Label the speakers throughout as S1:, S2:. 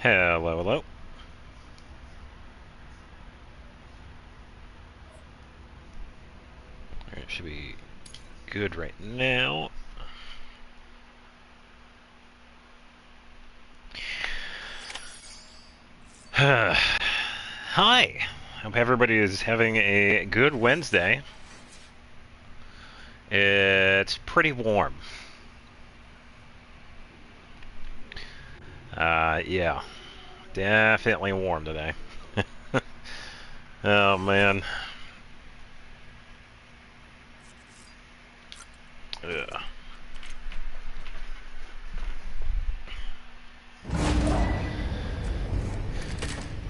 S1: Hello, hello. Alright, should be good right now. Hi. Hope everybody is having a good Wednesday. It's pretty warm. Yeah. Definitely warm today. Oh, man. Ugh.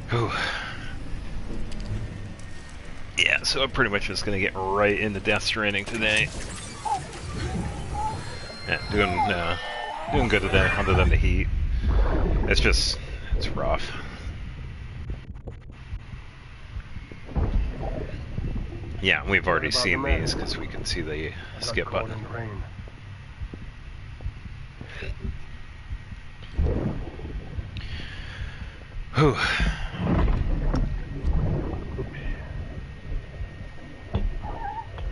S1: Whew. Yeah, so I'm pretty much just gonna get right into Death Stranding today. Yeah, doing good today, other than the heat. It's rough. Yeah, we've already seen these because we can see the skip button. Whew.
S2: Oops.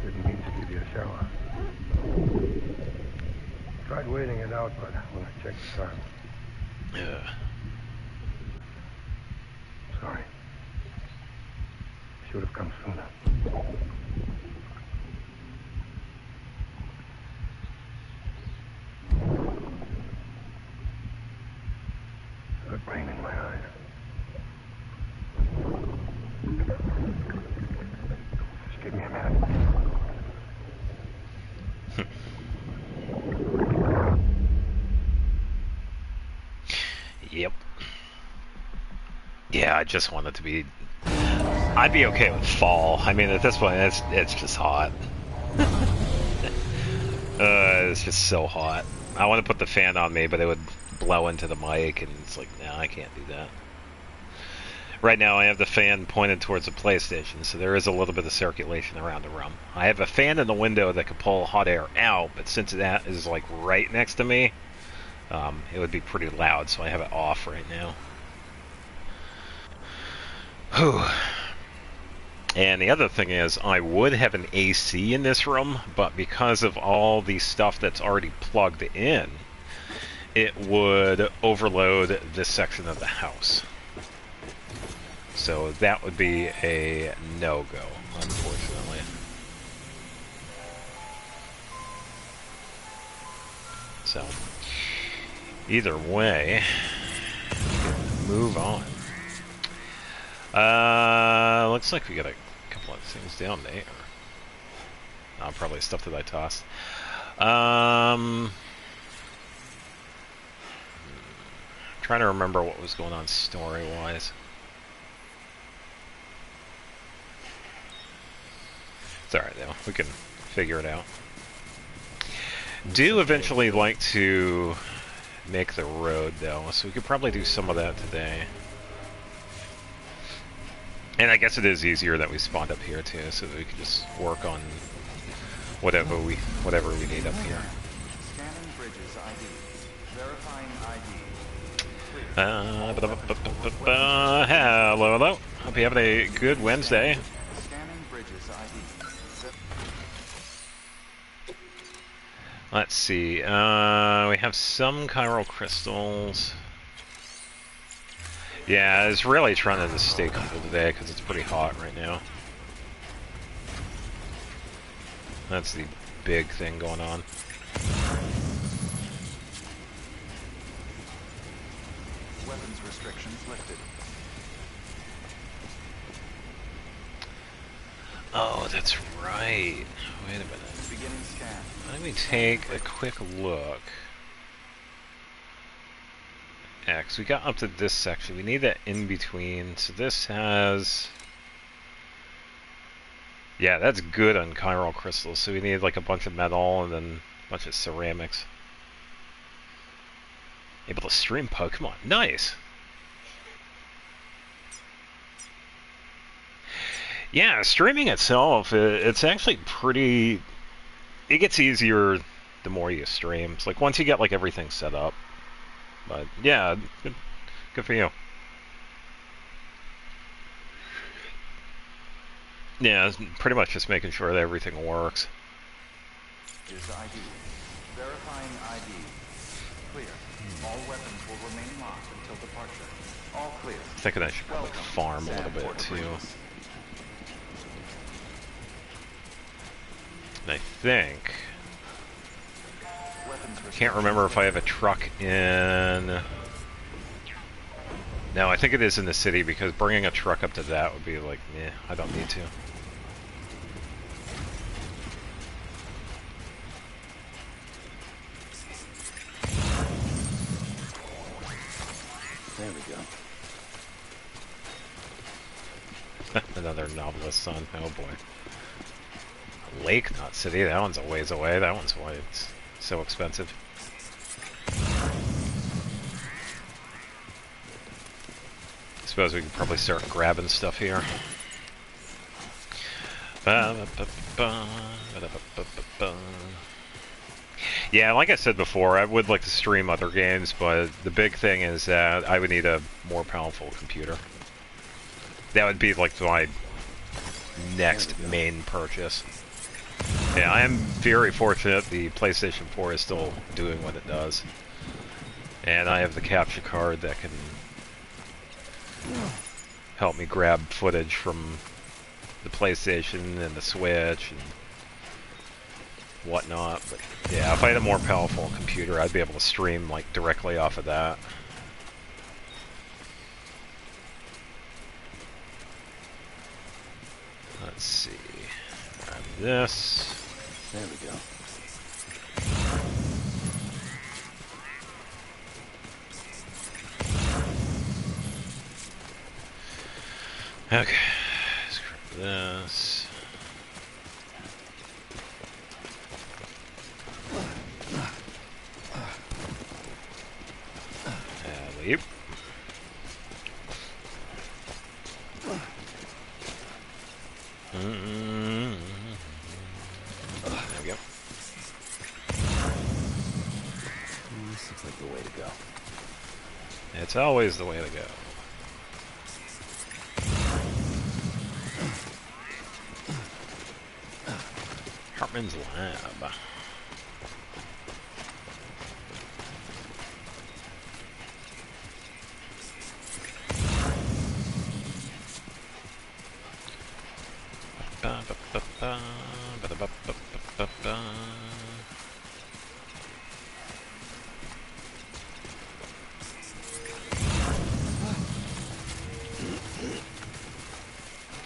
S2: Didn't mean to give you a shower. Tried waiting it out, but when I checked the time.
S1: Yeah.
S2: Sorry. Should have come sooner. Got rain in my eyes. Just give me a minute.
S1: Yep. Yeah, I just want it to be... I'd be okay with fall. I mean, at this point, it's just hot. It's just so hot. I want to put the fan on me, but it would blow into the mic, and it's like, no, I can't do that. Right now, I have the fan pointed towards the PlayStation, so there is a little bit of circulation around the room. I have a fan in the window that can pull hot air out, but since that is like right next to me, it would be pretty loud, so I have it off right now. Whew. And the other thing is, I would have an AC in this room, but because of all the stuff that's already plugged in, it would overload this section of the house. So that would be a no-go, unfortunately. So, either way, move on. Looks like we got a couple of things down there. Probably stuff that I tossed. Trying to remember what was going on story-wise. It's alright though, we can figure it out. Do eventually like to make the road though, so we could probably do some of that today. And I guess it is easier that we spawned up here too, so that we can just work on whatever we need up here.
S3: Scanning bridges ID. Verifying ID.
S1: Hello, hello. Hope you have a good Wednesday.
S3: Scanning bridges ID.
S1: Let's see. We have some chiral crystals. Yeah, I was really trying to just stay cool today because it's pretty hot right now. That's the big thing going on.
S3: Weapons restrictions lifted.
S1: Oh, that's right. Wait a minute.
S3: Beginning scan.
S1: Let me take a quick look. Yeah, because we got up to this section. We need that in between. So this has... Yeah, that's good on chiral crystals. So we need like a bunch of metal and then a bunch of ceramics. Able to stream Pokemon. Nice! Yeah, streaming itself, it's actually pretty... It gets easier the more you stream. It's like once you get like everything set up. But yeah, Good for you. Yeah, it's pretty much just making sure that everything works.
S3: Is ID. Verifying ID. Clear. All weapons will remain locked until departure. All clear.
S1: Thinking I should probably
S3: Welcome,
S1: farm a little bit
S3: Port
S1: too.
S3: Bridges.
S1: And I think...
S3: Weapons
S1: Can't remember if I have a truck in... No, I think it is in the city, because bringing a truck up to that would be like, meh, I don't need to.
S4: There we go.
S1: Another novelist son, oh boy. Lake, not city, that one's a ways away, that one's why it's so expensive. I suppose we can probably start grabbing stuff here. Yeah, like I said before, I would like to stream other games, but the big thing is that I would need a more powerful computer. That would be like my next main purchase. Yeah, I am very fortunate the PlayStation 4 is still doing what it does. And I have the capture card that can help me grab footage from the PlayStation and the Switch and whatnot. But yeah, if I had a more powerful computer, I'd be able to stream like directly off of that. Let's see. Grab this.
S4: There we go.
S1: Okay. Let's grab this. Leap. There we go.
S4: This looks like the way to go.
S1: It's always the way to go. Hartman's Lab.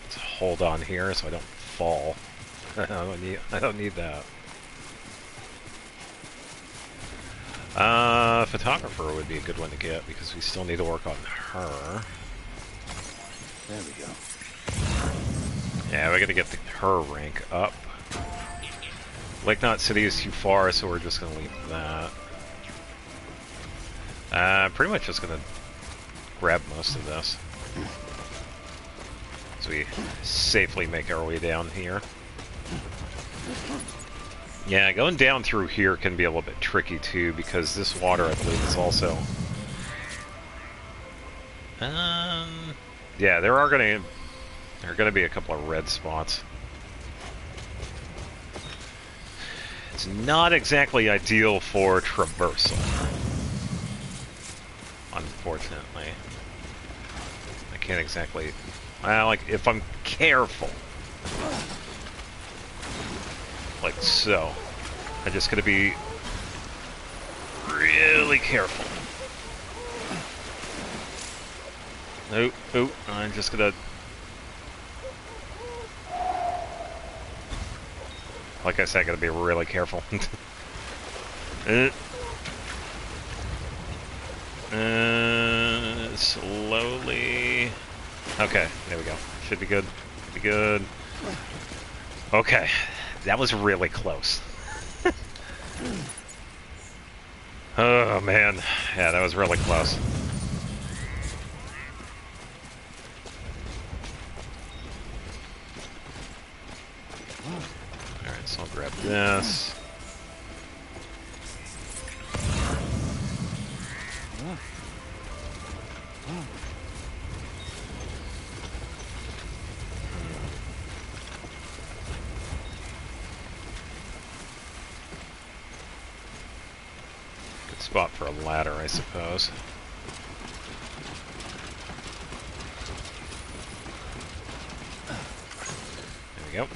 S1: Let's hold on here so I don't fall. I don't need that. Photographer would be a good one to get because we still need to work on her.
S4: There we go.
S1: Yeah, we gotta get her rank up. Lake Knot City is too far, so we're just gonna leave that. Pretty much just gonna grab most of this. So we safely make our way down here. Yeah, going down through here can be a little bit tricky too, because this water, I believe, is also... yeah, there are gonna be a couple of red spots. It's not exactly ideal for traversal, unfortunately. I can't exactly... Well, like, if I'm careful. Like so. I just gotta be really careful. Nope, nope, I'm just gonna... Like I said, I gotta be really careful. Slowly... Okay, there we go. Should be good. Should be good. Okay. That was really close. Oh, man. Yeah, that was really close. Alright, so I'll grab this. Good spot for a ladder, I suppose. There we go.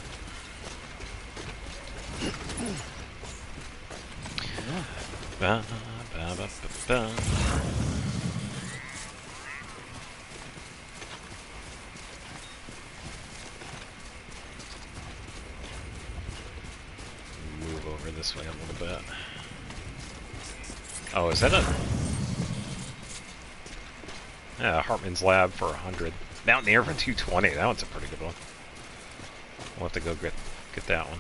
S1: Ba, ba, ba, ba, ba. Move over this way a little bit. Oh, is that a... Yeah, Hartman's Lab for 100. Mountaineer for 220. That one's a pretty good one. We'll have to go get that one.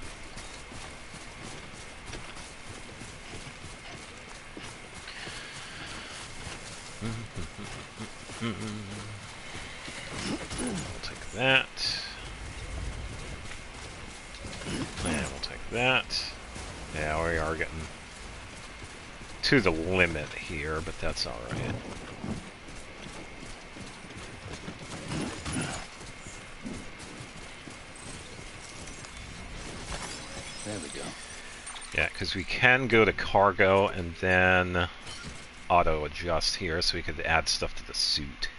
S1: We'll take that. And we'll take that. Yeah, we are getting to the limit here, but that's alright.
S4: There we go.
S1: Yeah, because we can go to cargo and then auto adjust here, so we could add stuff to the suit.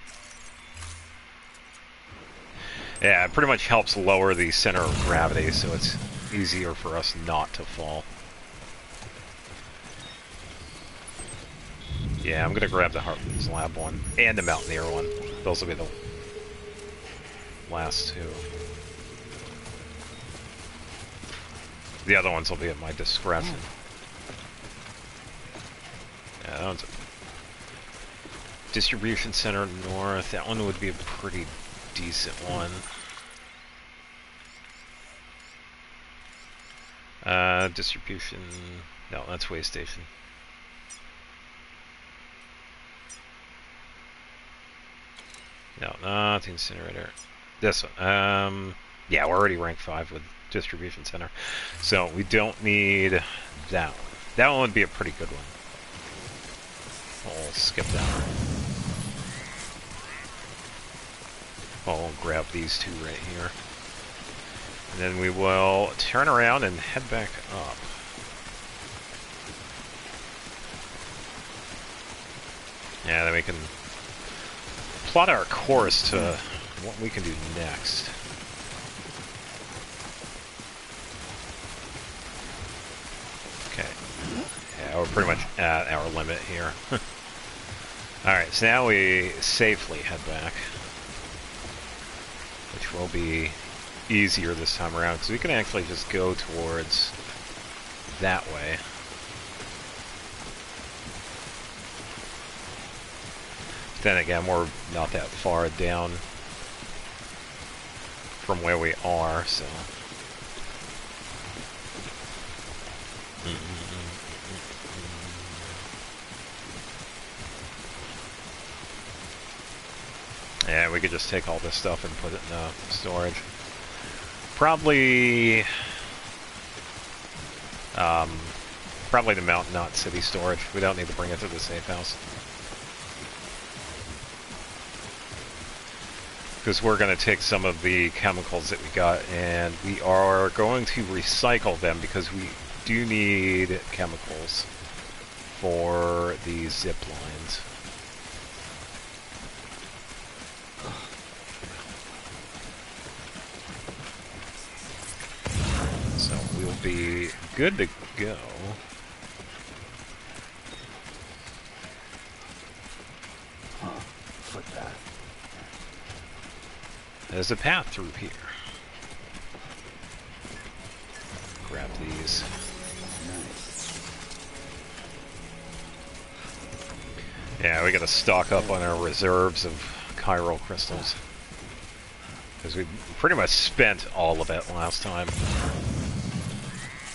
S1: Yeah, it pretty much helps lower the center of gravity, so it's easier for us not to fall. Yeah, I'm gonna grab the Hartman's Lab one and the Mountaineer one. Those will be the last two. The other ones will be at my discretion. Yeah, that one's a distribution center north. That one would be a pretty decent one. Distribution... No, that's way station. No, not the incinerator. This one. Yeah, we're already rank 5 with distribution center. So we don't need that one. That one would be a pretty good one. I'll skip that one. I'll grab these two right here. And then we will turn around and head back up. Yeah, then we can plot our course to what we can do next. Okay. Yeah, we're pretty much at our limit here. Alright, so now we safely head back. Which will be easier this time around, because we can actually just go towards that way. Then again, we're not that far down from where we are, so... Yeah, we could just take all this stuff and put it in storage. Probably... probably the mountain, not city storage. We don't need to bring it to the safe house. Because we're going to take some of the chemicals that we got, and we are going to recycle them because we do need chemicals for these zip lines. So we'll be good to go.
S4: Footpath.
S1: There's a path through here. Grab these.
S4: Nice.
S1: Yeah, we gotta stock up on our reserves of chiral crystals. Because we pretty much spent all of it last time.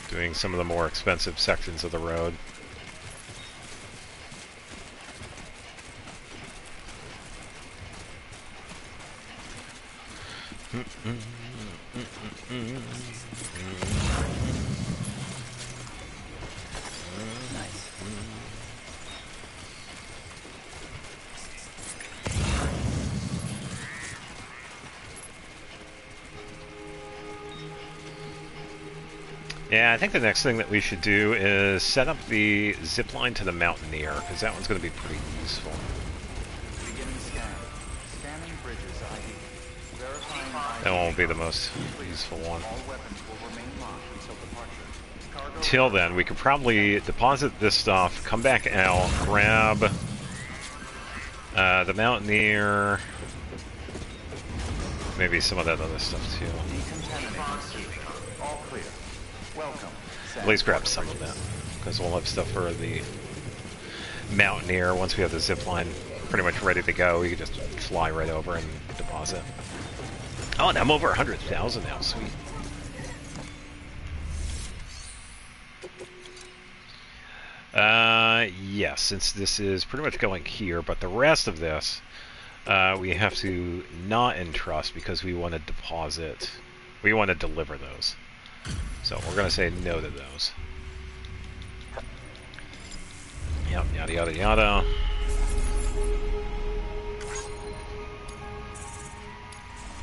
S1: Doing some of the more expensive sections of the road. Yeah, I think the next thing that we should do is set up the zip line to the Mountaineer, because that one's going to be pretty useful.
S3: Beginning scan. Scanning bridges ID. Verifying ID.
S1: That won't be the most useful one.
S3: All weapons will remain locked until departure. Cargo.
S1: Till then, we could probably deposit this stuff, come back out, grab the Mountaineer, maybe some of that other stuff too.
S3: Decontaminate. All clear. Welcome.
S1: At least grab some of that, because we'll have stuff for the Mountaineer once we have the zip line pretty much ready to go. We can just fly right over and deposit. Oh, and I'm over 100,000 now. Sweet. Yes, since this is pretty much going here, but the rest of this we have to not entrust because we want to deposit. We want to deliver those. So we're going to say no to those. Yep, yada yada yada.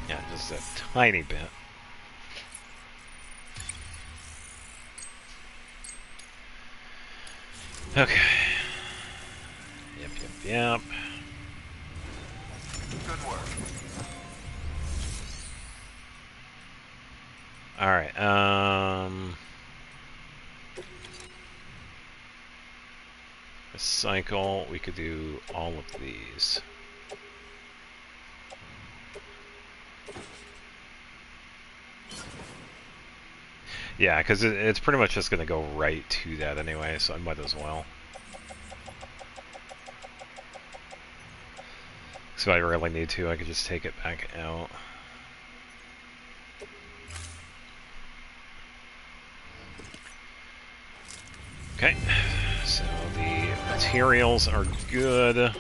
S1: Yeah, just a tiny bit. Okay. Yep, yep, yep.
S3: Good work.
S1: Alright, recycle, we could do all of these. Yeah, because it's pretty much just going to go right to that anyway, so I might as well. So I really need to, I could just take it back out. Okay, so the materials are good.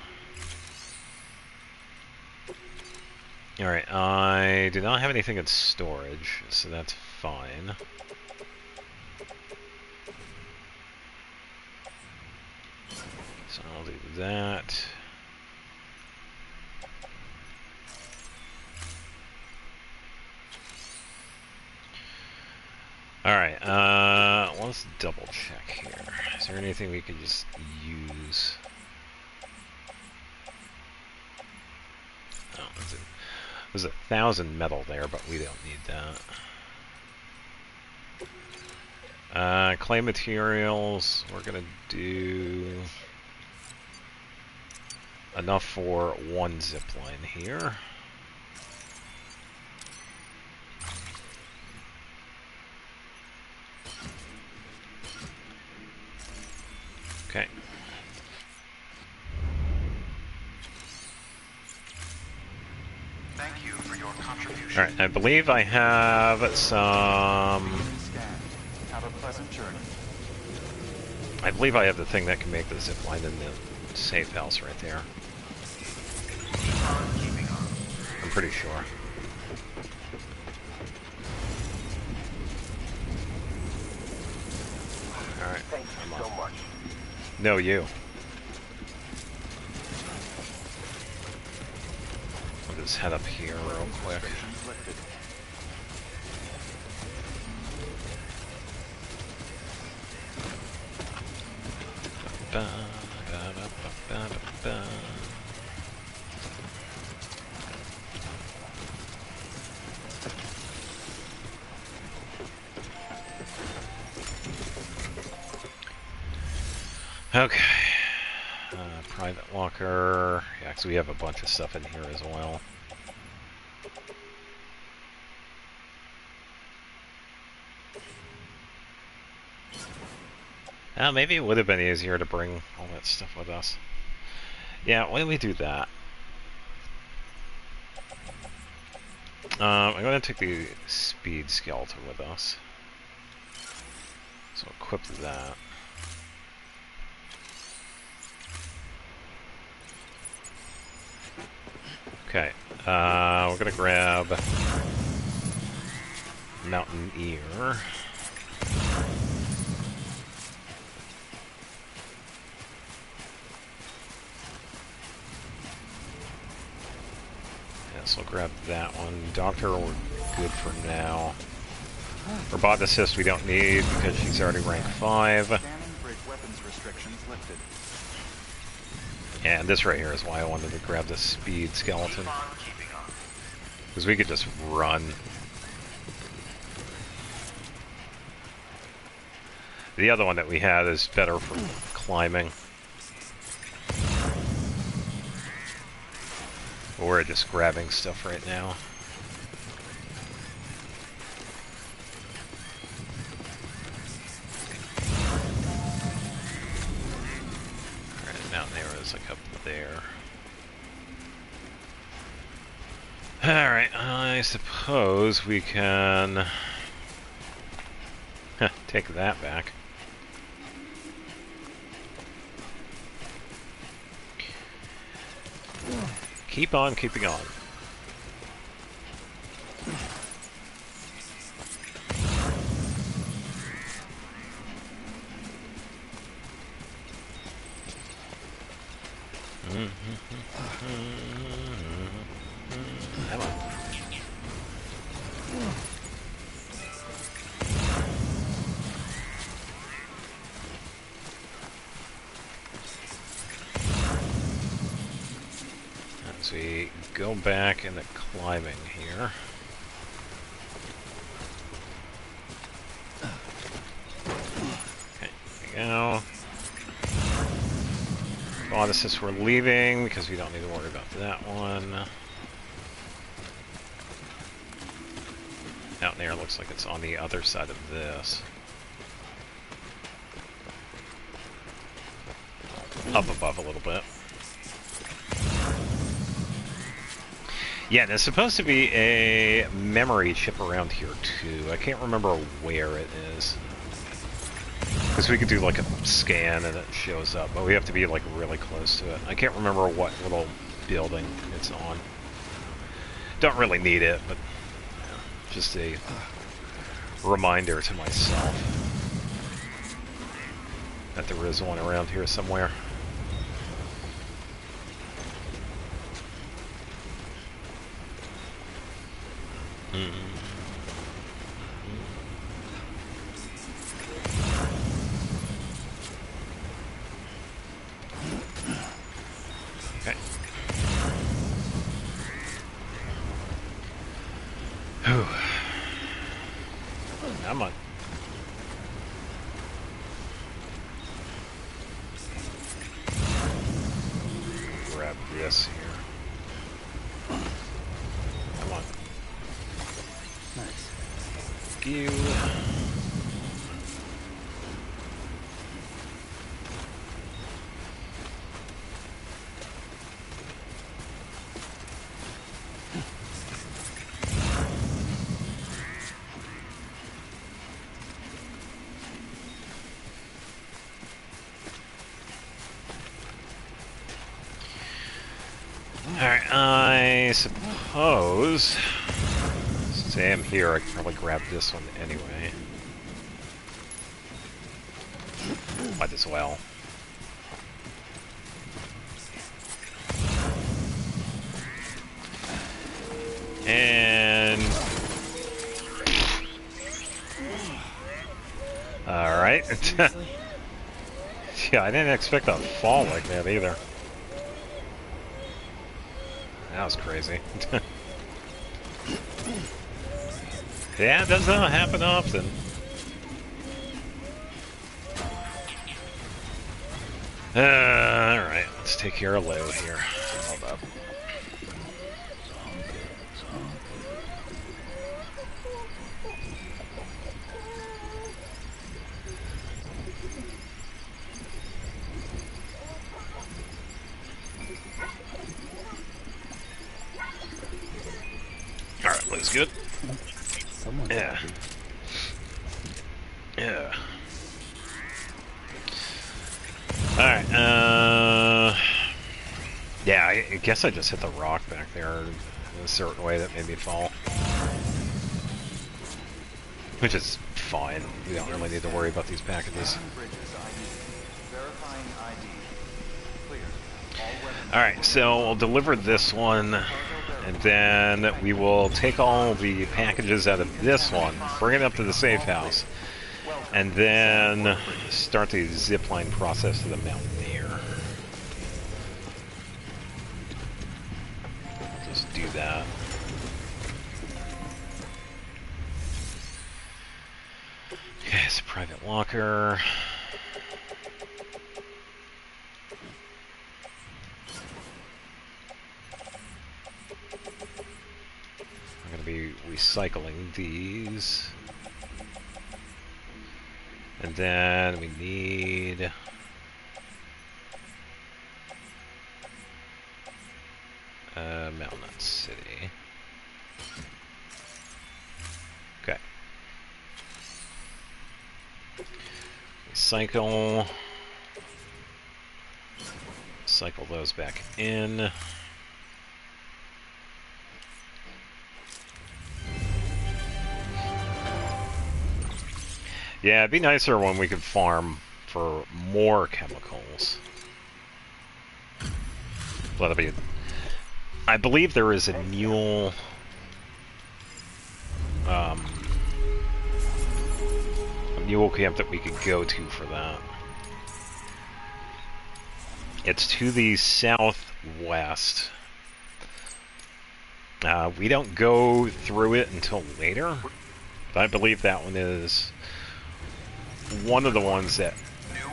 S1: Alright, I do not have anything in storage, so that's fine. So I'll do that. Alright, let's double check here. Is there anything we could just use? Oh, there's 1,000 metal there, but we don't need that. Clay materials, we're gonna do enough for one zip line here. Okay.
S3: Thank you for your contribution.
S1: Alright, I believe I have some...
S3: Scan. Have a pleasant journey.
S1: I believe I have the thing that can make the zip line in the safe house right there. I'm pretty sure. Alright.
S2: Thank you so much.
S1: No, you. I'll just head up here real quick.
S3: Restrictions lifted.
S1: Ba, ba, ba, ba, ba, ba. Okay. Private locker. Yeah, 'cause we have a bunch of stuff in here as well. Maybe it would have been easier to bring all that stuff with us. Yeah, why don't we do that? I'm going to take the speed skeleton with us. So equip that. Okay, we're gonna grab Mountaineer. Yes, we'll grab that one. Doctor, we're good for now. Robot assist we don't need because she's already rank 5.
S3: Scanning bridge weapons restrictions lifted.
S1: And this right here is why I wanted to grab the speed skeleton. Because we could just run. The other one that we had is better for climbing. We're just grabbing stuff right now. Alright, Mountain Arrow is like up there. Alright, I suppose we can take that back. Keep on keeping on. Come on. As we go back into climbing here. Okay, there we go. Odyssey, we're leaving because we don't need to worry about that one. Out there looks like it's on the other side of this. Up above a little bit. Yeah, there's supposed to be a memory chip around here too. I can't remember where it is. Because we could do like a scan and it shows up, but we have to be like really close to it. I can't remember what little building it's on. Don't really need it, but just a reminder to myself that there is one around here somewhere. Okay. Whew. Come on. Grab this here. Come on.
S4: Nice.
S1: Thank you. Alright, I suppose, since I am here, I can probably grab this one anyway. Might as well. And... Alright. Yeah, I didn't expect a fall like that either. That was crazy. Yeah, it does not happen often. Alright, let's take care of Lou here. Hold up. Alright, Lou's good.
S4: Someone's
S1: Yeah.
S4: happy.
S1: Yeah. Alright, yeah, I guess I just hit the rock back there in a certain way that made me fall. Which is fine. We don't really need to worry about these packages.
S3: Scanning bridges ID. Verifying ID. Clear. All weapons.
S1: Alright, so we'll deliver this one, And then we will take all the packages out of this one, bring it up to the safe house, and then start the zipline process to the mountain here. I'll just do that. Okay, it's a private locker. I'm going to be recycling these. And then we need Mountain City. Okay. Recycle. Cycle those back in. Yeah, it'd be nicer when we could farm for more chemicals. But I believe there is a mule camp that we could go to for that. It's to the southwest. We don't go through it until later, but I believe that one is one of the ones that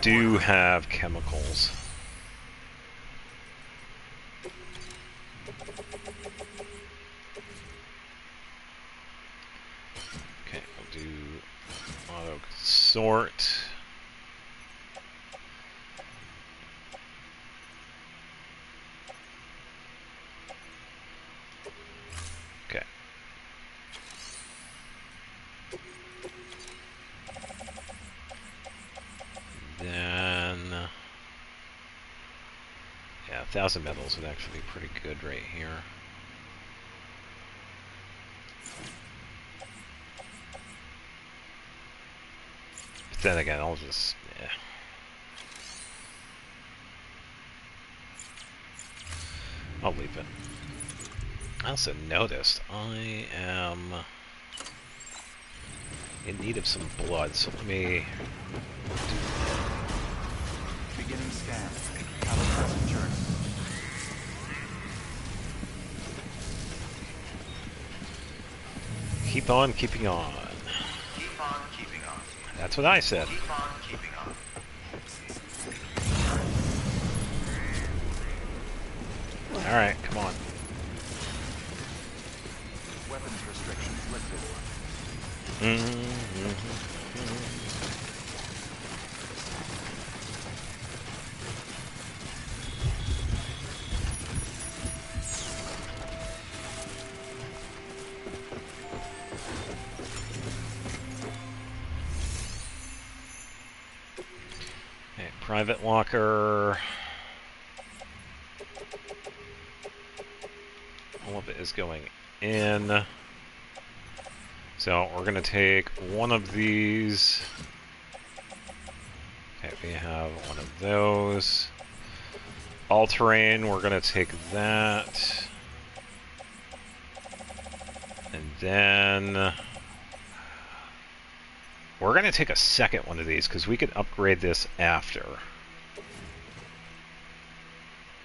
S1: do have chemicals. Okay, I'll do auto sort. Okay. Then, yeah, 1,000 metals would actually be pretty good right here. But then again, I'll just, yeah. I'll leave it. I also noticed I am in need of some blood, so let me...
S3: Beginning scan. Have a present journey.
S1: Keep on keeping on.
S3: Keep on keeping on.
S1: That's what I said.
S3: Keep on keeping on.
S1: Alright, come on.
S3: Weapons restrictions lifted.
S1: Okay, private locker. All of it is going in. So we're going to take one of these. Okay, we have one of those. All-terrain, we're going to take that. And then we're going to take a second one of these because we could upgrade this after.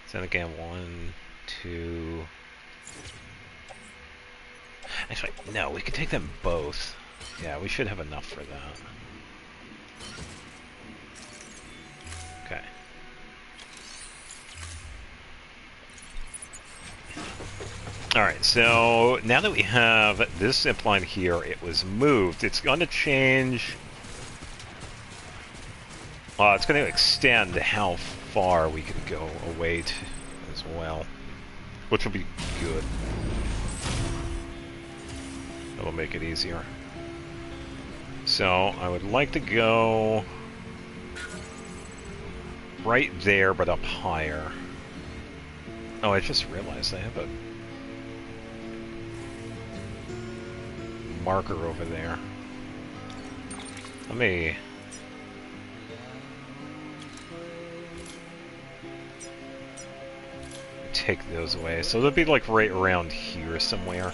S1: So then again, 1, 2... Actually, no, we could take them both. Yeah, we should have enough for that. Okay. Alright, so now that we have this zipline here, it was moved. It's going to change... it's going to extend how far we can go away to as well. Which will be good. That'll make it easier. So, I would like to go right there, but up higher. Oh, I just realized I have a marker over there. Let me... take those away. So they'll be like right around here somewhere.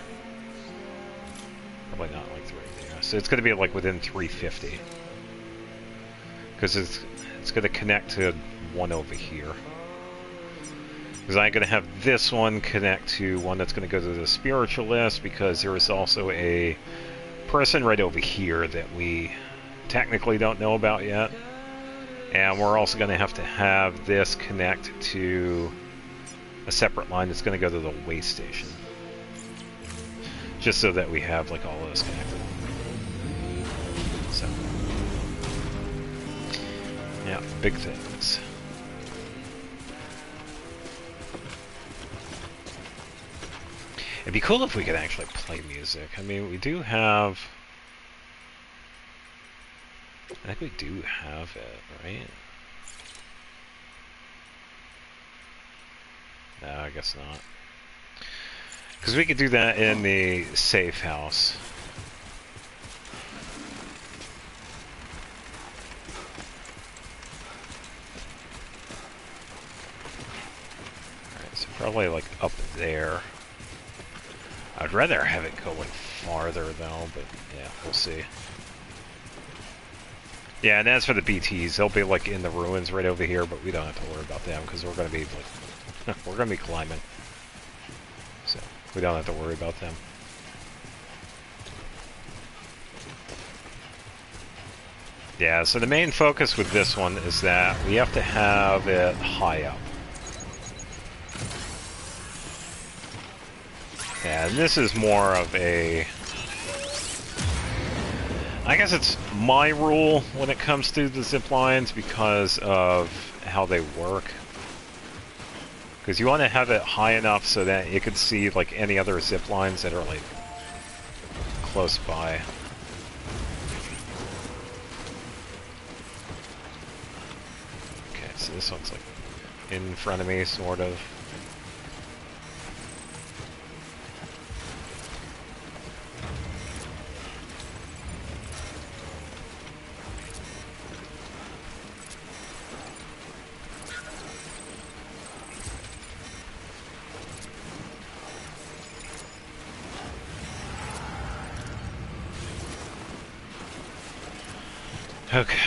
S1: Probably not like right there. So it's going to be like within 350. Because it's going to connect to one over here. Because I'm going to have this one connect to one that's going to go to the spiritualist, because there is also a person right over here that we technically don't know about yet. And we're also going to have this connect to a separate line that's going to go to the way station. Just so that we have like all of this connected. So, yeah, big things. It'd be cool if we could actually play music. I mean, we do have... I think we do have it, right? No, I guess not. Because we could do that in the safe house. Alright, so probably like up there. I'd rather have it go like farther though, but yeah, we'll see. Yeah, and as for the BTs, they'll be like in the ruins right over here, but we don't have to worry about them because we're going to be like, we're going to be climbing. So, we don't have to worry about them. Yeah, so the main focus with this one is that we have to have it high up. Yeah, and this is more of a... I guess it's my rule when it comes to the zip lines because of how they work. Because you want to have it high enough so that you can see like any other zip lines that are like close by. Okay, so this one's like in front of me, sort of. Okay.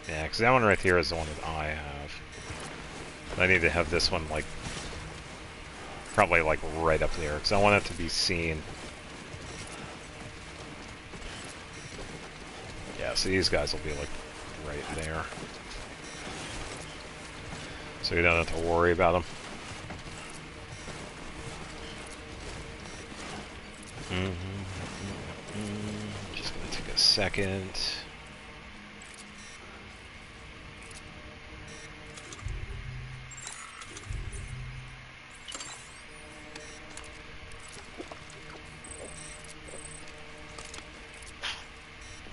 S1: Yeah, because that one right here is the one that I have. I need to have this one, like, probably, like, right up there, because I want it to be seen. Yeah, so these guys will be, like, right there. So we don't have to worry about them. Just gonna take a second.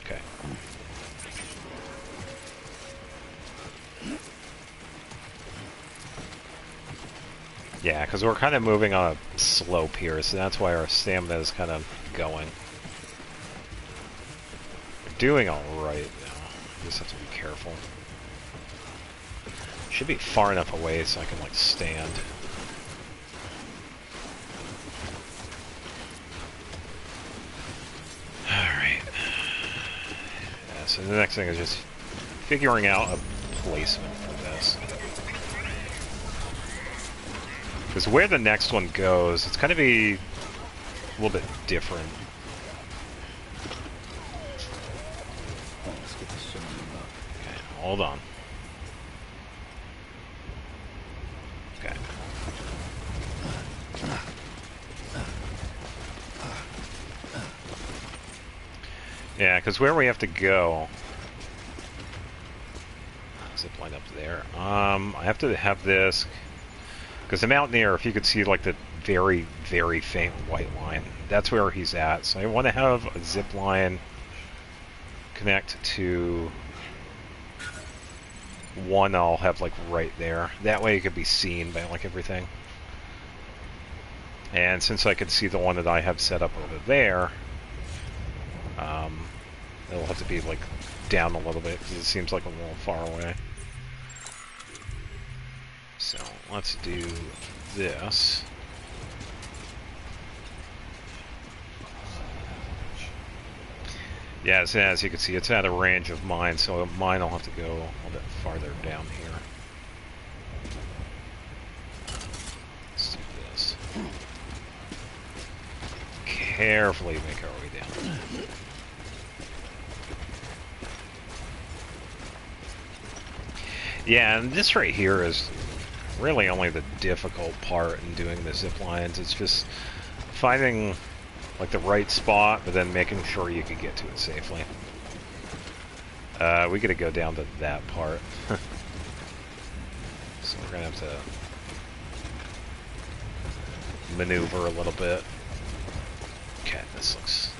S1: Okay. Yeah, because we're kind of moving on a slope here, so that's why our stamina is kind of going. We're doing alright, though. Just have to be careful. Should be far enough away so I can, like, stand. Alright. Yeah, so the next thing is just figuring out a placement for this. Because where the next one goes, it's going to be a little bit different. Okay, hold on. Okay. Yeah, because where we have to go... Zip line up there. I have to have this... Because the Mountaineer, if you could see like the very, very faint white line, that's where he's at. So I want to have a zip line connect to one I'll have like right there. That way it could be seen by like everything. And since I could see the one that I have set up over there, it'll have to be like down a little bit because it seems like a little far away. So let's do this. Yeah, as you can see, it's out of range of mine, so mine will have to go a little bit farther down here. Let's do this. Carefully make our way down. Yeah, and this right here is really only the difficult part in doing the zip lines. It's just finding like the right spot, but then making sure you can get to it safely. We gotta go down to that part. So we're gonna have to maneuver a little bit. Okay, this looks...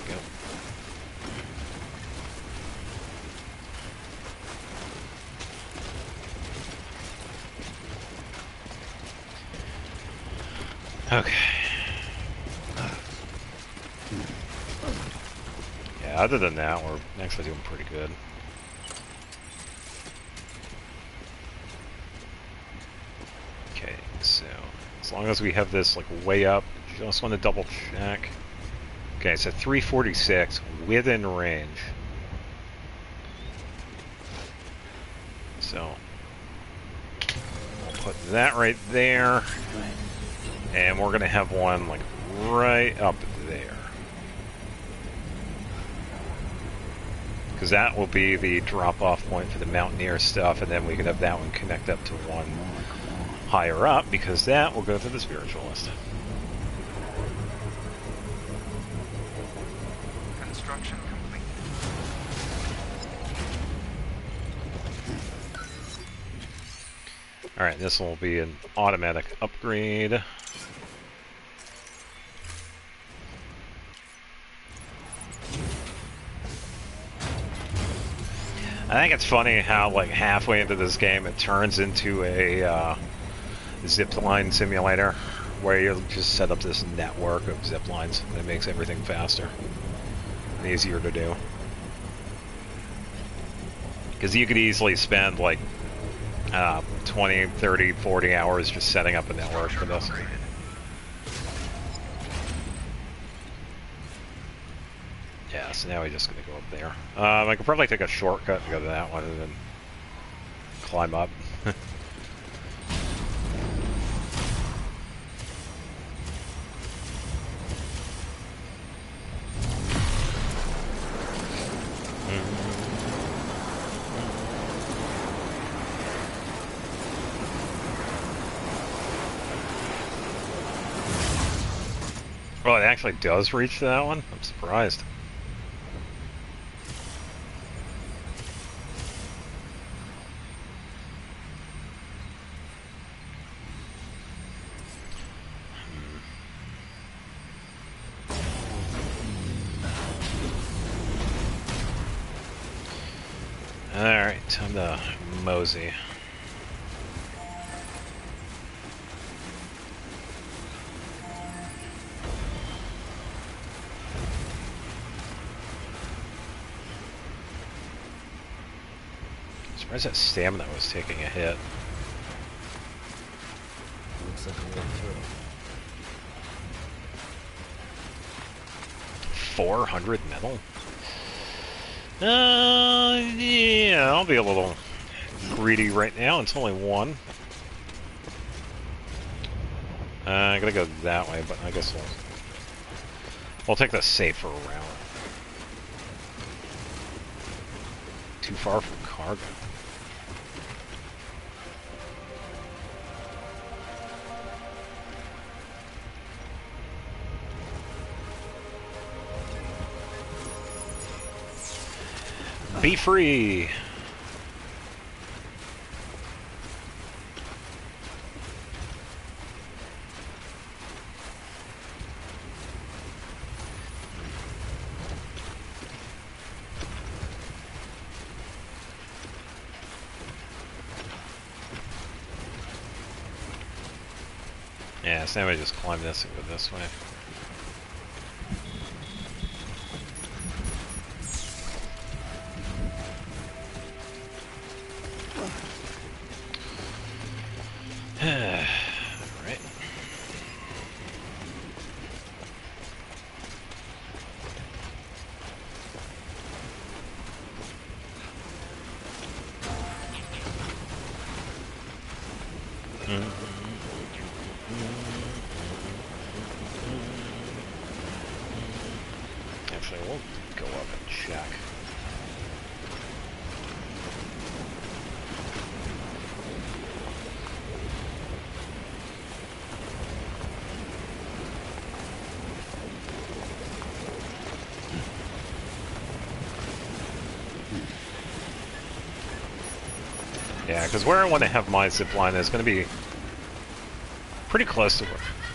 S1: Go. Okay. Yeah, other than that, we're actually doing pretty good. Okay, so as long as we have this like way up, just want to double check. Okay, so 346 within range. So we'll put that right there, and we're gonna have one like right up there. Because that will be the drop-off point for the Mountaineer stuff, and then we could have that one connect up to one higher up, because that will go to the Spiritualist.
S3: Construction complete.
S1: Alright, this will be an automatic upgrade. I think it's funny how, like, halfway into this game, it turns into a zip line simulator, where you just set up this network of zip lines that makes everything faster and easier to do. Because you could easily spend, like, 20, 30, 40 hours just setting up a network for this. Yeah, so now we're just going to go up there. I could probably take a shortcut to go to that one and then climb up. Well, it actually does reach to that one? I'm surprised. Alright, time to mosey. Surprised that stamina was taking a hit.
S4: Looks like a way through.
S1: 400 metal? Yeah, I'll be a little greedy right now. It's only one. I gotta go that way, but I guess we'll take the safer route. Too far from cargo. Be free! Yeah, so now I just climb this and go this way. Alright. Actually, we'll go up and check. Yeah, because where I want to have my zip line is going to be pretty close to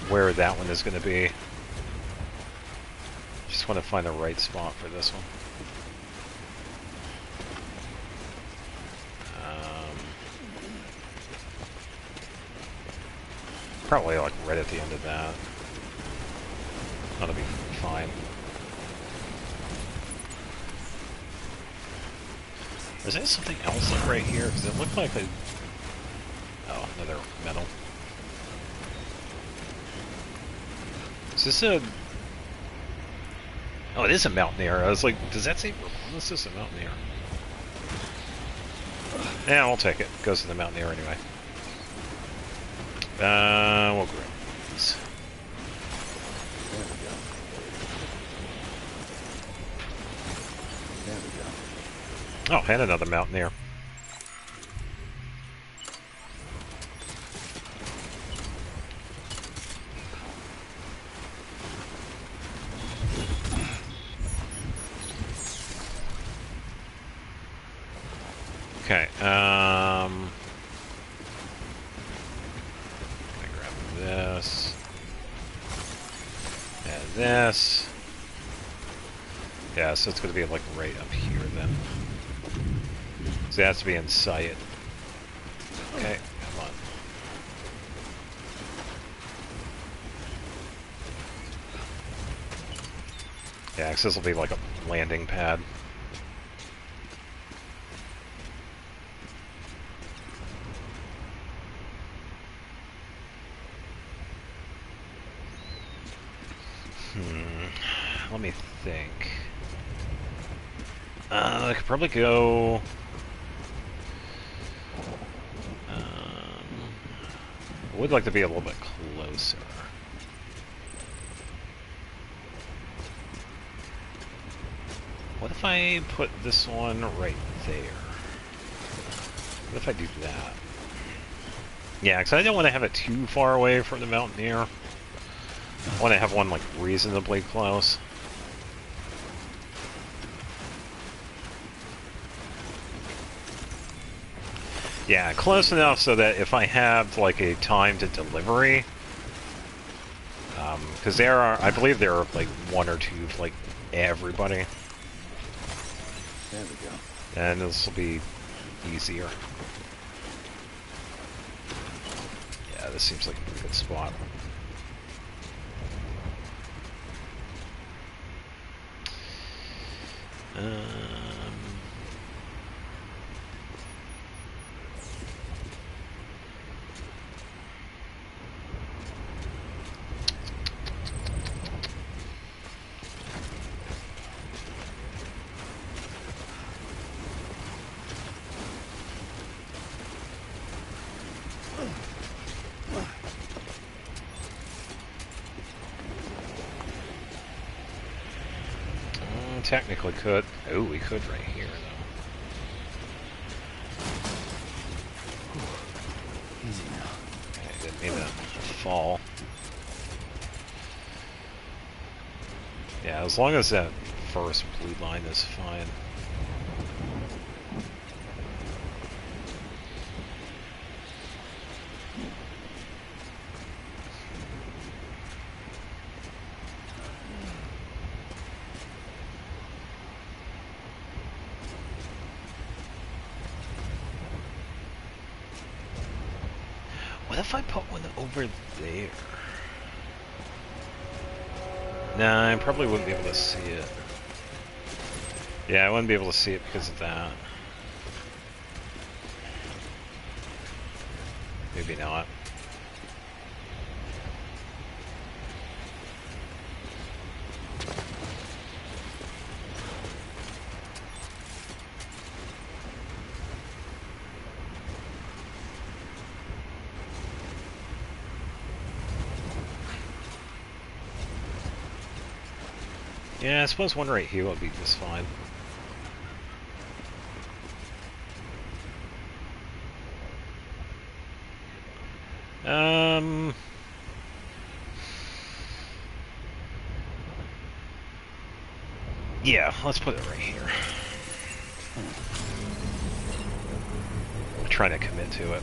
S1: where that one is going to be. Just want to find the right spot for this one. Probably like right at the end of that. That'll be fine. Is there something else like right here? Because it looked like a... Oh, another metal. Is this a... Oh, it is a mountaineer. I was like, does that say... This is a mountaineer. Yeah, we'll take it. Goes to the mountaineer anyway. We'll grab these.
S2: There we go. There we go.
S1: Oh, and another mountaineer. Okay, gonna grab this. And this. Yeah, so it's gonna be like right up here then. So it has to be in sight. Okay, come on. Yeah, because this will be like a landing pad. Let me think. I could probably go... I would like to be a little bit closer. What if I put this one right there? What if I do that? Yeah, because I don't want to have it too far away from the mountaineer. I want to have one like reasonably close. Yeah, close enough so that if I have like a time to delivery, because there are, I believe there are like one or two for like everybody.
S2: There we go.
S1: And this will be easier. Yeah, this seems like a pretty good spot. Technically could. Oh, we could right here, though.
S2: Easy now.
S1: Okay, didn't mean to fall. Yeah, as long as that first blue line is fine. What if I put one over there? Nah, I probably wouldn't be able to see it. Yeah, I wouldn't be able to see it because of that. Maybe not. Yeah, I suppose one right here would be just fine. Yeah, let's put it right here. I'm trying to commit to it.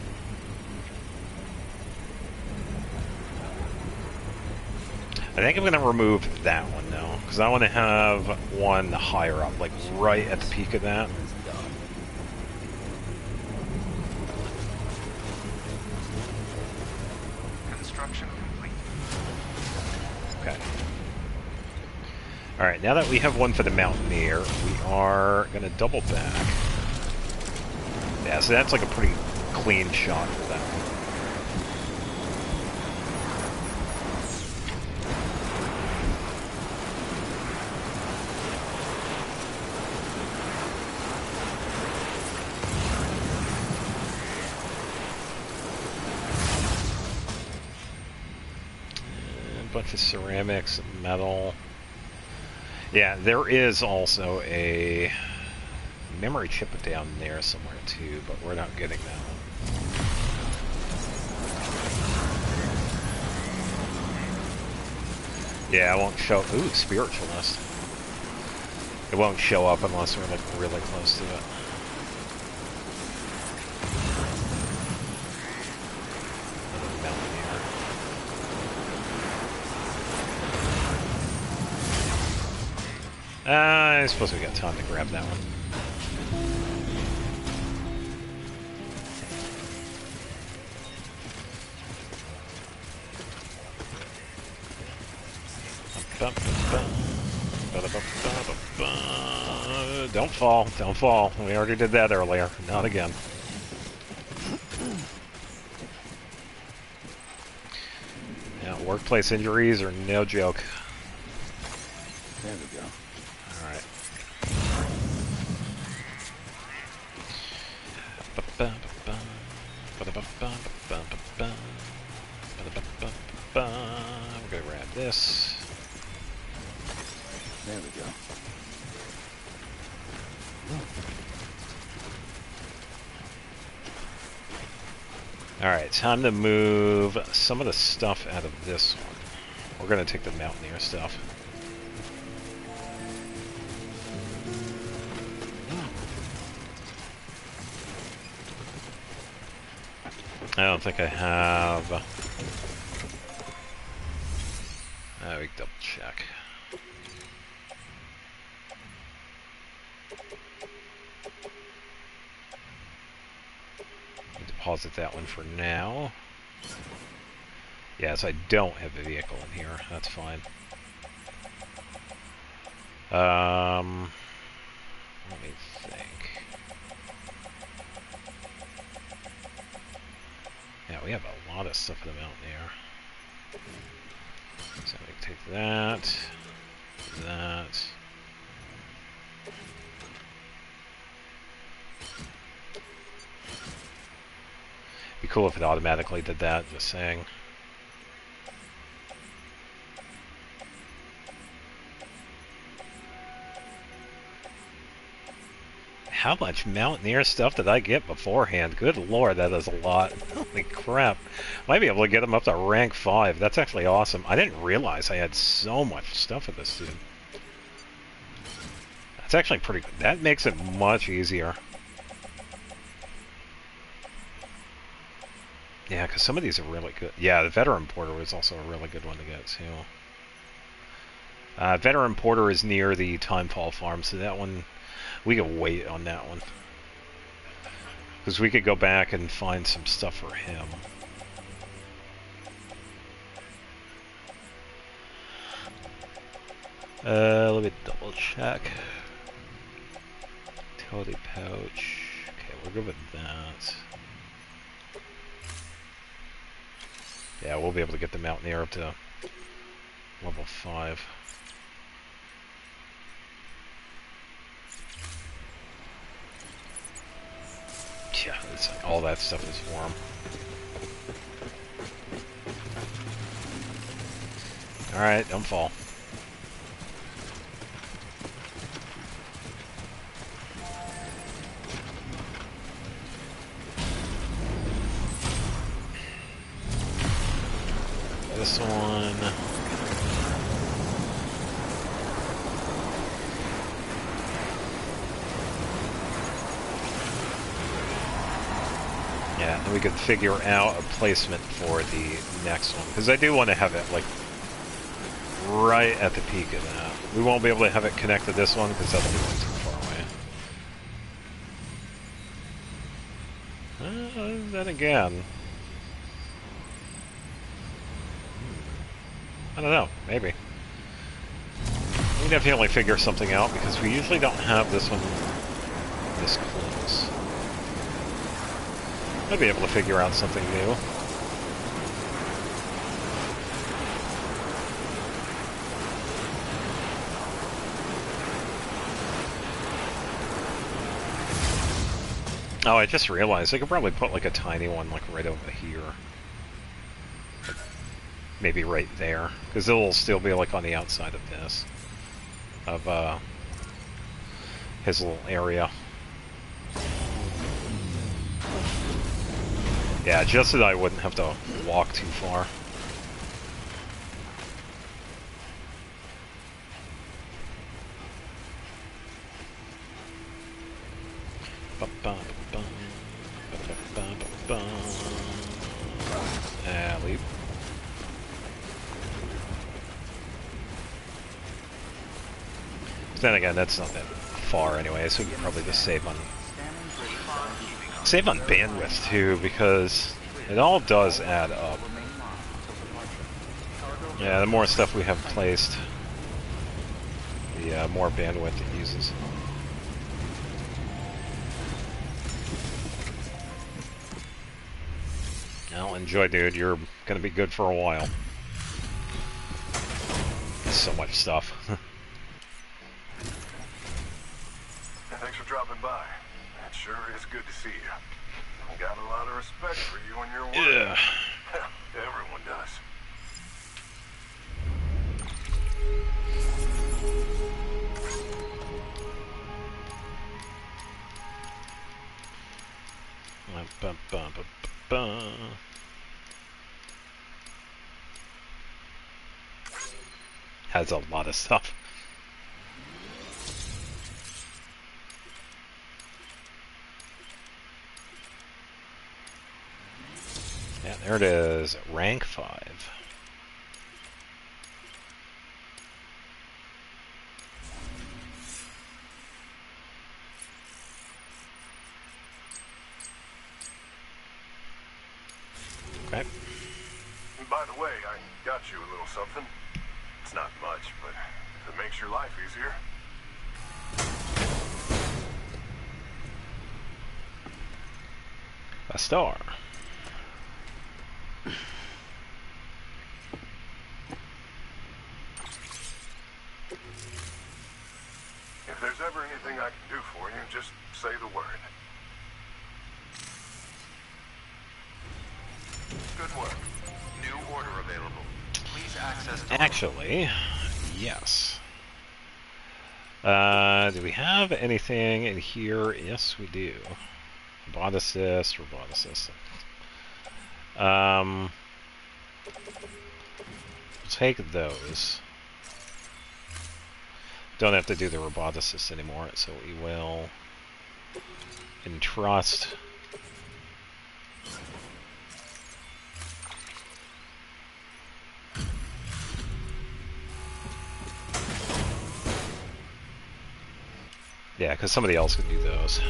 S1: I think I'm going to remove that one now, because I want to have one higher up, like right at the peak of that.
S3: Construction complete.
S1: Okay. Alright, now that we have one for the Mountaineer, we are going to double back. Yeah, so that's like a pretty clean shot for that one. A bunch of ceramics, metal. Yeah, there is also a memory chip down there somewhere too, but we're not getting that one. Yeah, it won't show. Ooh, spiritualist. It won't show up unless we're like really close to it. I suppose we got time to grab that one. Don't fall, don't fall. We already did that earlier. Not again. Yeah, workplace injuries are no joke.
S2: There we go.
S1: Alright. We're gonna grab this.
S2: There we go.
S1: Alright, time to move some of the stuff out of this one. We're gonna take the Mountaineer stuff. I don't think I have... we can double check. Deposit that one for now. Yes, I don't have a vehicle in here. That's fine. Let me think. Yeah, we have a lot of stuff in the Mountaineer. So we take that, that. Be cool if it automatically did that, just saying. How much Mountaineer stuff did I get beforehand? Good lord, that is a lot. Holy crap. Might be able to get them up to rank 5. That's actually awesome. I didn't realize I had so much stuff with this dude. That's actually pretty good. That makes it much easier. Yeah, because some of these are really good. Yeah, the Veteran Porter was also a really good one to get, too. Veteran Porter is near the Timefall farm, so that one... We could wait on that one. Because we could go back and find some stuff for him. Let me double check. Utility pouch. Okay, we're good with that. Yeah, we'll be able to get the Mountaineer up to level 5. Yeah, all that stuff is for him. Alright, don't fall. This one. Yeah, and we could figure out a placement for the next one. Because I do want to have it, like, right at the peak of that. We won't be able to have it connect to this one because that'll be way too far away. Then again... I don't know, maybe. We definitely figure something out because we usually don't have this one this close. Might be able to figure out something new. Oh, I just realized I could probably put like a tiny one like right over here. Maybe right there, because it'll still be like on the outside of this, of his little area. Yeah, just so that I wouldn't have to walk too far. Leap. Then again, that's not that far anyway, so we can probably just save on bandwidth too, because it all does add up. Yeah, the more stuff we have placed, the more bandwidth it uses. Well, enjoy, dude. You're gonna be good for a while. So much stuff.
S5: Thanks for dropping by. It sure is good to see you. I got a lot of respect for you and your work.
S1: Yeah.
S5: Everyone does.
S1: Has a lot of stuff. Yeah, there it is. Rank 5. Okay.
S5: And by the way, I got you a little something. It's not much, but if it makes your life easier.
S1: A star.
S5: If there's ever anything I can do for you, just say the word.
S3: Good work. New order available. Please access the
S1: Actually, yes. Do we have anything in here? Yes, we do. Robot assist. Take those. Don't have to do the robot assist anymore, so we will entrust. Yeah, because somebody else can do those. Don't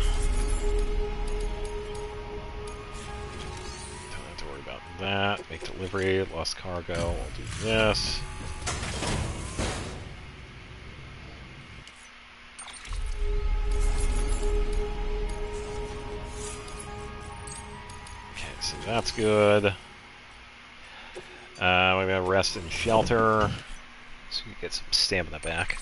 S1: have to worry about that. Make delivery, lost cargo. We'll do this. that's good. We're gonna rest in shelter, so we can get some stamina back.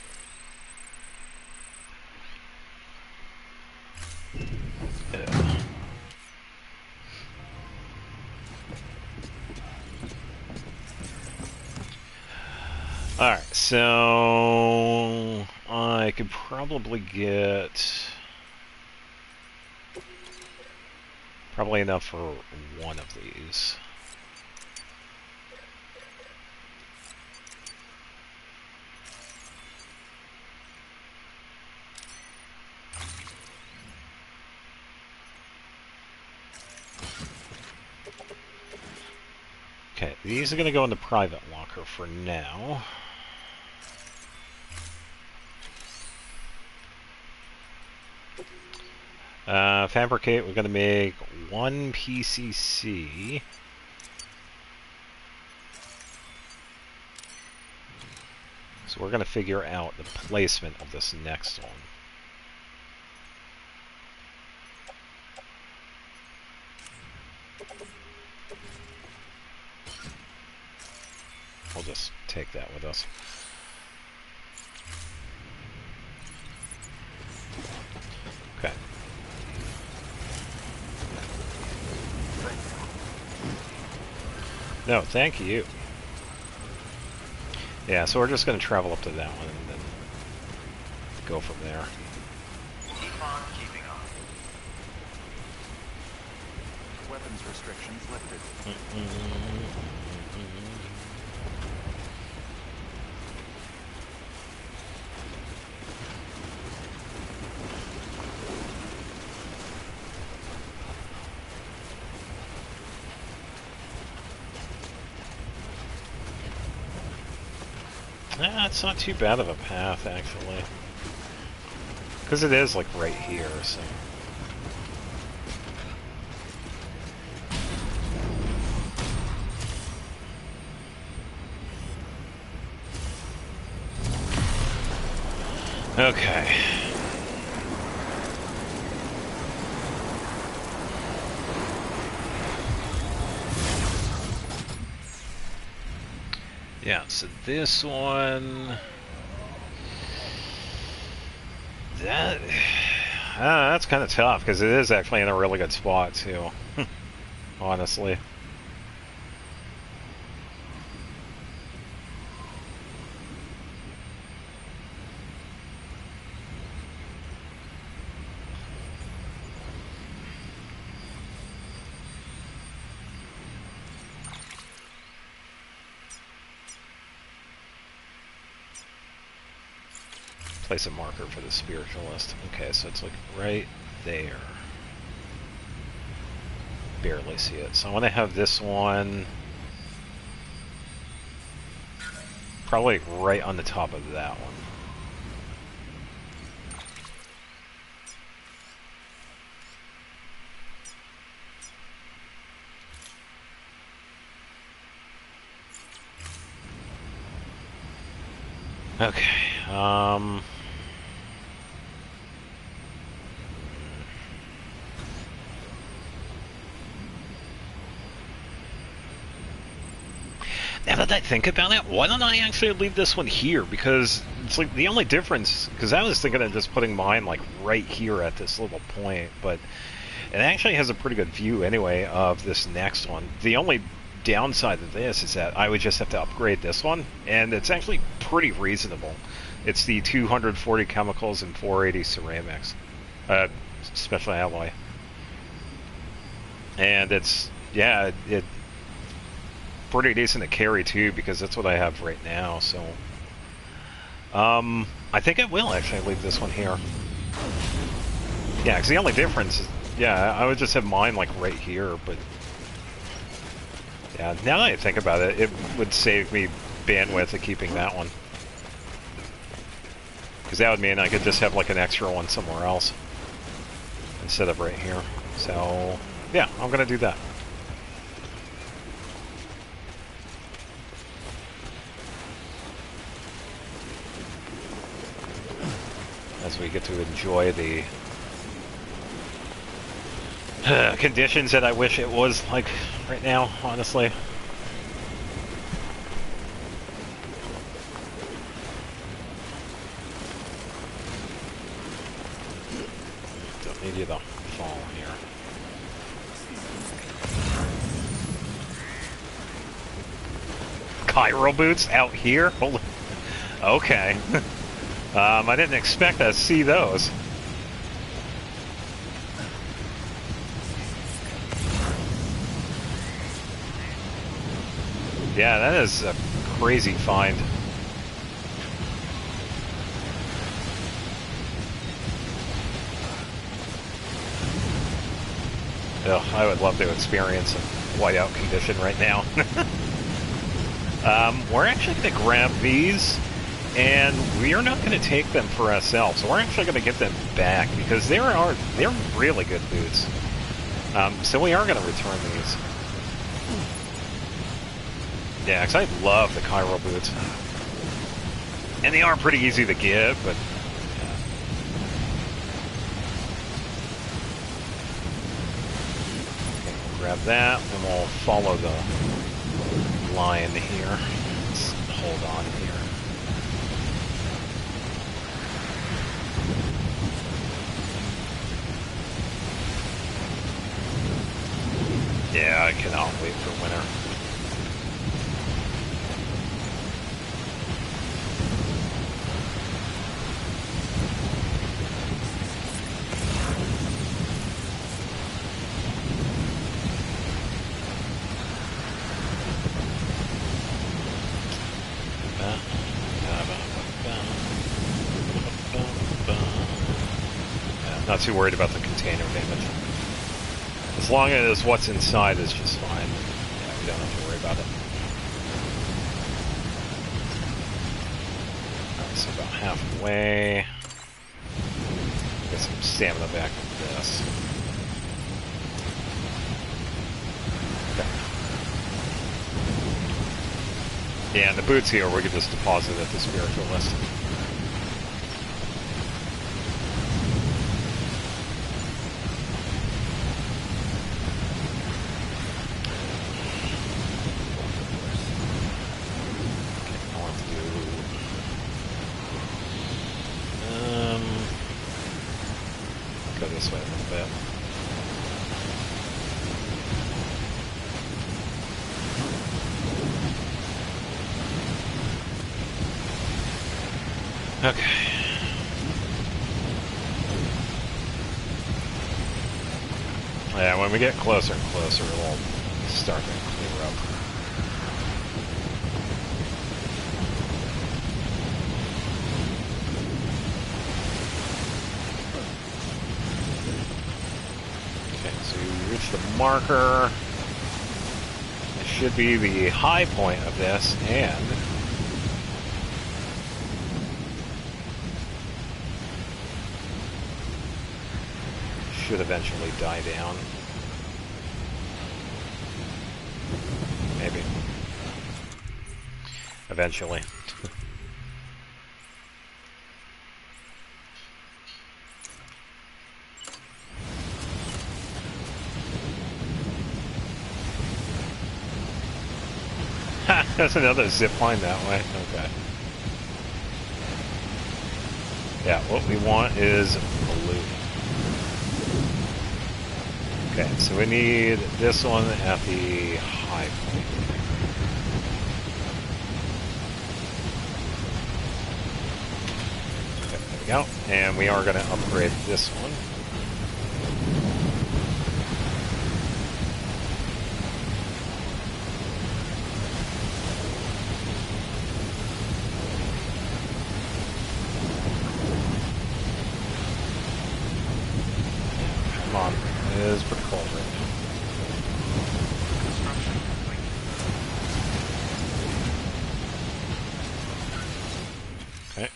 S1: Alright, so I could probably get probably enough for one of these. Okay, these are going to go in the private locker for now. Fabricate, we're going to make one PCC. So we're going to figure out the placement of this next one. We'll just take that with us. Okay. No, thank you. Yeah, so we're just going to travel up to that one and then go from there.
S3: Keep on keeping on. Weapons restrictions lifted.
S1: It's not too bad of a path, actually. Because it is, like, right here, so... Okay. Yeah, so this one... That's kind of tough, because it is actually in a really good spot, too. Honestly. Place a marker for the spiritualist. Okay, so it's like right there. Barely see it. So I want to have this one probably right on the top of that one. Okay. Now that I think about it, why don't I actually leave this one here? Because it's like the only difference, because I was thinking of just putting mine like right here at this little point, but it actually has a pretty good view anyway of this next one. The only downside of this is that I would just have to upgrade this one, and it's actually pretty reasonable. It's the 240 chemicals and 480 ceramics, special alloy. And it's, yeah, it pretty decent to carry too, because that's what I have right now, so I think I will actually leave this one here. Yeah, because the only difference is, yeah, I would just have mine like right here, but yeah, now that I think about it, it would save me bandwidth of keeping that one, because that would mean I could just have like an extra one somewhere else instead of right here. So yeah, I'm gonna do that. As we get to enjoy the Conditions that I wish it was like right now, honestly. Don't need you to fall here. Chiral boots out here? Holy. Okay. I didn't expect to see those. Yeah, that is a crazy find. Ugh, I would love to experience a whiteout condition right now. We're actually going to grab these, and we are not going to take them for ourselves. We're actually going to get them back because they're really good boots. So we are going to return these. Yeah, because I love the chiral boots. And they are pretty easy to get, but... Yeah. Okay, we'll grab that, and we'll follow the line here. Let's hold on here. Yeah, I cannot wait for winter. Not too worried about the container damage. As long as what's inside is just fine. Yeah, we don't have to worry about it. Alright, so about halfway. Get some stamina back with this. Okay. Yeah, and the boots here we can just deposit at the spiritualist. This way a little bit. Okay. Yeah, when we get closer and closer, we'll start to clear up. The marker. It should be the high point of this, and should eventually die down. Maybe. Eventually. There's another zip line that way. Okay. Yeah, what we want is blue. Okay, so we need this one at the high point. Okay, there we go. And we are going to upgrade this one. It is pretty cold right now.
S3: Construction complete.
S1: Okay.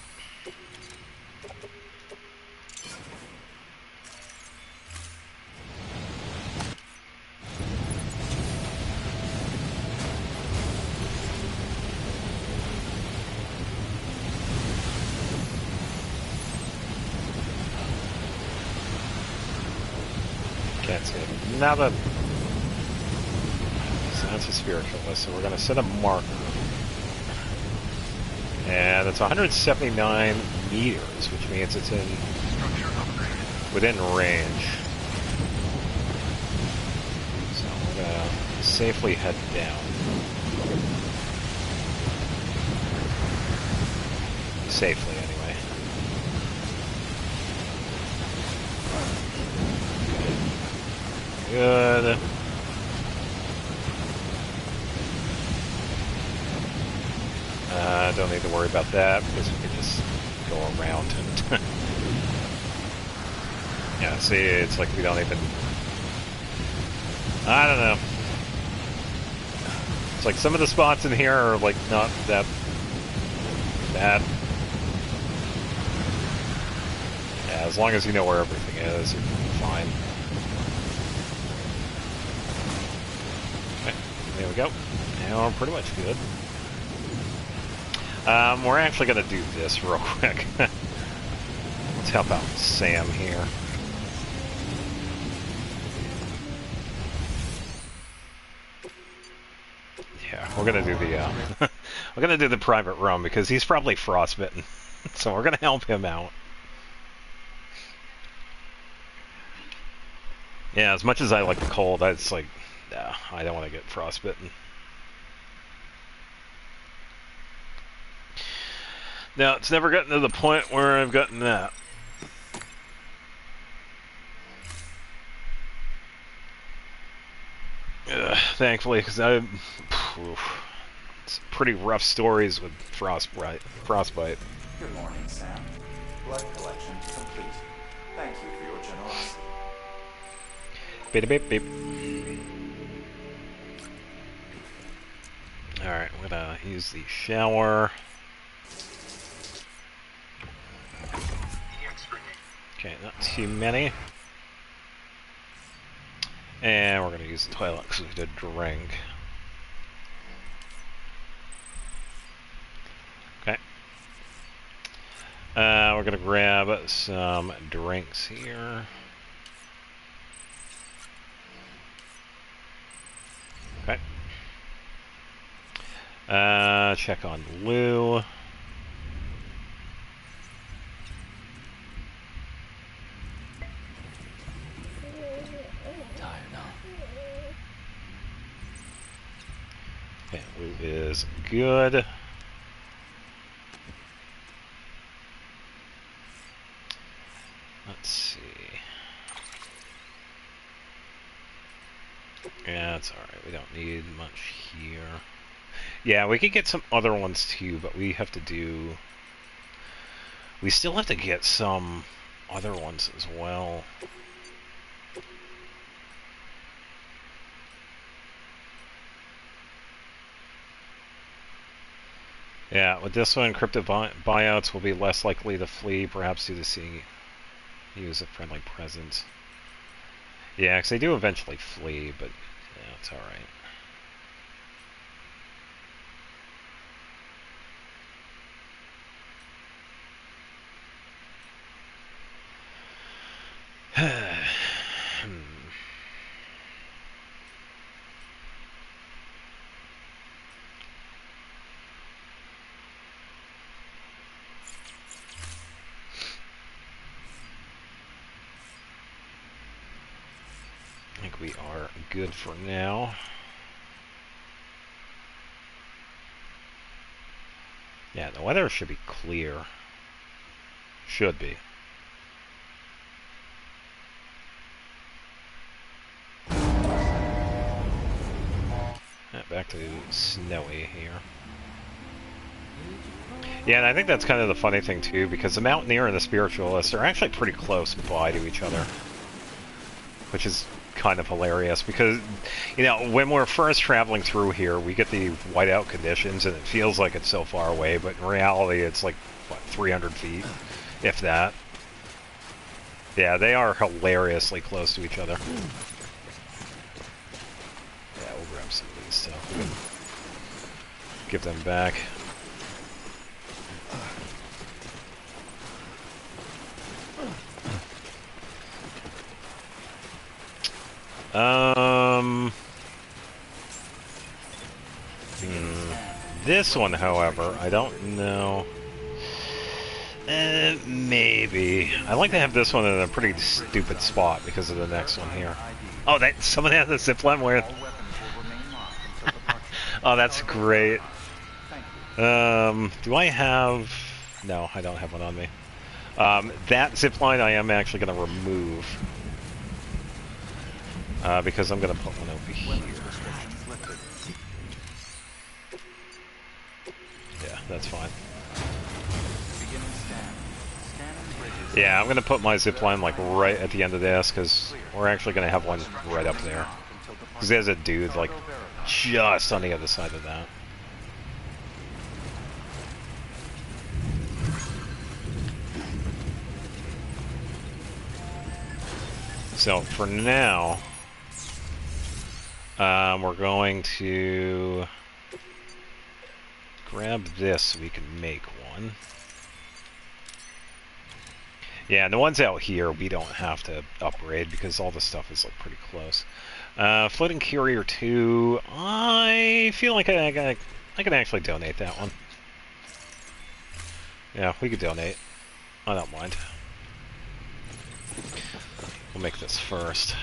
S1: Can't see it. now that... So that's a spiritualist, so we're going to set a marker. And it's 179 meters, which means it's in within range. So we're going to safely head down. Safely, anyway. Good. Don't need to worry about that because we can just go around and yeah, see, it's like we don't even... I don't know. It's like some of the spots in here are like not that bad. Yeah, as long as you know where everything is, you're fine. Okay, there we go. Now we're pretty much good. We're actually going to do this real quick. Let's help out Sam here. Yeah, we're going to do the, we're going to do the private room because he's probably frostbitten. So we're going to help him out. Yeah, as much as I like the cold, it's like, nah, I don't want to get frostbitten. Now, it's never gotten to the point where I've gotten that. Thankfully, because it's pretty rough stories with frostbite.
S3: Good morning, Sam. Blood collection complete. Thank you for your generosity.
S1: Beep, beep, beep. Alright, we're gonna use the shower. Okay, not too many. And we're going to use the toilet because we did drink. Okay. We're going to grab some drinks here. Okay. Check on Lou. Okay, Lou is good. Let's see. Yeah, that's alright. We don't need much here. Yeah, we could get some other ones too, but we have to do... We still have to get some other ones as well. Yeah, with this one, crypto buyouts will be less likely to flee, perhaps due to seeing use a friendly presence. Yeah, because they do eventually flee, but yeah, it's alright. I think we are good for now. Yeah, the weather should be clear. Should be. Back to snowy here. Yeah, and I think that's kind of the funny thing too, because the Mountaineer and the Spiritualist are actually pretty close by to each other. Which is kind of hilarious, because, you know, when we're first traveling through here, we get the whiteout conditions, and it feels like it's so far away, but in reality it's like, what, 300 feet, if that. Yeah, they are hilariously close to each other. Yeah, we'll grab some of these stuff. We can give them back. This one, however, I don't know. Maybe. I like to have this one in a pretty stupid spot because of the next one here. Oh, that someone has a zipline where.
S3: All weapons will remain locked until departure.
S1: Oh, that's great.
S3: Thank you.
S1: Do I have? No, I don't have one on me. That zipline I am actually going to remove because I'm going to put one over here.
S3: Weapons restrictions lifted.
S1: Yeah, that's fine.
S3: Beginning scan. Scanning bridges.
S1: Yeah, I'm going to put my zipline like right at the end of this because we're actually going to have one right up there.
S3: Until departure.
S1: Because there's a dude like just on the other side of that. So for now, we're going to grab this so we can make one. Yeah, and the ones out here we don't have to upgrade because all the stuff is like pretty close. Floating Carrier 2, I feel like I can actually donate that one. Yeah, we could donate. I don't mind. We'll make this first.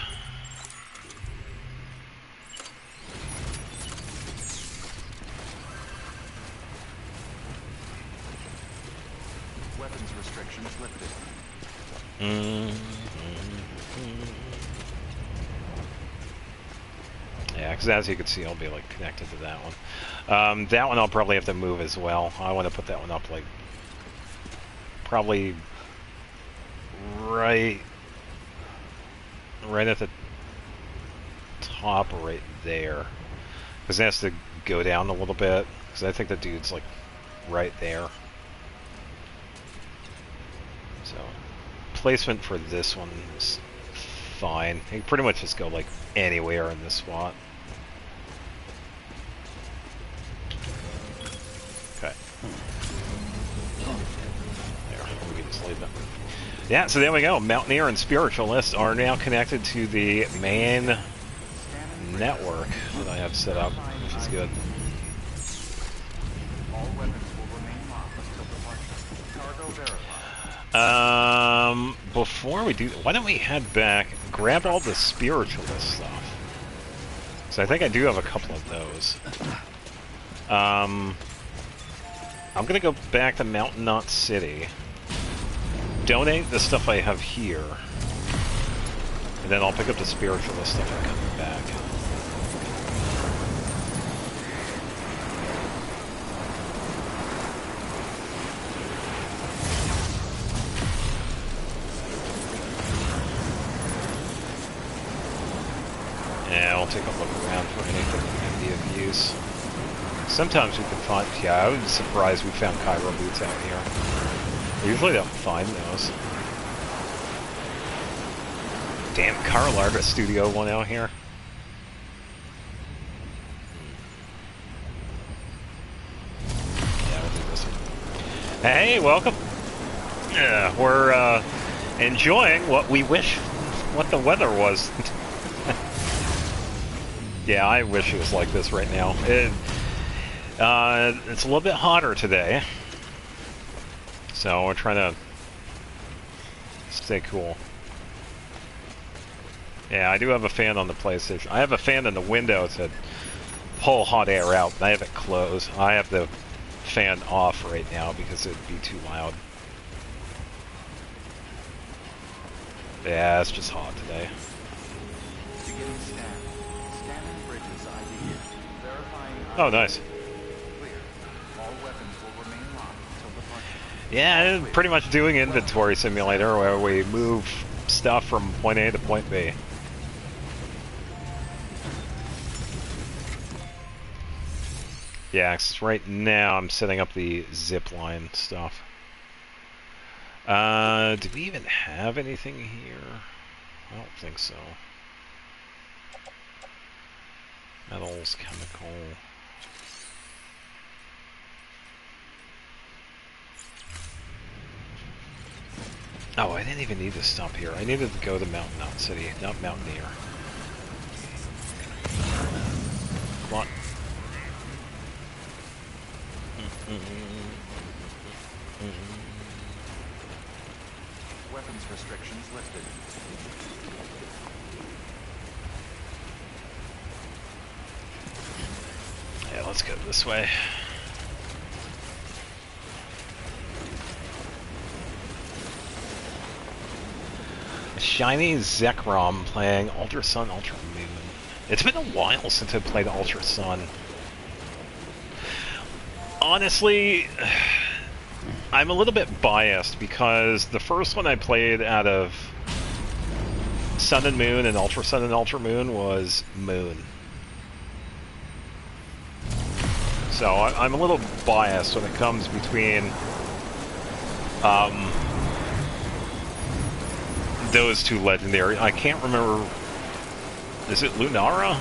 S3: Weapons restrictions lifted.
S1: Yeah, because as you can see, I'll be like connected to that one. That one I'll probably have to move as well. I want to put that one up like probably right at the top, right there, because it has to go down a little bit. Because I think the dude's like right there. So placement for this one is fine. You can pretty much just go like anywhere in this spot. Okay. There, we can just leave it. Yeah, so there we go. Mountaineer and Spiritualist are now connected to the main network that I have set up, which is good.
S3: All weapons will remain locked until departure. Cargo verified.
S1: Before we do, why don't we head back, grab all the Spiritualist stuff? So I think I do have a couple of those. I'm gonna go back to Mountain Knot City, donate the stuff I have here, and then I'll pick up the Spiritualist stuff and come back. Yeah, I'll take a look around for anything that might be of use. Sometimes we can find, yeah, I was surprised we found Cairo boots out here. We usually don't find those. Damn, Carl Artist Studio one out here. Yeah, we'll do this one. Hey, welcome. We're enjoying what we wish, what the weather was. Yeah, I wish it was like this right now. It's a little bit hotter today, so we're trying to stay cool. Yeah, I do have a fan on the PlayStation. I have a fan in the window to pull hot air out, and I have it closed. I have the fan off right now because it'd be too loud. Yeah, it's just hot today.
S3: Beginning scan. Scanning bridges ID. Verifying ID.
S1: Oh, nice.
S3: Clear. All weapons will remain locked until departure.
S1: Yeah, pretty much doing inventory simulator where we move stuff from point A to point B. Yeah, 'cause right now I'm setting up the zipline stuff. Do we even have anything here? I don't think so. Metals, chemical. Oh, I didn't even need to stop here. I needed to go to Mountain Knot City, not Mountaineer.
S3: weapons restrictions lifted.
S1: Yeah, let's go this way. Shiny Zekrom playing Ultra Sun, Ultra Moon. It's been a while since I played Ultra Sun. Honestly, I'm a little bit biased because the first one I played out of Sun and Moon and Ultra Sun and Ultra Moon was Moon. So I'm a little biased when it comes between those two legendary. I can't remember. Is it Lunara?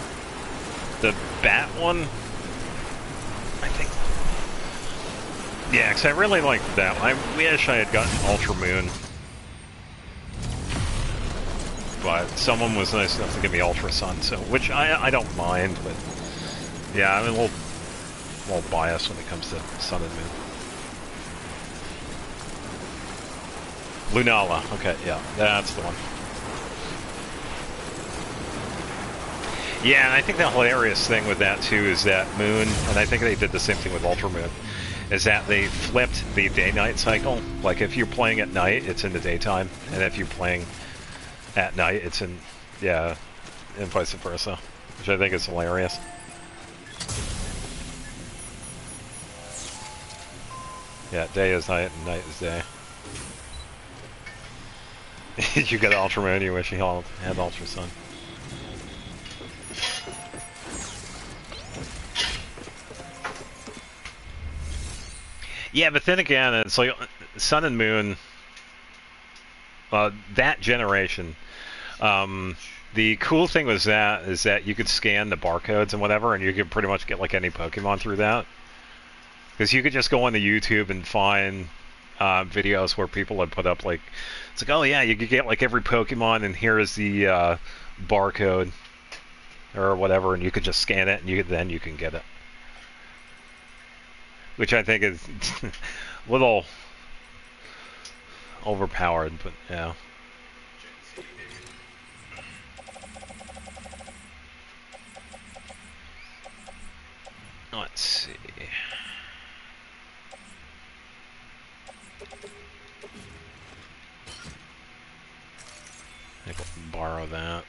S1: The bat one? I think. Yeah, because I really liked that one. I wish I had gotten Ultra Moon. But someone was nice enough to give me Ultra Sun, so which I don't mind, but yeah, I'm a little biased when it comes to Sun and Moon. Lunala, okay, yeah, that's the one. Yeah, and I think the hilarious thing with that too is that Moon, and I think they did the same thing with Ultra Moon, is that they flipped the day-night cycle. Like if you're playing at night, it's in the daytime, and if you're playing at night, it's in, yeah, and vice versa, which I think is hilarious. Yeah, day is night and night is day. You got Ultra Moon, you wish you had Ultra Sun. Yeah, but then again, it's like Sun and Moon, that generation, the cool thing was that is that you could scan the barcodes and whatever, and you could pretty much get like any Pokemon through that. Because you could just go on the YouTube and find videos where people had put up like, it's like, oh yeah, you could get like every Pokemon, and here is the barcode or whatever, and you could just scan it, and then you can get it. Which I think is a little overpowered, but yeah. Let's see. I think we'll borrow that.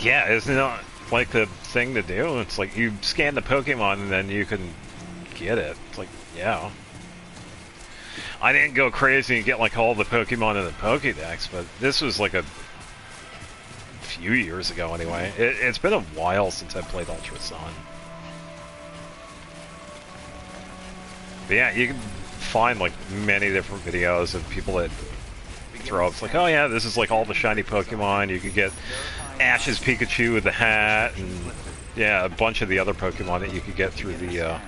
S1: Yeah, isn't it like the thing to do? It's like you scan the Pokemon and then you can get it. It's like, yeah. I didn't go crazy and get like all the Pokemon in the Pokédex, but this was like a few years ago anyway. It's been a while since I played Ultra Sun. But yeah, you can find like many different videos of people that throw up. It's like, oh yeah, this is like all the shiny Pokemon. You could get Ash's Pikachu with the hat, and yeah, a bunch of the other Pokemon that you could get through the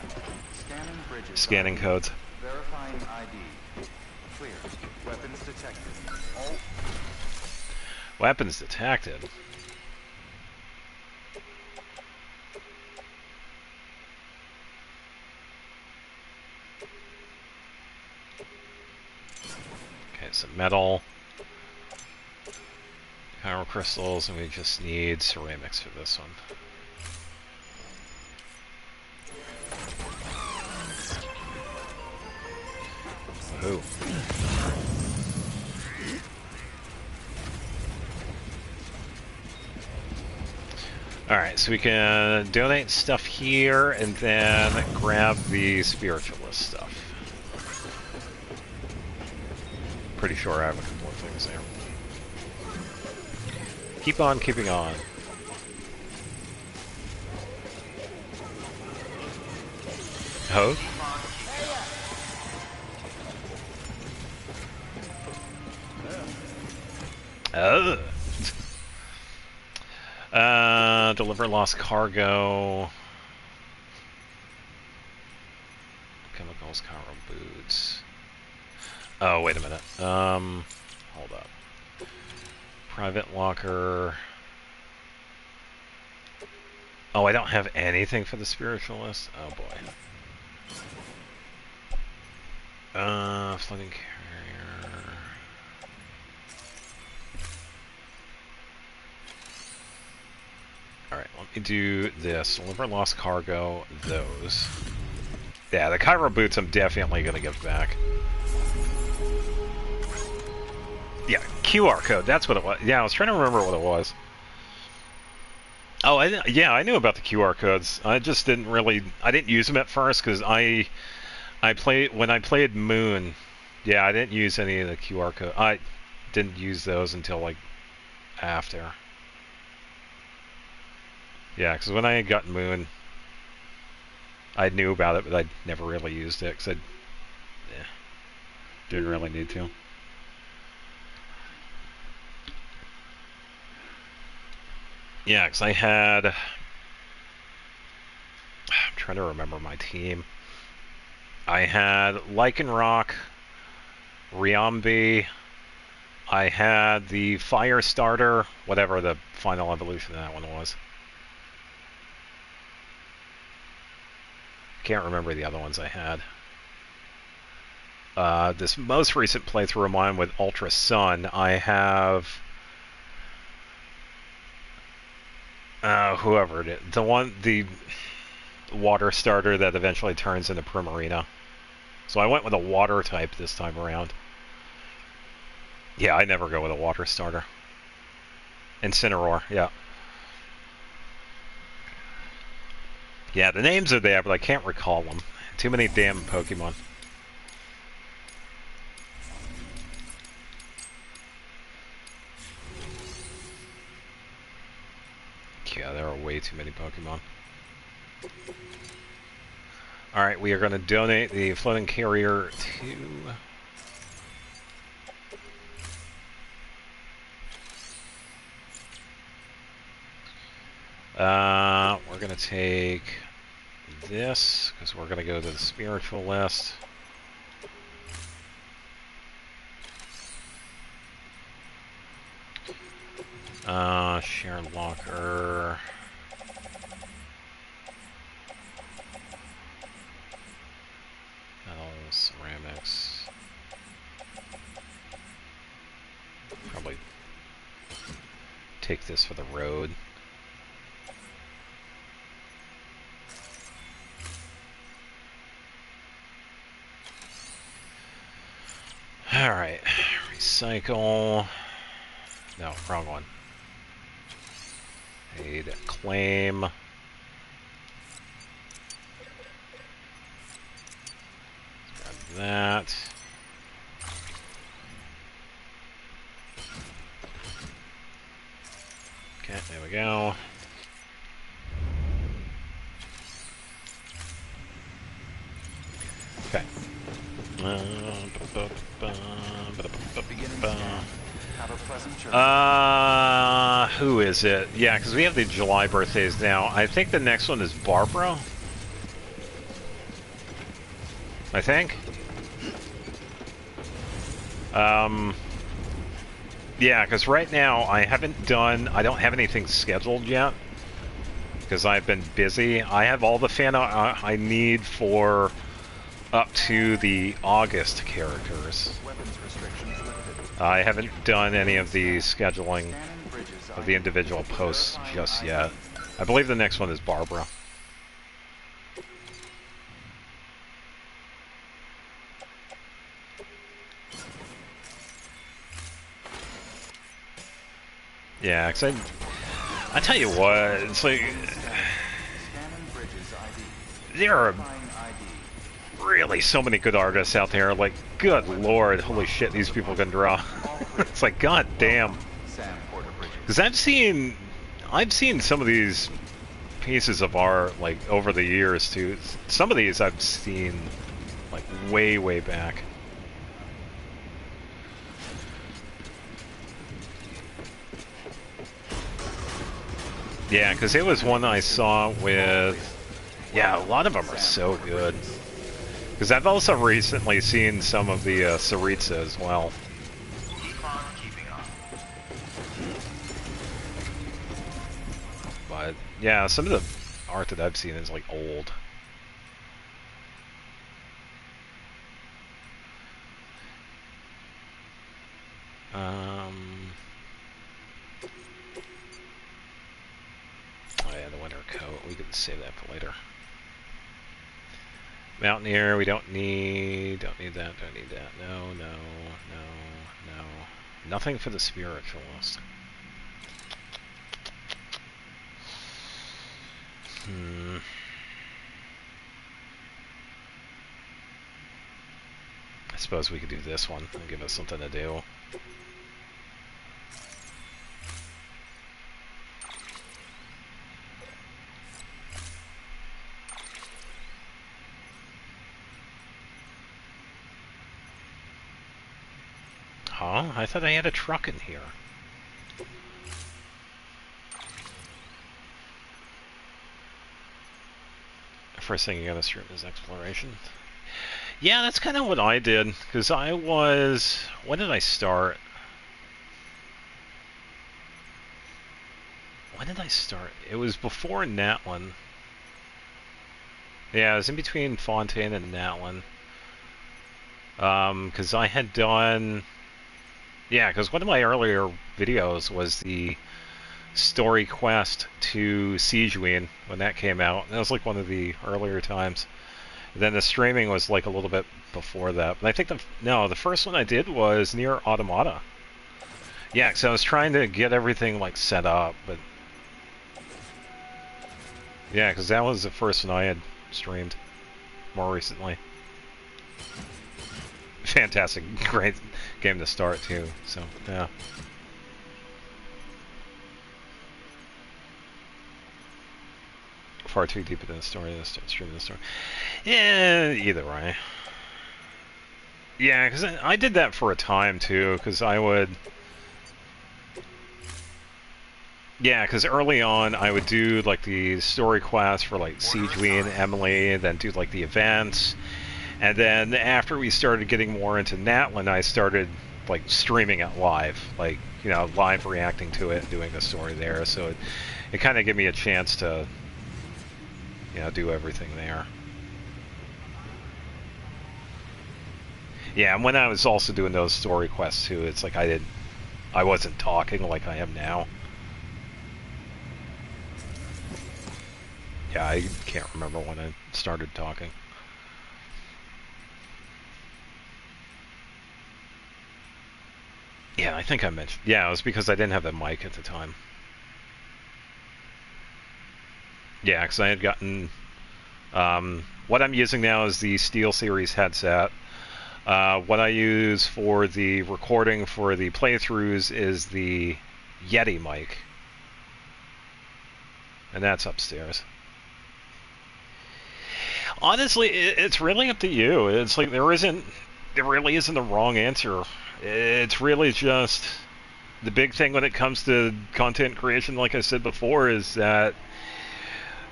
S1: scanning codes.
S3: Verifying ID. Clear. Weapons detected. All
S1: Weapons detected. Okay, some metal. Power crystals, and we just need ceramics for this one. Ooh. Alright, so we can donate stuff here and then grab the spiritualist stuff. Pretty sure I have a couple of things there. Keep on keeping on. Oh? Oh. Deliver lost cargo. Chemicals, cargo, boots. Oh, wait a minute. Hold up. Private locker. Oh, I don't have anything for the spiritualist? Oh boy. Floating carrier. Alright, let me do this. Deliver lost cargo, those. Yeah, the Cairo boots I'm definitely gonna give back. Yeah, QR code, that's what it was. Yeah, I was trying to remember what it was. Oh, yeah, I knew about the QR codes. I just didn't really... I didn't use them at first, because when I played Moon, yeah, I didn't use any of the QR code. I didn't use those until, like, after. Yeah, because when I had gotten Moon, I knew about it, but I never really used it, because I didn't really need to. Yeah, because I had... I'm trying to remember my team. I had Lycanroc, Riambi, I had the Fire Starter, whatever the final evolution of that one was. Can't remember the other ones I had. This most recent playthrough of mine with Ultra Sun, I have... whoever it is. The water starter that eventually turns into Primarina. So I went with a water type this time around. Yeah, I never go with a water starter. Incineroar, yeah. Yeah, the names are there, but I can't recall them. Too many damn Pokemon. Yeah, there are way too many Pokemon. Alright, we are going to donate the floating carrier to... we're going to take this, because we're going to go to the spiritual list. Sharon Locker. Metal, ceramics. Probably take this for the road. Alright, recycle. No, wrong one. Need claim. Grab that. Okay, there we go. Okay. Who is it? Yeah, because we have the July birthdays now. I think the next one is Barbara. I think. Yeah, because right now I don't have anything scheduled yet. Because I've been busy. I have all the fan art I need for up to the August characters. I haven't done any of the scheduling of the individual posts just yet. I believe the next one is Barbara. Yeah, because I tell you what, it's like... There are really so many good artists out there, like, good lord, holy shit, these people can draw. It's like, god damn. Because I've seen some of these pieces of art, like, over the years, too. Some of these I've seen, like, way, way back. Yeah, because it was one I saw with... Yeah, a lot of them are so good. Because I've also recently seen some of the Saritsa as well. But, yeah, some of the art that I've seen is like old. Oh yeah, the winter coat. We could save that for later. Mountaineer, we don't need that, don't need that. No, no, no, no. Nothing for the spiritualist. I suppose we could do this one and give us something to do. Huh? I thought I had a truck in here. First thing you gotta stream is exploration. Yeah, that's kind of what I did, because I was... When did I start? When did I start? It was before Natlin. Yeah, it was in between Fontaine and Natlin. Because I had done... Yeah, because one of my earlier videos was the story quest to Siegewein when that came out. That was like one of the earlier times. Then the streaming was like a little bit before that. But I think the first one I did was near Automata. Yeah, because I was trying to get everything like set up, but yeah, because that was the first one I had streamed more recently. Fantastic, great game to start too. So yeah. Far too deep into the story to start streaming the story. Yeah, either way. Yeah, because I did that for a time too, because I would... Yeah, because early on I would do like the story quests for like Siegewein and Emily, and then do like the events. And then after we started getting more into Natlin, I started like streaming it live, like, you know, live reacting to it and doing the story there. So it kind of gave me a chance to, you know, do everything there. Yeah, and when I was also doing those story quests too, it's like I wasn't talking like I am now. Yeah, I can't remember when I started talking. Yeah, I think I mentioned... Yeah, it was because I didn't have the mic at the time. Yeah, because I had gotten... what I'm using now is the SteelSeries headset. What I use for the recording for the playthroughs is the Yeti mic. And that's upstairs. Honestly, it's really up to you. It's like there really isn't a wrong answer. It's really just the big thing when it comes to content creation, like I said before, is that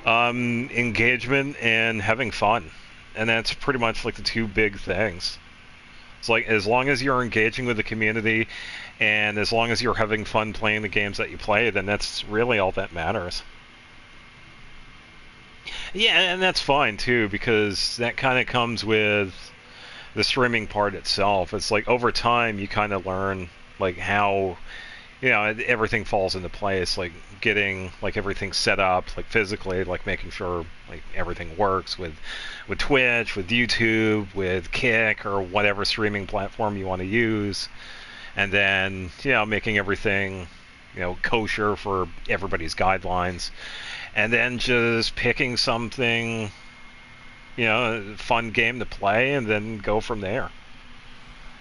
S1: engagement and having fun. And that's pretty much like the two big things. It's like as long as you're engaging with the community and as long as you're having fun playing the games that you play, then that's really all that matters. Yeah, and that's fine too, because that kind of comes with the streaming part itself. It's like over time you kind of learn like how, you know, everything falls into place, like getting like everything set up like physically, like making sure like everything works with Twitch, with YouTube, with Kick, or whatever streaming platform you want to use, and then, you know, making everything, you know, kosher for everybody's guidelines, and then just picking something, you know, a fun game to play, and then go from there.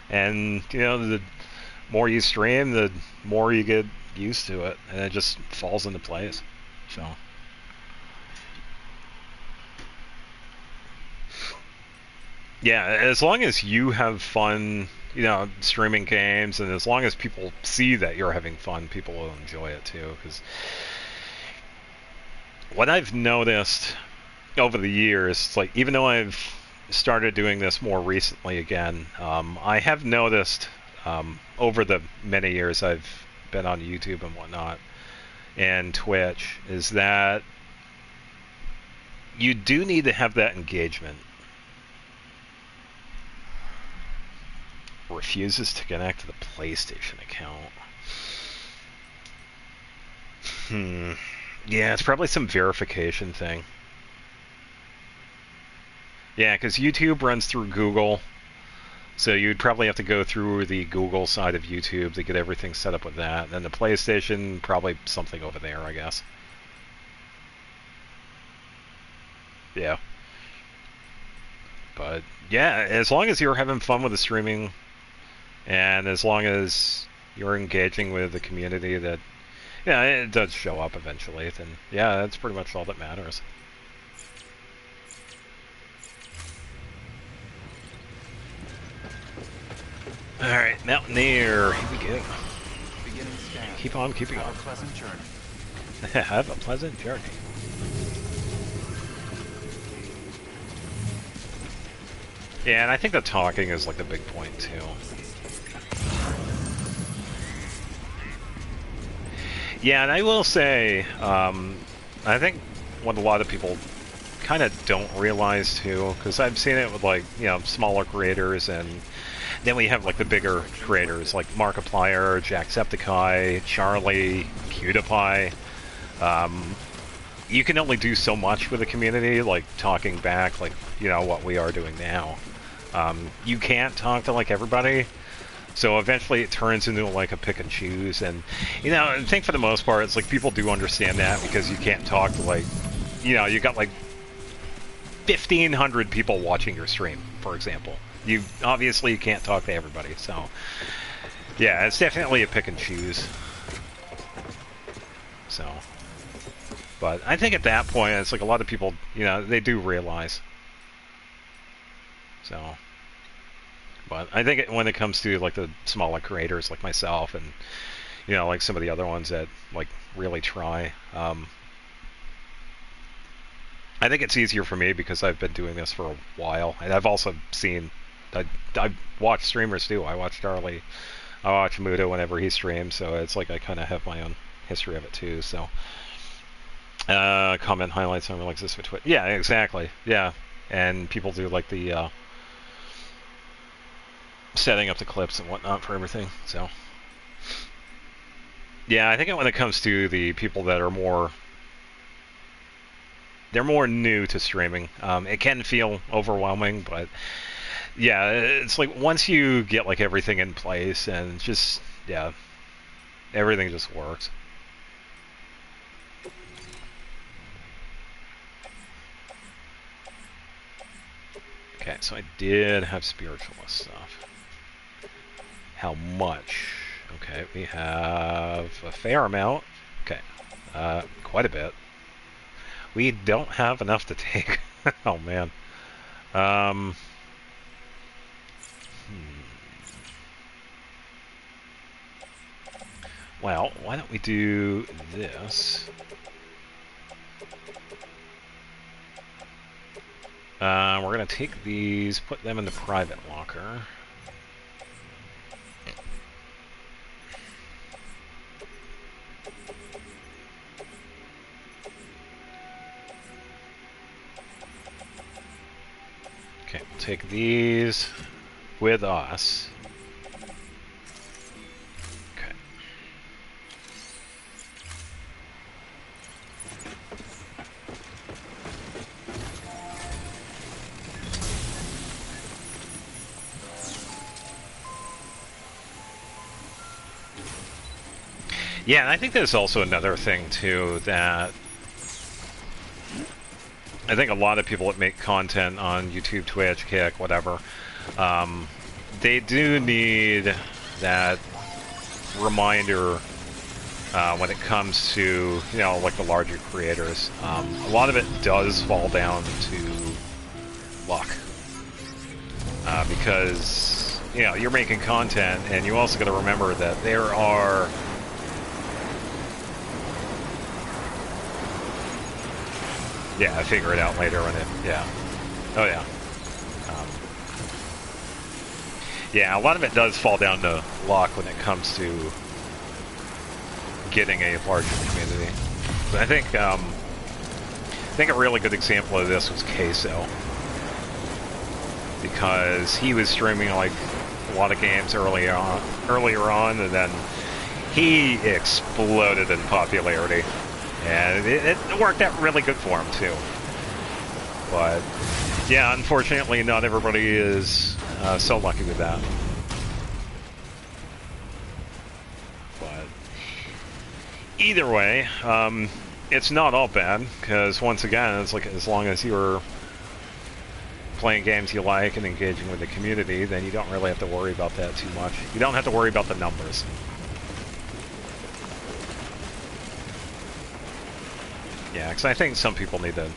S1: And, you know, the more you stream, the more you get used to it, and it just falls into place. So, yeah, as long as you have fun, you know, streaming games, and as long as people see that you're having fun, people will enjoy it too. Because what I've noticed over the years, like, even though I've started doing this more recently again, I have noticed over the many years I've been on YouTube and whatnot and Twitch, is that you do need to have that engagement. Refuses to connect to the PlayStation account. Yeah, it's probably some verification thing. Yeah, because YouTube runs through Google, so you'd probably have to go through the Google side of YouTube to get everything set up with that. And then the PlayStation, probably something over there, I guess. Yeah. But, yeah, as long as you're having fun with the streaming, and as long as you're engaging with the community that, yeah, it does show up eventually, then, yeah, that's pretty much all that matters. Alright, Mountaineer, here we go.
S3: Beginning scan.
S1: Keep on keeping
S3: Have
S1: on.
S3: a pleasant journey.
S1: Have a pleasant journey. Yeah, and I think the talking is like the big point too. Yeah, and I will say, I think what a lot of people kind of don't realize too, because I've seen it with like, you know, smaller creators, and then we have like the bigger creators like Markiplier, Jacksepticeye, Charlie, PewDiePie. You can only do so much with a community, like talking back, like, you know, what we are doing now. You can't talk to like everybody, so eventually it turns into like a pick and choose. And, you know, I think for the most part, it's like people do understand that, because you can't talk to like, you know, you got like 1,500 people watching your stream, for example. You obviously can't talk to everybody, so yeah, it's definitely a pick and choose. So, but I think at that point, it's like a lot of people, you know, they do realize. So, but I think when it comes to like the smaller creators like myself, and, you know, like some of the other ones that like really try, I think it's easier for me because I've been doing this for a while, and I've also seen, I watch streamers too. I watch Charlie, I watch Muda whenever he streams, so it's like I kind of have my own history of it too. So, comment highlights on like this with Twitch. Yeah, exactly. Yeah, and people do like the setting up the clips and whatnot for everything. So, yeah, I think when it comes to the people that are more, they're more new to streaming, it can feel overwhelming, but yeah, it's like once you get like everything in place, and just, yeah, everything just works. Okay, so I did have spiritualist stuff. How much? Okay, we have a fair amount. Okay, quite a bit. We don't have enough to take. Oh man. Well, why don't we do this? We're going to take these, put them in the private locker. Okay, we'll take these with us. Okay. Yeah, and I think there's also another thing too, that I think a lot of people that make content on YouTube, Twitch, Kick, whatever, they do need that reminder when it comes to, you know, like the larger creators. A lot of it does fall down to luck, because, you know, you're making content, and you also got to remember that there are yeah, I figure it out later when it, yeah. Oh yeah. Yeah, a lot of it does fall down to luck when it comes to getting a larger community. But I think think a really good example of this was Queso, because he was streaming like a lot of games earlier on, and then he exploded in popularity, and it worked out really good for him too. But yeah, unfortunately, not everybody is so lucky with that. But either way, it's not all bad, because once again, it's like as long as you're playing games you like and engaging with the community, then you don't really have to worry about that too much. You don't have to worry about the numbers. Yeah, because I think some people need to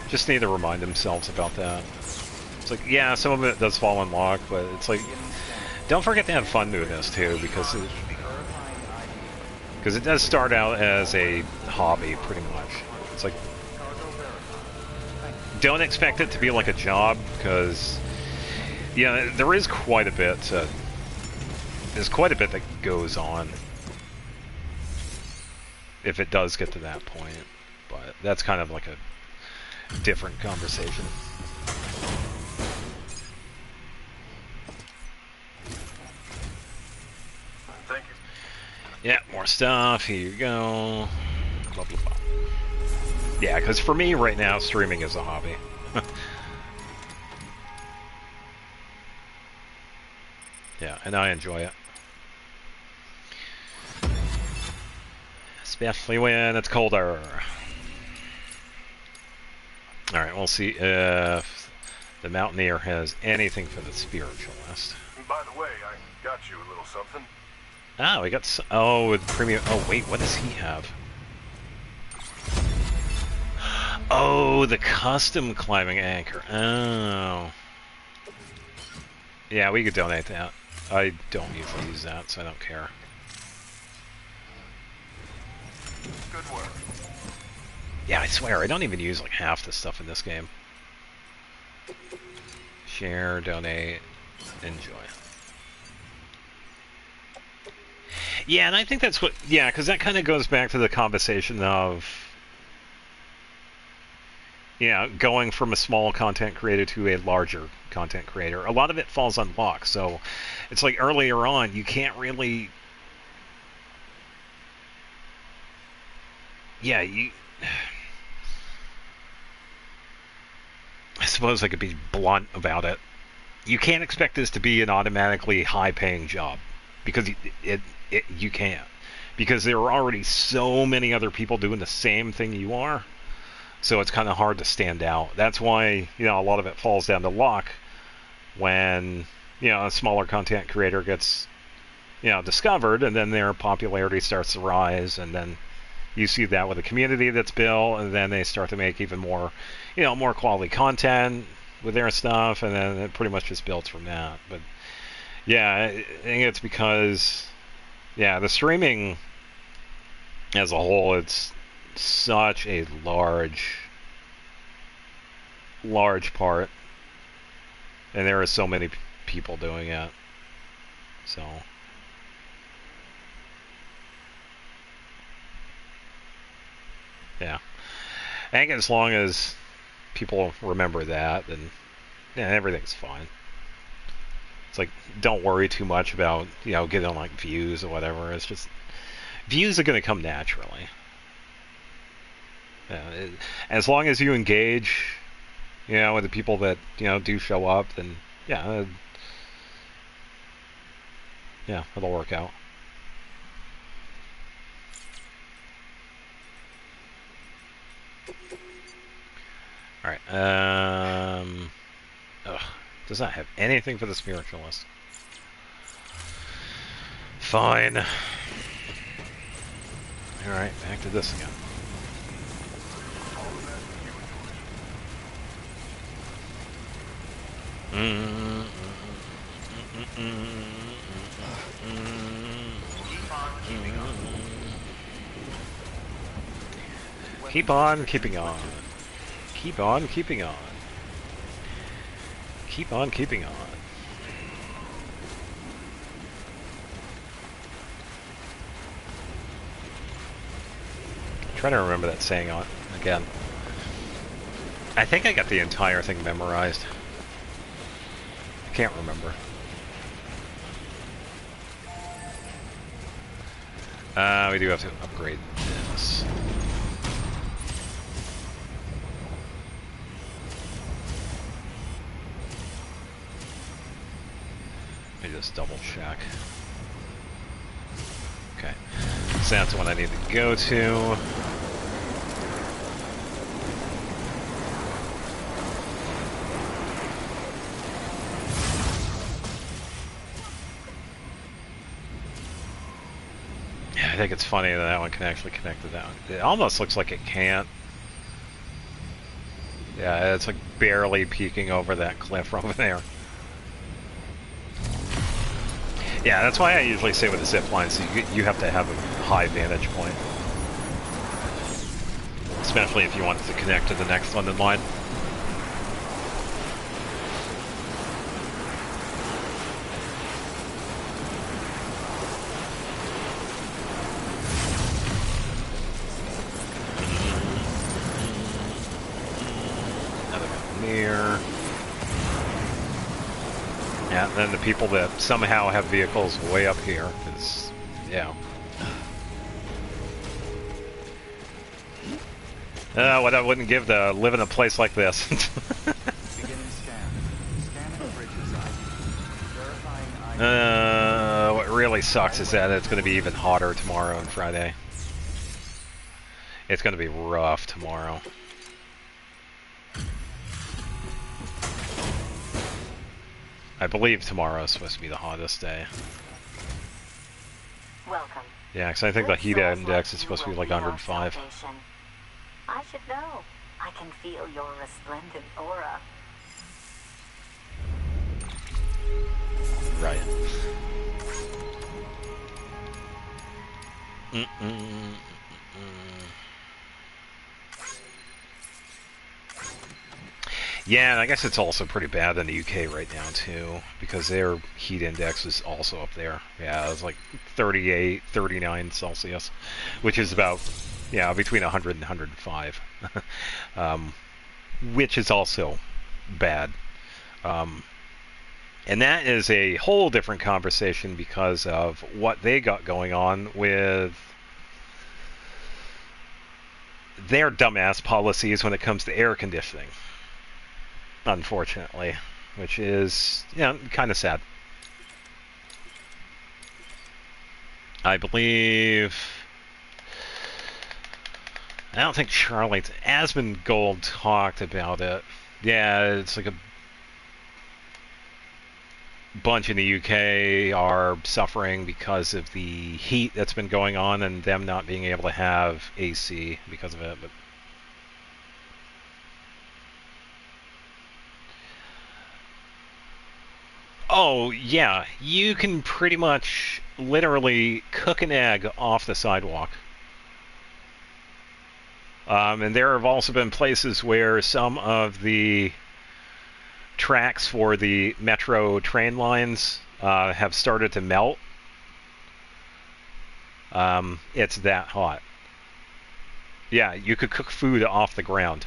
S1: just need to remind themselves about that. It's like, yeah, some of it does fall in luck, but it's like, don't forget to have fun doing this too, because it does start out as a hobby, pretty much. It's like, don't expect it to be like a job, because yeah, there is quite a bit. There's quite a bit that goes on if it does get to that point, but that's kind of like a different conversation.
S5: Thank you.
S1: Yeah, more stuff. Here you go. Blah, blah, blah. Yeah, because for me right now, streaming is a hobby. Yeah, and I enjoy it. Especially when it's colder. Alright, we'll see if the Mountaineer has anything for the Spiritualist.
S5: And by the way, I got you a little something.
S1: Oh, we got... Oh, with premium... Oh, wait, what does he have? Oh, the custom climbing anchor. Oh. Yeah, we could donate that. I don't usually use that, so I don't care.
S5: Good work.
S1: Yeah, I swear, I don't even use like half the stuff in this game. Share, donate, enjoy. Yeah, and I think that's what... Yeah, because that kind of goes back to the conversation of... Yeah, going from a small content creator to a larger content creator. A lot of it falls on luck, so it's like earlier on, you can't really... Yeah, you... I suppose I could be blunt about it. You can't expect this to be an automatically high-paying job, because you can't. Because there are already so many other people doing the same thing you are, so it's kind of hard to stand out. That's why, you know, a lot of it falls down to luck when, you know, a smaller content creator gets, you know, discovered, and then their popularity starts to rise, and then you see that with a community that's built, and then they start to make even more, you know, more quality content with their stuff, and then it pretty much just builds from that. But yeah, I think it's because, yeah, the streaming as a whole, it's such a large part, and there are so many people doing it, so... Yeah, I think as long as people remember that, then yeah, everything's fine. It's like, don't worry too much about, you know, getting like views or whatever. It's just, views are going to come naturally. Yeah, as long as you engage, you know, with the people that, you know, do show up, then yeah, yeah, it'll work out. Alright, does not have anything for the Spiritualist. Fine. Alright, back to this again. Keep on keeping on. Keep on keeping on. Keep on keeping on. trying to remember that saying on again. I think I got the entire thing memorized. I can't remember. We do have to upgrade this. Let me just double check. Okay. So that's the one I need to go to. I think it's funny that that one can actually connect to that one. It almost looks like it can't. Yeah, it's like barely peeking over that cliff over there. Yeah, that's why I usually say with the zip lines, you have to have a high vantage point. Especially if you want it to connect to the next London line. Yeah, and then the people that somehow have vehicles way up here, because, yeah. What I wouldn't give to live in a place like this.
S3: Beginning scan. Scanning bridges ID. Verifying ID.
S1: What really sucks is that it's going to be even hotter tomorrow and Friday. It's going to be rough tomorrow. I believe tomorrow is supposed to be the hottest day.
S6: Welcome.
S1: Yeah, because I think the heat index is supposed to be like 105.
S6: I should know. I can feel your resplendent aura.
S1: Right. Yeah, and I guess it's also pretty bad in the UK right now, too, because their heat index is also up there. Yeah, it's like 38, 39 Celsius, which is about, yeah, between 100 and 105, which is also bad. And that is a whole different conversation because of what they got going on with their dumbass policies when it comes to air conditioning. Unfortunately, which is, you know, kind of sad. I believe, I don't think Charlie's Asmongold talked about it. Yeah, it's like a bunch in the UK are suffering because of the heat that's been going on and them not being able to have AC because of it. But oh, yeah, you can pretty much literally cook an egg off the sidewalk. And there have also been places where some of the tracks for the metro train lines have started to melt. It's that hot. Yeah, you could cook food off the ground.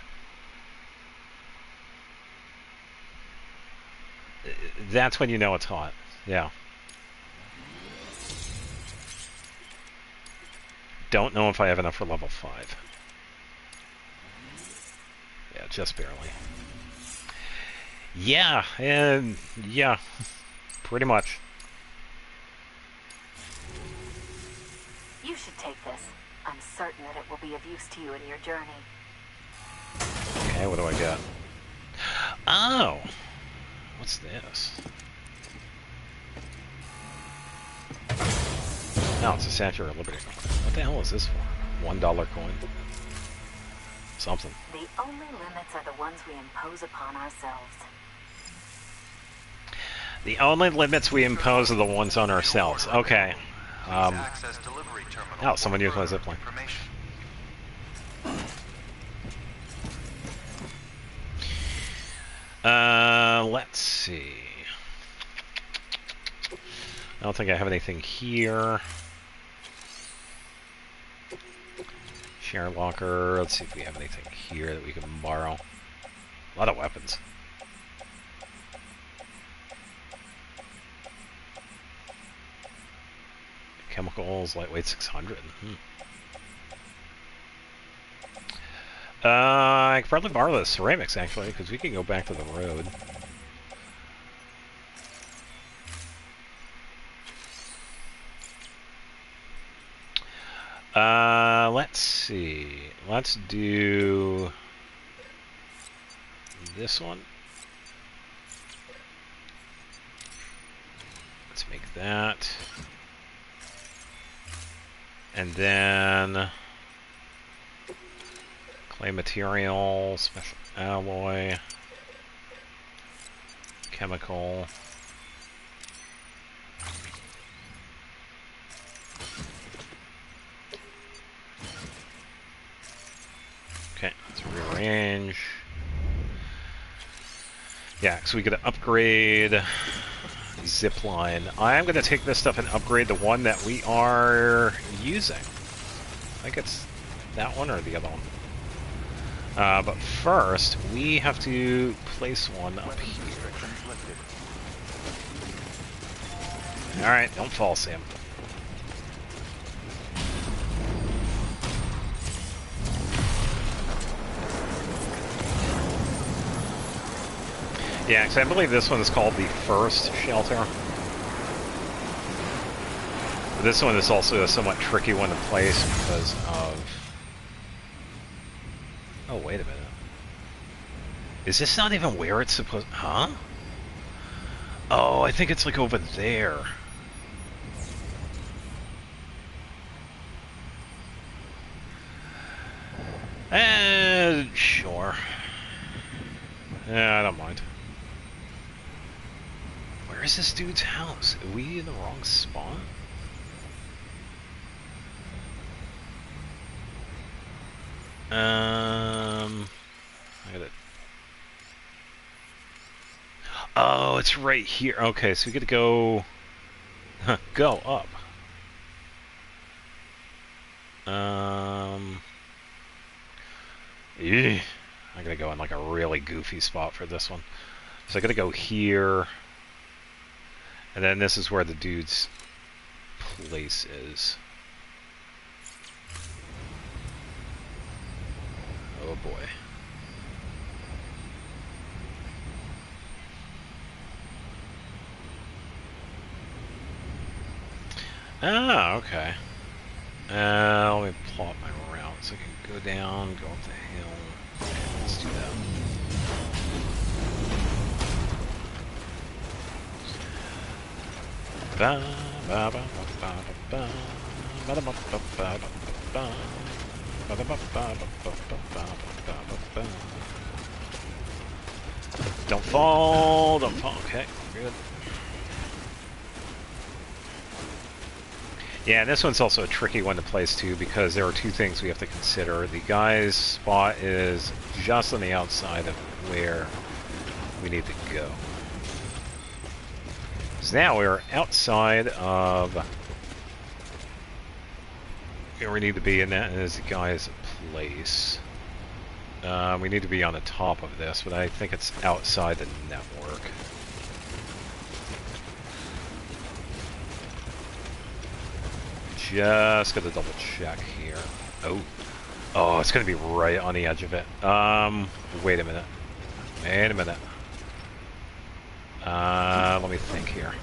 S1: That's when you know it's hot. Yeah. Don't know if I have enough for level 5. Yeah, just barely. Yeah, and yeah, pretty much.
S6: You should take this. I'm certain that it will be of use to you in your journey.
S1: Okay, what do I got? Oh! What's this? No, it's a Statue of Liberty. What the hell is this for? $1 coin. Something.
S6: The only limits are the ones we impose upon ourselves.
S1: The only limits we impose are the ones on ourselves. Okay. Oh, someone used my zipline. Let's see. I don't think I have anything here. Share locker. Let's see if we have anything here that we can borrow. A lot of weapons. Chemicals, lightweight 600. I could probably borrow the ceramics, actually, because we can go back to the road. Let's see. Let's do this one. Let's make that. And then clay material, special alloy, chemical. Okay, let's rearrange. Yeah, so we could upgrade zip line. I'm going to take this stuff and upgrade the one that we are using. I think it's that one or the other one. But first, we have to place one up here. Alright, don't fall, Sam. Yeah, because I believe this one is called the first shelter. But this one is also a somewhat tricky one to place because of... Oh, wait a minute. Is this not even where it's supposed... Huh? Oh, I think it's like over there. Sure. Yeah, I don't mind. Where is this dude's house? Are we in the wrong spot? I gotta... Oh, it's right here. Okay, so we gotta go... go up. I gotta go in like a really goofy spot for this one. So I gotta go here. And then this is where the dude's place is. Oh boy. Ah, okay. Let me plot my route so I can go down, go up the hill. Okay, let's do that. Don't fall, don't fall. Okay, good. Yeah, and this one's also a tricky one to place too because there are two things we have to consider. The guy's spot is just on the outside of where we need to go. So now we're outside of where we need to be, and that is the guy's place. We need to be on the top of this, but I think it's outside the network. Just gotta double check here. Oh, it's gonna be right on the edge of it. Wait a minute. Wait a minute. Let me think here.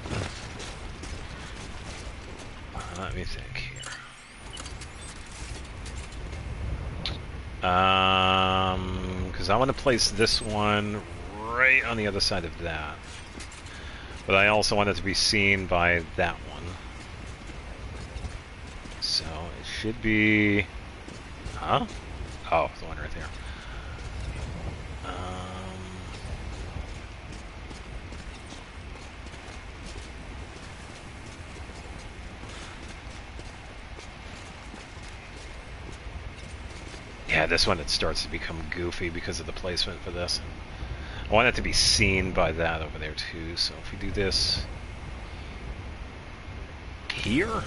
S1: Because I want to place this one right on the other side of that. But I also want it to be seen by that one. So it should be... Huh? Oh, the one right there. Yeah, this one it starts to become goofy because of the placement for this. I want it to be seen by that over there too, so if we do this here,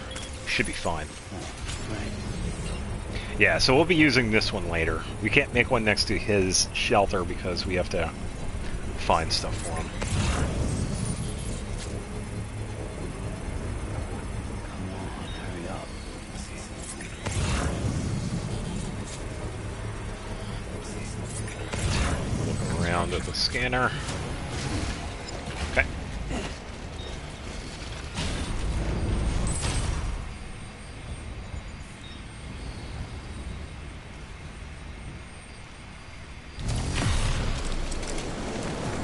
S1: should be fine. Yeah, so we'll be using this one later. We can't make one next to his shelter because we have to find stuff for him.
S2: Come on, hurry up.
S1: Look around at the scanner. Okay.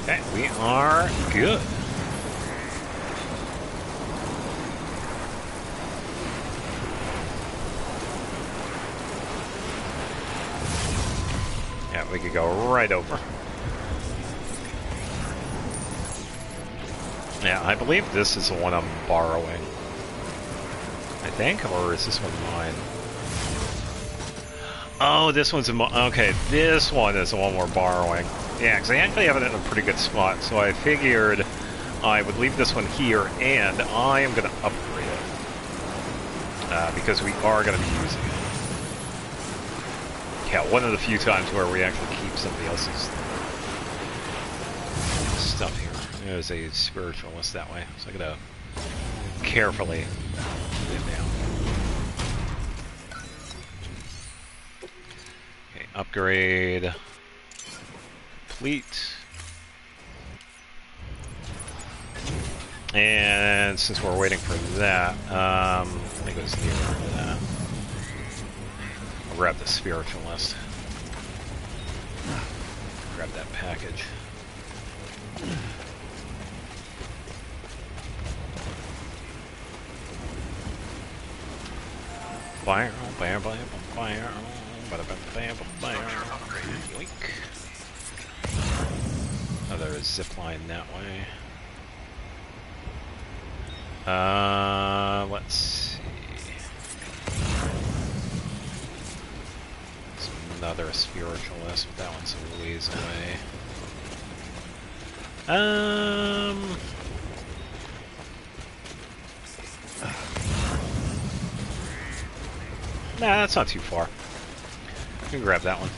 S1: Okay, we are good. Yeah, we could go right over. Yeah, I believe this is the one I'm borrowing. I think, or is this one mine? Oh, this one's okay. This one is the one we're borrowing. Yeah, because I actually have it in a pretty good spot, so I figured I would leave this one here, and I am going to upgrade it because we are going to be using it. Yeah, one of the few times where we actually keep somebody else's stuff here. There's a spiritualist that way, so I'm going to carefully put it down. Okay, upgrade complete. And since we're waiting for that, I think it was near that. I'll grab the spiritualist. Grab that package. Fire, fire, fire, fire. Yoink. Oh, there is zip line that way. Let's see. There's another spiritualist, but that one's a ways away. Nah, that's not too far. You can grab that one.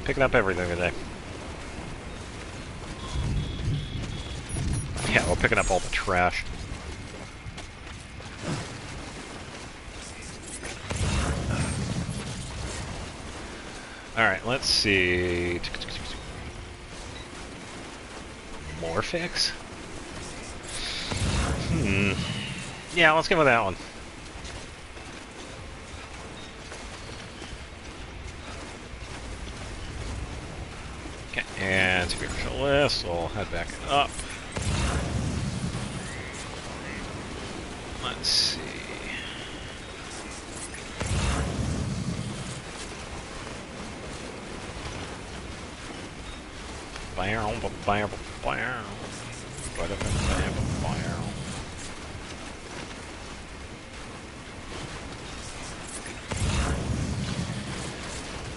S1: Picking up everything today. Yeah, we're picking up all the trash. Alright, let's see. Morphix? Yeah, let's go with that one. Okay, and spiritualist, we'll head back up. Let's see.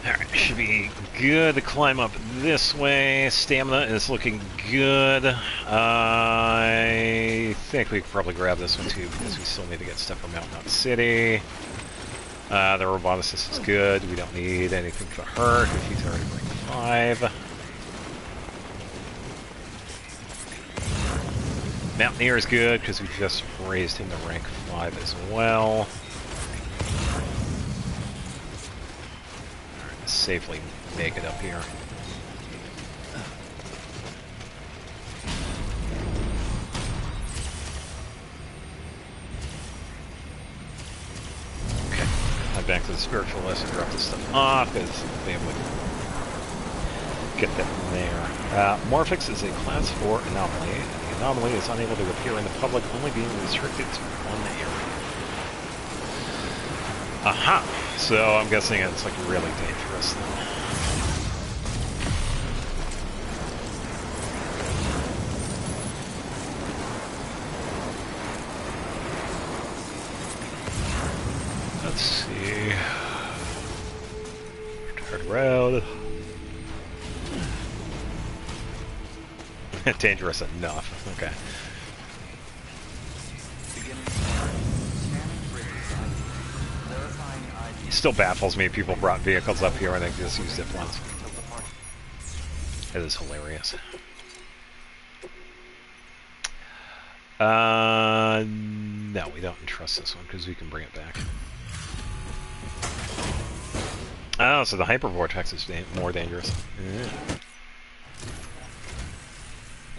S1: Alright, should be good to climb up this way. Stamina is looking good. I think we could probably grab this one too because we still need to get stuff from Mountain Knot City. The roboticist is good. We don't need anything for her because she's already rank 5. Mountaineer is good because we just raised him to rank 5 as well. Alright, let's safely make it up here. Okay, head back to the spiritualist and drop this stuff off because they would get that in there. Morphix is a class 4 anomaly. The anomaly is unable to appear in the public, only being restricted to one area. Aha! So I'm guessing it's like really dangerous then. Let's see. Turn around. Dangerous enough. Okay.
S3: Beginning scanning. Scanning bridges ID. Verifying
S1: Still baffles me people brought vehicles up here and they just used zip lines. It is hilarious. No, we don't trust this one because we can bring it back. Oh, so the hypervortex is more dangerous. Yeah.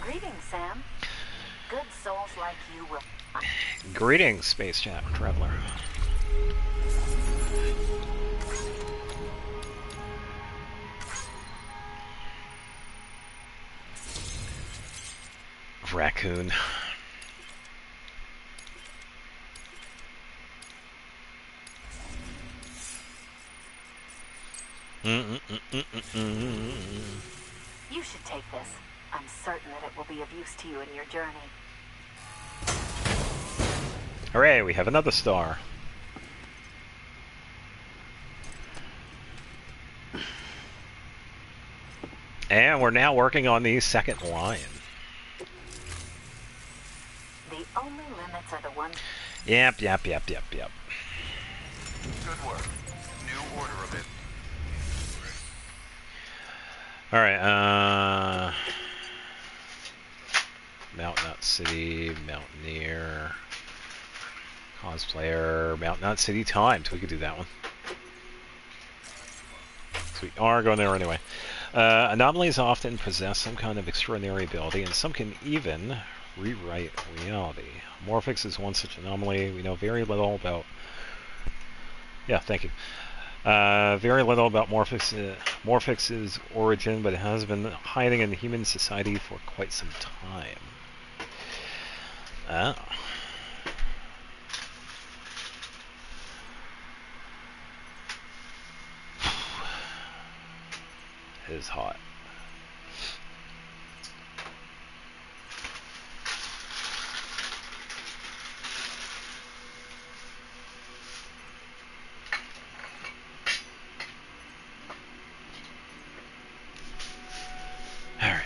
S6: Greetings, Sam. Good souls like you will...
S1: Greetings, Space Traveler. Raccoon.
S6: You should take this. I'm certain that it will be of use to you in your journey.
S1: Hooray, we have another star. And we're now working on the second lion.
S6: The only limits are the ones...
S1: Yep.
S3: Good work. New order of it.
S1: Alright, Mountain Nut City, Mountaineer, Cosplayer, Mountain Nut City timed. We could do that one. So we are going there anyway. Anomalies often possess some kind of extraordinary ability, and some can even rewrite reality. Morphix is one such anomaly. We know very little about... Yeah, thank you. Very little about Morphix's origin, but it has been hiding in human society for quite some time. Oh. It is hot. Alright.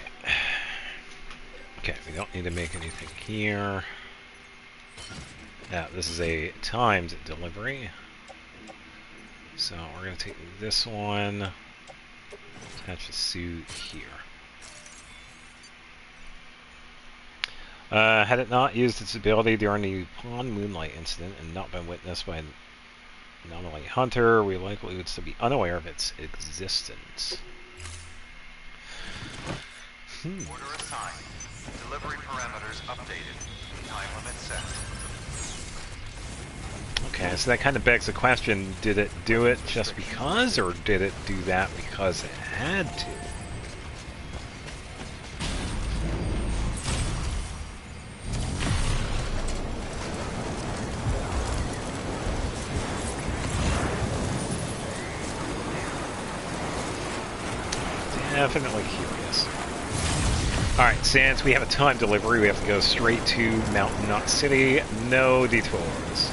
S1: Okay, we don't need to make anything here. Now, this is a timed delivery. So we're going to take this one, attach the suit here. Had it not used its ability during the Pond Moonlight incident and not been witnessed by an anomaly hunter, we likely would still be unaware of its existence.
S3: Order assigned. Delivery parameters updated. Time limit set.
S1: Okay, so that kind of begs the question, did it do it just because, or did it do that because it had to? Definitely curious. Alright, since we have a time delivery, we have to go straight to Mountain Nut City. No detours.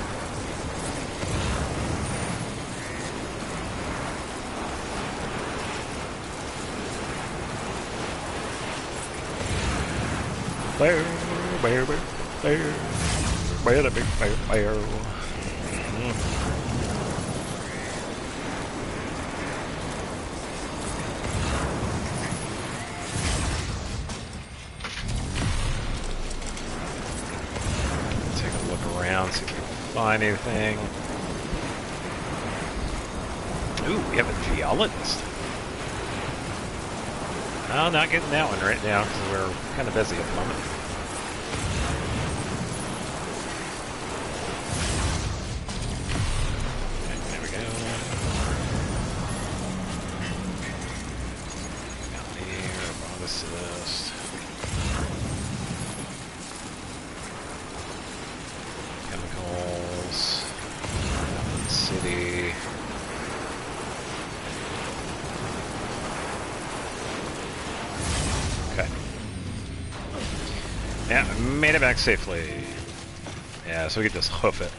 S1: Bear. Take a look around, see if we can find anything. Ooh, we have a geologist. No, not getting that one right now because we're kind of busy at the moment. Okay, there we go. Mountaineer, bond assist. Chemicals. Mountain City. Okay. Yeah, made it back safely. Yeah, so we can just hoof it.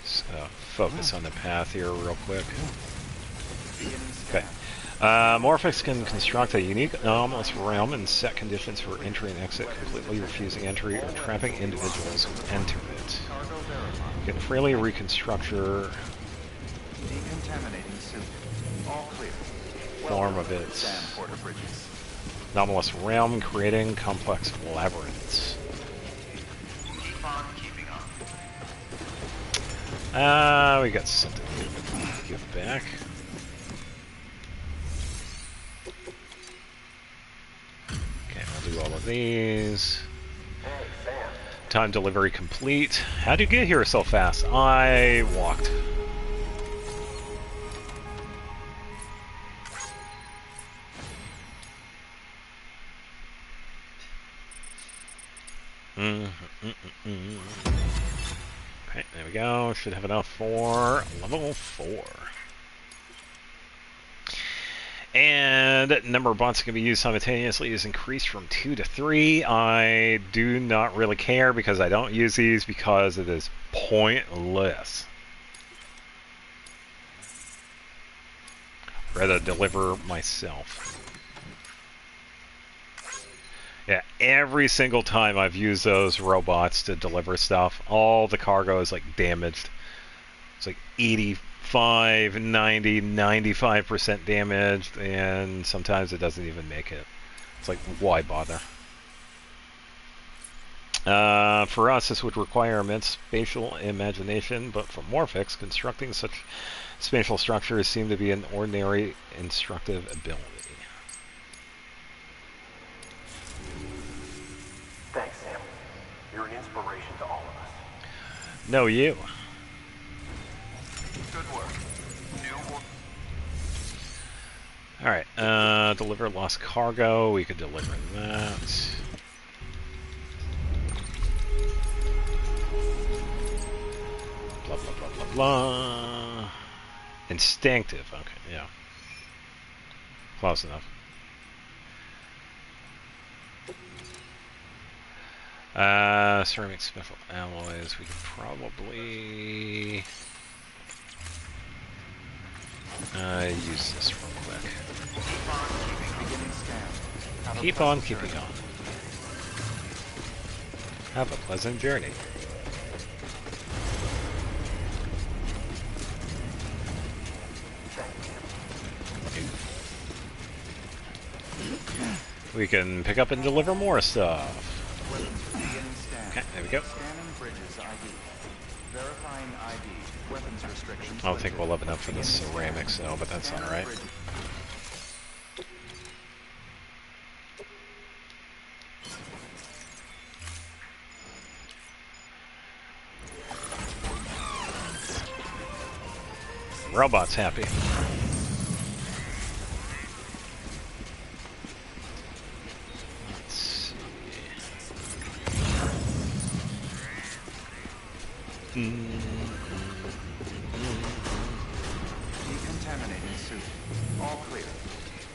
S1: So, focus on the path here real quick. Okay. Morphics can construct a unique anomalous realm and set conditions for entry and exit, completely refusing entry or trapping individuals who enter it.
S3: Cargo verified.
S1: You can freely reconstruct your
S3: Decontaminating suit. All clear.
S1: form of its
S3: Sam Porter Bridges.
S1: anomalous realm, creating complex labyrinths.
S3: Keep on keeping on.
S1: We got something to give back. Okay, I'll do all of these.
S5: Hey, Sam.
S1: Time delivery complete. How'd you get here so fast? I walked. Okay, there we go. Should have enough for level 4. And number of bots that can be used simultaneously is increased from 2 to 3. I do not really care because I don't use these because it is pointless. I'd rather deliver myself. Yeah, every single time I've used those robots to deliver stuff, all the cargo is like damaged. It's like 85, 90, 95% damaged, and sometimes it doesn't even make it. It's like, why bother? For us, this would require immense spatial imagination, but for Morphics, constructing such spatial structures seem to be an ordinary instructive ability.
S5: Thanks, Sam. You're an inspiration to all of us.
S1: No, you.
S3: Good work. New work.
S1: Alright, deliver lost cargo. We could deliver that. Blah, blah, blah, blah, blah. Instinctive. Okay, yeah. Close enough. Ceramic special alloys. We could probably use this real quick.
S3: Beginning scan. Have a
S1: Keep on
S3: pleasant
S1: keeping
S3: journey.
S1: on. Have a pleasant journey. We can pick up and deliver more stuff.
S3: Beginning scan.
S1: Okay, there we go.
S3: Scanning bridges ID. Verifying ID. Weapons restrictions.
S1: I don't think we'll have enough for the ceramics though, but that's alright. Robot's happy. Let's see.
S3: Decontaminating suit. All clear.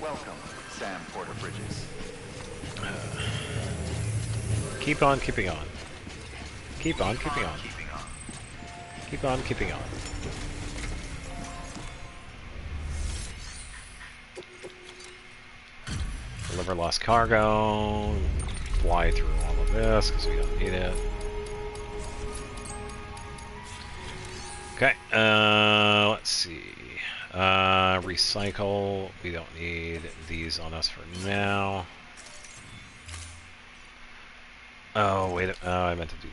S3: Welcome, Sam Porter Bridges.
S1: Keep on keeping on. Keep on keeping on.
S3: Keeping on.
S1: Keep on keeping on. Deliver lost cargo. Fly through all of this because we don't need it. Okay, let's see. Recycle. We don't need these on us for now. Oh, wait. Oh, I meant to do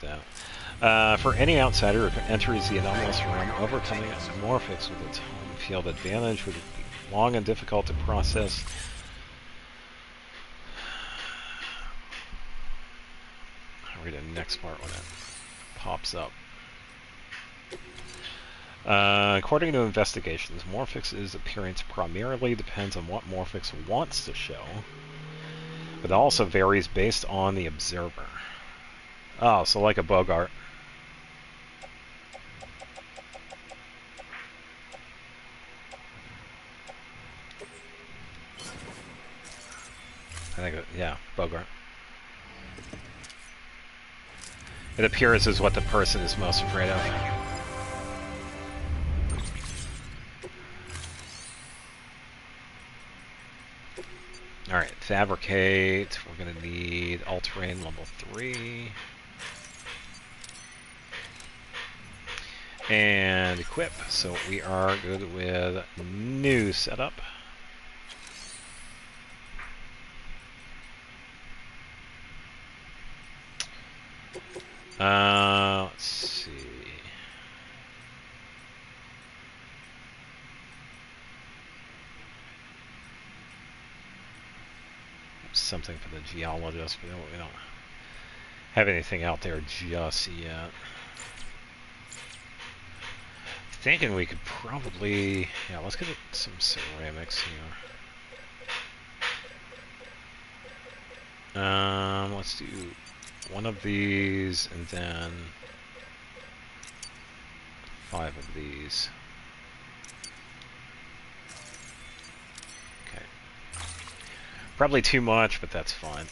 S1: that. For any outsider who enters the anomalous realm, overcoming Morphics with its home field advantage would be long and difficult to process. I'll read the next part when it pops up. According to investigations, Morphix's appearance primarily depends on what Morphix wants to show, but it also varies based on the observer. Oh, so like a Bogart. I think, yeah, Bogart. It appears as what the person is most afraid of. Alright, fabricate. We're going to need all-terrain level 3. And equip. So we are good with new setup. Let's see. Something for the geologist, but we don't have anything out there just yet. Thinking we could probably, yeah, let's get some ceramics here. Let's do one of these and then 5 of these. Okay. Probably too much, but that's fine.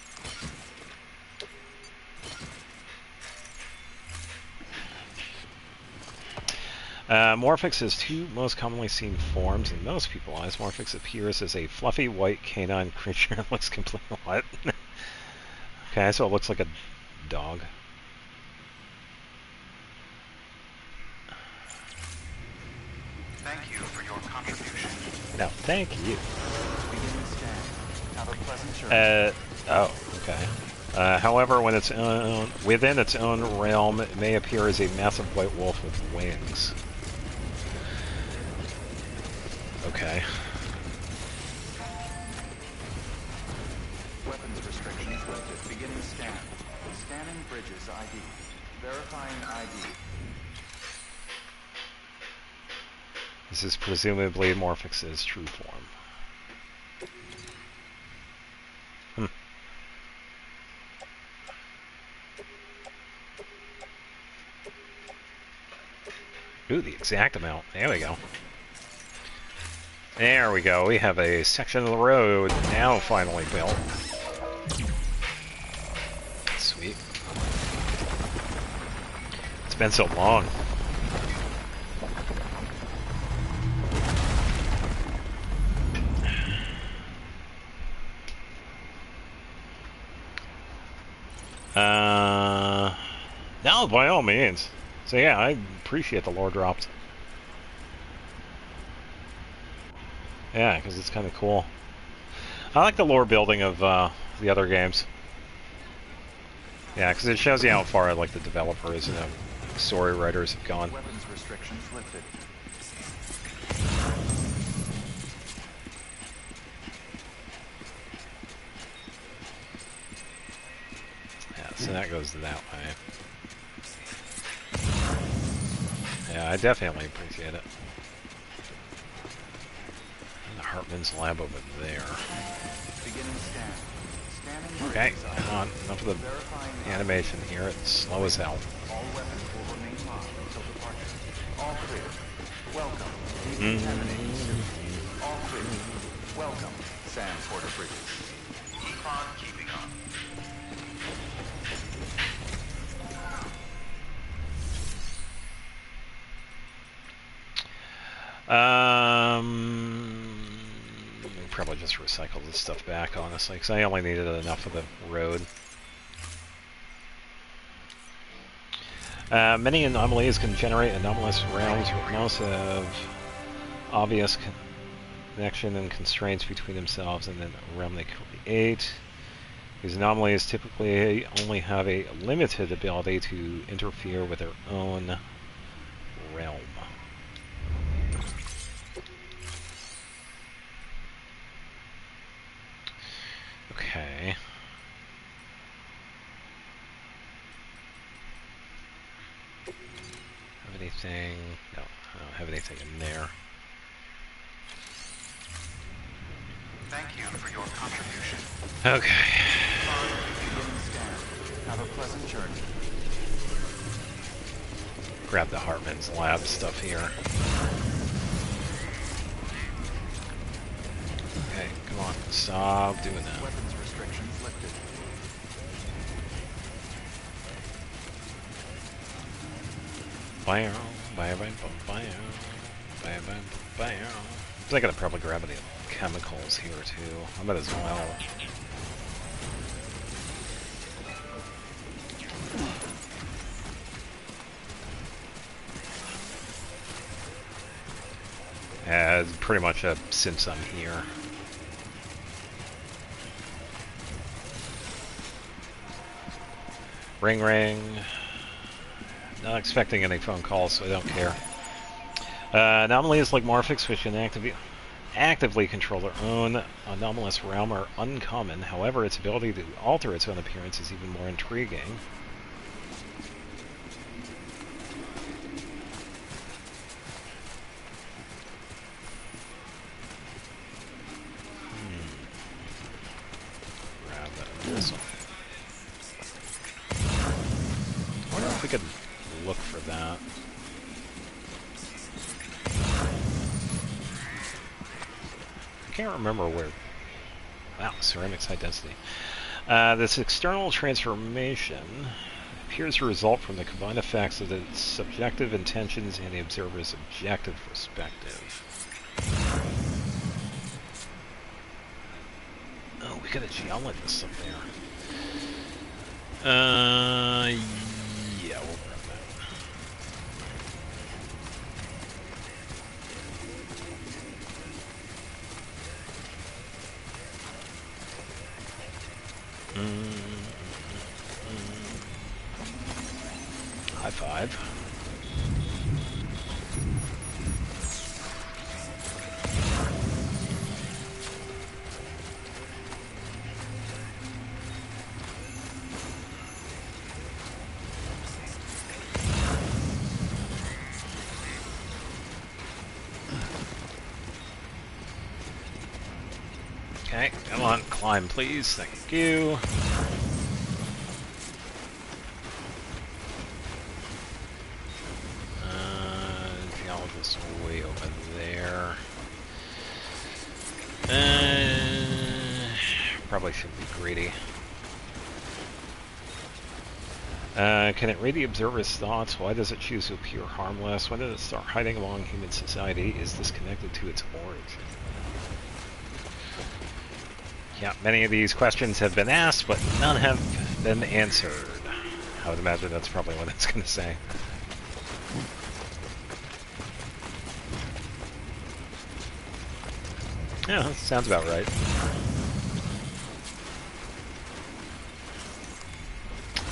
S1: Morphix has 2 most commonly seen forms in most people's eyes. Morphix appears as a fluffy white canine creature that looks completely what? Okay, so it looks like a dog.
S3: Thank you for your contribution.
S1: No, thank you.
S3: Begin the scan. Have a pleasant journey.
S1: Oh, okay. However, when it's within its own realm, it may appear as a massive white wolf with wings. Okay.
S3: Weapons restrictions lifted. Beginning scan. Scanning bridges ID. Verifying ID.
S1: This is presumably Morphix's true form. Ooh, the exact amount. There we go. There we go. We have a section of the road now finally built. Sweet. It's been so long. No, by all means. So yeah, I appreciate the lore drops. Yeah, because it's kind of cool. I like the lore building of the other games. Yeah, because it shows you how far like the developers and the story writers have gone.
S3: Weapons restrictions lifted.
S1: Yeah, so that goes that way. Yeah, I definitely appreciate it. And the Hartman's lab over there.
S3: Beginning scan. Scanning
S1: Okay,
S3: bridges ID.
S1: come on. Enough of the
S3: Verifying
S1: animation here. It's slow as hell.
S3: All weapons will remain locked until departure. All clear. Welcome. Decontaminating suit. All clear. Welcome. Sam Porter Bridges. Econ keeping on.
S1: We probably just recycle this stuff back, honestly, because I only needed enough of the road. Many anomalies can generate anomalous realms with most have obvious connection and constraints between themselves and then the realm they create. These anomalies typically only have a limited ability to interfere with their own realm. Okay. Have anything? No, I don't have anything in there.
S3: Thank you for your contribution.
S1: Okay.
S3: Beginning scan. Have a pleasant journey.
S1: Grab the Hartman's lab stuff here. Okay, come on, stop doing that.
S3: Weapons restrictions lifted.
S1: I'm thinking I'd probably grab it chemicals here too. I might as well. It's pretty much since I'm here. Ring ring. Not expecting any phone calls, so I don't care. Anomalies like Morphix, which can actively control their own anomalous realm, are uncommon. However, its ability to alter its own appearance is even more intriguing. Grab this one. I wonder if we could look for that. I can't remember where. Wow, ceramics high density. This external transformation appears to result from the combined effects of the subjective intentions and the observer's objective perspective. Oh, we got a geologist up there. Yeah, we'll grab that. High five. Okay, come on, climb please, thank you. Geologist way over there. Probably should be greedy. Can it read the observer's thoughts? Why does it choose to appear harmless? When did it start hiding among human society? Is this connected to its origin? Yeah, many of these questions have been asked, but none have been answered. I would imagine that's probably what it's going to say. Yeah, that sounds about right.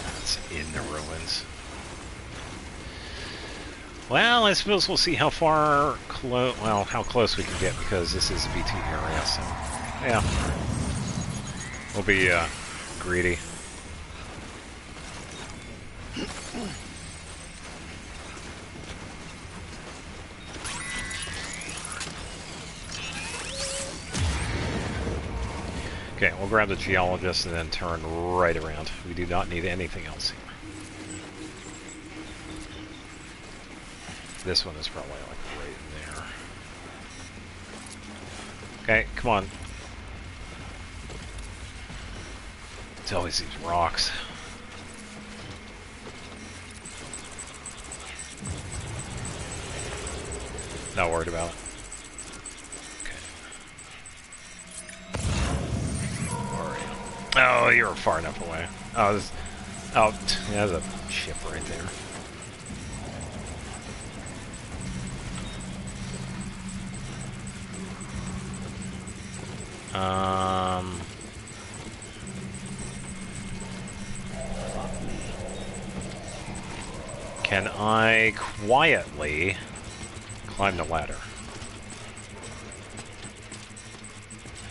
S1: That's in the ruins. Well, I suppose we'll see how far how close we can get, because this is a BT area, so yeah. We'll be greedy. Okay, we'll grab the geologist and then turn right around. We do not need anything else here. This one is probably like right there. Okay, come on. It's always these rocks. Not worried about it. Oh, you're far enough away. Oh, there's a ship right there. Can I quietly climb the ladder?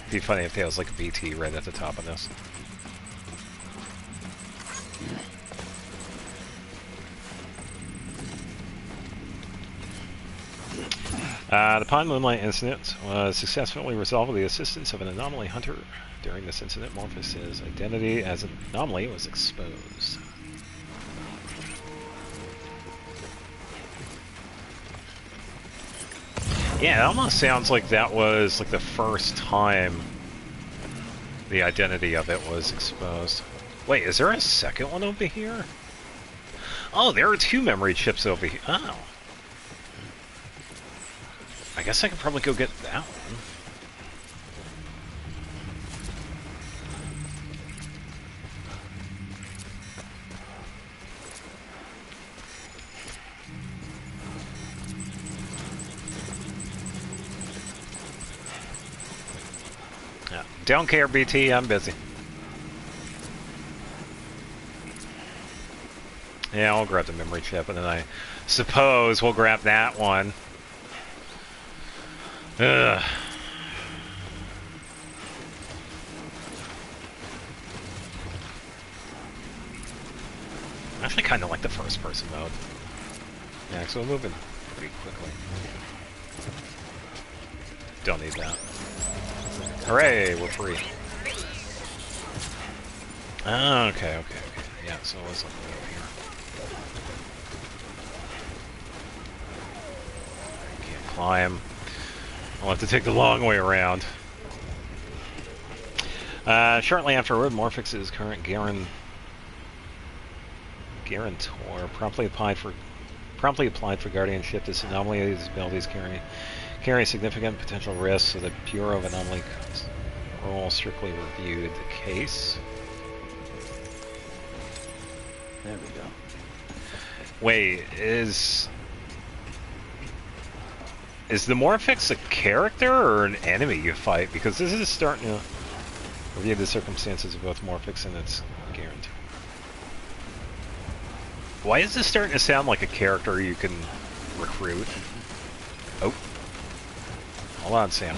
S1: It'd be funny if there was like a BT right at the top of this. The Pond Moonlight incident was successfully resolved with the assistance of an anomaly hunter. During this incident, Morphus' identity as an anomaly was exposed. Yeah, it almost sounds like that was like the first time the identity of it was exposed. Wait, is there a second one over here? Oh, there are two memory chips over here. Oh. I guess I could probably go get that one. Don't care, BT. I'm busy. Yeah, I'll grab the memory chip, and then I suppose we'll grab that one. Ugh. I actually kind of like the first-person mode. Yeah, so we're moving pretty quickly. Don't need that. Hooray, we're free. Okay. Yeah, so let's look over here. Can't climb. I'll have to take the long way around. Shortly afterward, Morphix's current guarantor promptly applied for guardianship. This anomaly's abilities carry significant potential risks, so the Bureau of Anomaly Control strictly reviewed the case.
S2: There we go.
S1: Wait, is the Morphix a character or an enemy you fight? Because this is starting to review the circumstances of both Morphix and its guarantee. Why is this starting to sound like a character you can recruit? Oh. Hold on, Sam.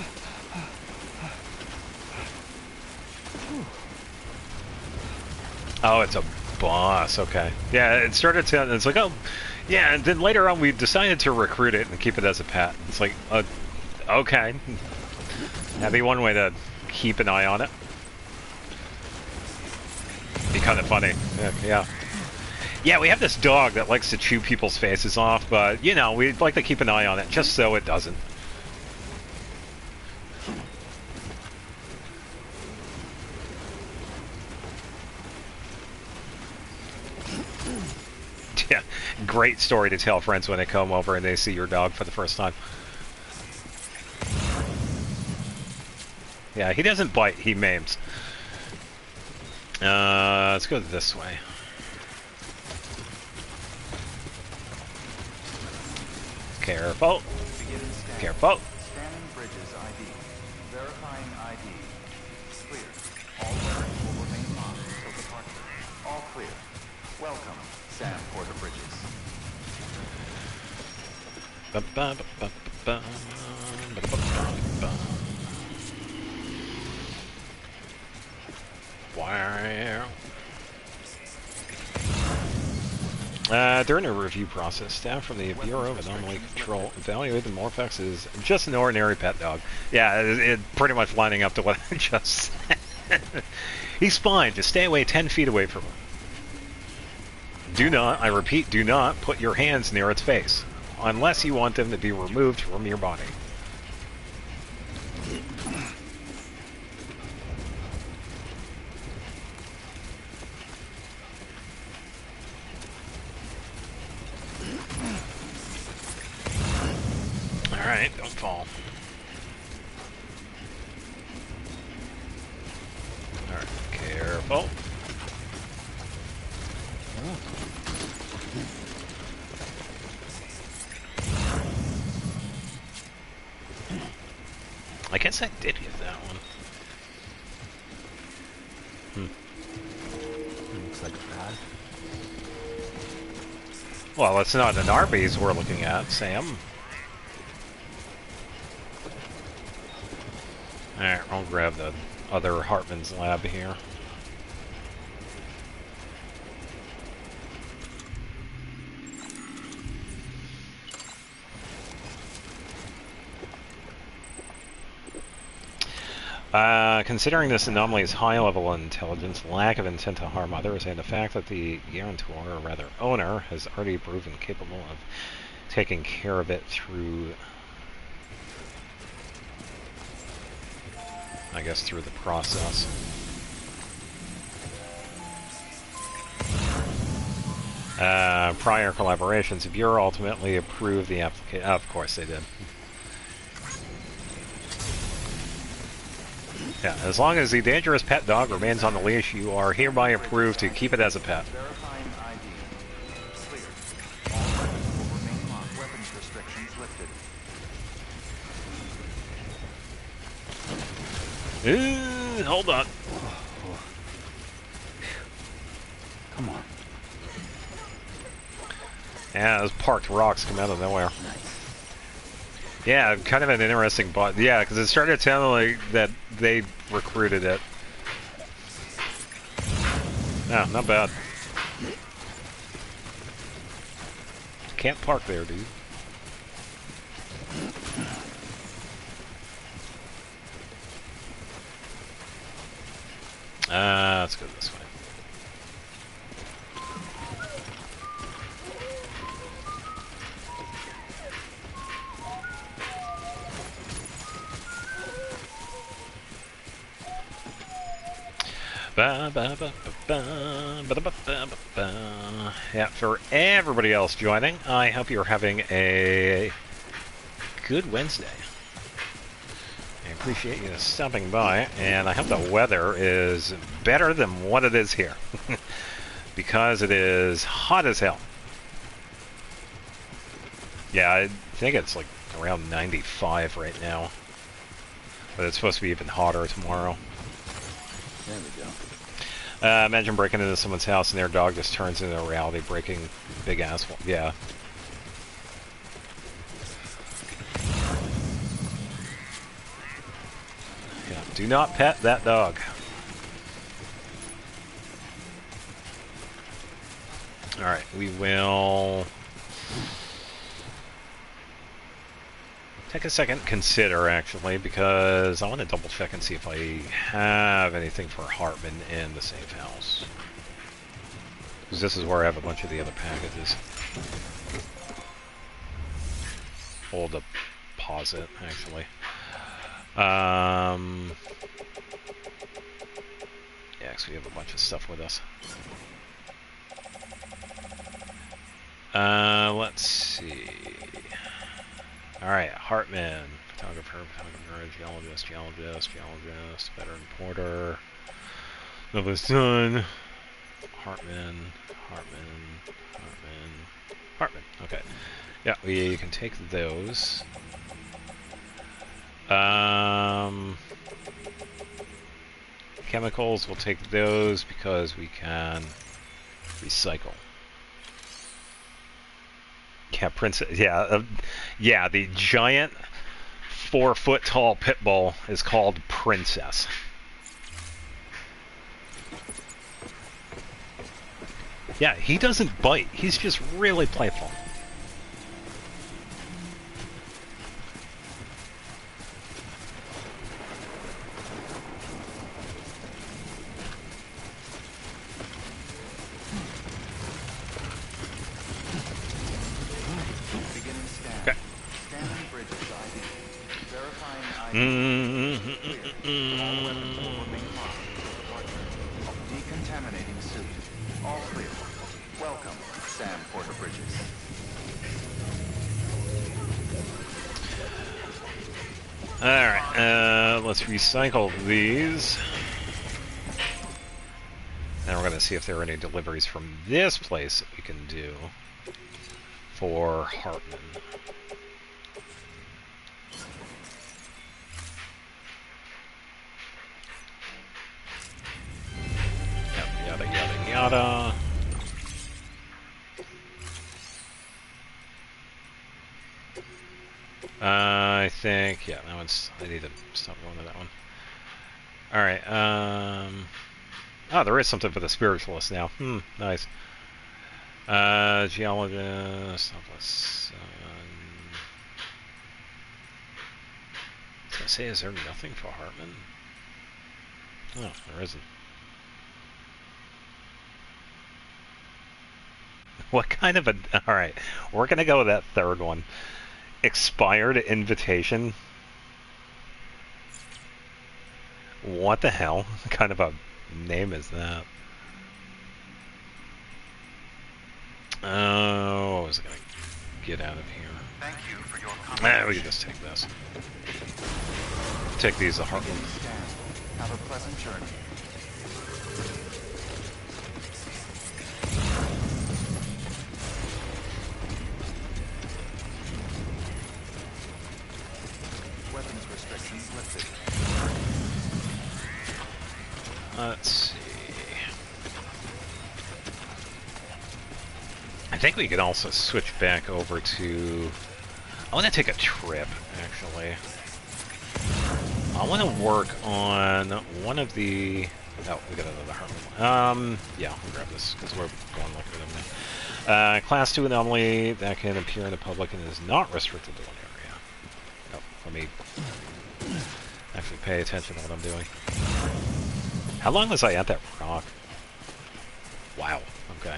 S1: Oh, it's a boss. Okay. Yeah, it started to... It's like, oh... Yeah, and then later on we decided to recruit it and keep it as a pet. It's like, okay. That'd be one way to keep an eye on it. Be kind of funny. Yeah. Yeah, we have this dog that likes to chew people's faces off, but, you know, we'd like to keep an eye on it, just so it doesn't. Yeah, great story to tell friends when they come over and they see your dog for the first time. Yeah, he doesn't bite, he maims. Let's go this way. Careful. Careful.
S3: Scanning bridges ID. Verifying ID. Clear. All weapons will remain locked until departure. All clear. Welcome, Sam Porter Bridges.
S1: Wow. During a review process, staff from the Bureau of Anomaly Control evaluated the Morphix as just an ordinary pet dog. Yeah, it pretty much lining up to what I just said. He's fine. Just stay away 10 feet away from him. Do not, I repeat, do not put your hands near its face, unless you want them to be removed from your body. Alright, don't fall. Alright, careful. I guess I did get that one.
S2: It looks like a pad.
S1: Well, it's not an Arby's we're looking at, Sam. Alright, I'll grab the other Hartman's lab here. Considering this anomaly's high level of intelligence, lack of intent to harm others, and the fact that the guarantor, or rather owner, has already proven capable of taking care of it through, I guess, through the process. Prior collaborations, the Bureau ultimately approved the application. Of course they did. Yeah, as long as the dangerous pet dog remains on the leash, you are hereby approved to keep it as a pet.
S3: Verifying ID. Clear. All weapons will remain locked. Weapons restrictions lifted.
S1: Hold on.
S2: Come on.
S1: Yeah, those parked rocks come out of nowhere.
S2: Nice.
S1: Yeah, kind of an interesting bot. Yeah, because it started sounding like that they recruited it. Yeah, not bad. Can't park there, dude. Let's go this way. Yeah, for everybody else joining, I hope you're having a good Wednesday. I appreciate you stopping by, and I hope the weather is better than what it is here. Because it is hot as hell. Yeah, I think it's like around 95 right now. But it's supposed to be even hotter tomorrow.
S2: There we go.
S1: Imagine breaking into someone's house and their dog just turns into a reality, breaking big asphalt. Yeah. Yeah. Do not pet that dog. Alright, we will take a second, consider actually, because I want to double check and see if I have anything for Hartman in the safe house. Because this is where I have a bunch of the other packages. We'll deposit, actually. Yeah, because we have a bunch of stuff with us. Let's see. Alright, Hartman, photographer, geologist, veteran porter, novelist son, Hartman. Okay. Yeah, we can take those. Chemicals, we'll take those because we can recycle. Yeah, Princess. Yeah, yeah. The giant 4-foot tall pit bull is called Princess. Yeah, he doesn't bite. He's just really playful.
S3: Decontaminating suit. All clear. Welcome, Sam Porter Bridges.
S1: Alright, let's recycle these. Now we're going to see if there are any deliveries from this place that we can do for Hartman. Yep, yada. I think, yeah, that one's, I need to stop going to that one. Alright, oh, there is something for the spiritualist now. Nice. Geologist, I was gonna say, is there nothing for Hartman? Oh, there isn't. What kind of a... Alright, we're gonna go with that third one. Expired invitation. What the hell? What kind of a name is that? Oh, what was I gonna get out of here?
S3: Thank you for your
S1: We can just take this. Take these to Hartman.
S3: Have a pleasant journey. Weapons restrictions lifted.
S1: think we could also switch back over to... I want to take a trip, actually. I want to work on one of the... Oh, we got another Heartland. Yeah, we'll grab this, because we're going like them now. Class 2 anomaly that can appear in the public and is not restricted to one area. Oh, let me actually pay attention to what I'm doing. How long was I at that rock? Wow, okay.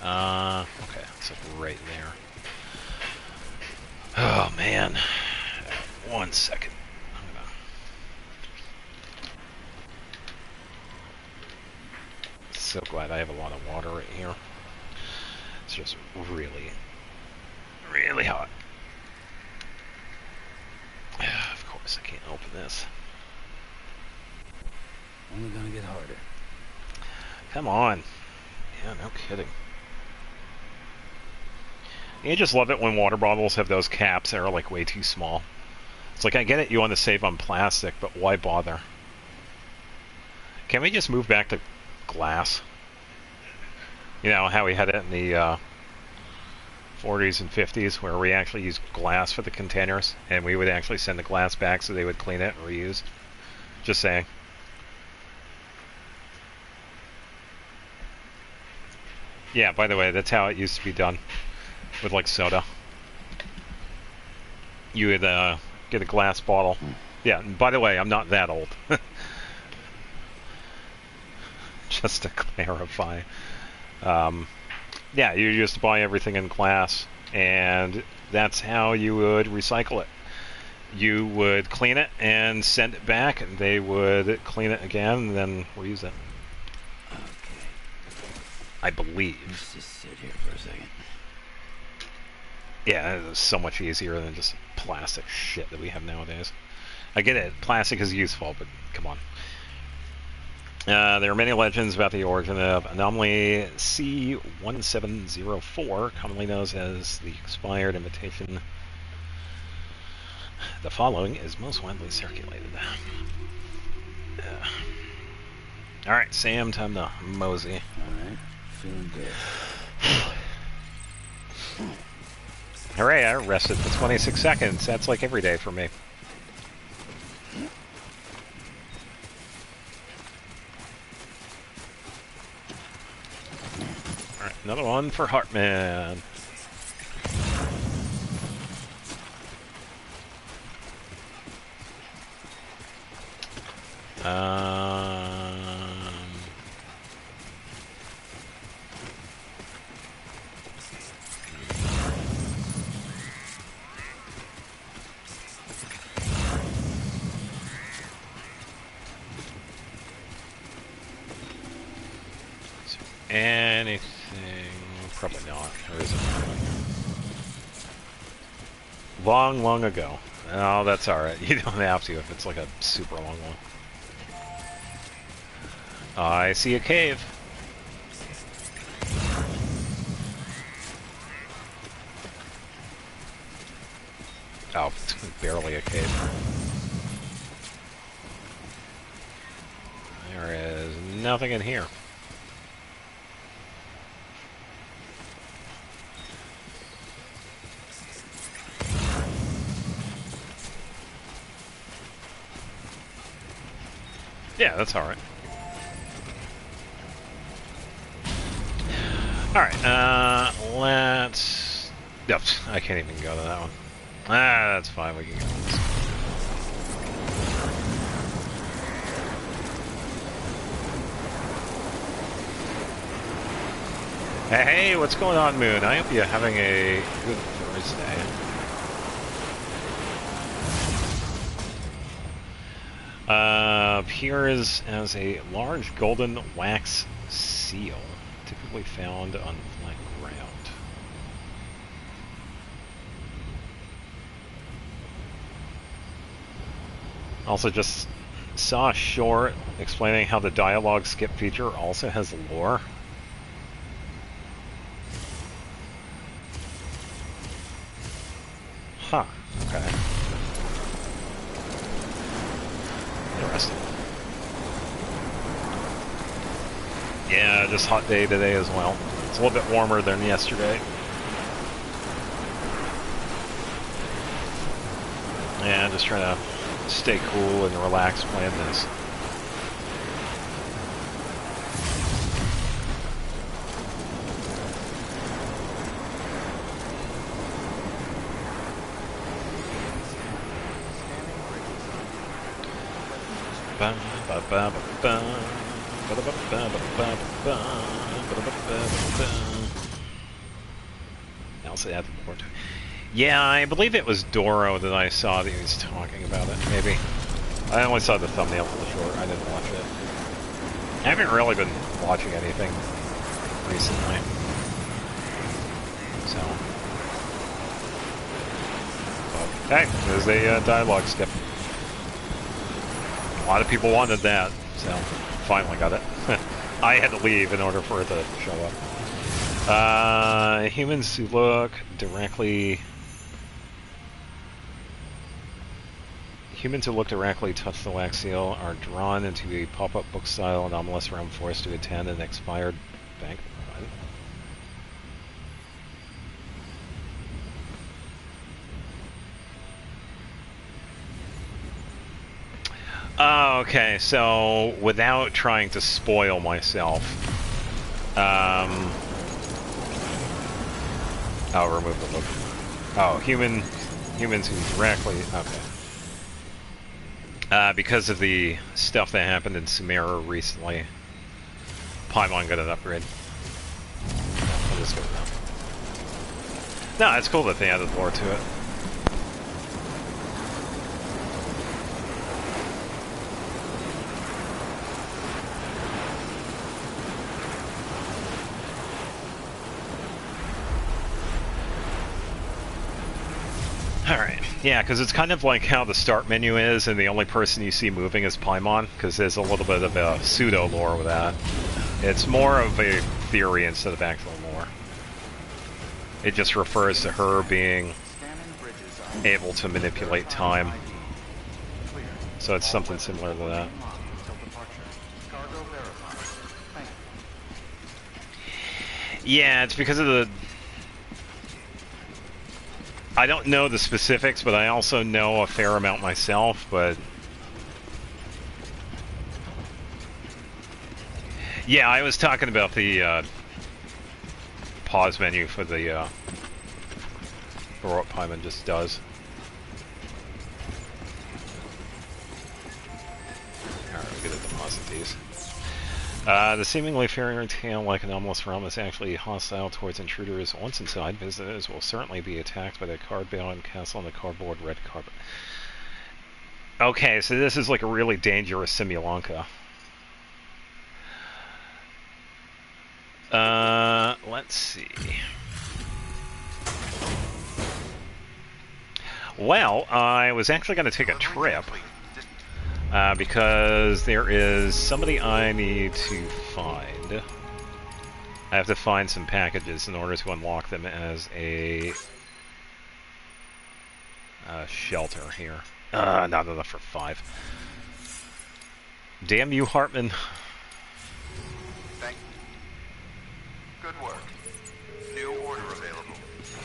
S1: Okay, it's like right there. Oh, man. 1 second. I'm gonna... So glad I have a lot of water right here. It's just really, really hot. Of course, I can't open this.
S2: Only gonna get harder.
S1: Come on. Yeah, no kidding. You just love it when water bottles have those caps that are like way too small. It's like, I get it, you want to save on plastic, but why bother? Can we just move back to glass? You know, how we had it in the 40s and 50s, where we actually used glass for the containers, and we would actually send the glass back so they would clean it and reuse. Just saying. Yeah, by the way, that's how it used to be done with like soda. You would get a glass bottle. Yeah, and by the way, I'm not that old. Just to clarify. Yeah, you used to buy everything in glass, and that's how you would recycle it. You would clean it and send it back, and they would clean it again and then reuse it.
S2: Okay.
S1: I believe.
S2: Let's just sit here for a second.
S1: Yeah, it's so much easier than just plastic shit that we have nowadays. I get it, plastic is useful, but come on. There are many legends about the origin of anomaly C1704, commonly known as the expired invitation. The following is most widely circulated. Alright, Sam, time to mosey.
S2: Alright, feeling good.
S1: Hooray, I rested for 26 seconds. That's like every day for me. Alright, another one for Heartman. Anything? Probably not. Or is it? Long, long ago. Oh, that's alright. You don't have to if it's like a super long one. I see a cave. Oh, it's barely a cave. There is nothing in here. Yeah, that's alright. Alright, let's... Yep, I can't even go to that one. Ah, that's fine, we can go to this. Hey, what's going on, Moon? I hope you're having a good Thursday. Appears as a large golden wax seal, typically found on flat ground. Also just saw a short explaining how the dialogue skip feature also has lore. Huh, okay. interesting. Yeah, just hot day today as well. It's a little bit warmer than yesterday. Yeah, just trying to stay cool and relax playing this. Else I had the port. Yeah, I believe it was Doro that I saw that he was talking about it, maybe. I only saw the thumbnail for the short, I didn't watch it. I haven't really been watching anything recently. So. But, hey, there's a dialogue skip. A lot of people wanted that, so finally got it. I had to leave in order for it to show up. Humans who look directly touch the wax seal are drawn into a pop-up book-style anomalous realm forced to attend an expired bank. Oh, okay, so without trying to spoil myself, I'll remove the book. Oh, humans who directly, okay. Because of the stuff that happened in Sumeru recently, Paimon got an upgrade. I'll just go with that. No, it's cool that they added lore to it. Alright, yeah, because it's kind of like how the start menu is, and the only person you see moving is Paimon, because there's a little bit of a pseudo-lore with that. It's more of a theory instead of actual lore. It just refers to her being able to manipulate time. So it's something similar to that. Yeah, it's because of the... I don't know the specifics, but I also know a fair amount myself, but... Yeah, I was talking about the pause menu for the for what Paimon just does. Alright, we'll get a deposit these. The seemingly fairy tale-like anomalous realm is actually hostile towards intruders. Once inside, visitors will certainly be attacked by the card-bound castle on the cardboard red carpet. Okay, so this is like a really dangerous Simulanka. Let's see. Well, I was actually going to take a trip. Because there is somebody I need to find. I have to find some packages in order to unlock them as a shelter here. Not enough for 5. Damn you, Hartman.
S3: Thank you. Good work. New order available.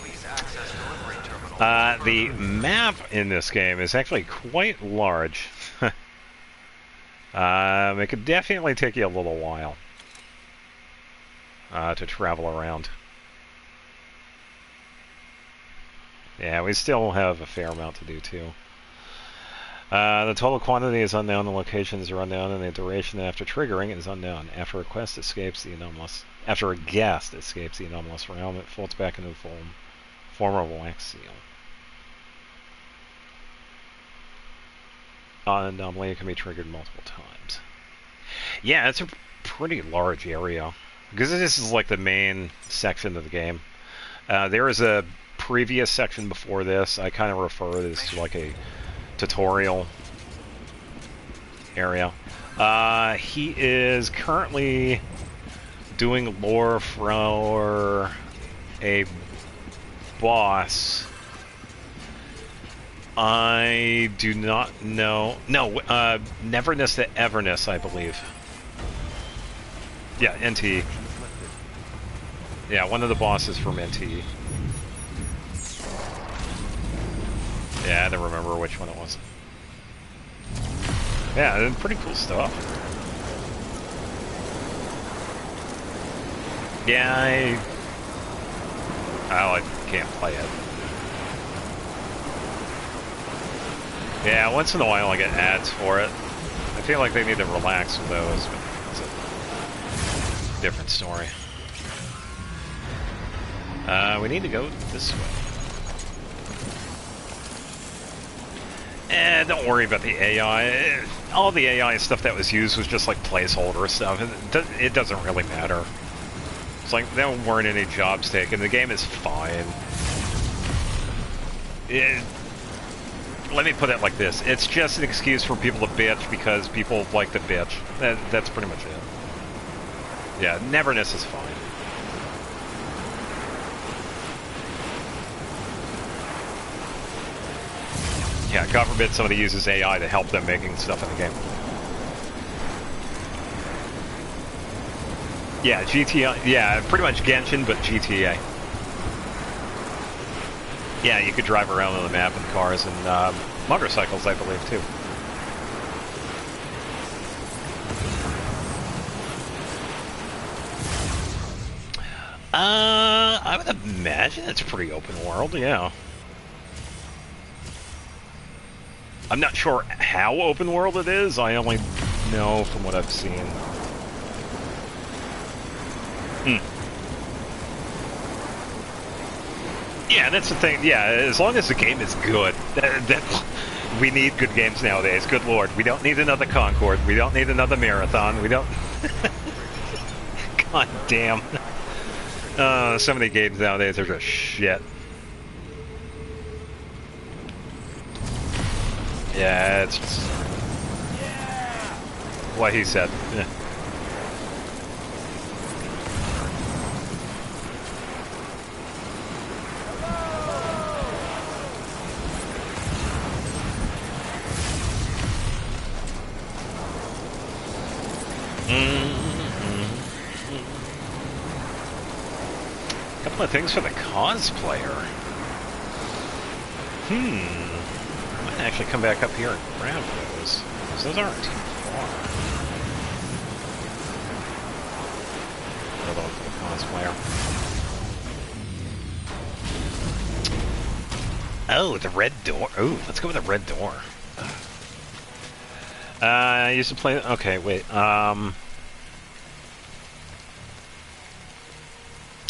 S3: Please access delivery terminal.
S1: The map in this game is actually quite large. It could definitely take you a little while to travel around. Yeah, we still have a fair amount to do too. The total quantity is unknown, the locations are unknown, and the duration after triggering is unknown. After a guest escapes the anomalous realm, it folds back into the form of a wax seal. Anomaly can be triggered multiple times. Yeah, it's a pretty large area. Because this is like the main section of the game. There is a previous section before this. I kind of refer to this to like a tutorial area. He is currently doing lore for a boss I do not know. No, Neverness to Everness, I believe. Yeah, NT. Yeah, one of the bosses from NT. Yeah, I don't remember which one it was. Yeah, pretty cool stuff. Yeah, I can't play it. Yeah, once in a while I get ads for it. I feel like they need to relax with those, but it's a different story. We need to go this way. Don't worry about the AI. All the AI stuff that was used was just like placeholder stuff. It doesn't really matter. It's like there weren't any jobs taken. The game is fine. Let me put it like this. It's just an excuse for people to bitch because people like to bitch. That's pretty much it. Yeah, Neverness is fine. Yeah, God forbid somebody uses AI to help them making stuff in the game. Yeah, GTA. Yeah, pretty much Genshin, but GTA. Yeah, you could drive around on the map in cars and motorcycles, I believe, too. I would imagine it's pretty open world, yeah. I'm not sure how open world it is, I only know from what I've seen. Yeah, that's the thing. Yeah, as long as the game is good. We need good games nowadays. Good lord. We don't need another Concord. We don't need another Marathon. We don't... God damn. So many games nowadays are just shit. Yeah, it's just... what he said. Yeah. Couple of things for the cosplayer. I might actually come back up here and grab those. Those aren't too far. Another one for the cosplayer. Oh, the red door. Ooh, let's go with the red door. I used to play... Okay, wait.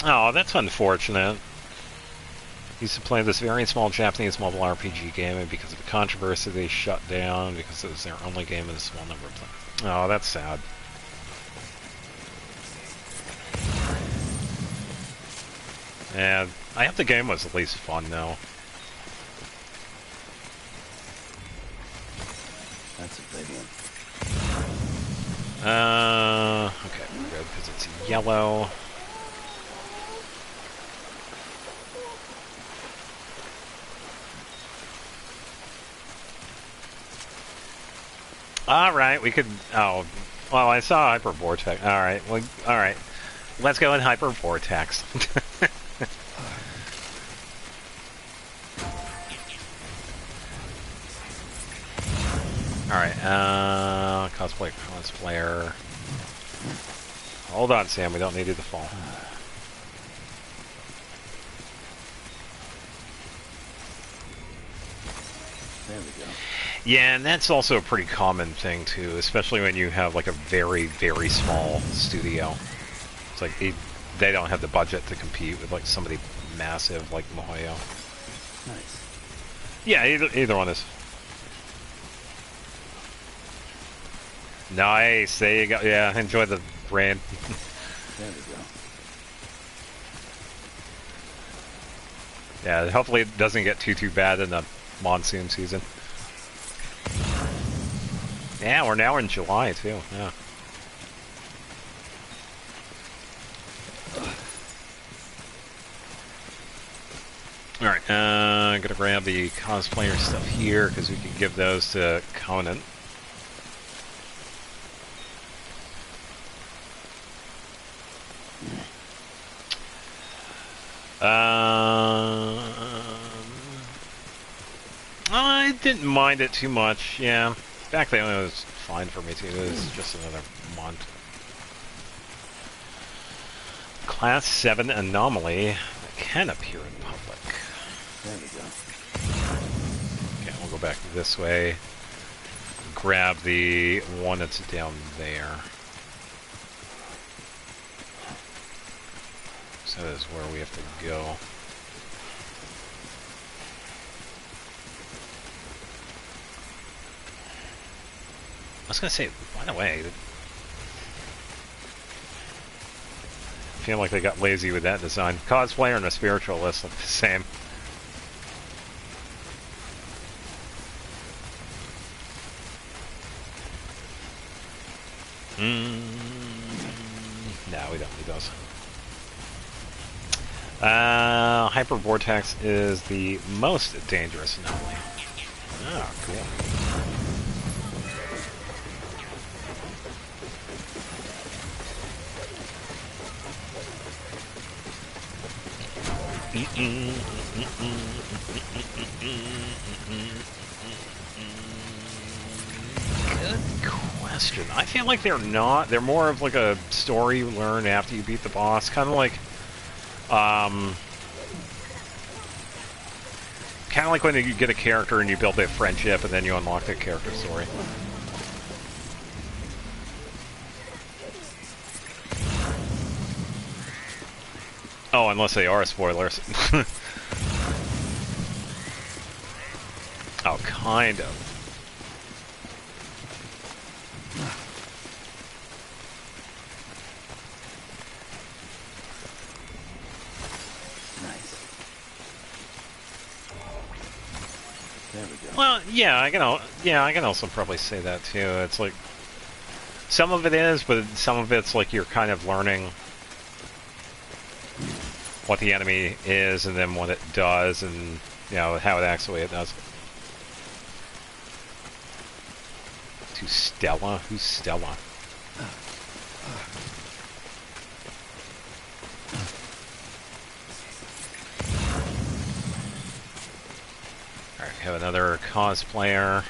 S1: Oh, that's unfortunate. Used to play this very small Japanese mobile RPG game, and because of the controversy, they shut down because it was their only game in a small number of players. Oh, that's sad. And I hope the game was at least fun, though.
S2: That's a big one.
S1: Okay, we're good because it's yellow. Alright, we could... Oh, well, I saw Hyper Vortex. Alright, well, alright. Let's go in Hyper Vortex. Alright, cosplayer. Hold on, Sam, we don't need you to fall.
S2: There we go.
S1: Yeah, and that's also a pretty common thing, too, especially when you have, like, a very, very small studio. It's like, they don't have the budget to compete with, like, somebody massive like MiHoYo.
S2: Nice.
S1: Yeah, either one is. Nice, there you go. Yeah, enjoy the rain.
S2: There we go.
S1: Yeah, hopefully it doesn't get too bad in the monsoon season. Yeah, we're now in July, too. Yeah. Alright, gonna grab the cosplayer stuff here because we can give those to Conan. I didn't mind it too much, yeah. Back then it was fine for me too. It was just another month. Class 7 anomaly that can appear in public.
S2: There we go.
S1: Okay, we'll go back this way. Grab the one that's down there. So that is where we have to go. I was gonna say, by the way, I feel like they got lazy with that design. Cosplayer and a spiritualist look the same. No, we don't need those. Hyper Vortex is the most dangerous anomaly. Oh, cool. Good question. I feel like they're not. They're more of like a story you learn after you beat the boss. Kind of like, when you get a character and you build a friendship and then you unlock the character story. Oh, unless they are spoilers. Oh, kind of.
S2: Nice. There we go.
S1: Well, yeah, I can also probably say that too. It's like some of it is, but some of it's like you're kind of learning what the enemy is and then what it does and, you know, how it acts the way it does. To Stella? Who's Stella? Alright, we have another cosplayer.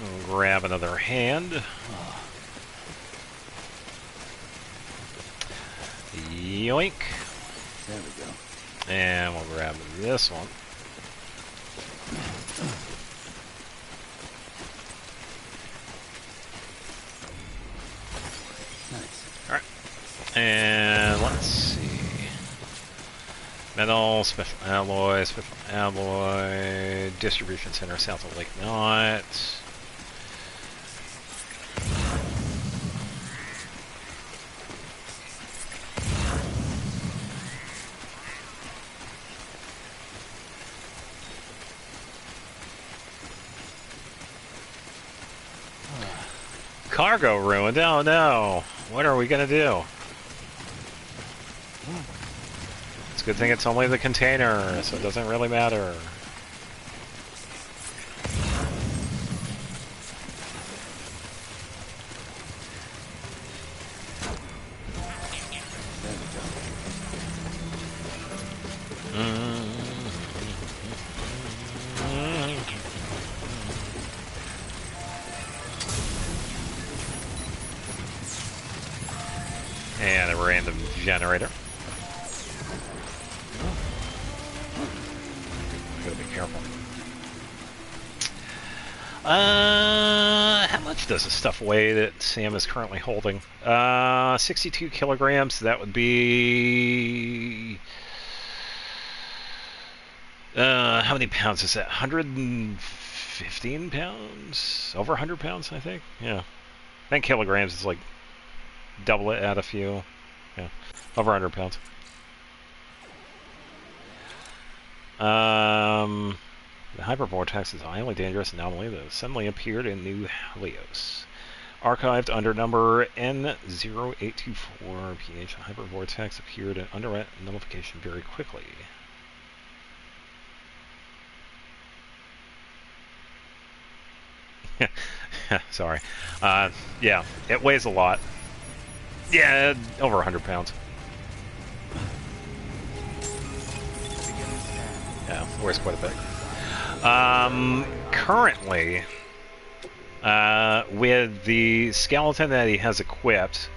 S1: We'll grab another hand. Yoink.
S2: There we go.
S1: And we'll grab this one.
S2: Nice.
S1: Alright. And let's see. Metal, special alloy, distribution center south of Lake Knot. Cargo ruined. Oh no. What are we gonna do? It's a good thing it's only the container, so it doesn't really matter. And a random generator. Gotta be careful. How much does the stuff weigh that Sam is currently holding? 62 kilograms. That would be How many pounds is that? 115 pounds? Over 100 pounds, I think. Yeah. I think kilograms is like double it, add a few. Yeah. Over 100 pounds. The hypervortex is a highly dangerous anomaly that suddenly appeared in New Helios. Archived under number N0824 PH, the hypervortex appeared in under nullification very quickly. Sorry. Yeah, it weighs a lot. Yeah, over 100 pounds. Yeah, weighs quite a bit. Currently, with the skeleton that he has equipped,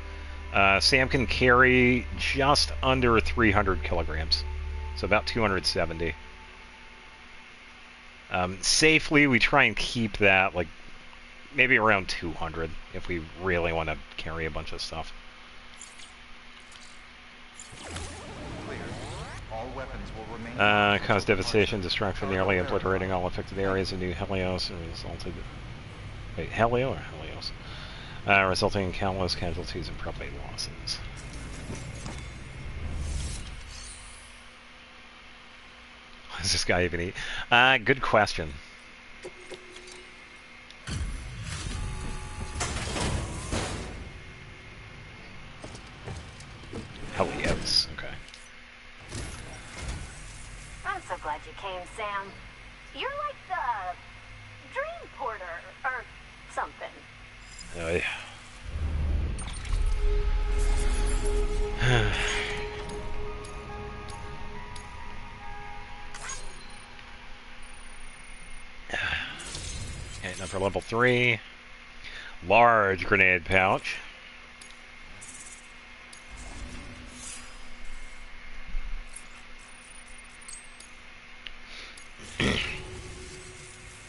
S1: Sam can carry just under 300 kilograms. So about 270. Safely, we try and keep that, like, maybe around 200 if we really want to carry a bunch of stuff.
S3: All weapons will remain.
S1: Cause devastation, destruction, nearly obliterating all affected areas of New Helios, and resulted. Wait, Helio or Helios? Resulting in countless casualties and property losses. What does this guy even eat? Good question. Helios, okay.
S6: I'm so glad you came, Sam. You're like the dream porter or something.
S1: Oh, yeah. Okay, now for level 3. Large grenade pouch.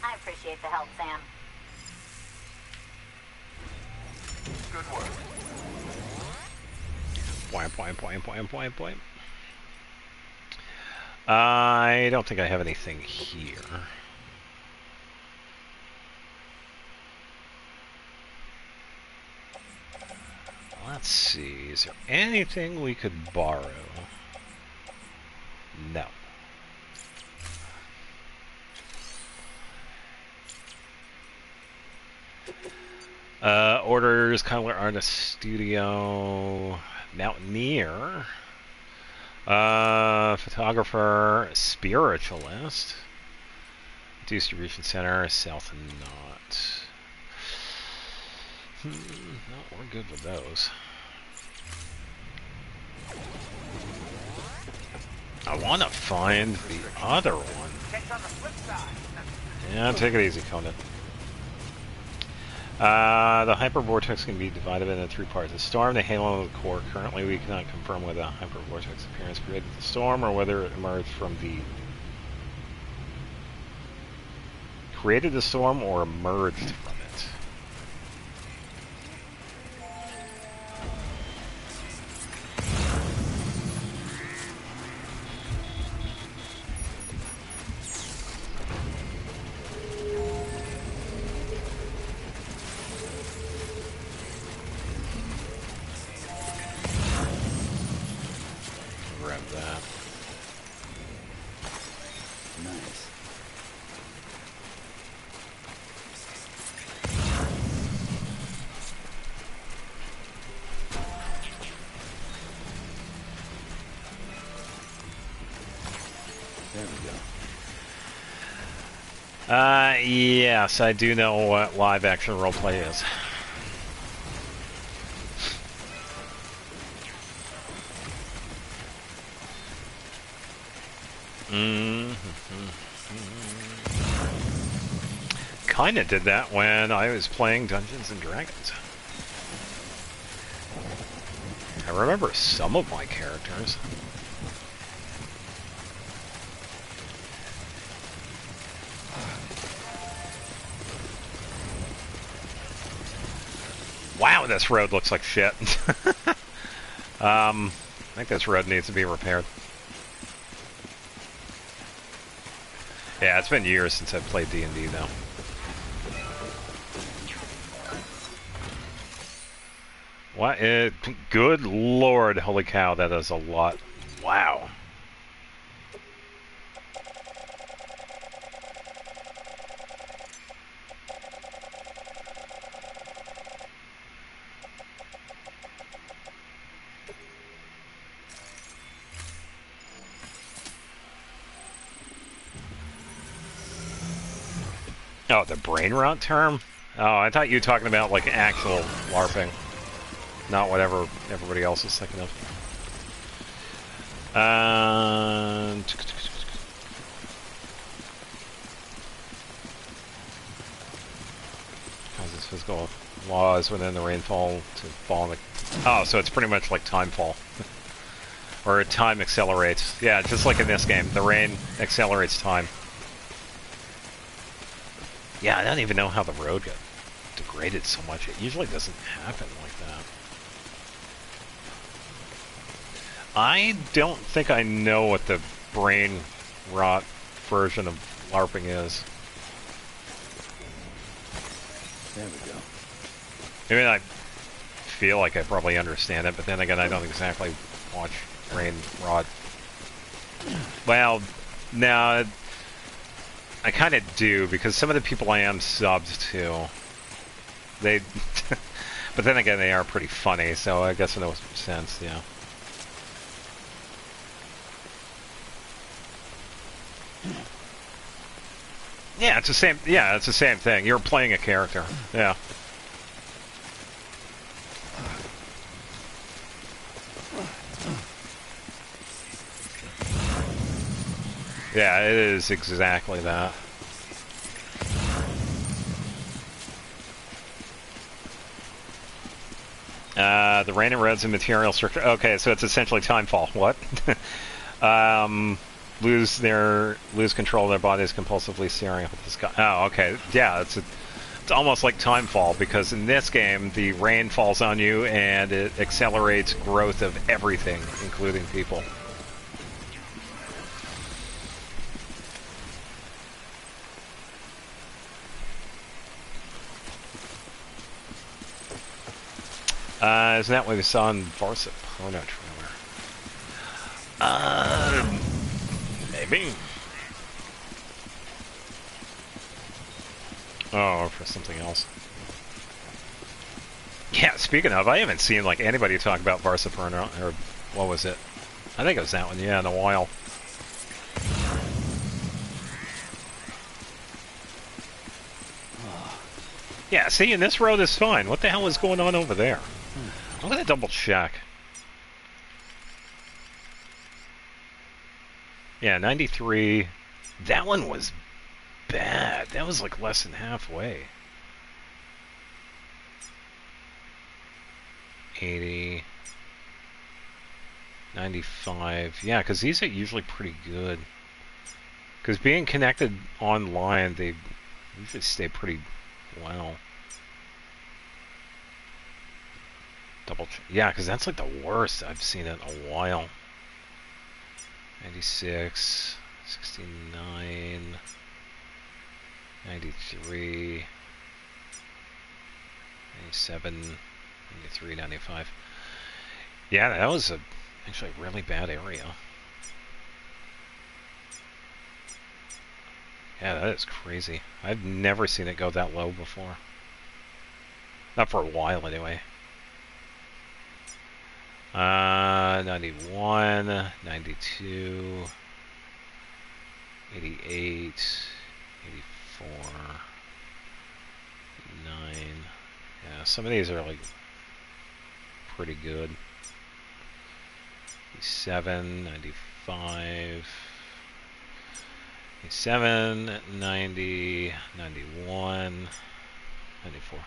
S6: I appreciate the help, Sam.
S3: Good work.
S1: Point. I don't think I have anything here. Let's see, is there anything we could borrow? No. Orders, Kyler Artist Studio, Mountaineer, Photographer, Spiritualist, Distribution Center, South Knot. No, we're good with those. I want to find the other one. Yeah, take it easy, Conan. The hypervortex can be divided into 3 parts. The storm, the halo, and the core. Currently, we cannot confirm whether the hypervortex appearance created the storm or whether it emerged from the... created the storm or emerged from it. Grab that.
S2: Nice. There we go.
S1: Yes, I do know what live action roleplay is. Kinda did that when I was playing Dungeons and Dragons. I remember some of my characters. Wow, this road looks like shit. I think this road needs to be repaired. Yeah, it's been years since I've played D&D though. What? Good lord, holy cow, that is a lot. Wow. Oh, the brain rot term? Oh, I thought you were talking about like actual LARPing, not whatever everybody else is thinking of. Causes physical laws within the rainfall to fall in the... Oh, so it's pretty much like timefall. Or time accelerates. Yeah, just like in this game. The rain accelerates time. Yeah, I don't even know how the road got degraded so much. It usually doesn't happen like that. I don't think I know what the brain rot version of LARPing is.
S2: There we go.
S1: I mean, I feel like I probably understand it, but then again, I don't exactly watch brain rot. Well, no, I kind of do, because some of the people I am subbed to, they... but then again, they are pretty funny, so I guess in a sense, yeah. Yeah, it's the same. Yeah, it's the same thing. You're playing a character. Yeah. Yeah, it is exactly that. The rain and reds and material structure. Okay, so it's essentially timefall. What? Lose control of their bodies, compulsively staring up at the sky. Oh, okay. Yeah, it's almost like timefall, because in this game the rain falls on you and it accelerates growth of everything, including people. Isn't that what we saw in Varsa Porno trailer? Maybe. Oh, for something else. Yeah, speaking of, I haven't seen like anybody talk about Varsa Porno, or what was it? I think it was that one, yeah, in a while. Yeah, see, and this road is fine. What the hell is going on over there? I'm gonna double check. Yeah, 93. That one was bad. That was like less than halfway. 80. 95. Yeah, because these are usually pretty good. Because being connected online, they usually stay pretty well. Double check. Yeah, because that's like the worst I've seen it in a while. 96, 69, 93, 97, 93, 95. Yeah, that was actually a really bad area. Yeah, that is crazy. I've never seen it go that low before. Not for a while, anyway. 91, 92, 88, 84, 9. Yeah, some of these are like pretty good. 87, 95, 87, 90, 91, 94.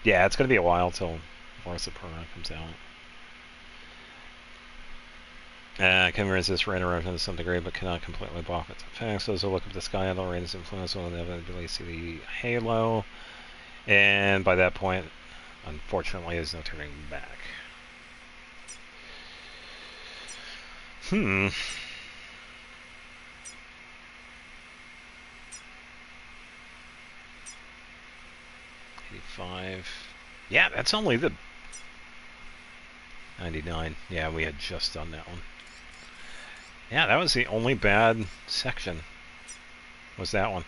S1: Yeah, it's going to be a while till Varsa Porno comes out. I can resist rain erosion to some degree, but cannot completely block its effects. Those who look up the sky and the rain's influence will inevitably see the halo. And by that point, unfortunately, there's no turning back. Hmm. 85. Yeah, that's only the 99. Yeah, we had just done that one. Yeah, that was the only bad section. Was that one?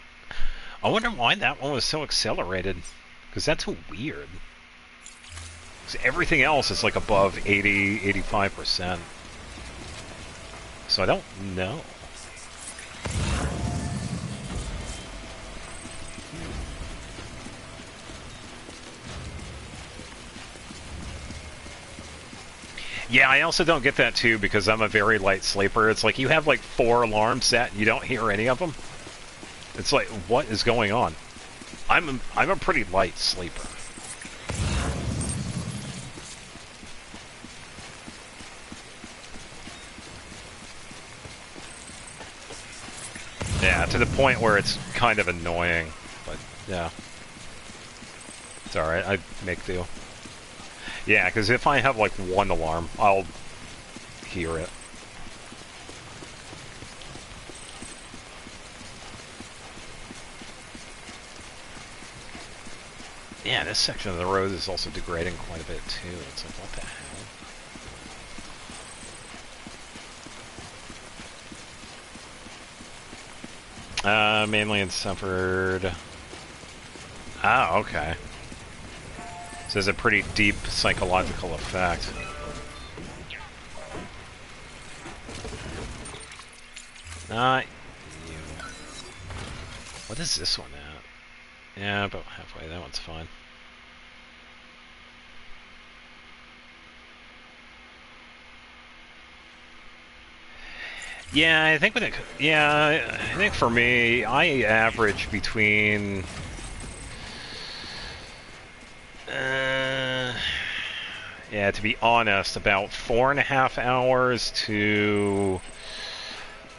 S1: I wonder why that one was so accelerated. Because that's weird. Because everything else is like above 80, 85%. So I don't know. Yeah, I also don't get that too because I'm a very light sleeper. It's like you have like 4 alarms set and you don't hear any of them. It's like, what is going on? I'm a pretty light sleeper. Yeah, to the point where it's kind of annoying. But yeah, it's alright. I make do. Yeah, because if I have like 1 alarm, I'll hear it. Yeah, this section of the road is also degrading quite a bit too. It's like, what the hell? Mainly in suffered. Ah, okay. So there's a pretty deep psychological effect. Not you. What is this one at? Yeah, about halfway. That one's fine. Yeah, I think I think for me, I average between yeah, to be honest, about 4.5 hours to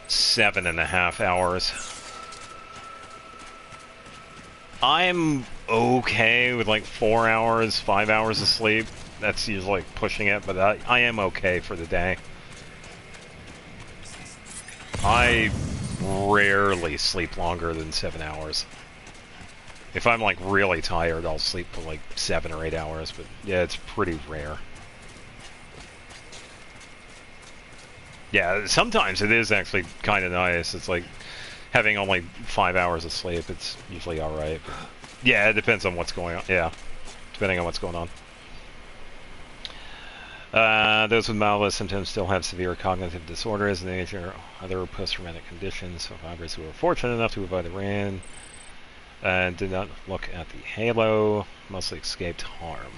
S1: 7.5 hours. I'm okay with like 4 hours, 5 hours of sleep. That's usually like pushing it, but I am okay for the day. I rarely sleep longer than 7 hours. If I'm like really tired, I'll sleep for like 7 or 8 hours, but yeah, it's pretty rare. Yeah, sometimes it is actually kind of nice. It's like having only 5 hours of sleep, it's usually alright. Yeah, it depends on what's going on. Yeah, depending on what's going on. Those with mild symptoms still have severe cognitive disorders and or other post-traumatic conditions. Survivors who were fortunate enough to avoid the rain and did not look at the halo mostly escaped harm.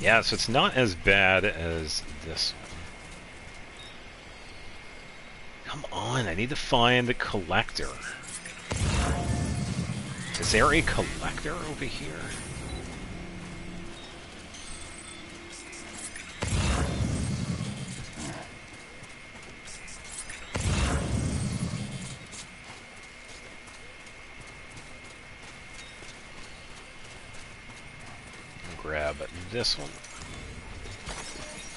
S1: Yeah, so it's not as bad as this one. Come on, I need to find the collector. Is there a collector over here? Grab this one.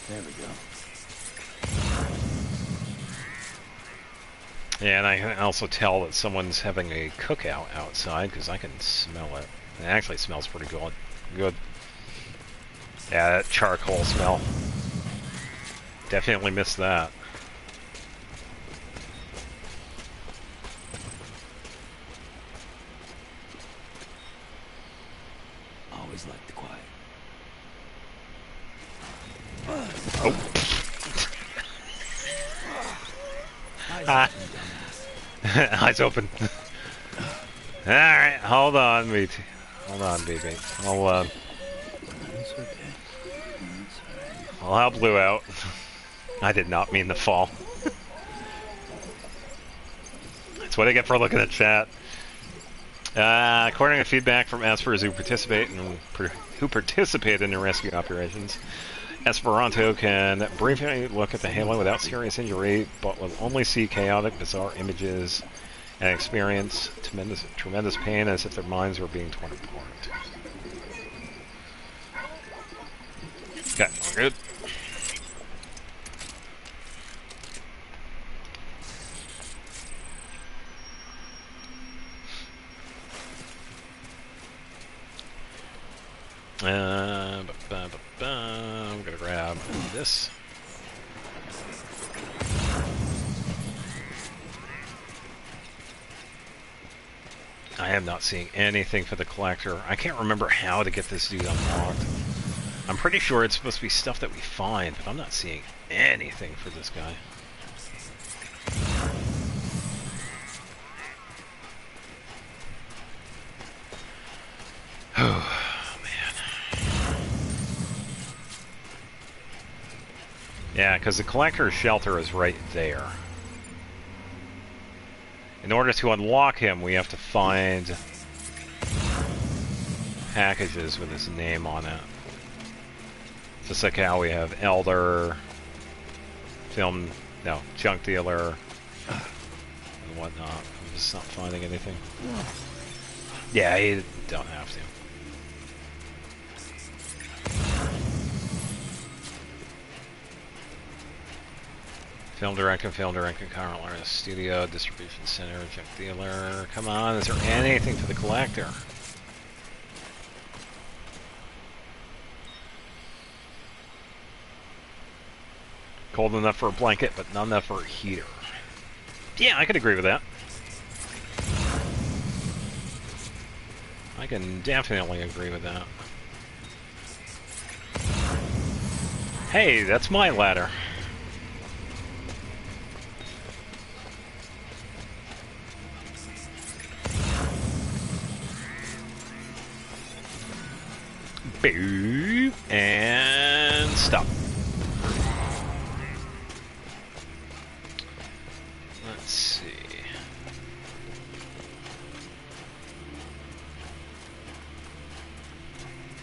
S2: There we go.
S1: Yeah, and I can also tell that someone's having a cookout outside because I can smell it. It actually smells pretty good. Good. Yeah, that charcoal smell. Definitely missed that.
S2: Always like the quiet.
S1: Oh. Eyes open. Alright, hold on, baby. I'll
S2: That's okay.
S1: I'll help Lou out. I did not mean to fall. That's what I get for looking at chat. According to feedback from espers who participate in the rescue operations, Esperanto can briefly look at the Halo without serious injury, but will only see chaotic, bizarre images and experience tremendous pain as if their minds were being torn apart. Okay, we're good. I'm gonna grab this. I am not seeing anything for the collector. I can't remember how to get this dude unlocked. I'm pretty sure it's supposed to be stuff that we find, but I'm not seeing anything for this guy. Oh, man. Yeah, because the collector's shelter is right there. In order to unlock him, we have to find packages with his name on it. Just like how we have Elder, Junk Dealer, and whatnot. I'm just not finding anything. Yeah, you don't have to. Film director, current artist, studio, distribution center, junk dealer. Come on, is there anything for the collector? Cold enough for a blanket, but not enough for a heater. Yeah, I could agree with that. I can definitely agree with that. Hey, that's my ladder. Boop, and stop. Let's see.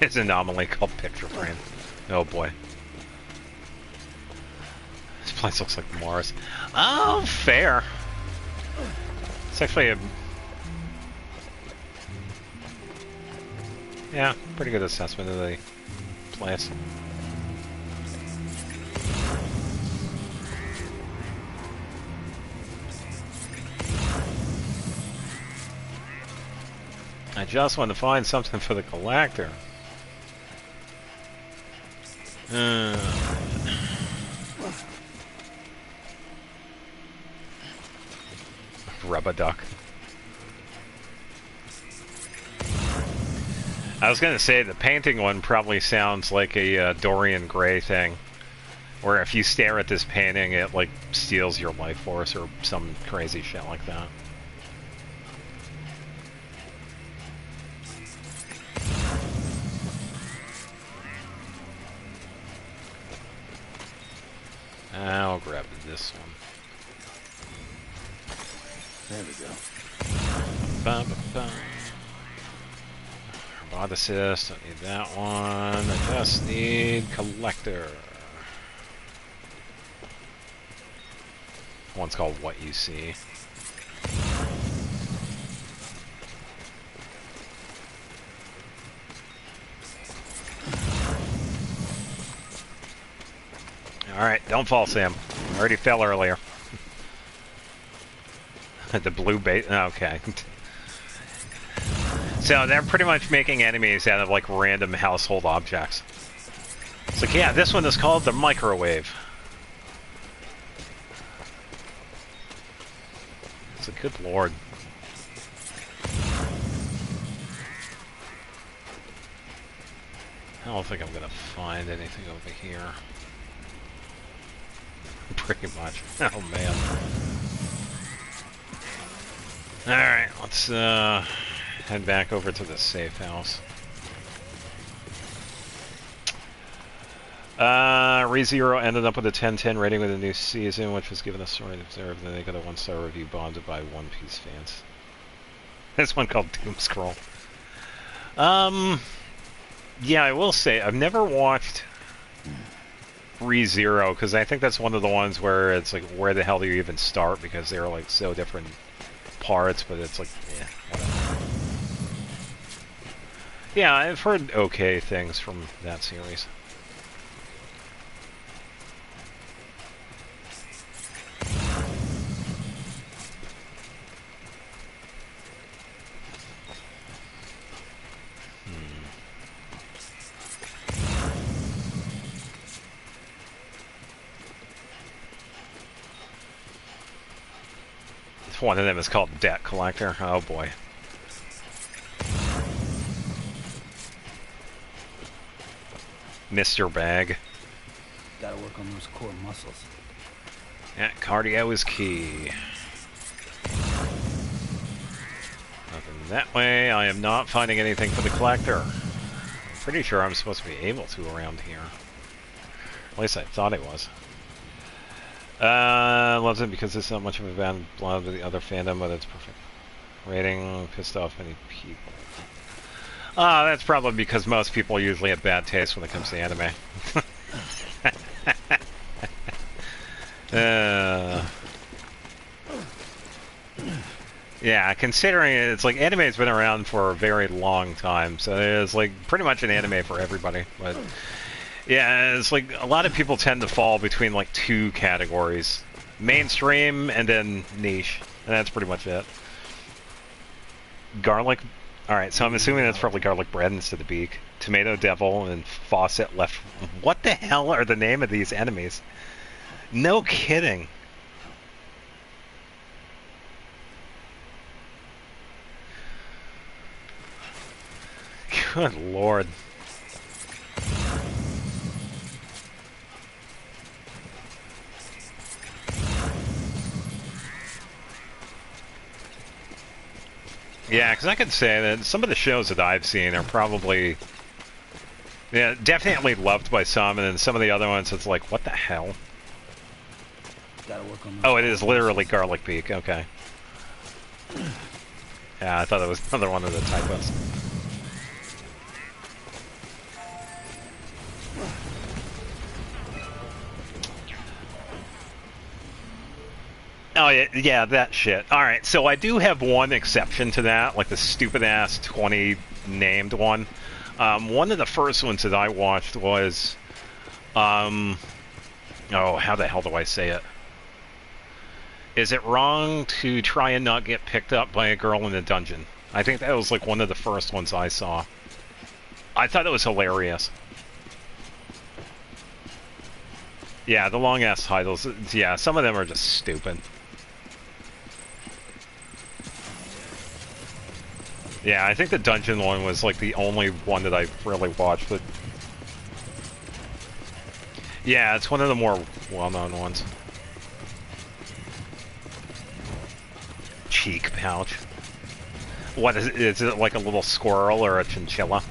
S1: It's an anomaly called picture frame. Oh boy. This place looks like Mars. Oh, fair. It's actually a... Yeah, pretty good assessment of the place. I just want to find something for the collector. Rubber duck. I was gonna say the painting one probably sounds like a Dorian Gray thing, where if you stare at this painting, it like steals your life force or some crazy shit like that. I'll grab this one.
S2: There we go.
S1: Ba-ba-ba. Bot assist, don't need that one. I just need collector. One's called What You See. Alright, don't fall, Sam. I already fell earlier. The blue bait. Okay. So they're pretty much making enemies out of like random household objects. It's like, yeah, this one is called the microwave. It's a good lord. I don't think I'm gonna find anything over here. Pretty much. Oh man. Alright, let's head back over to the safe house. ReZero ended up with a 10/10 rating with a new season, which was given a story to observe, and they got a 1-star review bonded by One Piece fans. There's one called Doom Scroll. Yeah, I will say, I've never watched ReZero, because I think that's one of the ones where it's like, where the hell do you even start, because they're like so different parts, but it's like, yeah, whatever. Yeah, I've heard okay things from that series. One of them is called Debt Collector. Oh boy. Mr. Bag.
S2: Gotta work on those core muscles.
S1: Yeah, cardio is key. Nothing that way. I am not finding anything for the collector. Pretty sure I'm supposed to be able to around here. At least I thought it was. Loves it because it's not much of a bad blood with the other fandom, but it's perfect. Rating, pissed off many people. That's probably because most people usually have bad taste when it comes to anime. Yeah, considering it's like anime's been around for a very long time, so it's like pretty much an anime for everybody. But yeah, it's like a lot of people tend to fall between like two categories: mainstream and then niche, and that's pretty much it. Garlic. All right, so I'm assuming that's probably garlic bread instead of beak. Tomato devil and faucet left. What the hell are the name of these enemies? No kidding. Good lord. Yeah, because I could say that some of the shows that I've seen are probably, yeah, definitely loved by some, and then some of the other ones it's like, what the hell?
S2: Gotta work on those
S1: Oh, it is
S2: core
S1: literally
S2: muscles.
S1: garlic beak, okay. Yeah, I thought it was another one of the typos. Oh, yeah, that shit. Alright, so I do have one exception to that, like the stupid-ass 20 named one. One of the first ones that I watched was, oh, how the hell do I say it? Is it wrong to try and not get picked up by a girl in a dungeon? I think that was like one of the first ones I saw. I thought it was hilarious. Yeah, the long-ass titles, yeah, some of them are just stupid. Yeah, I think the dungeon one was like the only one that I really watched, but yeah, it's one of the more well-known ones. Cheek pouch. What is it? Is it like a little squirrel or a chinchilla?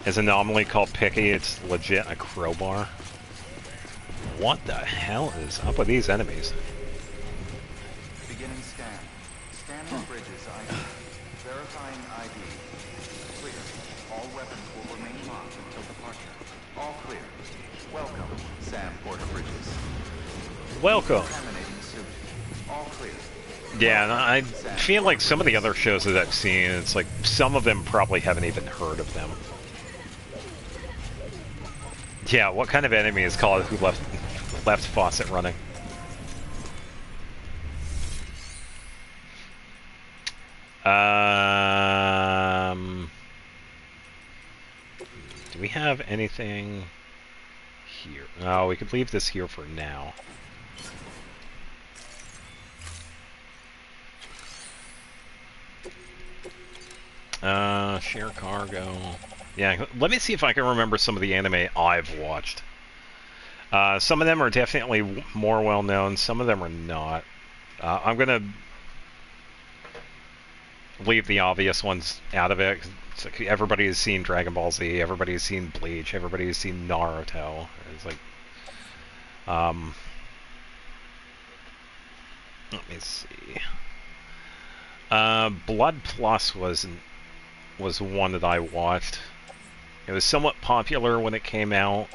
S1: Is anomaly called picky? It's legit a crowbar. What the hell is up with these enemies?
S3: Beginning scan. Scanning bridges ID. Verifying ID. Clear. All weapons will remain locked until departure. All clear. Welcome, Sam Porter Bridges.
S1: Welcome.
S3: Contaminating suit. All clear.
S1: Yeah, and I feel like some of the other shows that I've seen, it's like some of them probably haven't even heard of them. Yeah, what kind of enemy is called who left faucet running? Do we have anything here? No, we could leave this here for now. Share cargo. Yeah, let me see if I can remember some of the anime I've watched. Some of them are definitely more well-known, some of them are not. I'm gonna leave the obvious ones out of it. It's like everybody has seen Dragon Ball Z, everybody has seen Bleach, everybody has seen Naruto. It's like, let me see. Blood Plus was one that I watched. It was somewhat popular when it came out.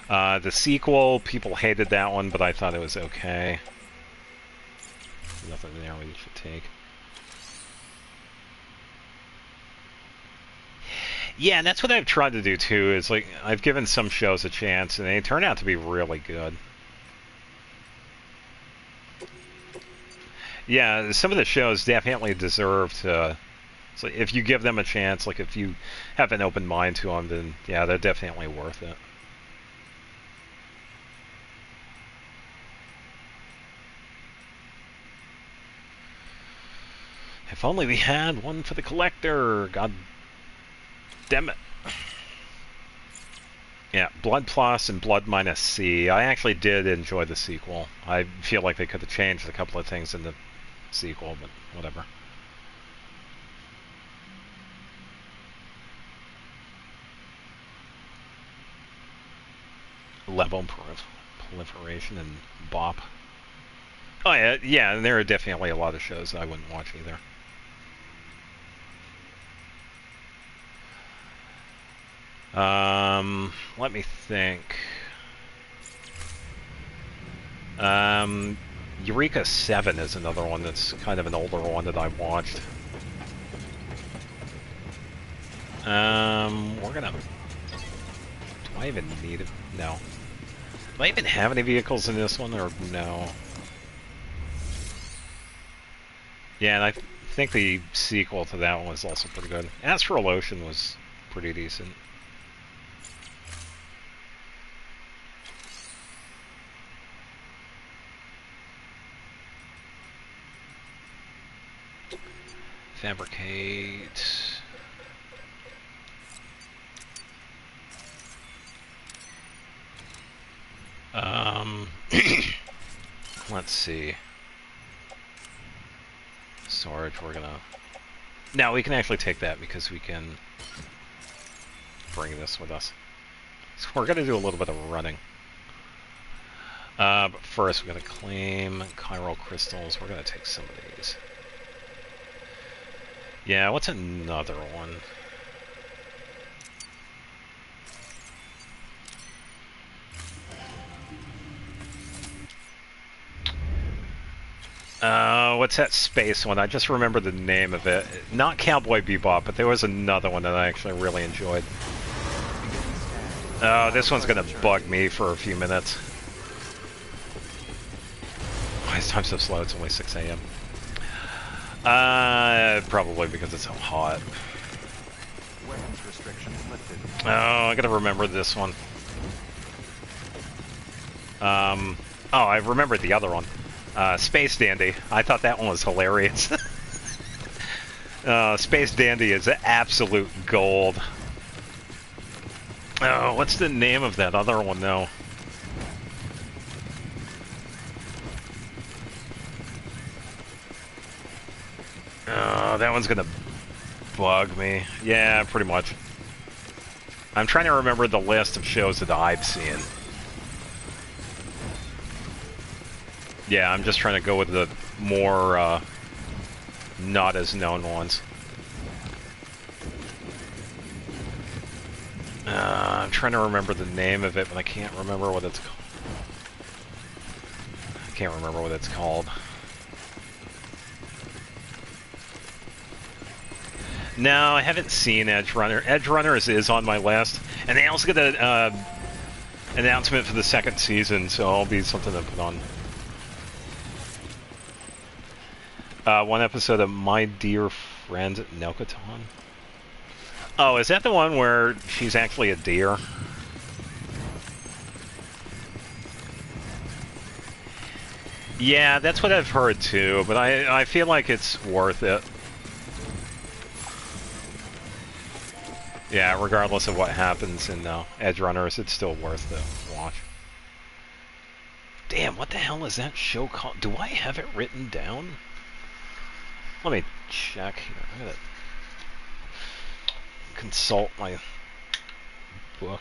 S1: The sequel, people hated that one, but I thought it was okay. Nothing there we should take. Yeah, and that's what I've tried to do too, is like, I've given some shows a chance, and they turn out to be really good. Yeah, some of the shows definitely deserve to... So if you give them a chance, like if you have an open mind to them, then yeah, they're definitely worth it. If only we had one for the collector. God damn it. Yeah, Blood Plus and Blood Minus C. I actually did enjoy the sequel. I feel like they could have changed a couple of things in the sequel, but whatever. Level proliferation and bop. Oh yeah, yeah, and there are definitely a lot of shows that I wouldn't watch either. Let me think. Eureka 7 is another one that's kind of an older one that I watched. We're gonna... Do I even need it? No. Do I even have any vehicles in this one, or no? Yeah, and I think the sequel to that one was also pretty good. Astral Ocean was pretty decent. Fabricate. Let's see. Storage, we're gonna... Now we can actually take that because we can bring this with us. So we're gonna do a little bit of running. But first we're gonna claim chiral crystals. We're gonna take some of these. Yeah, what's another one? What's that space one? I just remember the name of it. Not Cowboy Bebop, but there was another one that I actually really enjoyed. Oh, this one's gonna bug me for a few minutes. Why is time so slow? It's only 6 a.m. Probably because it's so hot.
S3: Weapons restrictions lifted.
S1: Oh, I gotta remember this one. Oh, I remembered the other one. Space Dandy. I thought that one was hilarious. Space Dandy is absolute gold. Oh, what's the name of that other one, though? Oh, that one's gonna bug me. Yeah, pretty much. I'm trying to remember the list of shows that I've seen. Yeah, I'm just trying to go with the more, not as known ones. I'm trying to remember the name of it, but I can't remember what it's called. I can't remember what it's called. No, I haven't seen Edge Runner. Edge Runners is on my list, and they also got an announcement for the second season, so it'll be something to put on. One episode of My Dear Friend Nelkaton. Oh, is that the one where she's actually a deer? Yeah, that's what I've heard too, but I feel like it's worth it. Yeah, regardless of what happens in Edge Runners, it's still worth the watch. Damn, what the hell is that show called? Do I have it written down? Let me check here. I gotta consult my book.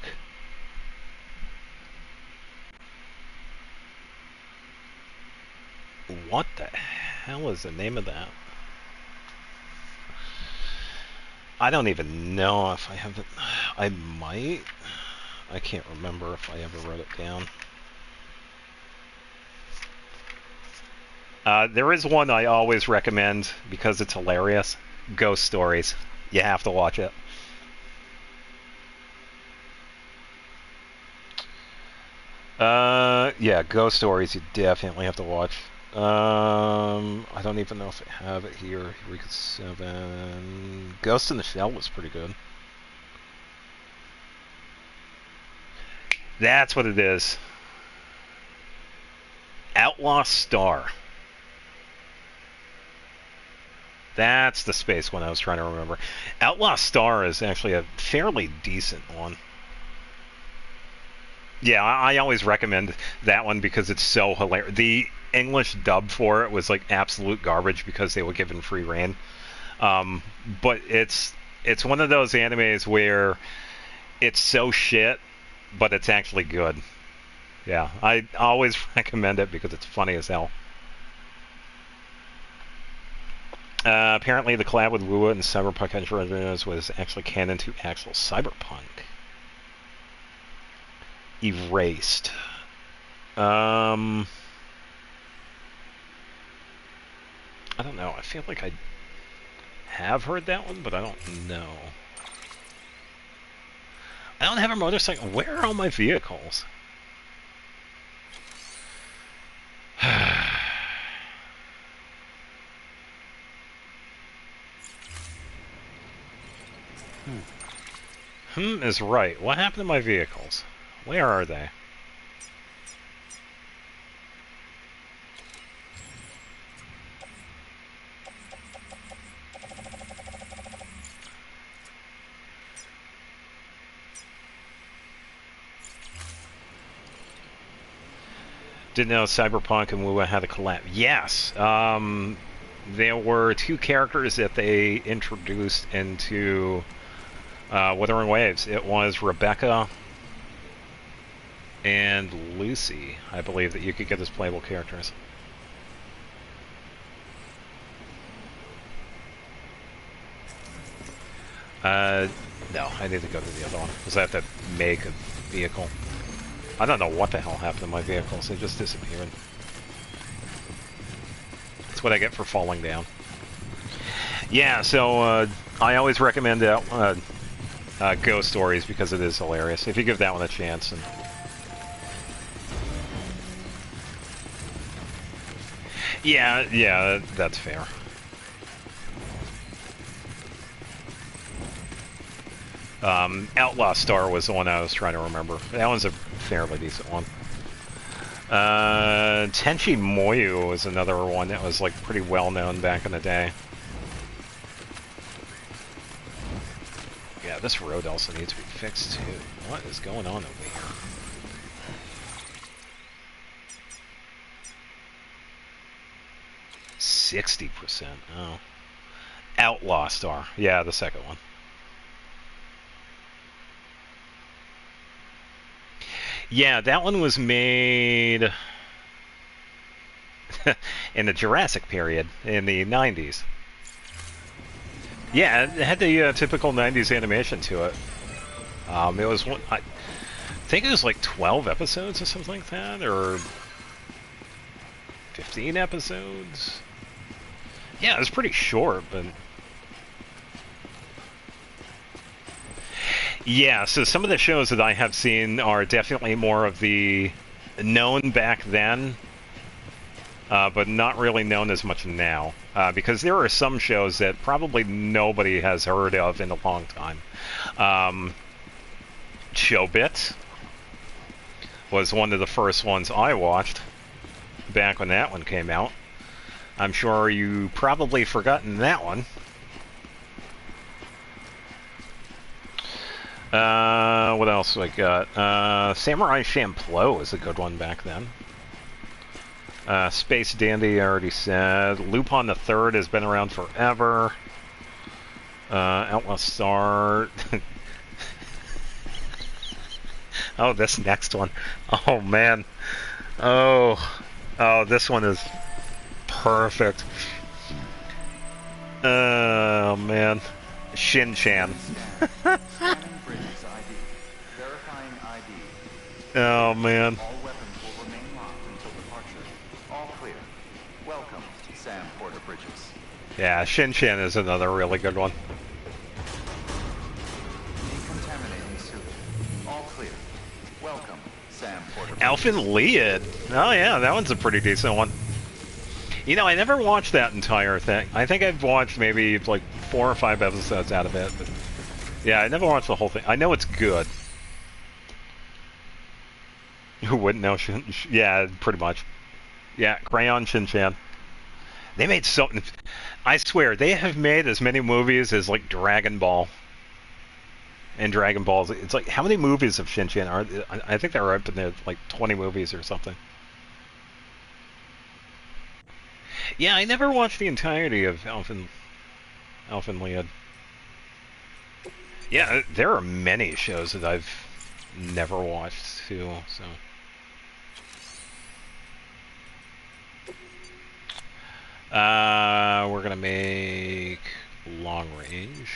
S1: What the hell is the name of that? I don't even know if I have it. I might. I can't remember if I ever wrote it down. There is one I always recommend because it's hilarious. Ghost Stories. You have to watch it. Yeah, Ghost Stories you definitely have to watch. I don't even know if I have it here. Eureka 7. Ghost in the Shell was pretty good. That's what it is. Outlaw Star. That's the space one I was trying to remember. Outlaw Star is actually a fairly decent one. Yeah, I always recommend that one because it's so hilarious. The English dub for it was like absolute garbage because they were given free reign. But it's one of those animes where it's so shit, but it's actually good. Yeah, I always recommend it because it's funny as hell. Apparently, the collab with Wua and Cyberpunk Engineers was actually canon to actual Cyberpunk. Erased. I don't know. I feel like I have heard that one, but I don't know. I don't have a motorcycle. Where are all my vehicles? Is right. What happened to my vehicles? Where are they? Didn't know Cyberpunk and Wua had a collab. Yes. There were two characters that they introduced into Wuthering Waves. It was Rebecca and Lucy, I believe, that you could get as playable characters. No, I need to go to the other one, because I have to make a vehicle. I don't know what the hell happened to my vehicles, they just disappeared. That's what I get for falling down. Yeah, so I always recommend Ghost Stories because it is hilarious, if you give that one a chance. And yeah, that's fair. Outlaw Star was the one I was trying to remember. That one's a fairly decent one. Tenchi Moyu was another one that was like pretty well known back in the day. Yeah, this road also needs to be fixed too. What is going on over here? %60. Oh. Outlaw Star. Yeah, the second one. Yeah, that one was made in the Jurassic period, in the 90s. Yeah, it had the typical 90s animation to it. It was one, I think it was like 12 episodes or something like that, or 15 episodes. Yeah, it was pretty short, but yeah, so some of the shows that I have seen are definitely more of the known back then, but not really known as much now. Because there are some shows that probably nobody has heard of in a long time. Showbit was one of the first ones I watched back when that one came out. I'm sure you probably forgotten that one. What else I got? Samurai Champloo was a good one back then. Space Dandy, I already said. Lupin the Third has been around forever. Outlaw Star. Oh, this next one. Oh, man. Oh, this one is perfect. Oh, man. Shin-chan. Oh, man.
S3: All weapons will remain locked until departure. All clear. Welcome, Sam Porter Bridges.
S1: Yeah, Shin-chan is another really good one.
S3: Decontaminating suit. All clear. Welcome, Sam Porter Bridges.
S1: Alphen Lied. Oh, yeah, that one's a pretty decent one. You know, I never watched that entire thing. I think I've watched maybe like 4 or 5 episodes out of it. But yeah, I never watched the whole thing. I know it's good. Who wouldn't know? Yeah, pretty much. Yeah, Crayon Shin-chan. They made so... I swear, they have made as many movies as, like, Dragon Ball. And Dragon Balls. It's like, how many movies of Shin-Chan are... I think they're up in there, like, 20 movies or something. Yeah, I never watched the entirety of Alpha and Leon. Yeah, there are many shows that I've never watched, too, so... We're gonna make long range.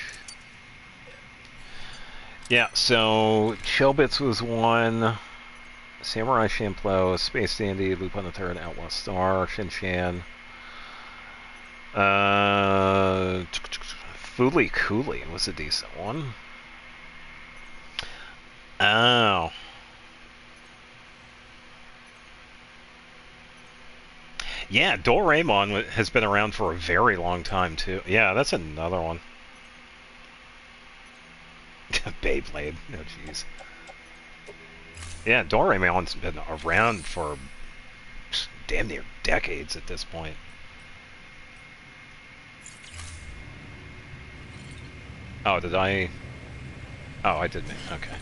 S1: Yeah, so Chobits was one, Samurai Champloo, Space Dandy, Lupin the Third, Outlaw Star, Shin-Chan. Fooly Cooley was a decent one. Oh. Yeah, Doraemon has been around for a very long time, too. Yeah, that's another one. Beyblade. Oh, jeez. Yeah, Doraemon's been around for damn near decades at this point. Oh, did I... Oh, I did make... Okay.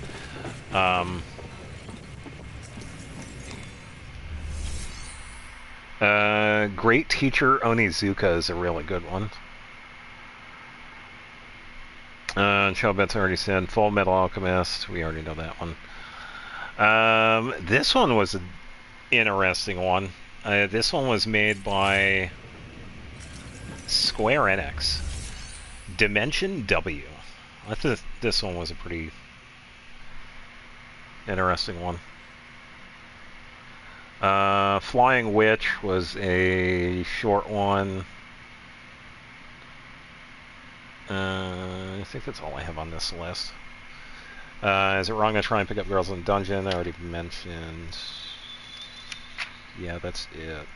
S1: Great Teacher Onizuka is a really good one. Chobet's already said. Full Metal Alchemist. We already know that one. This one was an interesting one. This one was made by Square Enix. Dimension W. I thought this one was a pretty interesting one. Flying Witch was a short one. I think that's all I have on this list. Is it wrong to try and pick up Girls in the Dungeon? I already mentioned. Yeah, that's it.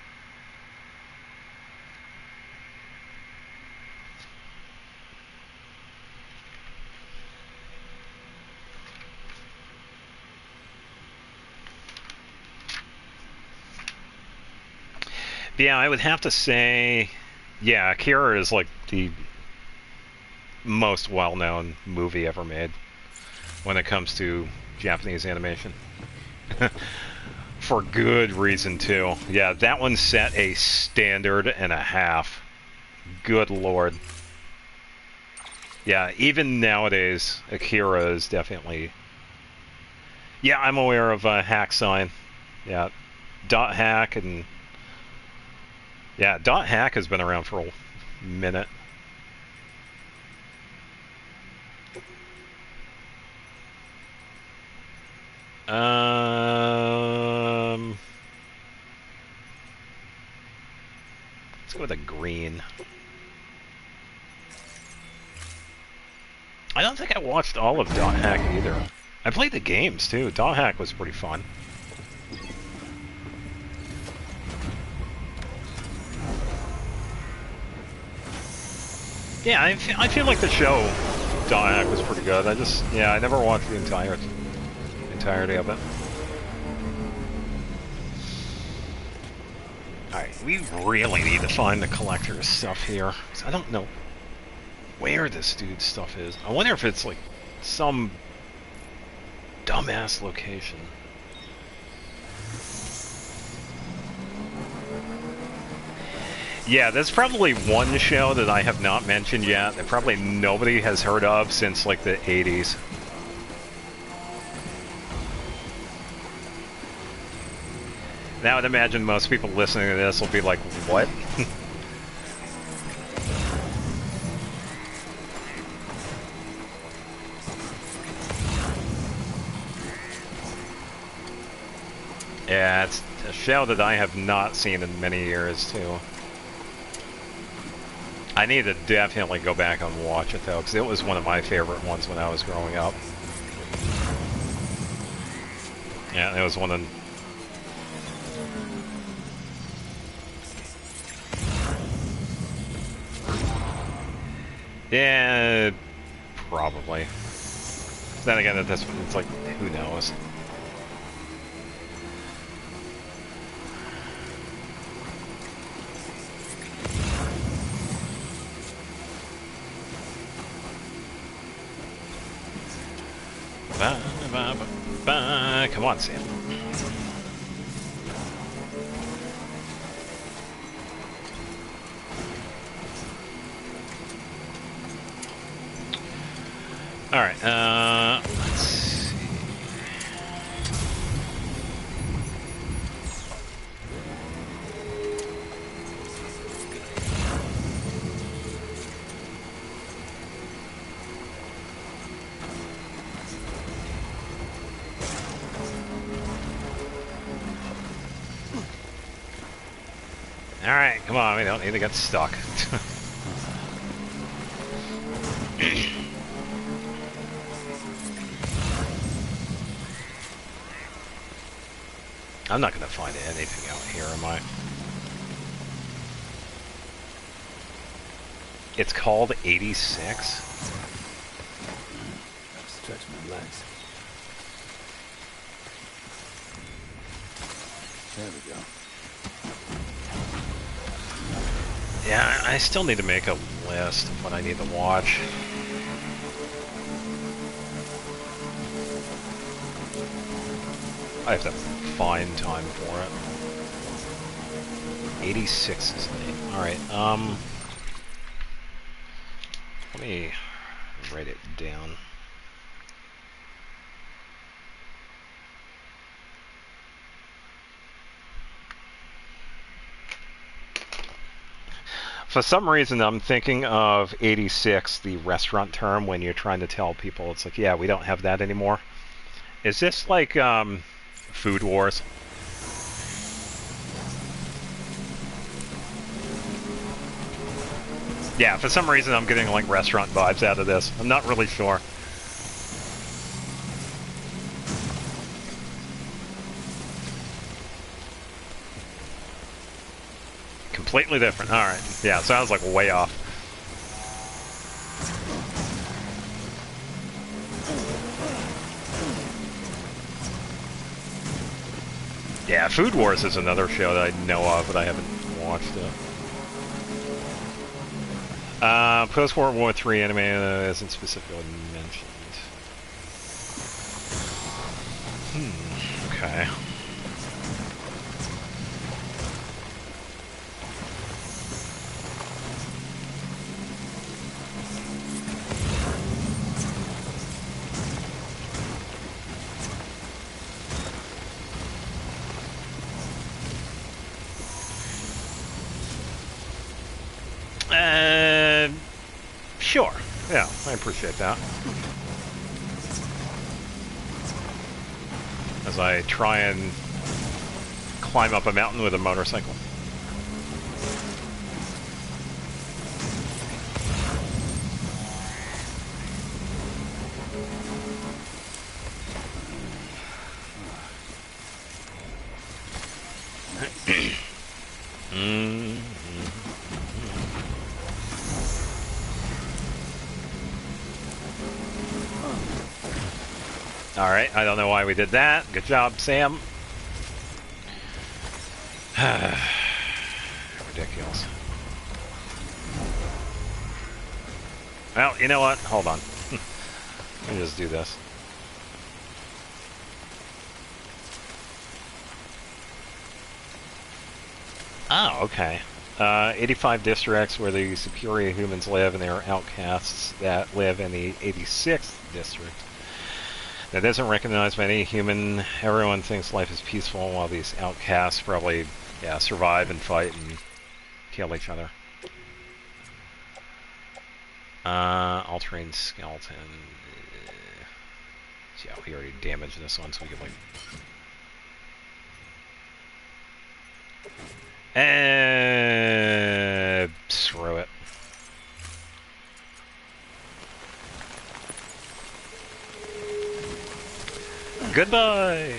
S1: Yeah, I would have to say, yeah, Akira is like the most well-known movie ever made when it comes to Japanese animation. For good reason, too. Yeah, that one set a standard and a half. Good lord. Yeah, even nowadays, Akira is definitely... Yeah, I'm aware of Hack Sign. Yeah, Dot Hack and... Yeah, Dot Hack has been around for a minute. Let's go with a green. I don't think I watched all of Dot Hack either. I played the games too. Dot Hack was pretty fun. Yeah, I feel like the show Dot Hack was pretty good. I never watched the entirety of it. Alright, we really need to find the collector's stuff here. 'Cause I don't know where this dude's stuff is. I wonder if it's like some dumbass location. Yeah, there's probably one show that I have not mentioned yet that probably nobody has heard of since like the 80s. Now I'd imagine most people listening to this will be like, what? Yeah, it's a show that I have not seen in many years, too. I need to definitely go back and watch it, though, because it was one of my favorite ones when I was growing up. Yeah, it was one of... Yeah, probably. Then again, at this point, it's like, who knows? Come on, Sam. Alright, let's see. Alright, come on, we don't need to get stuck. I'm not gonna find anything out here, am I? It's called 86?
S2: Gotta stretch my legs. There we go.
S1: Yeah, I still need to make a list of what I need to watch. I have to find time for it. 86 is the name. Alright, let me write it down. For some reason, I'm thinking of 86, the restaurant term, when you're trying to tell people, it's like, yeah, we don't have that anymore. Is this like, Food Wars? Yeah, for some reason, I'm getting, like, restaurant vibes out of this. I'm not really sure. Completely different. Alright. Yeah, sounds like way off. Yeah, Food Wars is another show that I know of, but I haven't watched it. Post-World War III anime isn't specifically mentioned. Okay. Sure. Yeah, I appreciate that. As I try and climb up a mountain with a motorcycle. Alright, I don't know why we did that. Good job, Sam. Ridiculous. Well, you know what? Hold on. Let me just do this. Oh, okay. 85 districts where the superior humans live, and there are outcasts that live in the 86th district. That isn't recognized by any human. Everyone thinks life is peaceful, while these outcasts probably, yeah, survive and fight and kill each other. All-terrain skeleton. Yeah, we already damaged this one, so we can, like... screw it. Goodbye!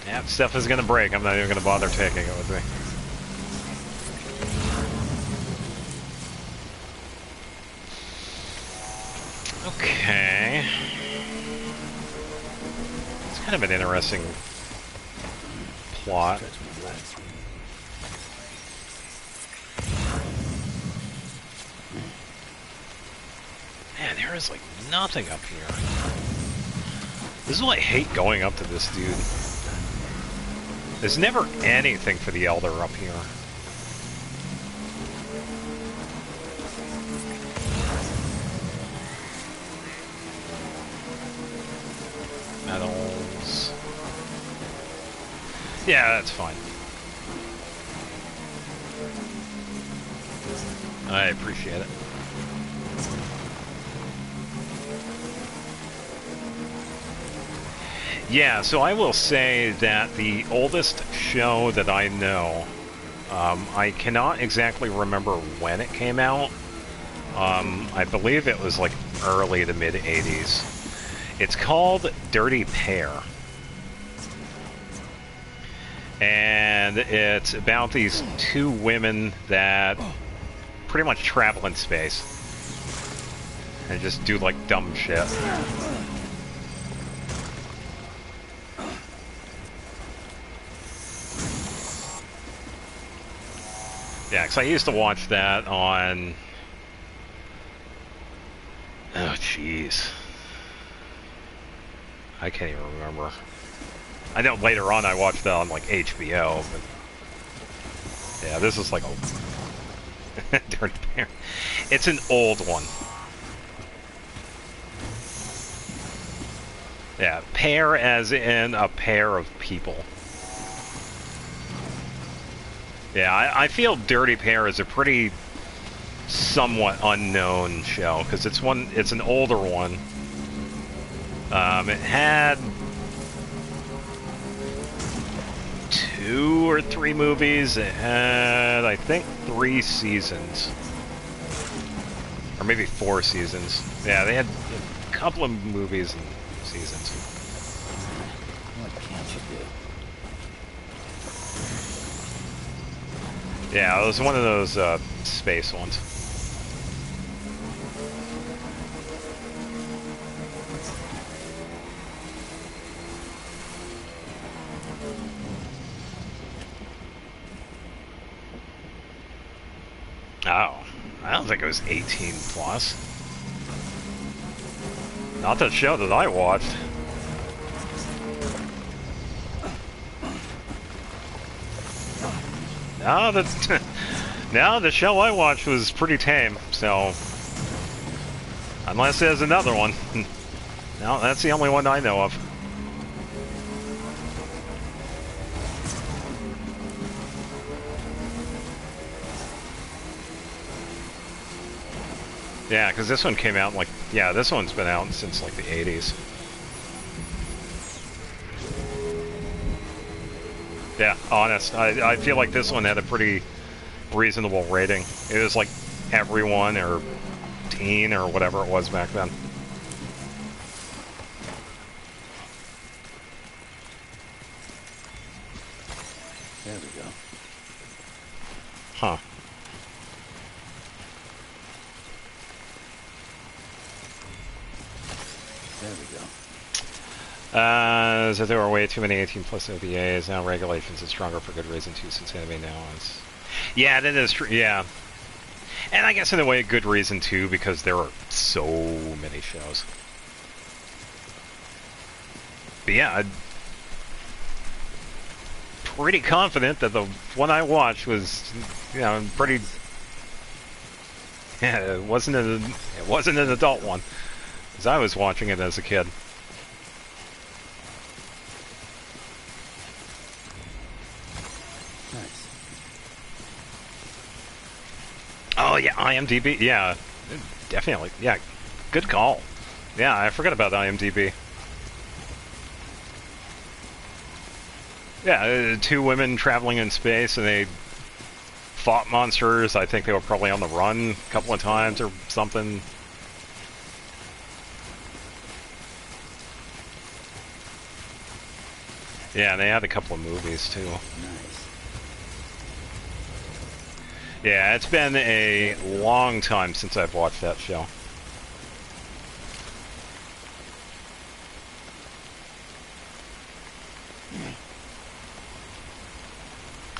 S1: Yeah, stuff is gonna break. I'm not even gonna bother taking it with me. Okay. It's kind of an interesting plot. there is like nothing up here. This is why I hate going up to this dude. There's never anything for the Elder up here. Medals. Yeah, that's fine. I appreciate it. Yeah, so I will say that the oldest show that I know, I cannot exactly remember when it came out. I believe it was like early to mid 80s. It's called Dirty Pair. And it's about these two women that pretty much travel in space and just do like dumb shit. Yeah, because I used to watch that on... Oh, jeez. I can't even remember. I know later on I watched that on, like, HBO, but... Yeah, this is like a... Dirty Pair. It's an old one. Yeah, pair as in a pair of people. Yeah, I feel Dirty Pair is a pretty somewhat unknown show because it's an older one. It had 2 or 3 movies. It had, I think, 3 seasons, or maybe 4 seasons. Yeah, they had a couple of movies and seasons.
S2: What can't you do?
S1: Yeah, it was one of those space ones. Oh, I don't think it was 18 plus. Not the show that I watched. No, no, the show I watched was pretty tame, so... Unless there's another one. No, that's the only one I know of. Yeah, because this one came out like... Yeah, this one's been out since like the 80s. Yeah, honest. I feel like this one had a pretty reasonable rating. It was like everyone or teen or whatever it was back then.
S2: There we go.
S1: Huh.
S2: There we go.
S1: So there were way too many 18 plus OVAs. Now regulations are stronger for good reason too, since anime now is... Yeah, that is true, yeah. And I guess in a way a good reason too, because there are so many shows. But yeah, I'm pretty confident that the one I watched was, you know, pretty... Yeah, it wasn't an adult one, because I was watching it as a kid. Oh yeah, IMDb. Yeah, definitely. Yeah, good call. Yeah, I forgot about IMDb. Yeah, 2 women traveling in space, and they fought monsters. I think they were probably on the run a couple of times or something. Yeah, they had a couple of movies too.
S2: Nice.
S1: Yeah, it's been a long time since I've watched that show.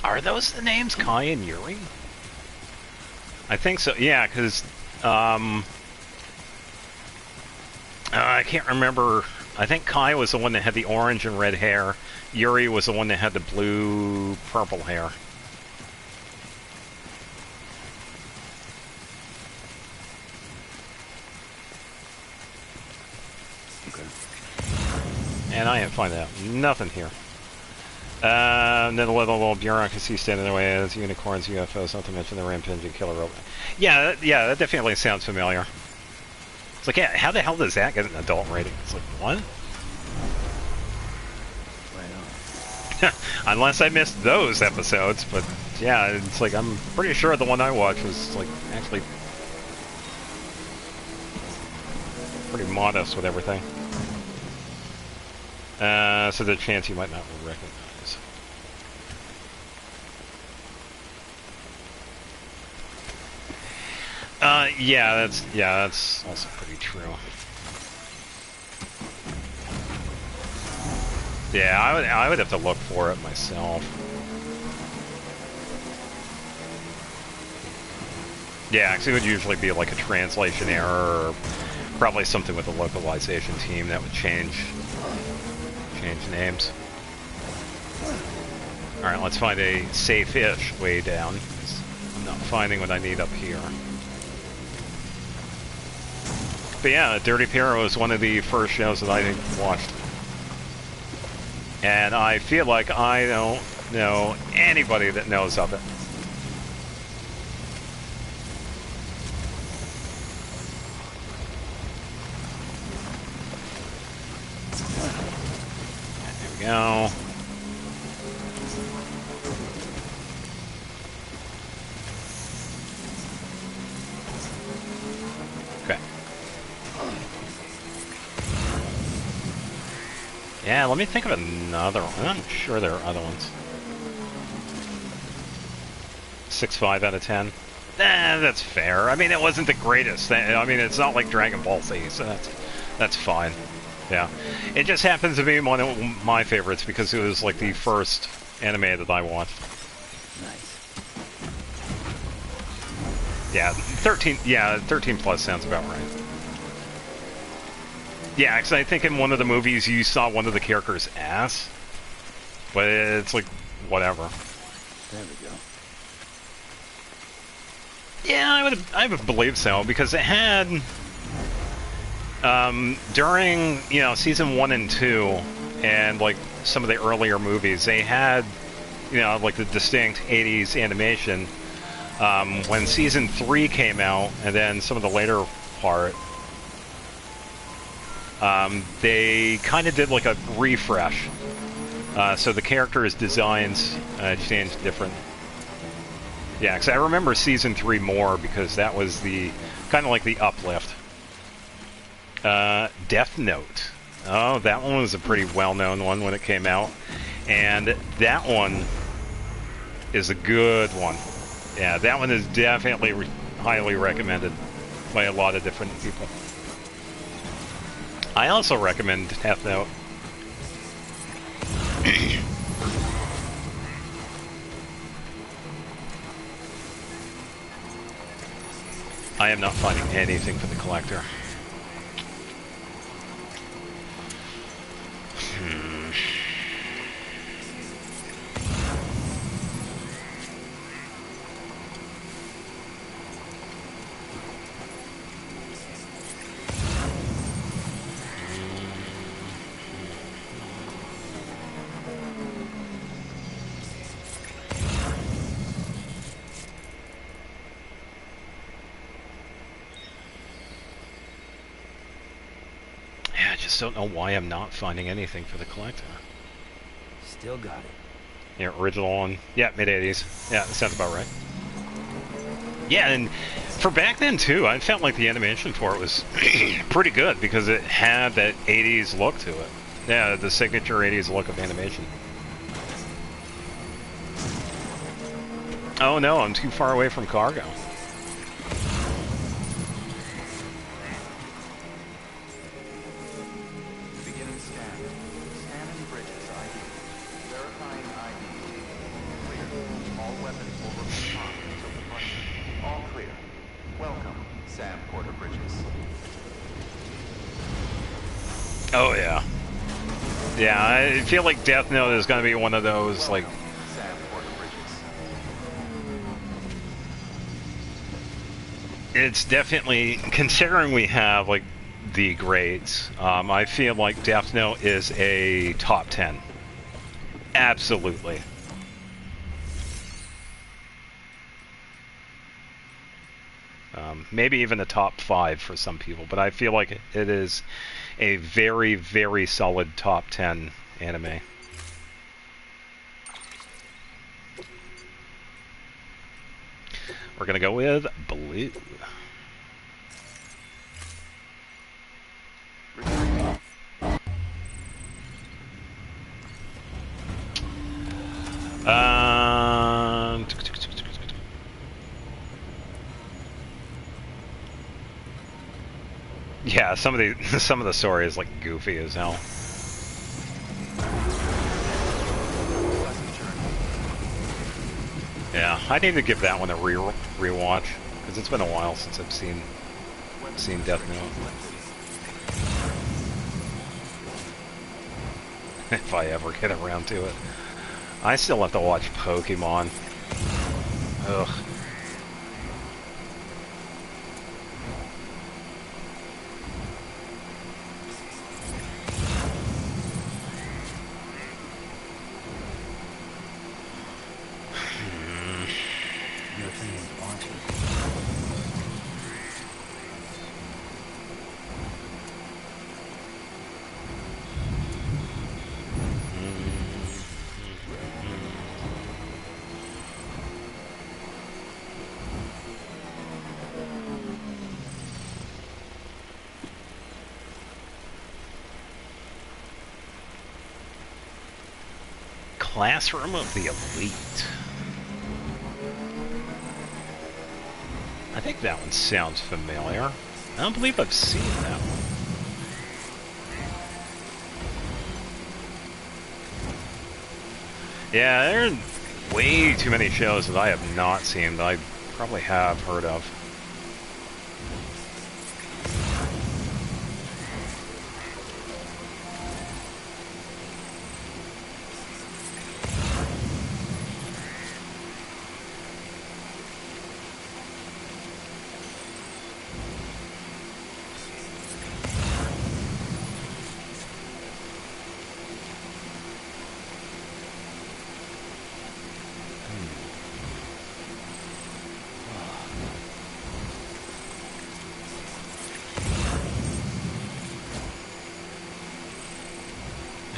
S1: Are those the names, Kai and Yuri? I think so, yeah, because, I can't remember. I think Kai was the one that had the orange and red hair. Yuri was the one that had the blue, purple hair. And I ain't finding out nothing here. And then a little bureaucracy standing in the way as unicorns, UFOs, not to mention the rampaging killer robot. Yeah, that definitely sounds familiar. It's like, yeah, how the hell does that get an adult rating? It's like, what?
S2: Right on.
S1: Unless I missed those episodes, but yeah, it's like, I'm pretty sure the one I watched was, like, actually pretty modest with everything. So there's a chance you might not recognize. Yeah, that's also pretty true. Yeah, I would have to look for it myself. Yeah, because it would usually be like a translation error, or probably something with the localization team that would change names. Alright, let's find a safe-ish way down, 'cause I'm not finding what I need up here. But yeah, Dirty Piero was one of the first shows that I watched. And I feel like I don't know anybody that knows of it. There we go. Okay. Yeah, let me think of another one. I'm sure there are other ones. 6.5 out of 10. That's fair. I mean, it wasn't the greatest thing. I mean, it's not like Dragon Ball Z, so that's fine. Yeah. It just happens to be one of my favorites because it was like the first anime that I watched.
S2: Nice.
S1: Yeah, 13. Yeah, 13 plus sounds about right. Yeah, because I think in one of the movies you saw one of the characters' ass, but it's like whatever.
S2: There we go.
S1: Yeah, I would believe so because it had during season 1 and 2 and like some of the earlier movies they had like the distinct 80s animation. When season 3 came out and then some of the later part. They kind of did like a refresh. So the characters' designs changed different. Yeah, because I remember season 3 more because that was the kind of like the uplift. Death Note. Oh, that one was a pretty well-known one when it came out. And that one is a good one. Yeah, that one is definitely highly recommended by a lot of different people. I also recommend Death Note. I am not finding anything for the collector. Don't know why I'm not finding anything for the collector.
S2: Still got it.
S1: Yeah, original one. Yeah, mid-80s. Yeah, that sounds about right. Yeah, and for back then too, I felt like the animation for it was pretty good because it had that 80s look to it. Yeah, the signature 80s look of animation. Oh no, I'm too far away from cargo. Oh yeah. Yeah, I feel like Death Note is going to be one of those, like...
S3: Sam Porter Bridges.
S1: It's definitely, considering we have, like, the greats, I feel like Death Note is a top 10. Absolutely. Maybe even a top 5 for some people, but I feel like it is a very, very solid top 10 anime. We're gonna go with blue. Yeah, some of the story is like goofy as hell. Yeah, I need to give that one a rewatch because it's been a while since I've seen Death Note. If I ever get around to it, I still have to watch Pokemon. Ugh.
S2: Your thing's haunted.
S1: Classroom of the Elite. I think that one sounds familiar. I don't believe I've seen that one. Yeah, there are way too many shows that I have not seen that I probably have heard of.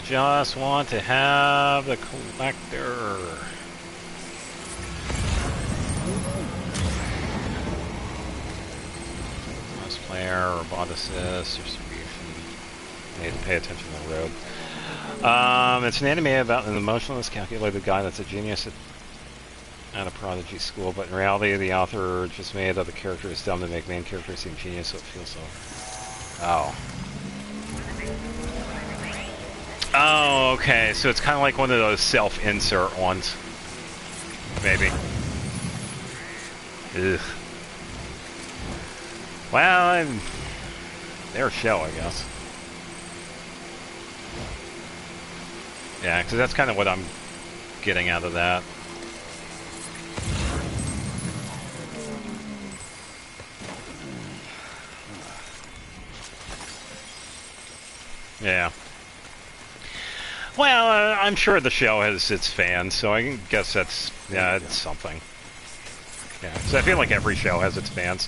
S1: Just want to have the collector. Mouse player, roboticist, distribution. Need to pay attention to the road. It's an anime about an emotionless, calculated guy that's a genius at a prodigy school, but in reality, the author just made other characters dumb to make main characters seem genius, so it feels so. Oh. Oh, okay. So it's kind of like one of those self-insert ones. Maybe. Ugh. Well, their show, I guess. Yeah, because that's kind of what I'm getting out of that. Yeah. Well, I'm sure the show has its fans, so I guess that's, yeah, it's something. Yeah, because I feel like every show has its fans.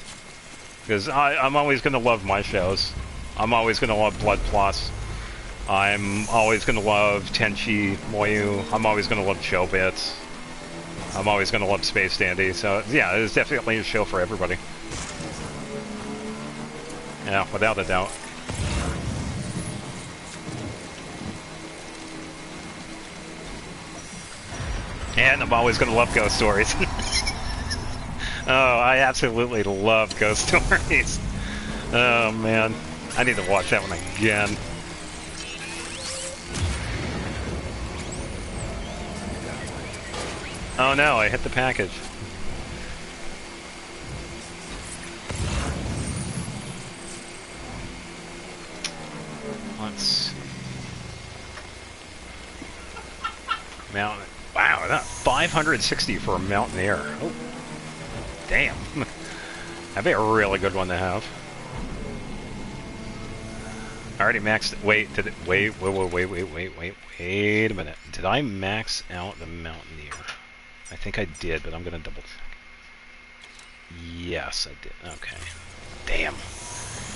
S1: Because I'm always going to love my shows. I'm always going to love Blood Plus. I'm always going to love Tenchi Moyu. I'm always going to love Chobits. I'm always going to love Space Dandy. So, yeah, it's definitely a show for everybody. Yeah, without a doubt. And I'm always going to love ghost stories. Oh, I absolutely love ghost stories. Oh, man. I need to watch that one again. Oh, no, I hit the package. Let's see. Mountain. Wow, that 560 for a Mountaineer. Oh, damn. That'd be a really good one to have. I already maxed. Wait, did it? Wait a minute. Did I max out the Mountaineer? I think I did, but I'm gonna double check. Yes, I did. Okay. Damn.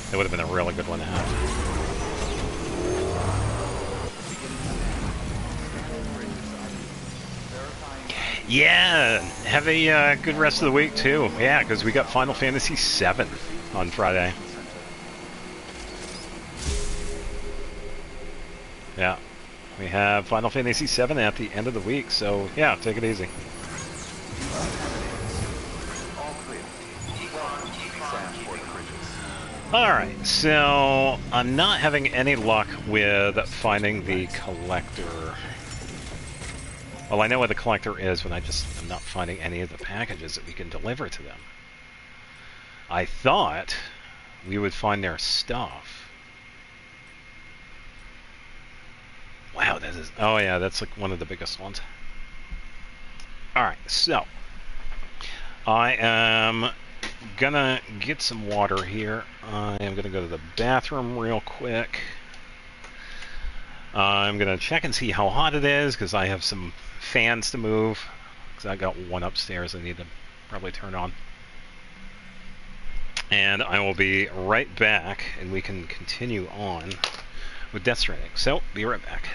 S1: That would have been a really good one to have. Yeah, have a good rest of the week too. Yeah, because we got Final Fantasy VII on Friday. Yeah, we have Final Fantasy VII at the end of the week, so yeah, take it easy.
S3: All clear. Transport bridges.
S1: Alright, so I'm not having any luck with finding the collector. Well, I know where the collector is, but I'm not finding any of the packages that we can deliver to them. I thought we would find their stuff. Wow, that is... Oh yeah, that's like one of the biggest ones. Alright, so... I am gonna get some water here. I am gonna go to the bathroom real quick. I'm gonna check and see how hot it is, because I have some fans to move. Because I got one upstairs I need to probably turn on. And I will be right back, and we can continue on with Death Stranding. So, be right back.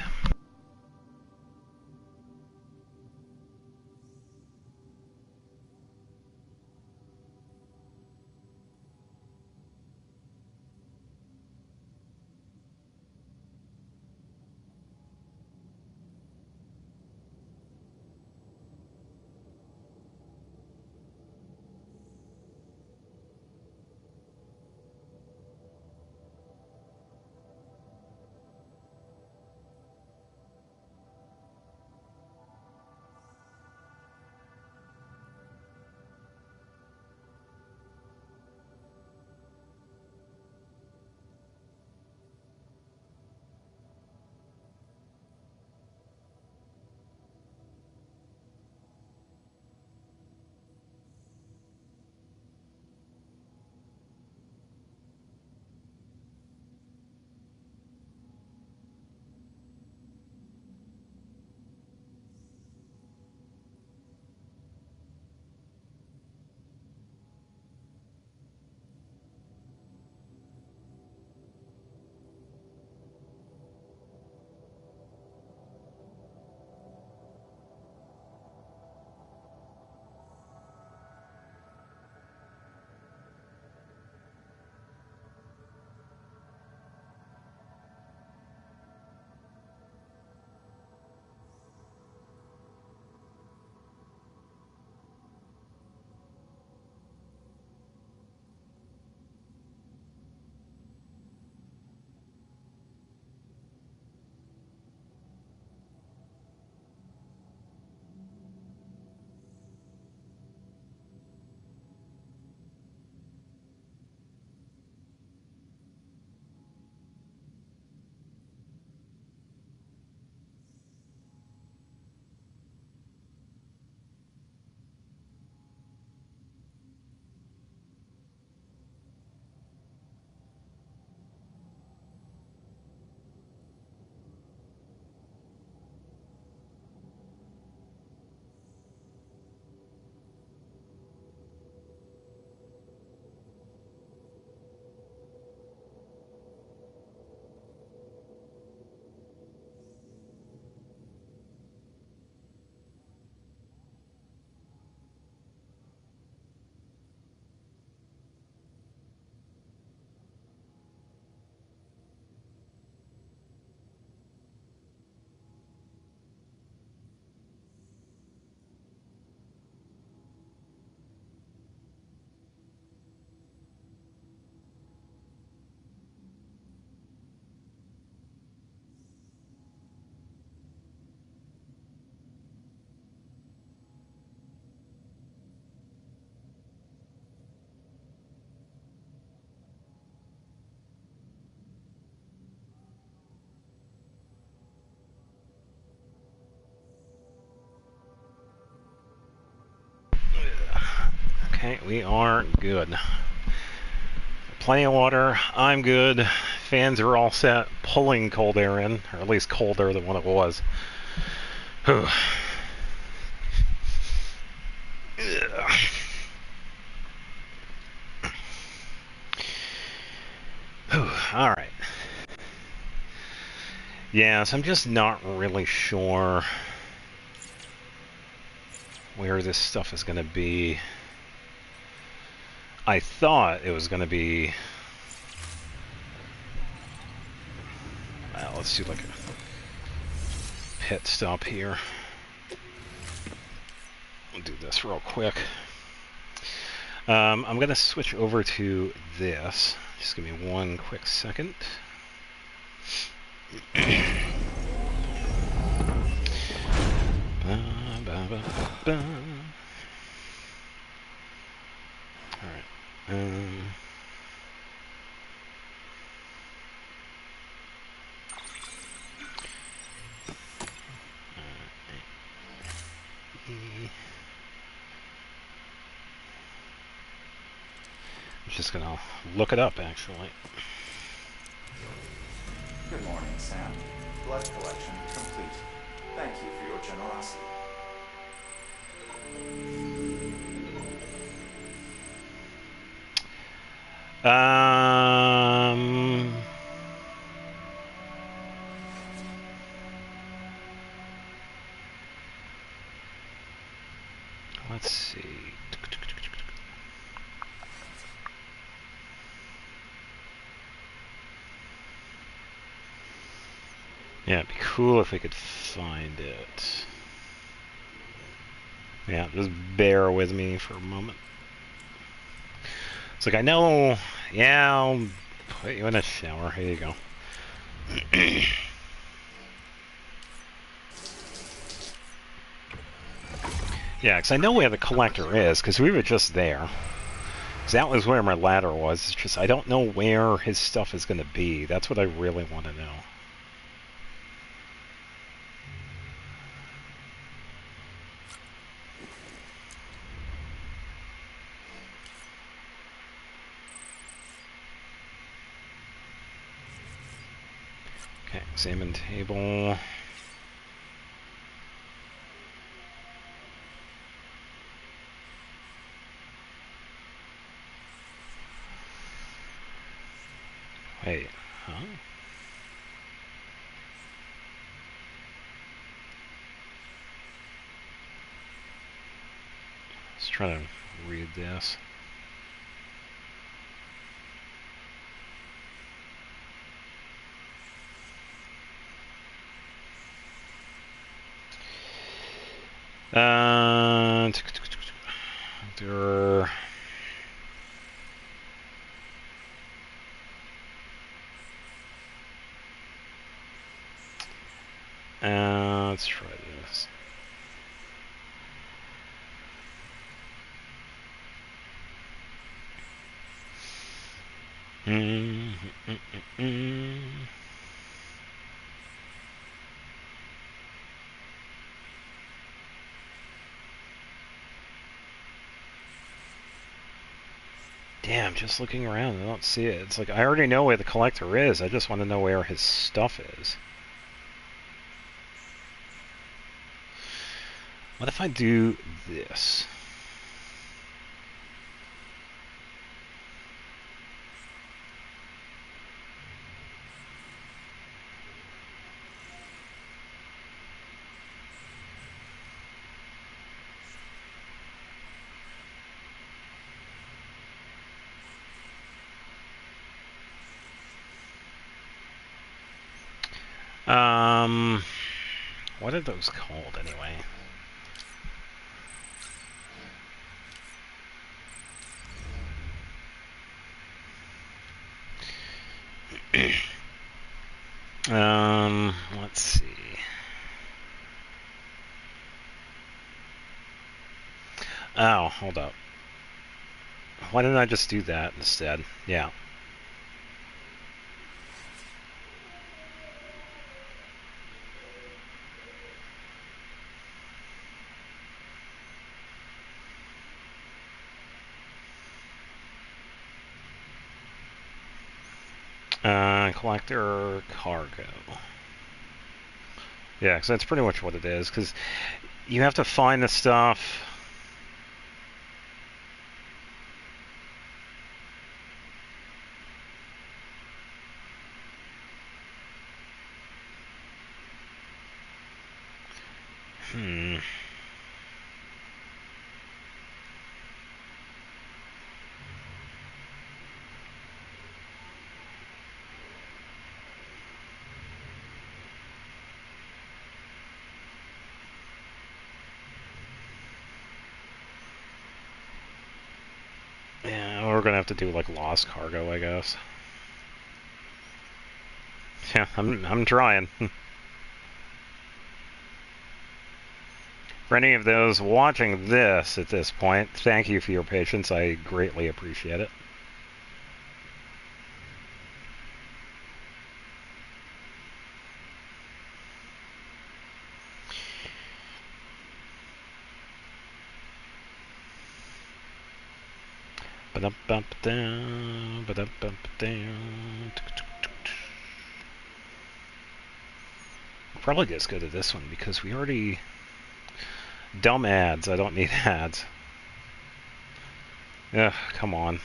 S1: Okay, we are good. Plenty of water. I'm good. Fans are all set. Pulling cold air in, or at least colder than what it was. Whew. Ugh. Whew. All right. Yeah, so I'm just not really sure where this stuff is going to be. I thought it was going to be... Well, let's do like a pit stop here. I'll do this real quick. I'm going to switch over to this. Just give me one quick second. Alright. I'm just going to look it up, actually.
S3: Good morning, Sam. Blood collection complete. Thank you for your generosity.
S1: Let's see. Yeah, it'd be cool if we could find it. Yeah, just bear with me for a moment. It's like, I know, yeah, I'll put you in a shower. Here you go. Yeah, because I know where the collector is, because we were just there. Because that was where my ladder was. It's just, I don't know where his stuff is going to be. That's what I really want to know. Okay, examine table. Wait, huh? Let's try to read this. There. Let's try this. Damn, just looking around, I don't see it. It's like, I already know where the collector is. I just want to know where his stuff is. What if I do this? What are those called anyway? Let's see. Oh, hold up. Why didn't I just do that instead? Yeah. Collector cargo. Yeah, because that's pretty much what it is. Because you have to find the stuff. Hmm. Yeah, we're gonna have to do like lost cargo, I guess. Yeah, I'm trying. For any of those watching this at this point, thank you for your patience. I greatly appreciate it. Probably just go to this one because we already... Dumb ads. I don't need ads. Ugh, come on.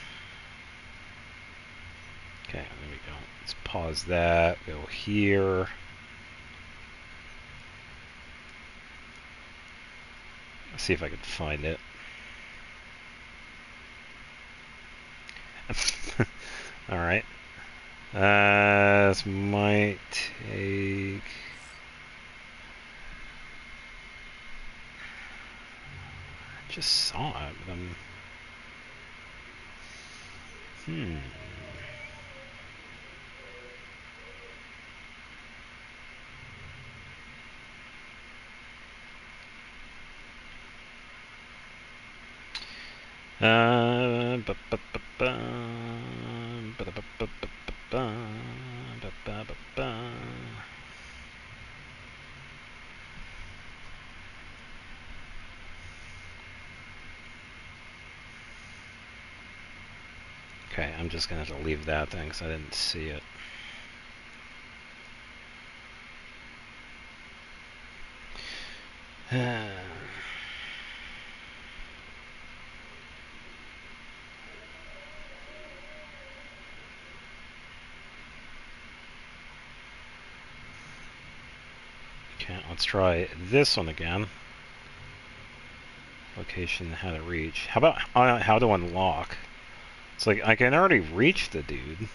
S1: Okay, there we go. Let's pause that. Go here. Let's see if I can find it. Alright. This might take... I just saw it, but I'm... Okay, I'm just gonna have to leave that thing because I didn't see it. Okay, let's try this one again. Location, how to reach. How about how to unlock? It's like I can already reach the dude.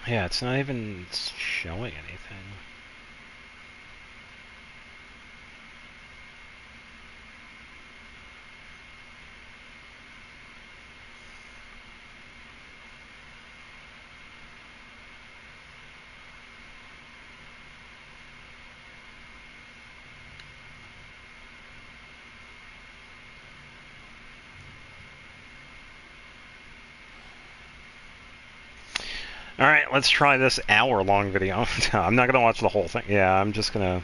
S1: Yeah, it's not even showing anything. Alright, let's try this hour-long video. I'm not gonna watch the whole thing. Yeah, I'm just gonna...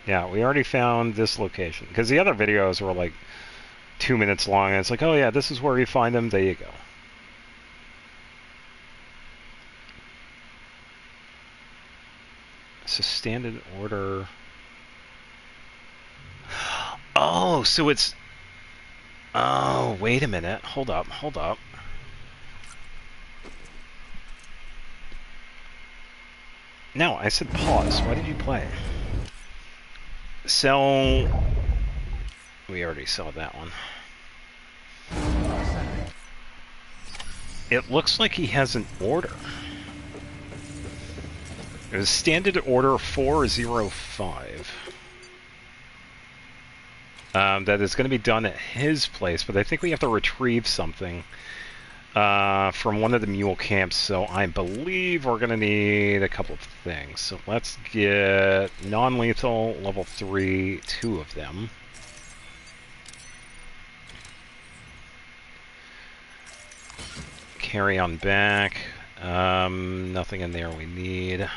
S1: Yeah, we already found this location. Because the other videos were like 2 minutes long, and it's like, oh yeah, this is where you find them, there you go. So standard order... Oh, so it's... Oh, wait a minute. Hold up, hold up. No, I said pause. Why did you play? So... We already saw that one. It looks like he has an order. It was standard order 405. that is going to be done at his place, but I think we have to retrieve something from one of the mule camps, so I believe we're going to need a couple of things. So let's get non-lethal level 3, 2 of them. Carry on back. Nothing in there we need.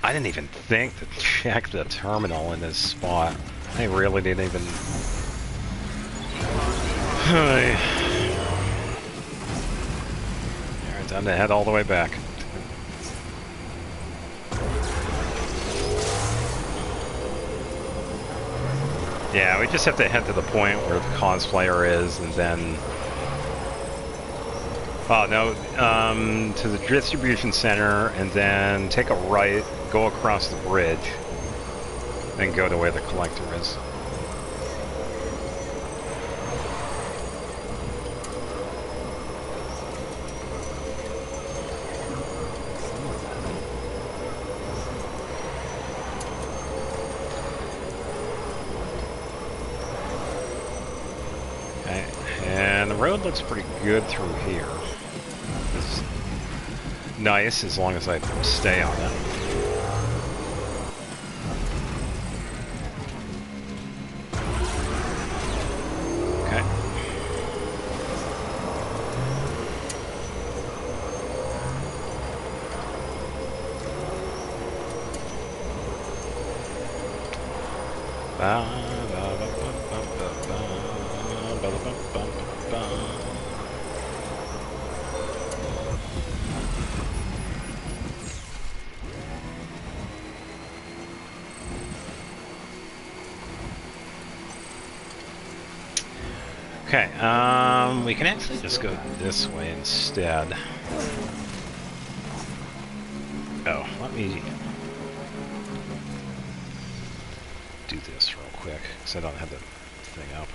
S1: I didn't even think to check the terminal in this spot. I really didn't even... Alright, time to head all the way back. Yeah, we just have to head to the point where the cosplayer is, and then... Oh, no, to the distribution center, and then take a right, go across the bridge, and go to where the collector is. Okay, and the road looks pretty good through here. It's nice as long as I stay on it. Okay. Okay, we can actually just go this way instead. Oh, let me do this real quick, because I don't have the thing up.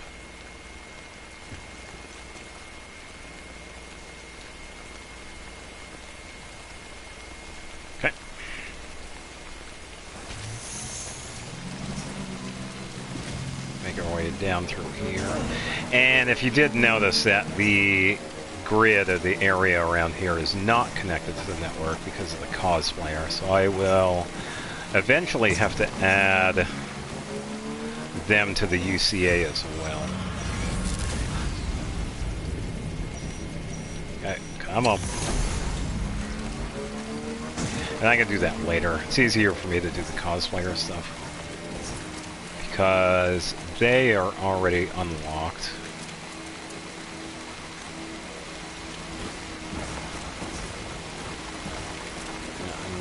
S1: Okay. Make our way down through here. And if you did notice that the grid of the area around here is not connected to the network because of the cosplayer, so I will eventually have to add them to the UCA as well. Okay, come on. And I can do that later. It's easier for me to do the cosplayer stuff, because they are already unlocked.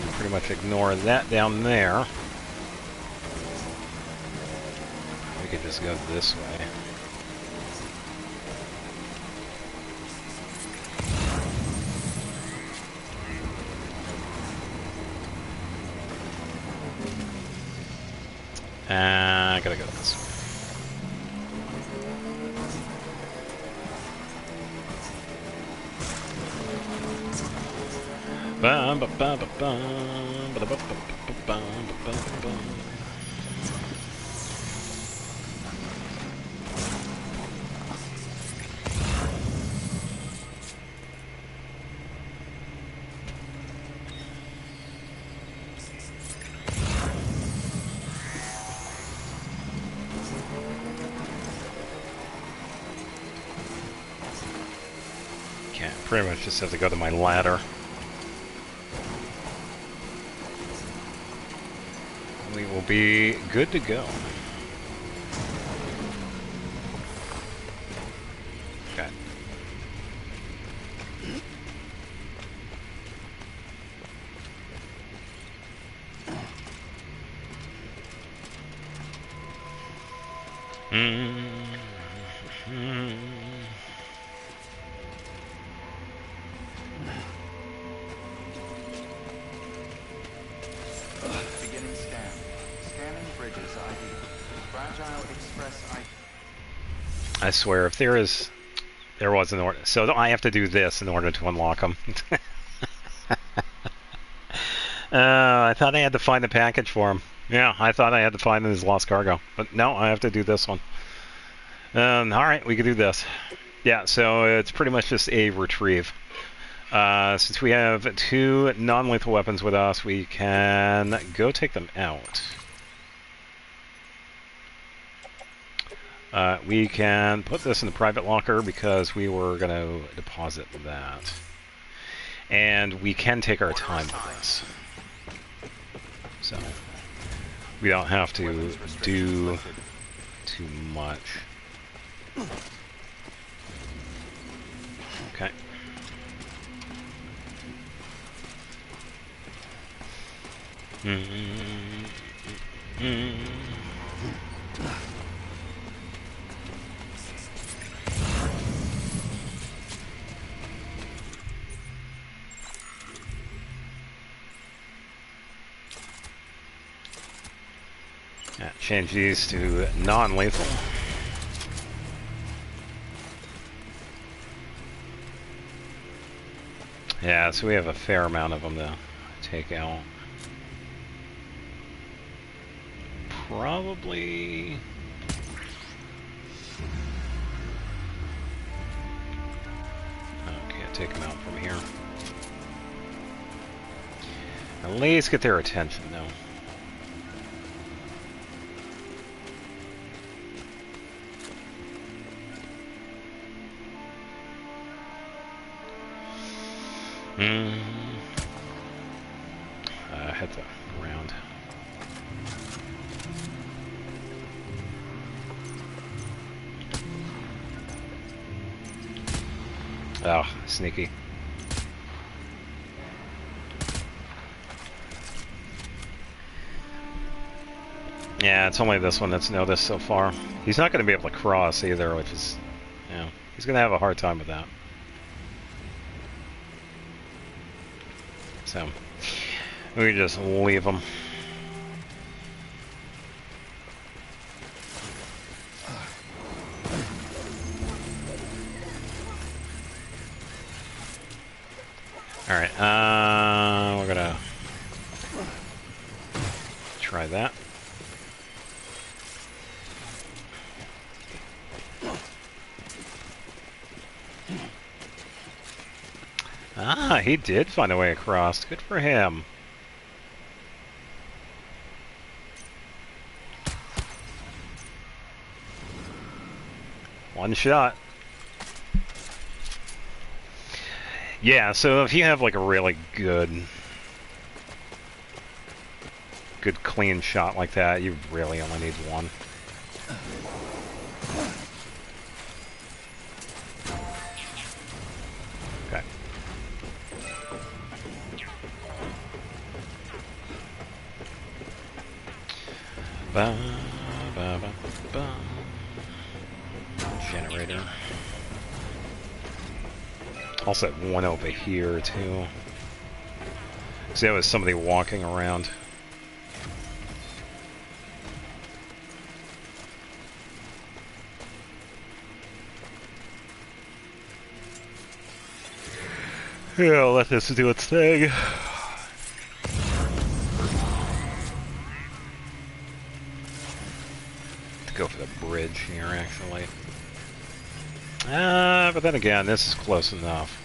S1: And pretty much ignore that down there. We could just go this way. I gotta go this way. Bum, ba, ba, ba, bum, ba, da, ba, ba, ba, bum, ba, ba, bum. Okay, pretty much just have to go to my ladder. We will be good to go. Okay.
S3: Beginning scan. Scanning bridges ID. Fragile Express ID.
S1: I swear, if there was an order, so I have to do this in order to unlock them. I thought I had to find a package for him. Yeah, I thought I had to find his lost cargo. But no, I have to do this one. Alright, we can do this. Yeah, so it's pretty much just a retrieve. Since we have 2 non-lethal weapons with us, we can go take them out. We can put this in the private locker because we were going to deposit that. And we can take our time with this. So, we don't have to do too much. Okay. Yeah, change these to non-lethal. Yeah, so we have a fair amount of them to take out. Probably... Oh, can't take them out from here. At least get their attention, though. Hit the ground. Oh, sneaky. Yeah, it's only this one that's noticed so far. He's not going to be able to cross either, which is, you know, he's going to have a hard time with that. So, we can just leave him. Alright, we're gonna try that. Ah, he did find a way across. Good for him. One shot. Yeah, so if you have like a really good clean shot like that, you really only need one. Okay. Ba, ba, ba, ba. Generator. Also one over here too. See, that was somebody walking around. Yeah, I'll let this do its thing. To go for the bridge here, actually. But then again, this is close enough.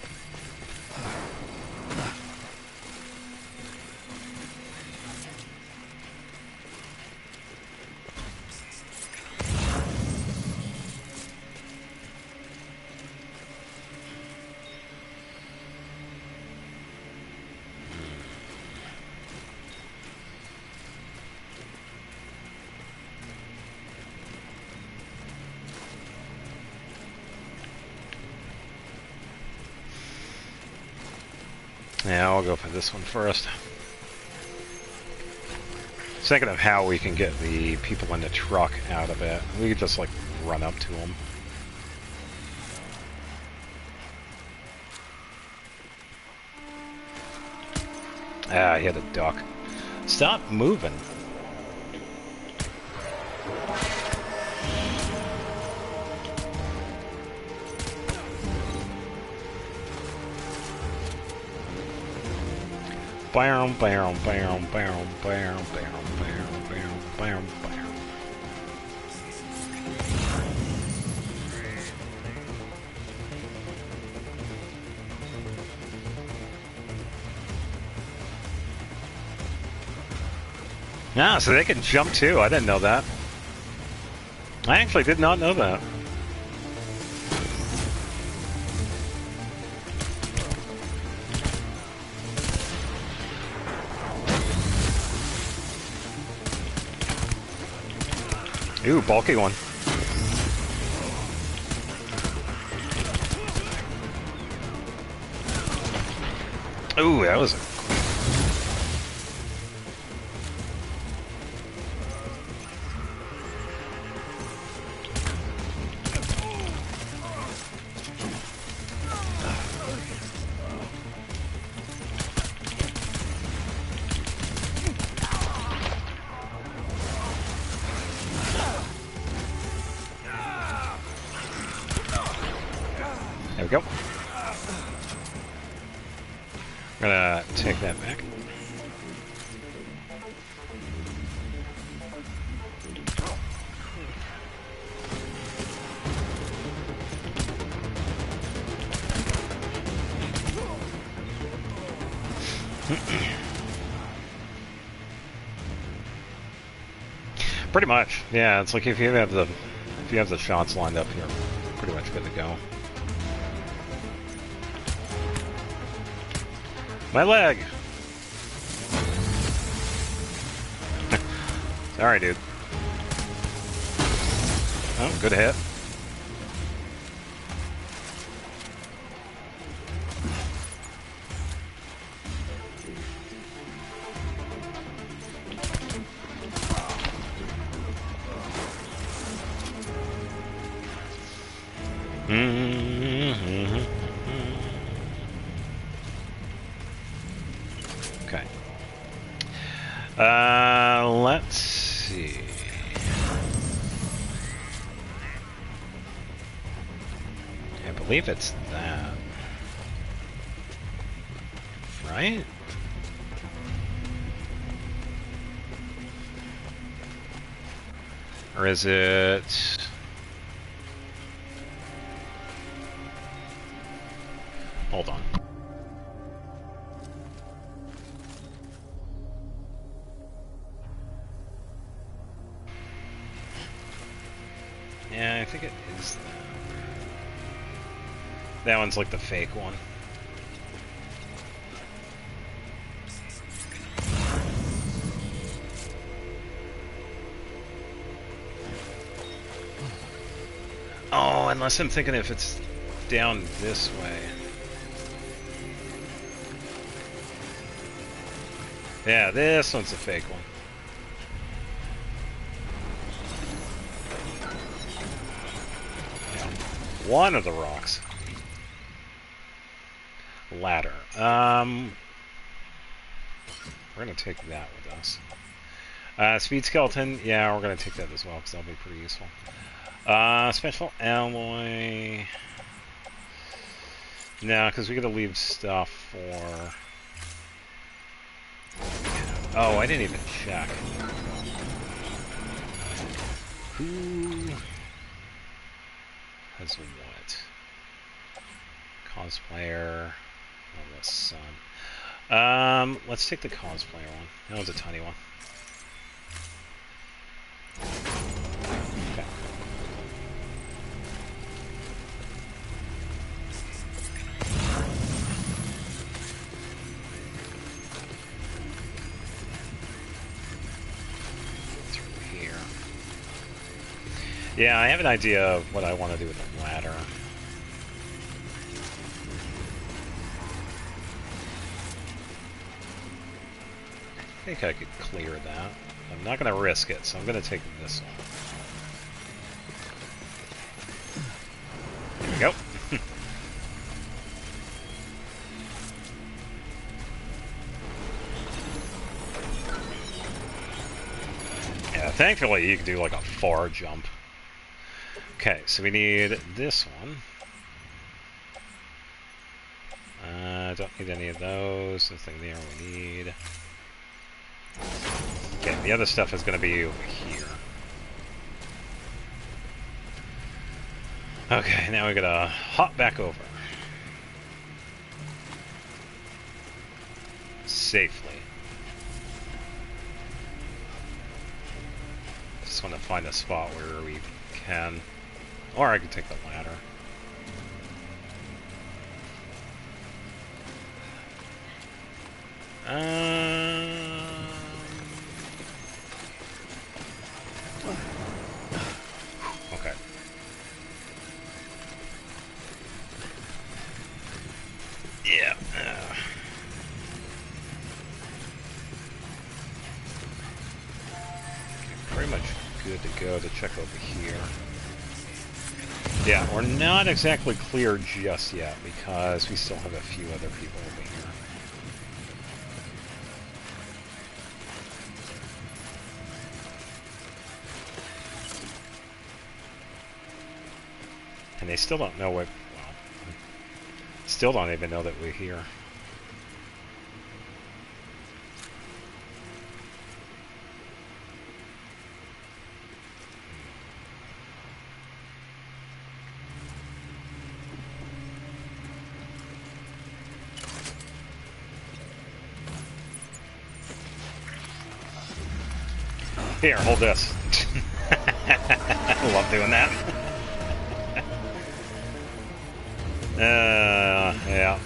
S1: Yeah, I'll go for this one first. Thinking of how we can get the people in the truck out of it. We could just, like, run up to them. Ah, he had a duck. Stop moving. Bam, bam, bam, bam, bam, bam, bam, bam, bam, bam. Yeah, so they can jump too. I didn't know that. I actually did not know that. Ooh, bulky one. Ooh, that was... There we go. I'm gonna take that back. Pretty much, yeah. It's like if you have the shots lined up, you're pretty much good to go. My leg! Sorry, dude. Oh, good hit. Okay. Let's see. I believe it's that. Right? Or is it... Hold on. Yeah, I think it is that. That one's like the fake one. Oh, unless I'm thinking if it's down this way. Yeah, this one's the fake one. Yeah. One of the rocks. Ladder. We're gonna take that with us. Speed skeleton, yeah, we're gonna take that as well because that'll be pretty useful. Special alloy. No, because we gotta leave stuff for. Oh, I didn't even check. Who has what? Cosplayer. Oh, the sun. Let's take the cosplayer one. That was a tiny one. Okay. Through here. Yeah, I have an idea of what I want to do with the ladder. I think I could clear that. I'm not going to risk it, so I'm going to take this one. There we go. Yeah, thankfully you can do like a far jump. Okay, so we need this one. Don't need any of those. Nothing there we need. Okay, the other stuff is going to be over here. Okay, now we gotta hop back over. Safely. Just want to find a spot where we can. Or I could take the ladder. Okay. Yeah. Pretty much good to go to check over here. Yeah, we're not exactly clear just yet because we still have a few other people over here. And they still don't know what, well, still don't even know that we're here. Here, hold this. I love doing that. Yeah.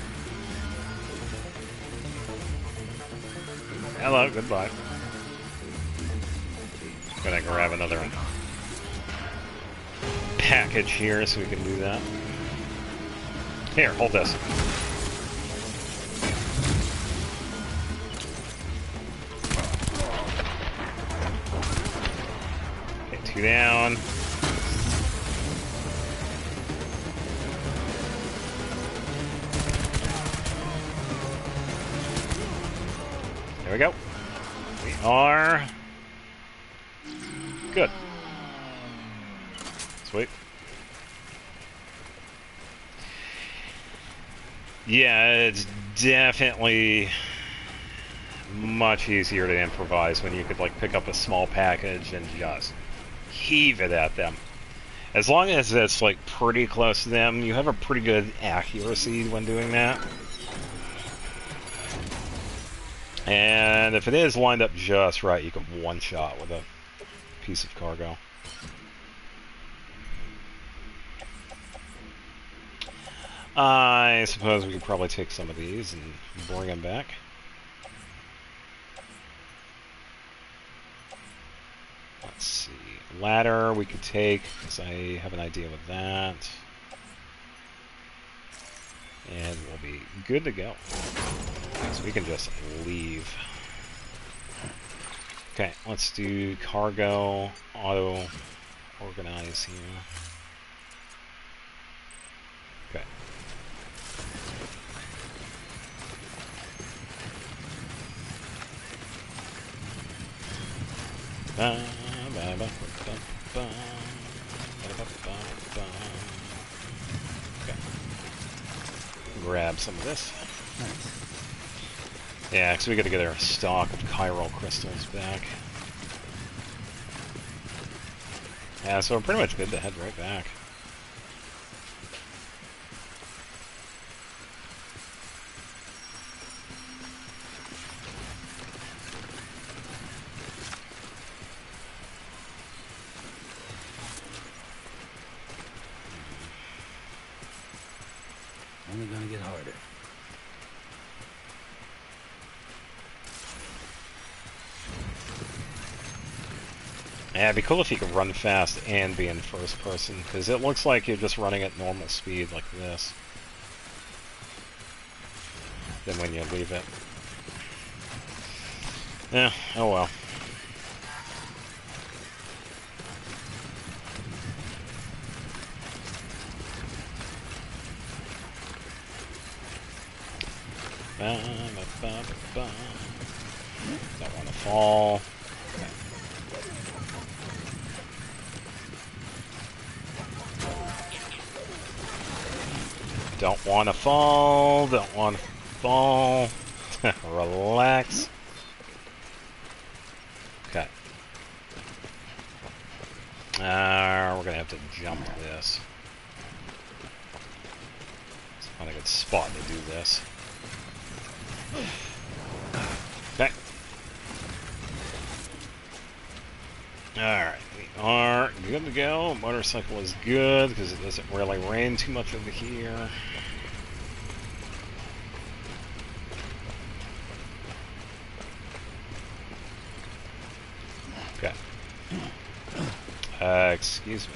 S1: Hello, goodbye. Gonna grab another package here so we can do that. Here, hold this. Okay, 2 down. There we go. We are good. Sweet. Yeah, it's definitely much easier to improvise when you could like pick up a small package and just heave it at them. As long as it's like pretty close to them, you have a pretty good accuracy when doing that. And if it is lined up just right, you can one-shot with a piece of cargo. I suppose we could probably take some of these and bring them back. Let's see. Ladder we could take, because I have an idea with that. And we'll be good to go. So we can just leave. Okay, let's do cargo, auto, organize here. Okay. Okay. Grab some of this.
S2: Nice.
S1: Yeah, because we got to get our stock of chiral crystals back. Yeah, so we're pretty much good to head right back.
S2: Only gonna get harder.
S1: Yeah, it'd be cool if you could run fast and be in first person, because it looks like you're just running at normal speed like this. Then when you leave it. Yeah, oh well. Don't want to fall. Don't want to fall. Don't want to ball. Relax. Okay. We're gonna have to jump this. It's not a good spot to do this. Okay. Alright, we are good to go. Motorcycle is good because it doesn't really rain too much over here. Okay. Excuse me.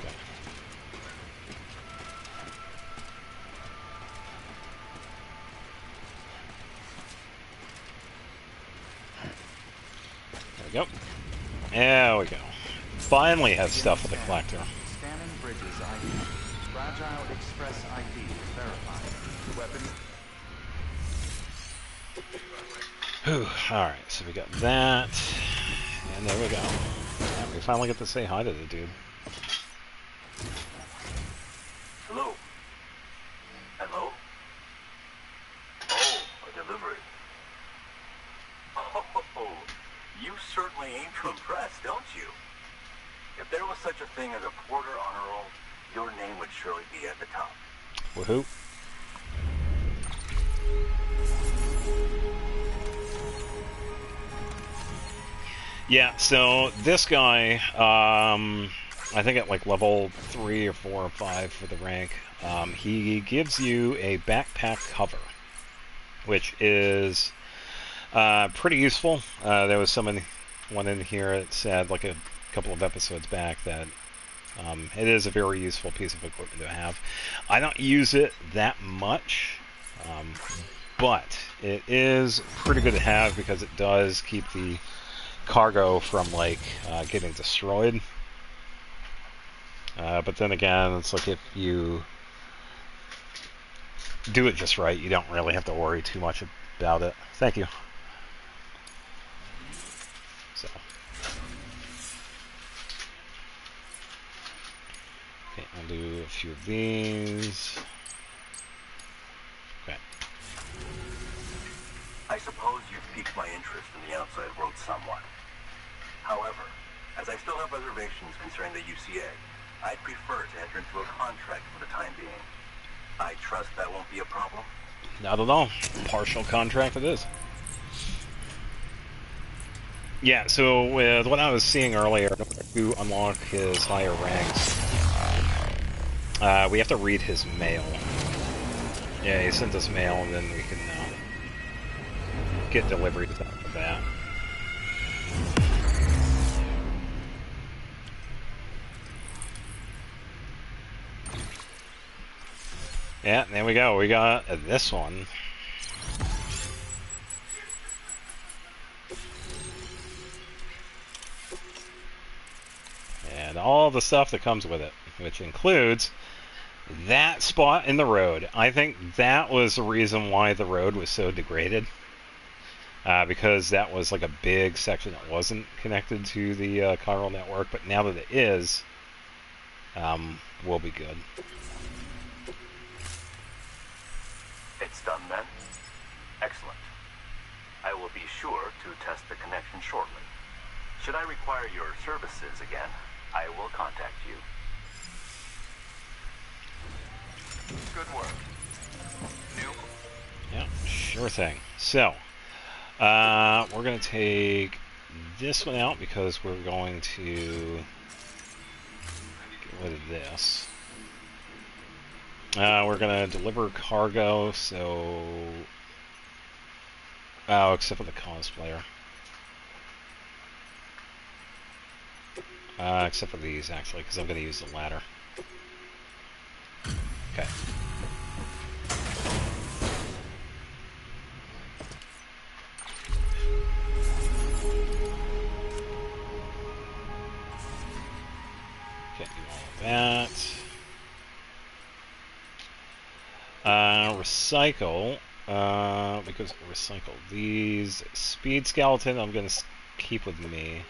S1: Okay. There we go. There we go. Finally have stuff with the collector.
S3: Scanning Bridges ID. Fragile Express ID verified. Weapon.
S1: Whew. Alright, so we got that. And there we go. Yeah, we finally get to say hi to the dude.
S5: Hello? Hello? Oh, a delivery. Oh, you certainly aim to impress, don't you? If there was such a thing as a porter honor roll, your name would surely be at the top.
S1: Woohoo. Yeah, so this guy, I think at like level 3 or 4 or 5 for the rank, he gives you a backpack cover, which is pretty useful. There was one in here that said like a couple of episodes back that it is a very useful piece of equipment to have. I don't use it that much, but it is pretty good to have because it does keep the cargo from like getting destroyed. But then again, it's like if you do it just right, you don't really have to worry too much about it. Thank you. So. Okay, I'll do a few of these. Okay.
S5: I suppose you've piqued my interest in the outside world somewhat. However, as I still have reservations concerning the UCA, I'd prefer to enter into a contract for the time being. I trust that won't be a problem?
S1: Not at all. Partial contract it is. Yeah, so with what I was seeing earlier, to unlock his higher ranks, we have to read his mail. Yeah, he sent us mail, and then we can get deliveries after that. Yeah, there we go. We got this one. And all the stuff that comes with it, which includes that spot in the road. I think that was the reason why the road was so degraded. Because that was like a big section that wasn't connected to the chiral network, but now that it is, we'll be good.
S5: It's done then? Excellent. I will be sure to test the connection shortly. Should I require your services again, I will contact you. Good work. New.
S1: Yeah, sure thing. So, we're going to take this one out because we're going to get rid of this. We're going to deliver cargo, so... Oh, except for the cosplayer. Except for these, actually, because I'm going to use the ladder. Okay. Can't do all of that. Recycle. Because recycle these. Speed skeleton, I'm going to keep with me.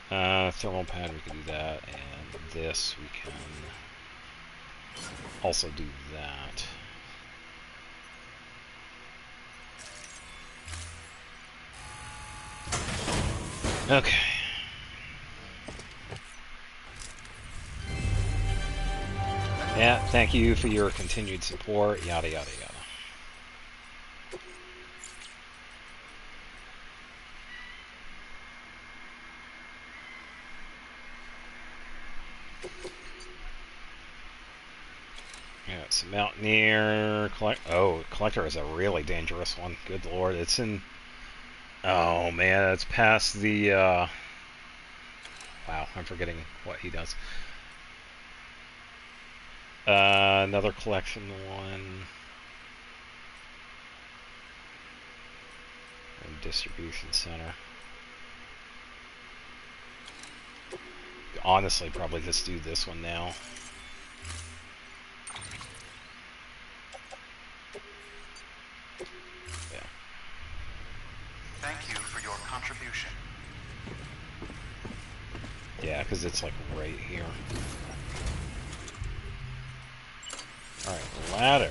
S1: Thermal pad, we can do that. And this, we can also do that. Okay. Yeah, thank you for your continued support, yada yada yada. Yeah, it's a Mountaineer. Collector is a really dangerous one. Good lord, it's in... Oh man, it's past the... Wow, I'm forgetting what he does. Another collection one. And distribution center. Honestly, probably just do this one now. Yeah.
S3: Thank you for your contribution.
S1: Yeah, because it's like right here. Alright, ladder.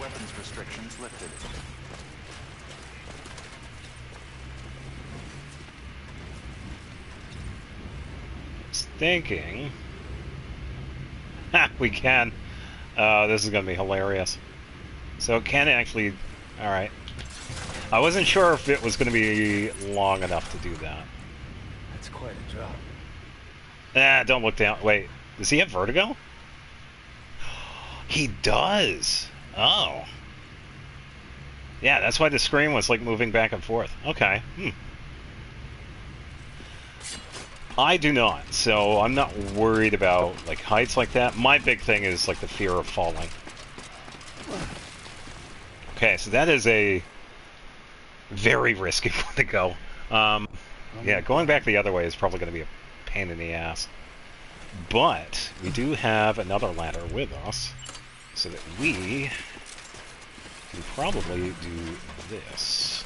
S3: Weapons restrictions lifted.
S1: Thinking. Ha! We can. This is going to be hilarious. So it can actually... Alright. I wasn't sure if it was going to be long enough to do that.
S2: That's quite a drop.
S1: Ah, don't look down. Wait, does he have vertigo? He does. Oh. Yeah, that's why the screen was like moving back and forth. Okay. I do not, so I'm not worried about like heights like that. My big thing is like the fear of falling. Okay, so that is a very risky one to go. Yeah, going back the other way is probably going to be a pain in the ass. But we do have another ladder with us, so that we can probably do this.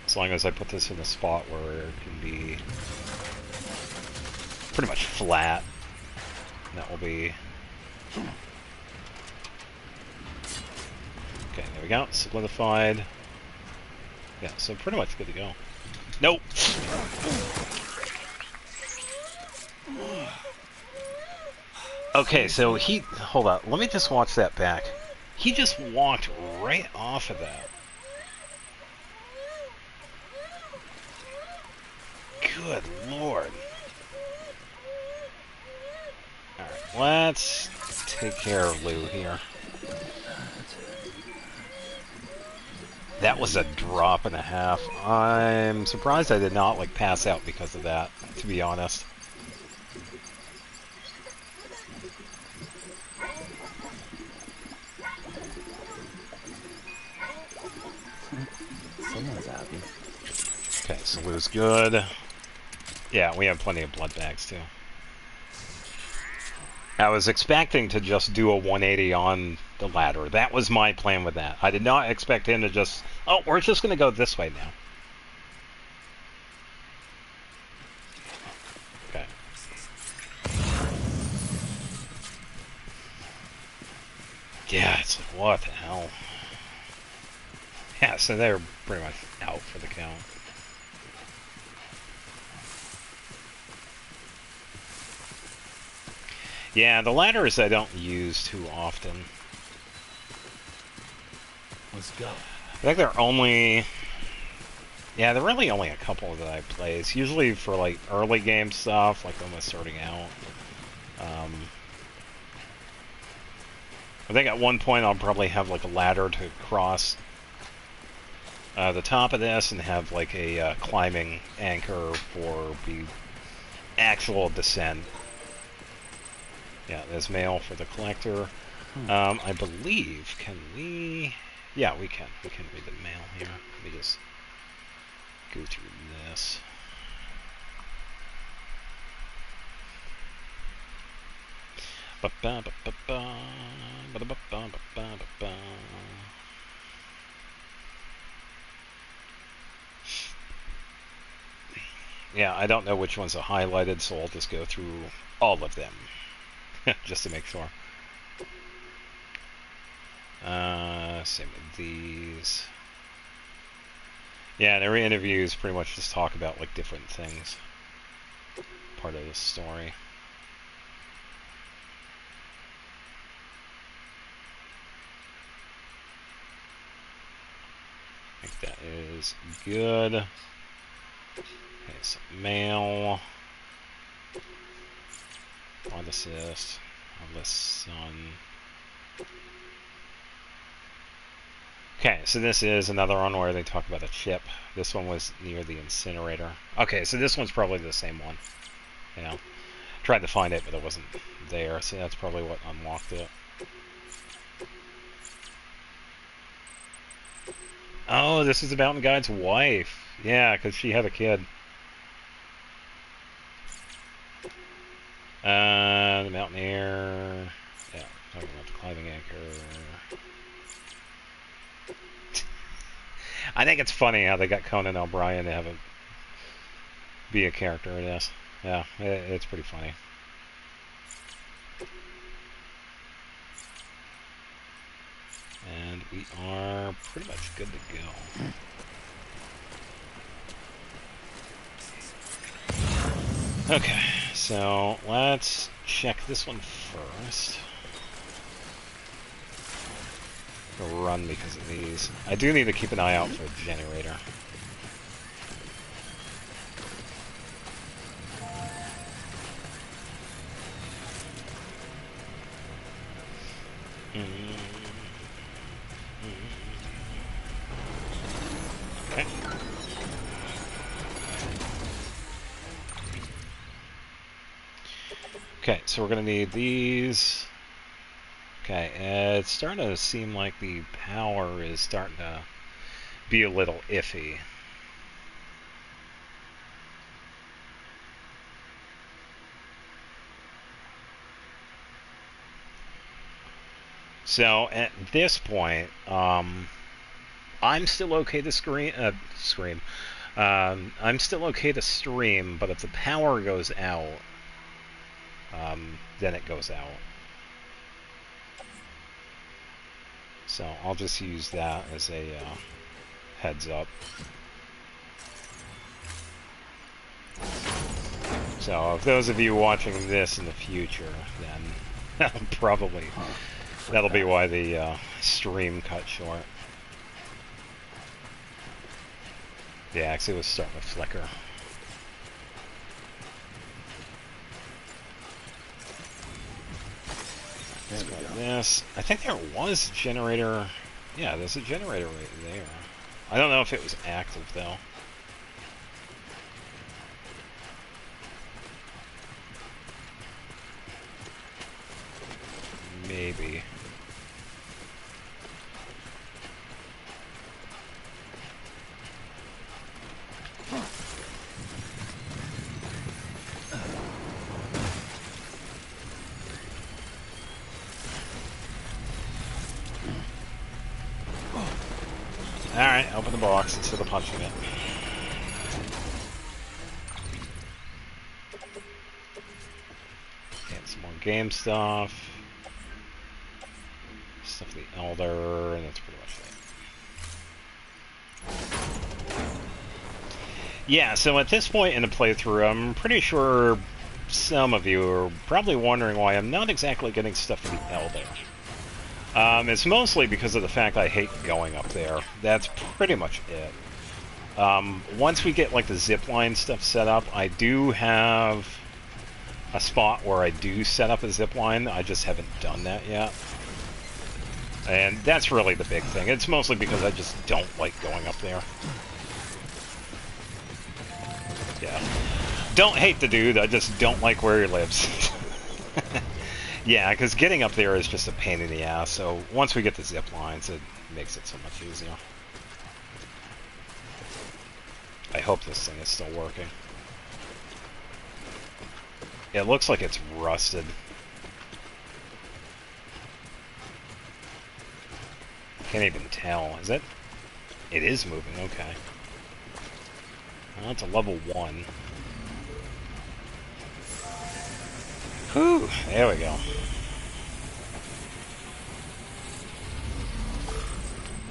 S1: As long as I put this in a spot where it can be pretty much flat. That will be... Okay, there we go. Solidified. Yeah, so pretty much good to go. Nope! Okay, so he... Hold on. Let me just watch that back. He just walked right off of that. Good lord. Alright, let's take care of Lou here. That was a drop and a half. I'm surprised I did not, like, pass out because of that, to be honest.
S2: Someone's happy.
S1: Okay, so Lou's good. Yeah, we have plenty of blood bags, too. I was expecting to just do a 180 on the ladder. That was my plan with that. I did not expect him to just... Oh, we're just going to go this way now. Okay. Yeah, it's like, what the hell? Yeah, so they're pretty much out for the count. Yeah, the ladders I don't use too often.
S2: Let's go.
S1: I think they're only... Yeah, they're really only a couple that I play. It's usually for, like, early game stuff, like when we're starting out. I think at one point I'll probably have, like, a ladder to cross the top of this and have, like, a climbing anchor for the actual descent. Yeah, there's mail for the collector. I believe, can we... Yeah, we can. We can read the mail here. Let me just go through this. Yeah, I don't know which ones are highlighted, so I'll just go through all of them, just to make sure. Same with these. Yeah, and every interviews pretty much just talk about like different things. Part of the story. I think that is good. Okay, so mail. On assist. On the sun. Okay, so this is another one where they talk about a chip. This one was near the incinerator. Okay, so this one's probably the same one. You know, tried to find it, but it wasn't there. So that's probably what unlocked it. Oh, this is the mountain guide's wife. Yeah, because she had a kid. The mountaineer. Yeah, talking about the climbing anchor. I think it's funny how they got Conan O'Brien to have it be a character in this. Yeah, it's pretty funny. And we are pretty much good to go. Okay, so let's check this one first. Run because of these. I do need to keep an eye out for a generator. Okay. Okay, so we're gonna need these. Okay, it's starting to seem like the power is starting to be a little iffy. So at this point, I'm still okay to scream. I'm still okay to stream, but if the power goes out, then it goes out. So I'll just use that as a heads up. So if those of you watching this in the future, then probably that'll be why the stream cut short. Yeah, because it was starting to flicker. Let's grab this. I think there was a generator. Yeah, there's a generator right there. I don't know if it was active, though. Maybe. Alright, open the box instead of punching it. And some more game stuff. Stuff of the Elder, and that's pretty much it. Yeah, so at this point in the playthrough, I'm pretty sure some of you are probably wondering why I'm not exactly getting stuff for the Elder. It's mostly because of the fact I hate going up there. That's pretty much it. Once we get like the zipline stuff set up, I do have a spot where I do set up a zipline. I just haven't done that yet. And that's really the big thing. It's mostly because I just don't like going up there. Yeah. Don't hate the dude, I just don't like where he lives. Yeah, because getting up there is just a pain in the ass, so once we get the zip lines, it makes it so much easier. I hope this thing is still working. It looks like it's rusted. Can't even tell. Is it? It is moving, okay. Well, that's a level 1. Whew, there we go.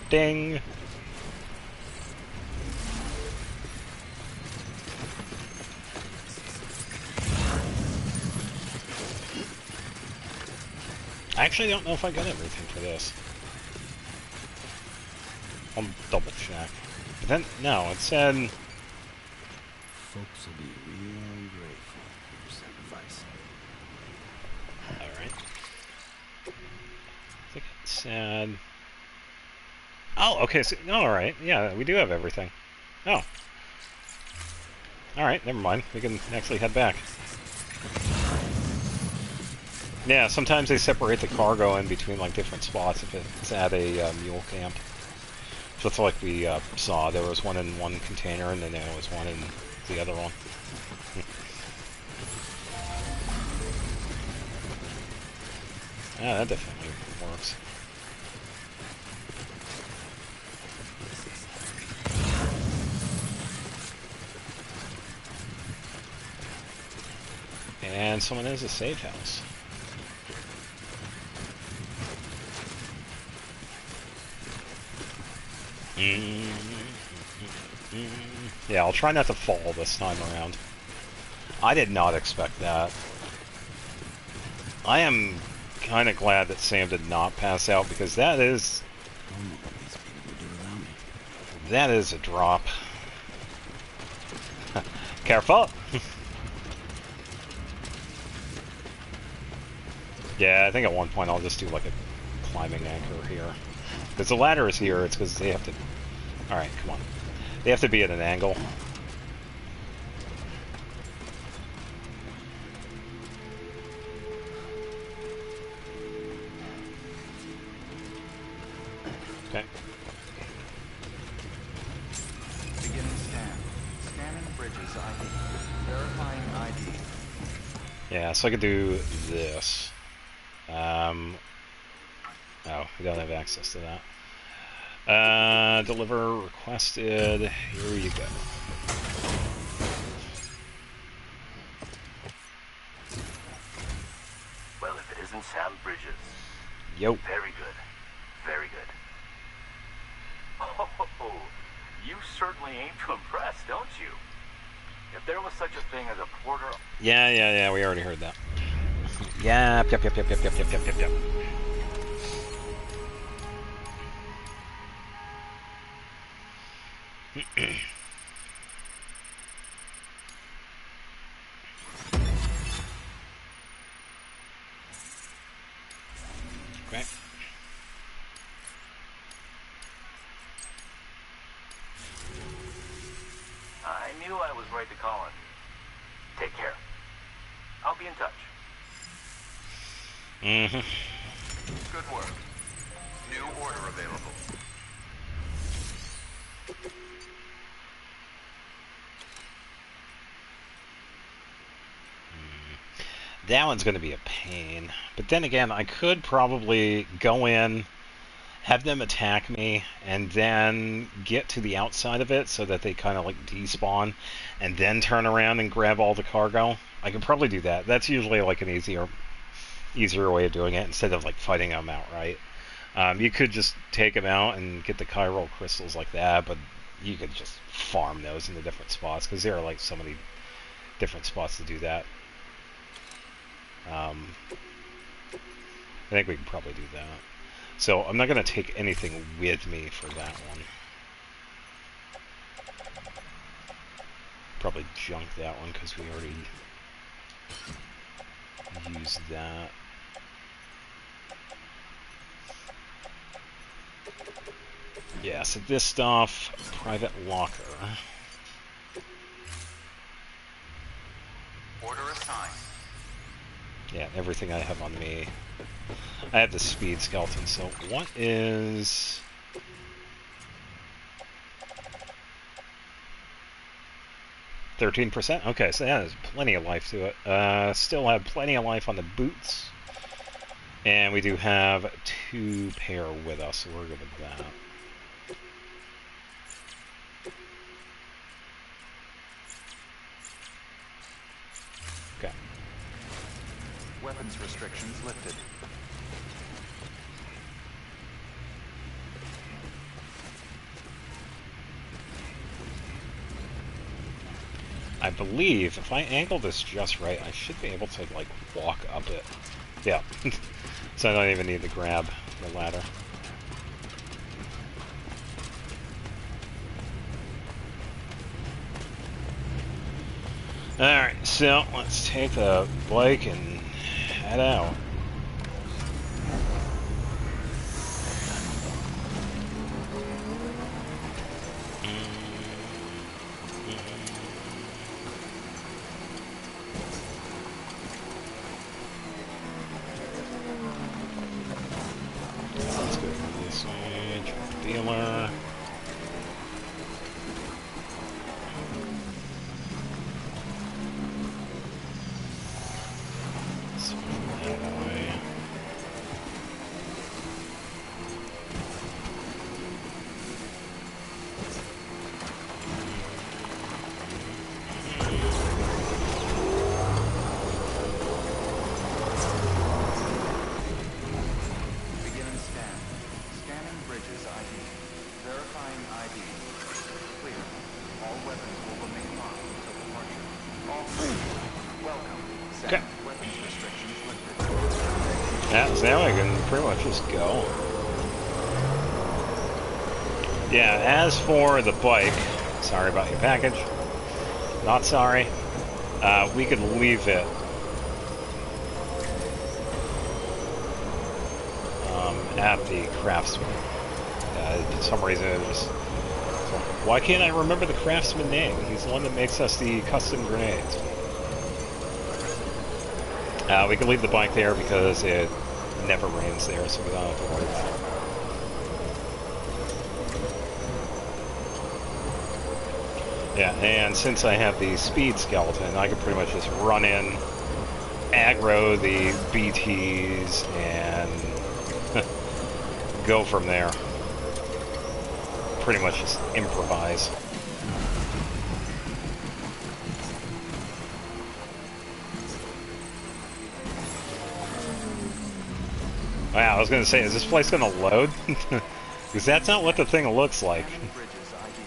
S1: Ding. I actually don't know if I got everything for this. I'll double check. But then, no, it said...
S4: Folks will be real grateful for your sacrifice.
S1: Alright. I think it said... Oh, okay, so, alright, yeah, we do have everything. Oh. Alright, never mind. We can actually head back. Yeah, sometimes they separate the cargo in between, like, different spots if it's at a mule camp. Just like we saw, there was one in one container, and then there was one in the other one. Yeah, that definitely works. And someone has a safe house. Yeah, I'll try not to fall this time around. I did not expect that. I am kind of glad that Sam did not pass out, because that is... that is a drop. Careful! Yeah, I think at one point I'll just do like a climbing anchor here. Because the ladder is here, it's because they have to... Alright, come on. They have to be at an angle. Okay.
S3: Beginning scan. Scanning bridges ID. Verifying ID.
S1: Yeah, so I could do this. Oh, we don't have access to that. Deliver requested. Here you go.
S5: Well, if it isn't Sam Bridges.
S1: Yo.
S5: Very good. Very good. Oh, you certainly aim to impress, don't you? If there was such a thing as a porter...
S1: Yeah, we already heard that. Yep. Okay.
S5: I knew I was right to call in. Take care. I'll be in touch. Good work. New order available.
S1: That one's going to be a pain. But then again, I could probably go in, have them attack me, and then get to the outside of it so that they kind of like despawn, and then turn around and grab all the cargo. I could probably do that. That's usually like an easier way of doing it instead of like fighting them outright. You could just take them out and get the chiral crystals like that, but you could just farm those into different spots because there are like so many different spots to do that. I think we can probably do that. So I'm not going to take anything with me for that one. Probably junk that one because we already used that. Yeah, so this stuff, private locker.
S3: Order assigned.
S1: Yeah, everything I have on me. I have the speed skeleton, so what is... %13%? Okay, so that has plenty of life to it. Still have plenty of life on the boots. And we do have 2 pair with us, so we're good with that. Okay.
S3: restrictions lifted.
S1: I believe if I angle this just right, I should be able to, like, walk up it. Yeah. So I don't even need to grab the ladder. Alright, so let's take the bike and head out. Let's go through this way, check the dealer. Swing that way.
S3: Beginning scan. Scanning bridges ID. Verifying ID. Clear. All weapons will remain locked until departure. All clear. Welcome. Sam.
S1: Okay.
S3: Weapons restrictions lifted.
S1: Yeah, so now I can pretty much just go. Yeah, as for the bike, sorry about your package. Not sorry. We could leave it at the craftsman. For some reason, it just... Why can't I remember the craftsman name? He's the one that makes us the custom grenades. We can leave the bike there because it never rains there, so we don't have to worry about it. Yeah, and since I have the speed skeleton, I can pretty much just run in, aggro the BTs, and go from there. Pretty much just improvise. Wow, I was going to say, is this place going to load? Because that's not what the thing looks like.
S3: Bridges ID.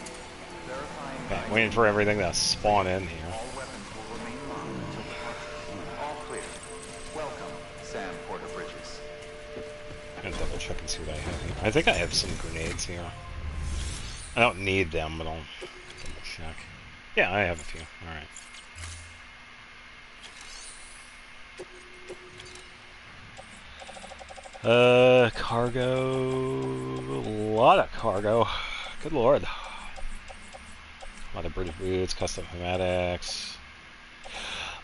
S3: Verifying
S1: Okay,
S3: ID.
S1: waiting for everything to spawn in here.
S3: All weapons will remain locked until departure. All clear. Welcome, Sam Porter Bridges.
S1: I'm going to double check and see what I have here. I think I have some grenades here. I don't need them, but I'll double check. Yeah, I have a few. Alright. Cargo... A lot of cargo. Good lord. A lot of British boots, custom schematics.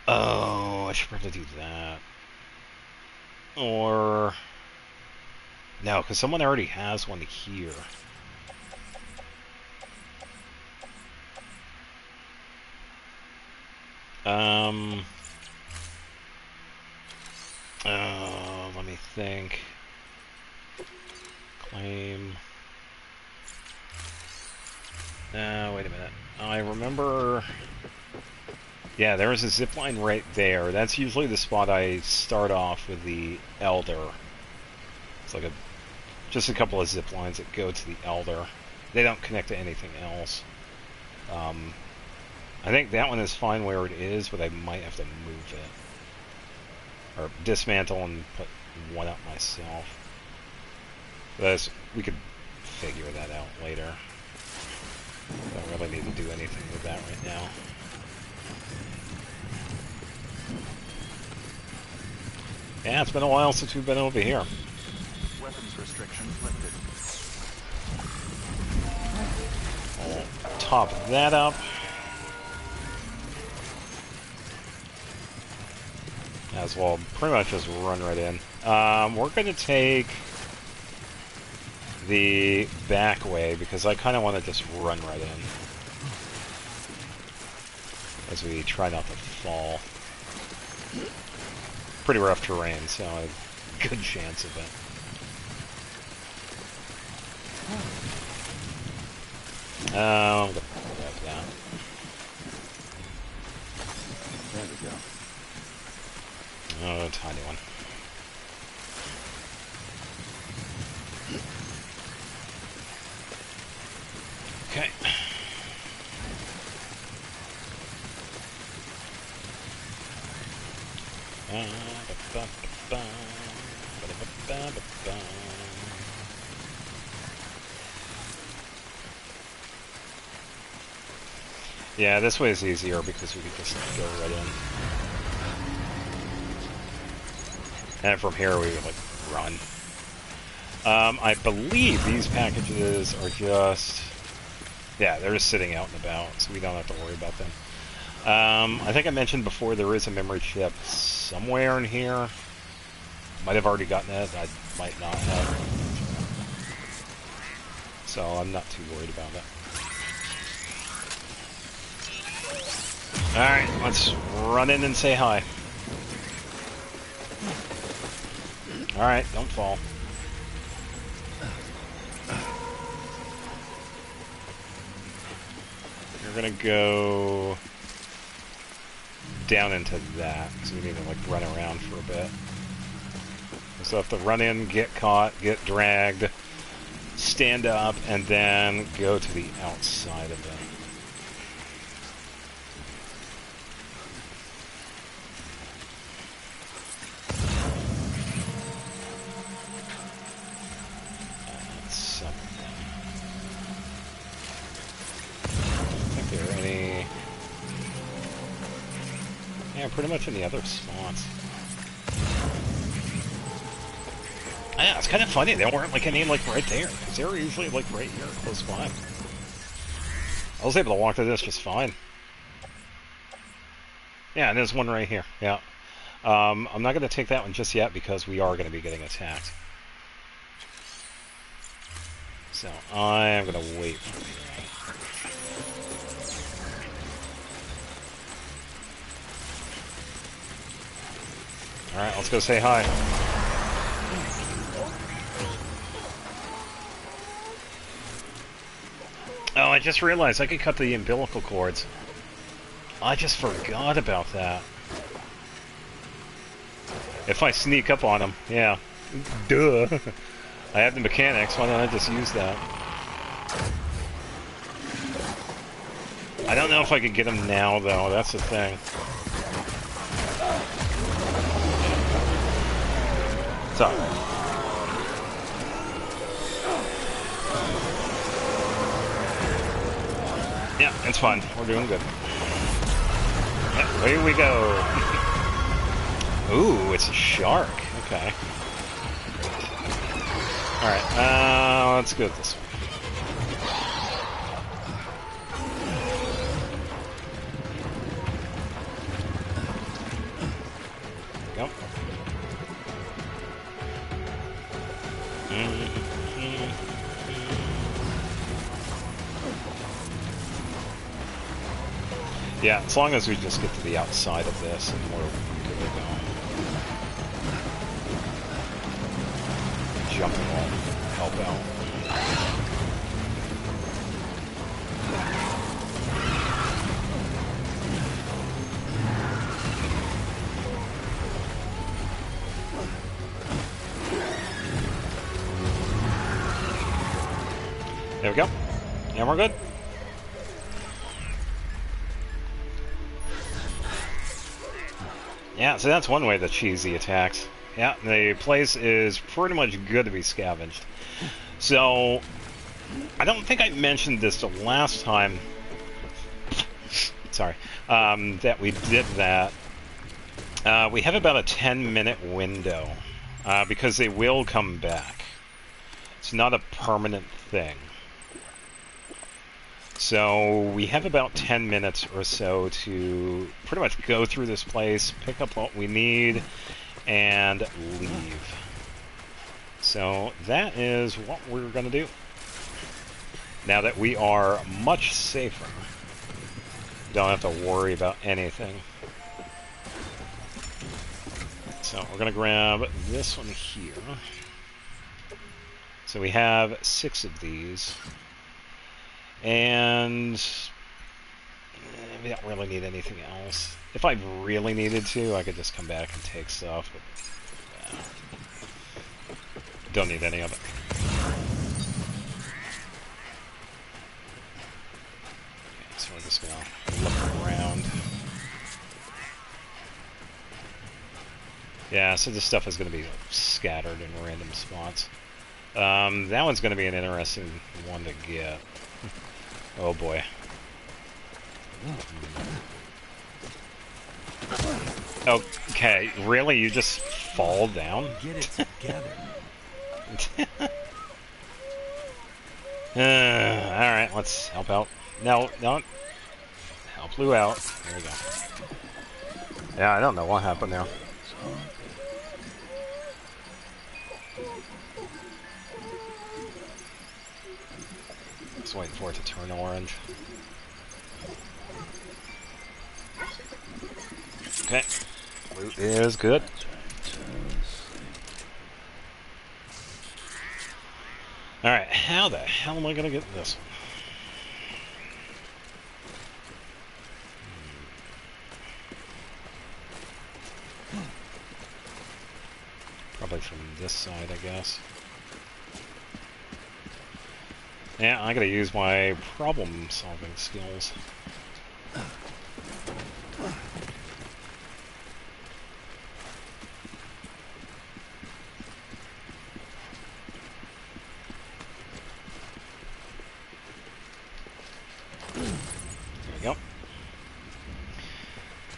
S1: Oh, I should probably do that. Or... No, because someone already has one here. Let me think. Claim. Wait a minute. I remember... Yeah, there is a zipline right there. That's usually the spot I start off with the Elder. It's like just a couple of zip lines that go to the Elder. They don't connect to anything else. I think that one is fine where it is, but I might have to move it. Or dismantle and put one up myself. But we could figure that out later. Don't really need to do anything with that right now. Yeah, it's been a while since we've been over here.
S3: Weapons restrictions lifted.
S1: I'll top that up. As well, pretty much just run right in. We're going to take the back way because I kind of want to just run right in. As we try not to fall. Pretty rough terrain, so a good chance of it. I'm going to grab that.
S2: There we go.
S1: Oh, a tiny one. Okay. Yeah, this way is easier because we can just go right in. And from here we would like run. I believe these packages are just... Yeah, they're just sitting out and about, so we don't have to worry about them. I think I mentioned before there is a memory chip somewhere in here. Might have already gotten it, I might not have. So I'm not too worried about it. Alright, let's run in and say hi. Alright, don't fall. You're gonna go down into that, because we need to like run around for a bit. So have to run in, get caught, get dragged, stand up, and then go to the outside of it. Yeah, pretty much in the other spots. Yeah, it's kind of funny. They weren't like any like right there, because they were usually like right here, close by. I was able to walk through this just fine. Yeah, and there's one right here. Yeah. I'm not going to take that one just yet because we are going to be getting attacked. So I am going to wait for that. Alright, let's go say hi. Oh, I just realized I could cut the umbilical cords. I just forgot about that. If I sneak up on them, yeah. Duh. I have the mechanics, why don't I just use that? I don't know if I could get them now, though, that's the thing. It's alright. Yeah, it's fine. We're doing good. Yeah, here we go. Ooh, it's a shark. Okay. Alright, let's go this way. Yep. Yeah, as long as we just get to the outside of this and we're good to go. Jumping will help out. There we go. And we're good. Yeah, so that's one way the cheesy attacks. Yeah, the place is pretty much good to be scavenged. So, I don't think I mentioned this the last time. Sorry. That we did that. We have about a 10-minute window. Because they will come back. It's not a permanent thing. So we have about 10 minutes or so to pretty much go through this place, pick up what we need, and leave. So that is what we're going to do. Now that we are much safer, don't have to worry about anything. So we're going to grab this one here. So we have 6 of these. And we don't really need anything else. If I really needed to, I could just come back and take stuff, but don't need any of it. just gonna look around. Yeah, so this stuff is gonna be scattered in random spots. That one's gonna be an interesting one to get. Oh boy. Okay, really? You just fall down?
S4: Get it together.
S1: Alright, let's help out. No, don't. Help Lou out. There we go. Yeah, I don't know what happened there. Just wait for it to turn orange. Okay. Loot is good. Alright, how the hell am I gonna get this one? Probably from this side, I guess. Yeah, I gotta use my problem-solving skills. There we go.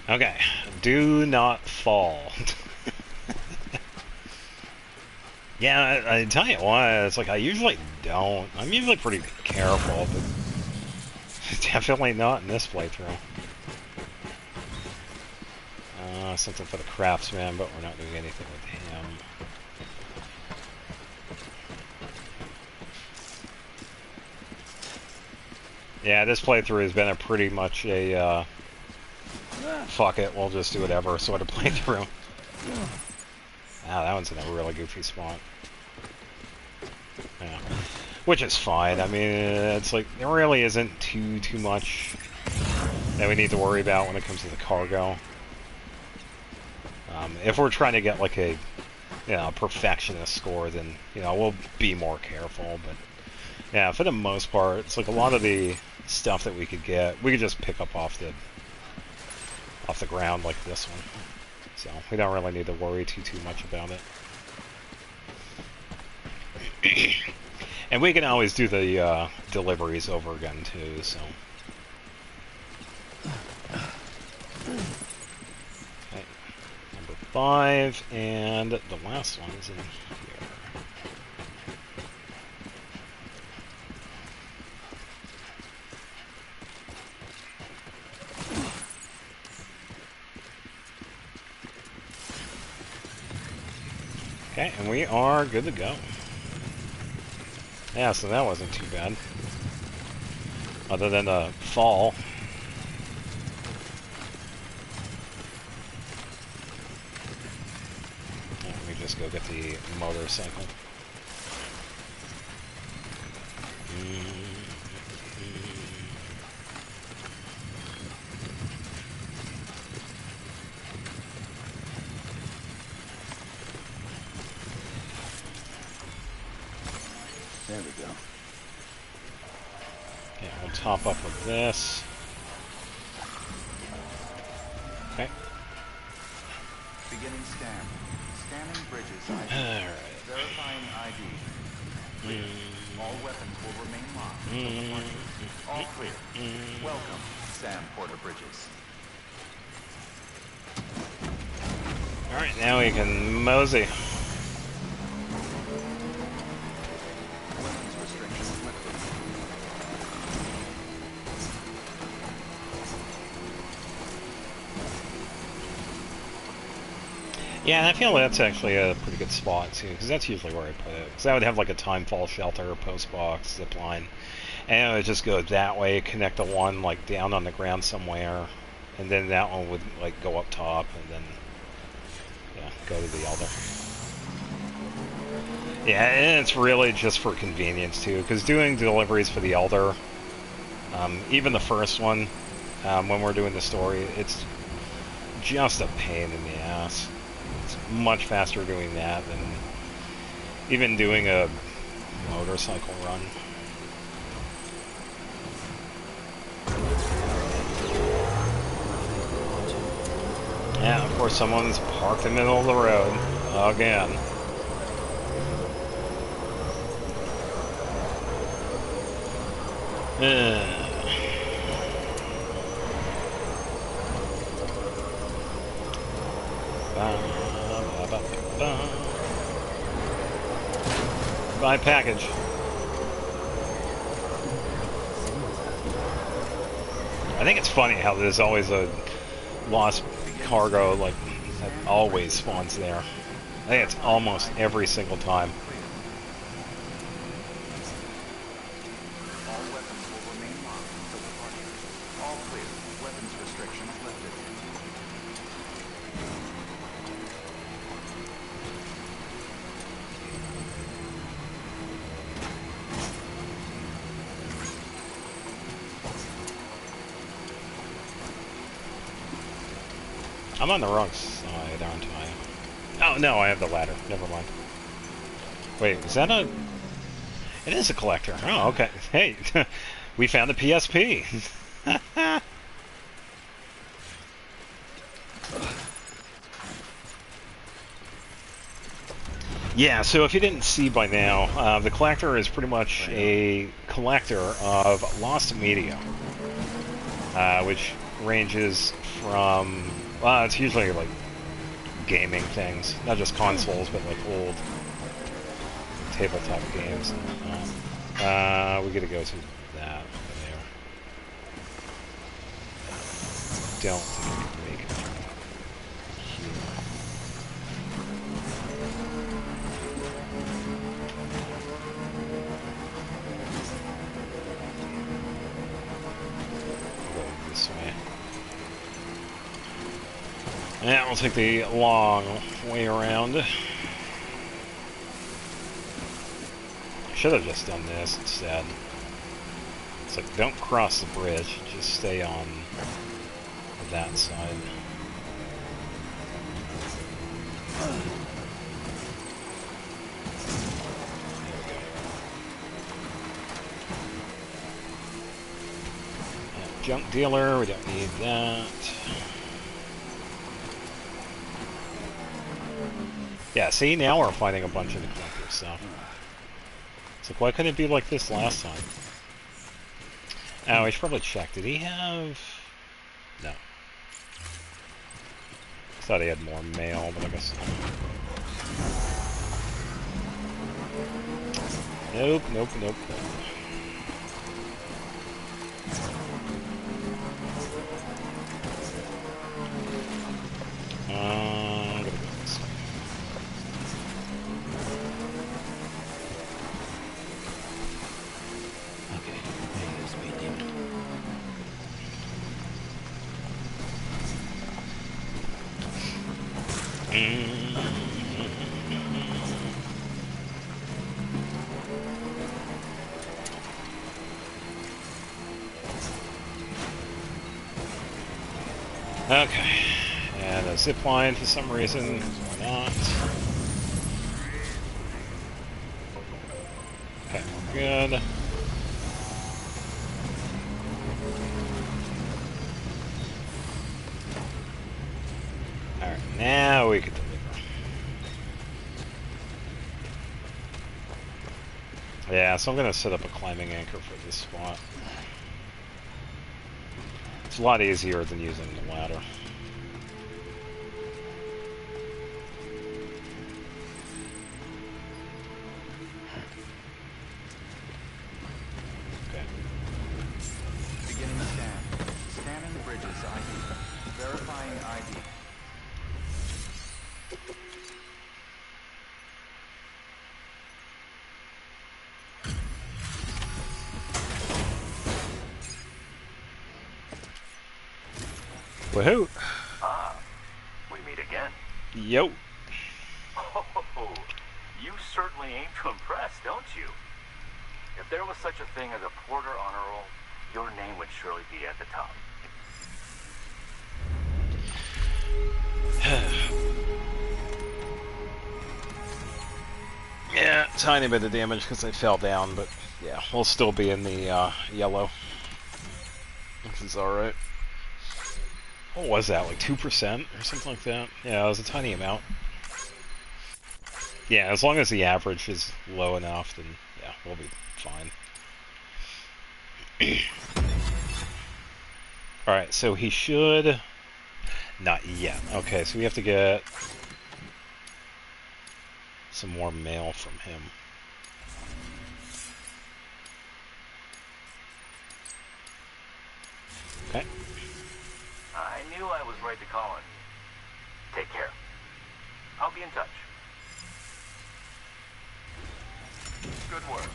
S1: Okay, do not fall. Yeah, I tell you what, it's like I usually don't. I'm usually pretty careful, but definitely not in this playthrough. Something for the craftsman, but we're not doing anything with him. Yeah, this playthrough has been a pretty much a fuck it, we'll just do whatever sort of playthrough. Ah, that one's in a really goofy spot. Yeah. Which is fine. I mean, it's like, there really isn't too much that we need to worry about when it comes to the cargo. If we're trying to get like a, perfectionist score, then, we'll be more careful. But, yeah, for the most part, it's like a lot of the stuff that we could get, we could just pick up off the ground like this one. So we don't really need to worry too much about it. And we can always do the deliveries over again too, so. Okay. Number 5, and the last one is in here. Okay, and we are good to go. Yeah, so that wasn't too bad. Other than the fall. Let me just go get the motorcycle.
S4: There we go.
S1: Okay, we'll top up with this. Okay.
S3: Beginning scan. Scanning bridges ID.
S1: Alright.
S3: Verifying ID. Clear. All weapons will remain locked until departure. All clear. Welcome, Sam Porter Bridges.
S1: Alright, now we can mosey.
S3: Weapons restrictions lifted.
S1: Yeah, I feel that's actually a pretty good spot too, because that's usually where I put it. Because I would have like a timefall shelter, post box, zip line, and it would just go that way, connect the one like down on the ground somewhere, and then that one would like go up top, and then go to the Elder. Yeah, and it's really just for convenience too, because doing deliveries for the Elder, even the first one, when we're doing the story, it's just a pain in the ass. It's much faster doing that than even doing a motorcycle run. Yeah, of course someone's parked in the middle of the road. Again. Buy package. I think it's funny how there's always a lost cargo, like, that always spawns there. I think it's almost every single time.
S3: All weapons will remain locked until departure. All clear. Weapons restrictions lifted.
S1: I'm on the wrong side, aren't I? Oh, no, I have the ladder. Never mind. Wait, is that a... It is a collector. Oh, okay. Hey, we found the PSP. Yeah, so if you didn't see by now, the collector is pretty much a collector of lost media, which ranges from... Well, it's usually like gaming things, not just consoles, but like old tabletop games. We gotta go to that over there. Don't think I can make it here. Go this way. Yeah, we'll take the long way around. I should have just done this instead. It's like, don't cross the bridge, just stay on that side. There we go. Junk dealer, we don't need that. Yeah, see, now we're finding a bunch of the collector stuff. It's like, why couldn't it be like this last time? Oh, we should probably check. Did he have... No. I thought he had more mail, but I guess not. Nope, nope, nope, nope. I'm gonna go this way.
S4: Okay, maybe this way, David.
S1: Okay. And a zip line for some reason. Why not? Okay, we're good. Alright, now we can deliver. Yeah, so I'm gonna set up a climbing anchor for this spot. It's a lot easier than using the ladder. Okay.
S3: Beginning scan. Scanning the bridge's ID. Verifying ID.
S1: Woohoo!
S5: Ah, we meet again.
S1: Yo!
S5: Oh, you certainly aim to impress, don't you? If there was such a thing as a Porter honor roll, your name would surely be at the top.
S1: Yeah, tiny bit of damage because I fell down, but yeah, we'll still be in the yellow. Which is alright. What was that, like 2% or something like that? Yeah, it was a tiny amount. Yeah, as long as the average is low enough, then yeah, we'll be fine. Alright, so he should... Not yet. Okay, so we have to get some more mail from him. Okay.
S5: I knew I was right to call in. Take care. I'll be in touch. Good work.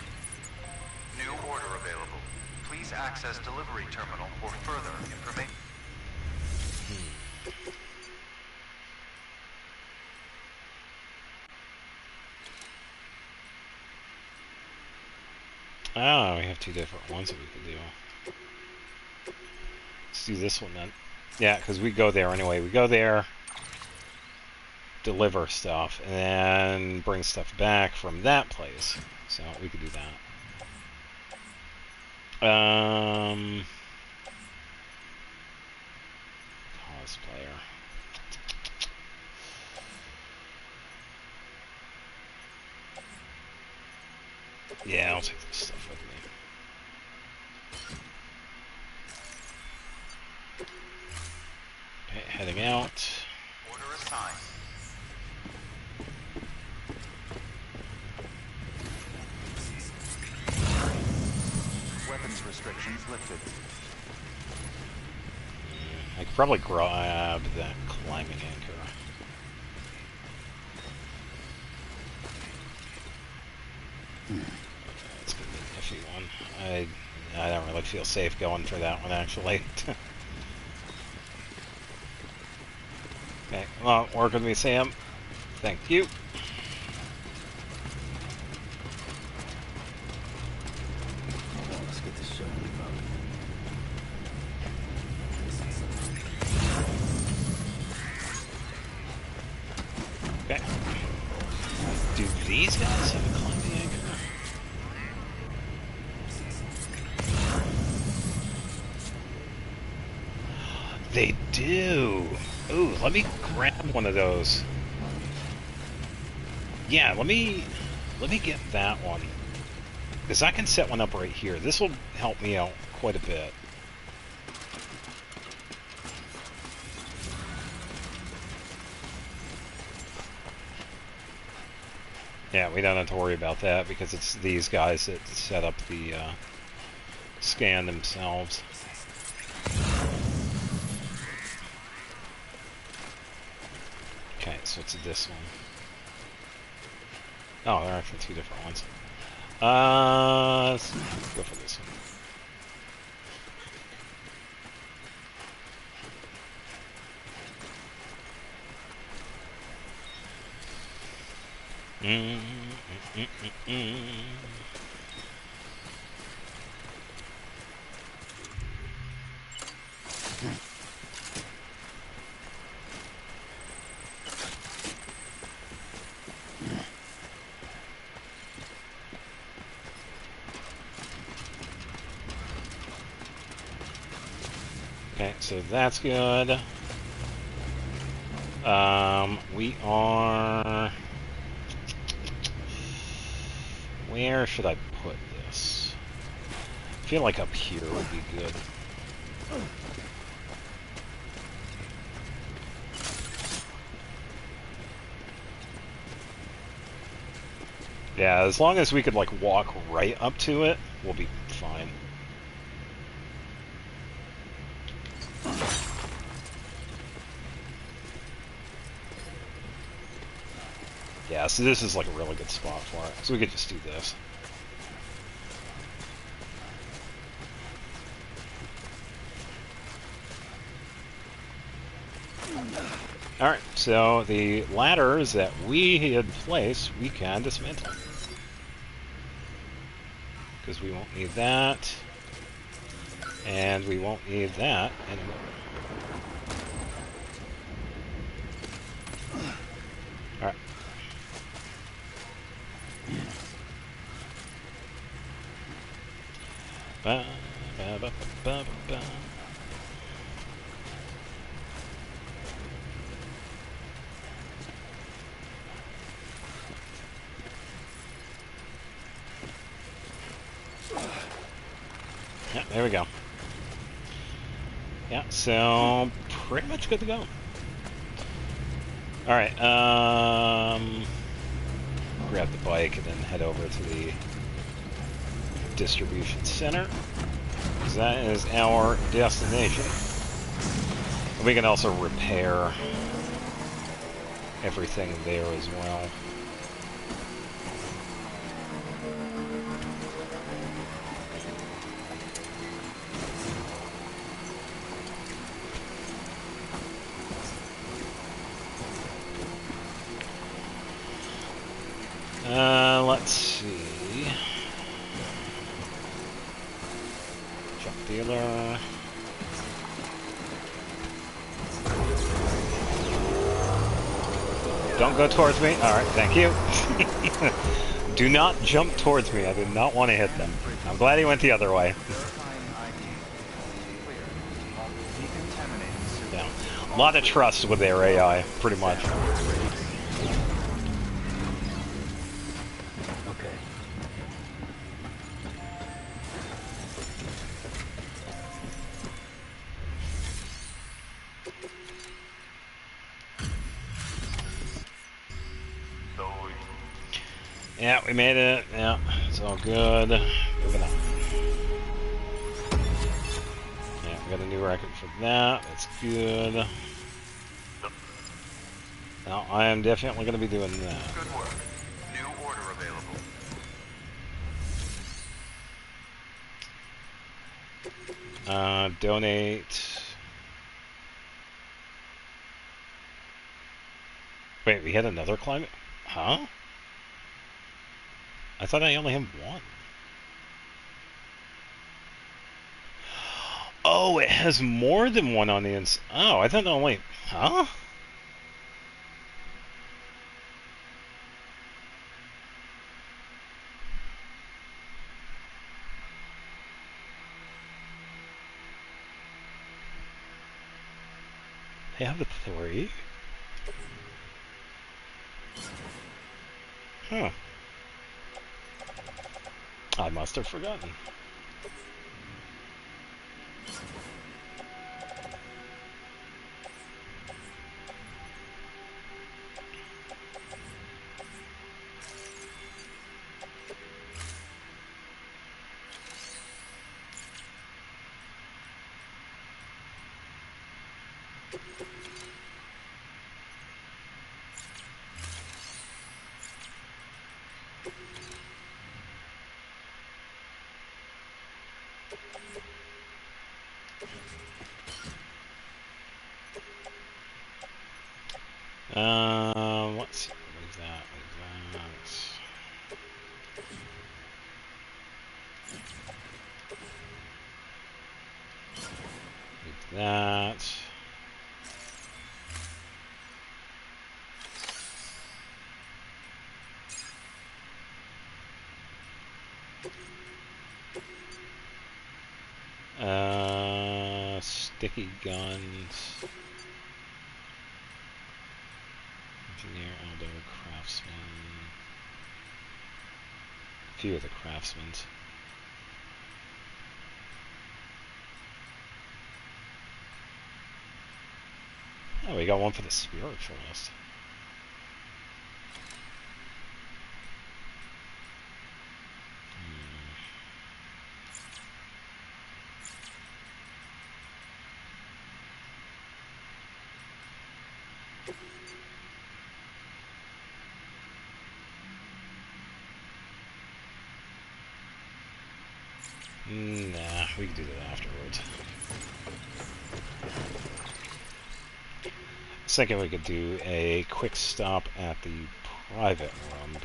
S5: New order available. Please access delivery terminal for further information.
S1: Oh, we have two different ones that we can do. Let's do this one then. Yeah, because we go there anyway. We go there, deliver stuff, and then bring stuff back from that place. So we could do that. Cosplayer. Yeah, I'll take this stuff with me. Okay, heading out.
S5: Order assigned. Weapons restrictions lifted.
S1: I could probably grab that climbing anchor. It's gonna be an iffy one. I don't really feel safe going for that one, actually. Okay, well, work with me, Sam. Thank you.
S2: Let's get this show on the road.
S1: Okay. Do these guys have a climbing anchor? They do. Ooh, let me grab one of those. Yeah, let me get that one. Because I can set one up right here. This will help me out quite a bit. Yeah, we don't have to worry about that because it's these guys that set up the scan themselves. Okay, so it's this one. Oh, they're actually two different ones. Let's go for this one. Okay, so that's good. We are... Where should I put this? I feel like up here would be good. Yeah, as long as we could like walk right up to it, we'll be fine. Yeah, so this is like a really good spot for it. So we could just do this. Alright, so the ladders that we had placed, we can dismantle. Because we won't need that. And we won't need that anymore. Alright. Ba, ba, ba, ba, ba, ba. there we go. Yeah, so pretty much good to go. Alright, grab the bike and then head over to the distribution center, because that is our destination. And we can also repair everything there as well. Let's see. Junk dealer. Don't go towards me. Alright, thank you. Do not jump towards me. I do not want to hit them. I'm glad he went the other way. Yeah. A lot of trust with their AI, pretty much. Yeah, we made it. Yeah, it's all good. Moving on. Yeah, we got a new record for that. That's good. Now, I am definitely going to be doing that.
S3: Good work. New order available.
S1: Donate. Wait, we had another climate? Huh? I thought I only had one. Oh, it has more than one on the inside. Oh, I thought only... Huh? They have a 3? Huh. I must have forgotten. Let's see. What is that? What is that? Sticky guns. Engineer, elder, craftsman. A few of the craftsmen. Oh, we got one for the spiritualist. Nah, we can do that afterwards. I was thinking we could do a quick stop at the private room,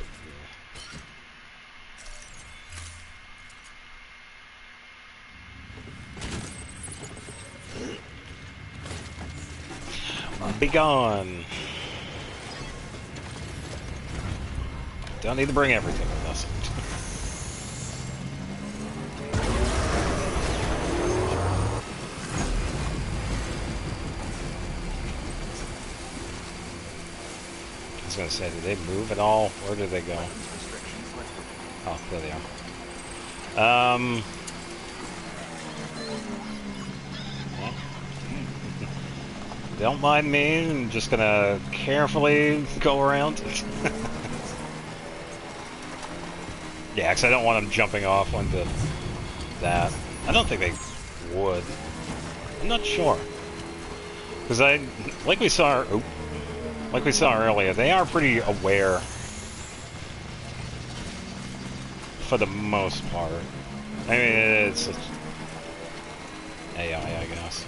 S1: but be gone. Don't need to bring everything with us. I was gonna say, did they move at all? Where did they go? Oh, there they are. Don't mind me. I'm just gonna carefully go around. Yeah, because I don't want them jumping off onto that. I don't think they would. I'm not sure. Because like we saw earlier, they are pretty aware for the most part. I mean, it's AI, I guess.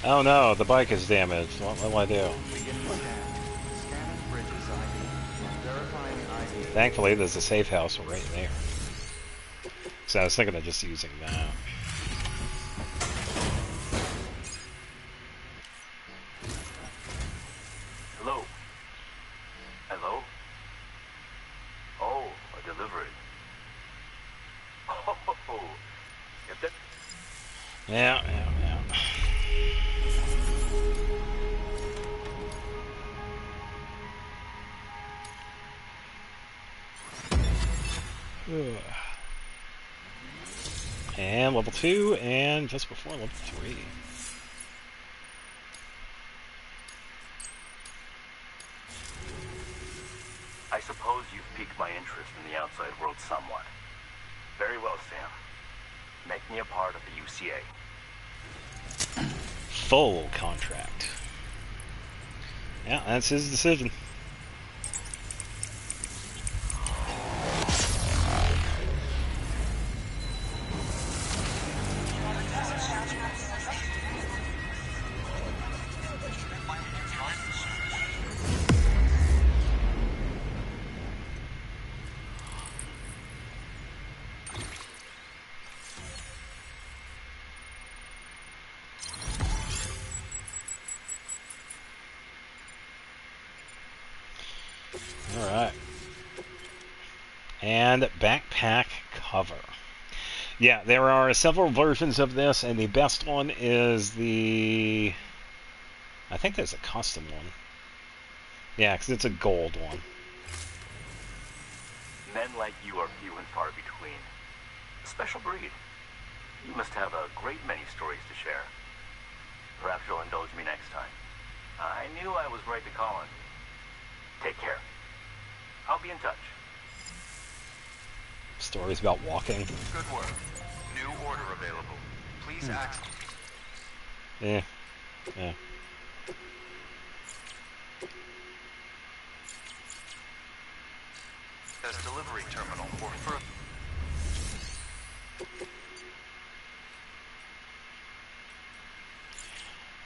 S1: Oh no, the bike is damaged. What will I do?
S3: Beginning scan. Scanning bridges ID. Verifying ID.
S1: Thankfully, there's a safe house right there. So I was thinking of just using that.
S5: Hello? Hello? Oh, a delivery. Oh, if that...
S1: Yeah. And level 2, and just before level 3.
S5: I suppose you've piqued my interest in the outside world somewhat. Very well, Sam. Make me a part of the UCA.
S1: Full contract. Yeah, that's his decision. Alright. And backpack cover. Yeah, there are several versions of this, and the best one is the... I think there's a custom one. Yeah, because it's a gold one.
S5: Men like you are few and far between. A special breed. You must have a great many stories to share. Perhaps you'll indulge me next time. I knew I was right to call on you. Take care. I'll be in touch.
S1: Stories about walking.
S3: Good work. New order available. Please access.
S1: Yeah.
S3: As delivery terminal for further.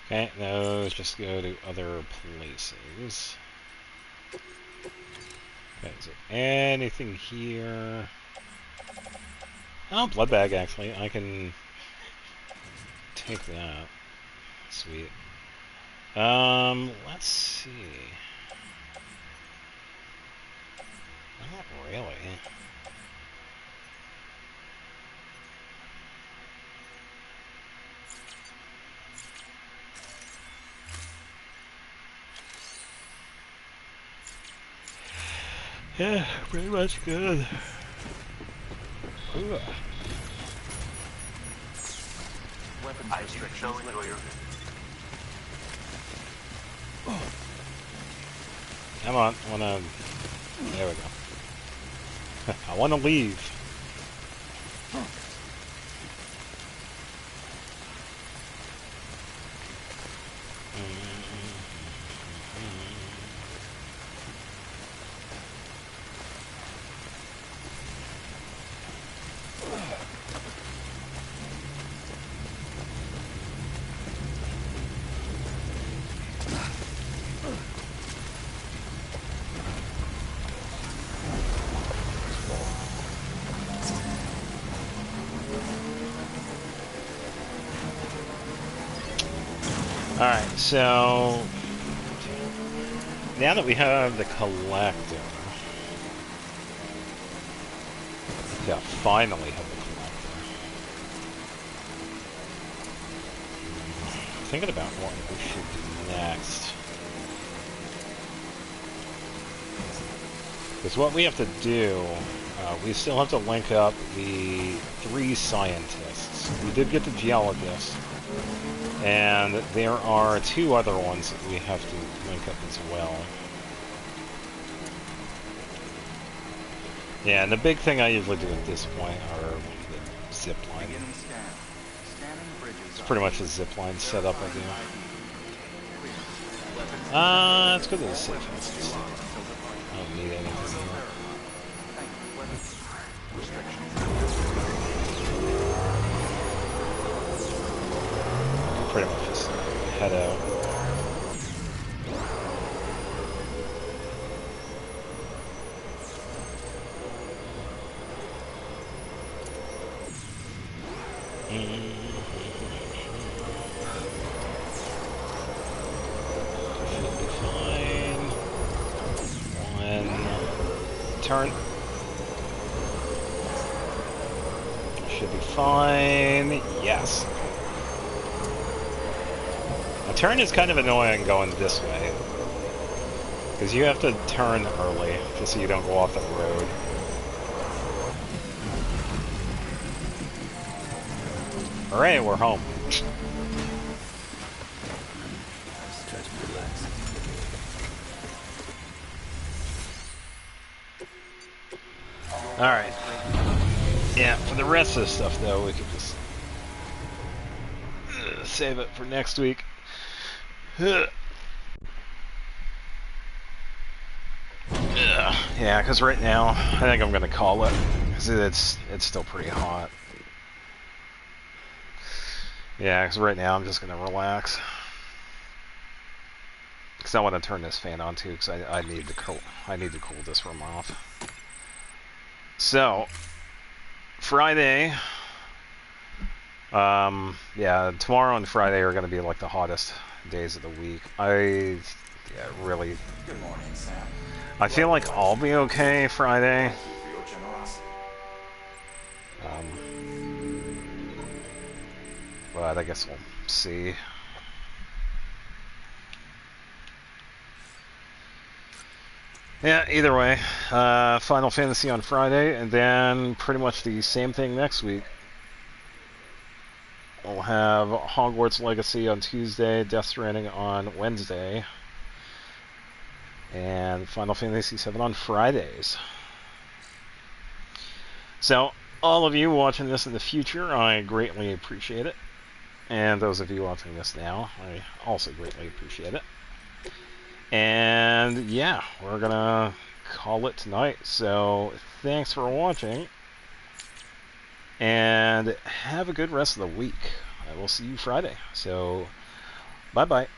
S1: Okay, those just go to other places. Okay, is there anything here? Oh, blood bag, actually. I can take that. Sweet. Let's see. Not really. Yeah, pretty much good. Ooh.
S3: Weapons
S5: I
S3: restrictions
S5: so enjoy your visit.
S1: Come on, I wanna... There we go. I wanna leave. Alright, so now that we have the collector, yeah, finally have the collector. Thinking about what we should do next. Because what we have to do, we still have to link up the 3 scientists. We did get the geologist, and there are 2 other ones that we have to link up as well. Yeah, and the big thing I usually do at this point are the zip line.
S3: Beginning scan. Scanning bridges.
S1: It's pretty much a zip line setup I do.
S3: Weapons.
S1: Let's go to the safe house instead. I don't need anything here.
S3: Thank you. Weapons. Restrictions.
S1: Pretty much just head out. Should be fine. 1 turn. Should be fine. Yes. A turn is kind of annoying going this way, because you have to turn early just so you don't go off the road. Alright, we're home.
S2: Just try to relax.
S1: Alright. Yeah, for the rest of the stuff, though, we could just save it for next week. Yeah, because right now, I think I'm going to call it, because it's still pretty hot. Yeah, because right now I'm just going to relax. Because I want to turn this fan on too, because I need to cool this room off. So, Friday, yeah, tomorrow and Friday are going to be like the hottest days of the week. Really,
S3: Good morning, Sam.
S1: I feel like I'll be okay Friday.
S3: For your generosity.
S1: But I guess we'll see. Yeah, either way, Final Fantasy on Friday, and then pretty much the same thing next week. We'll have Hogwarts Legacy on Tuesday, Death Stranding on Wednesday, and Final Fantasy VII on Fridays. So, all of you watching this in the future, I greatly appreciate it. And those of you watching this now, I also greatly appreciate it. And yeah, we're gonna call it tonight. So thanks for watching, and have a good rest of the week. I will see you Friday. So bye bye.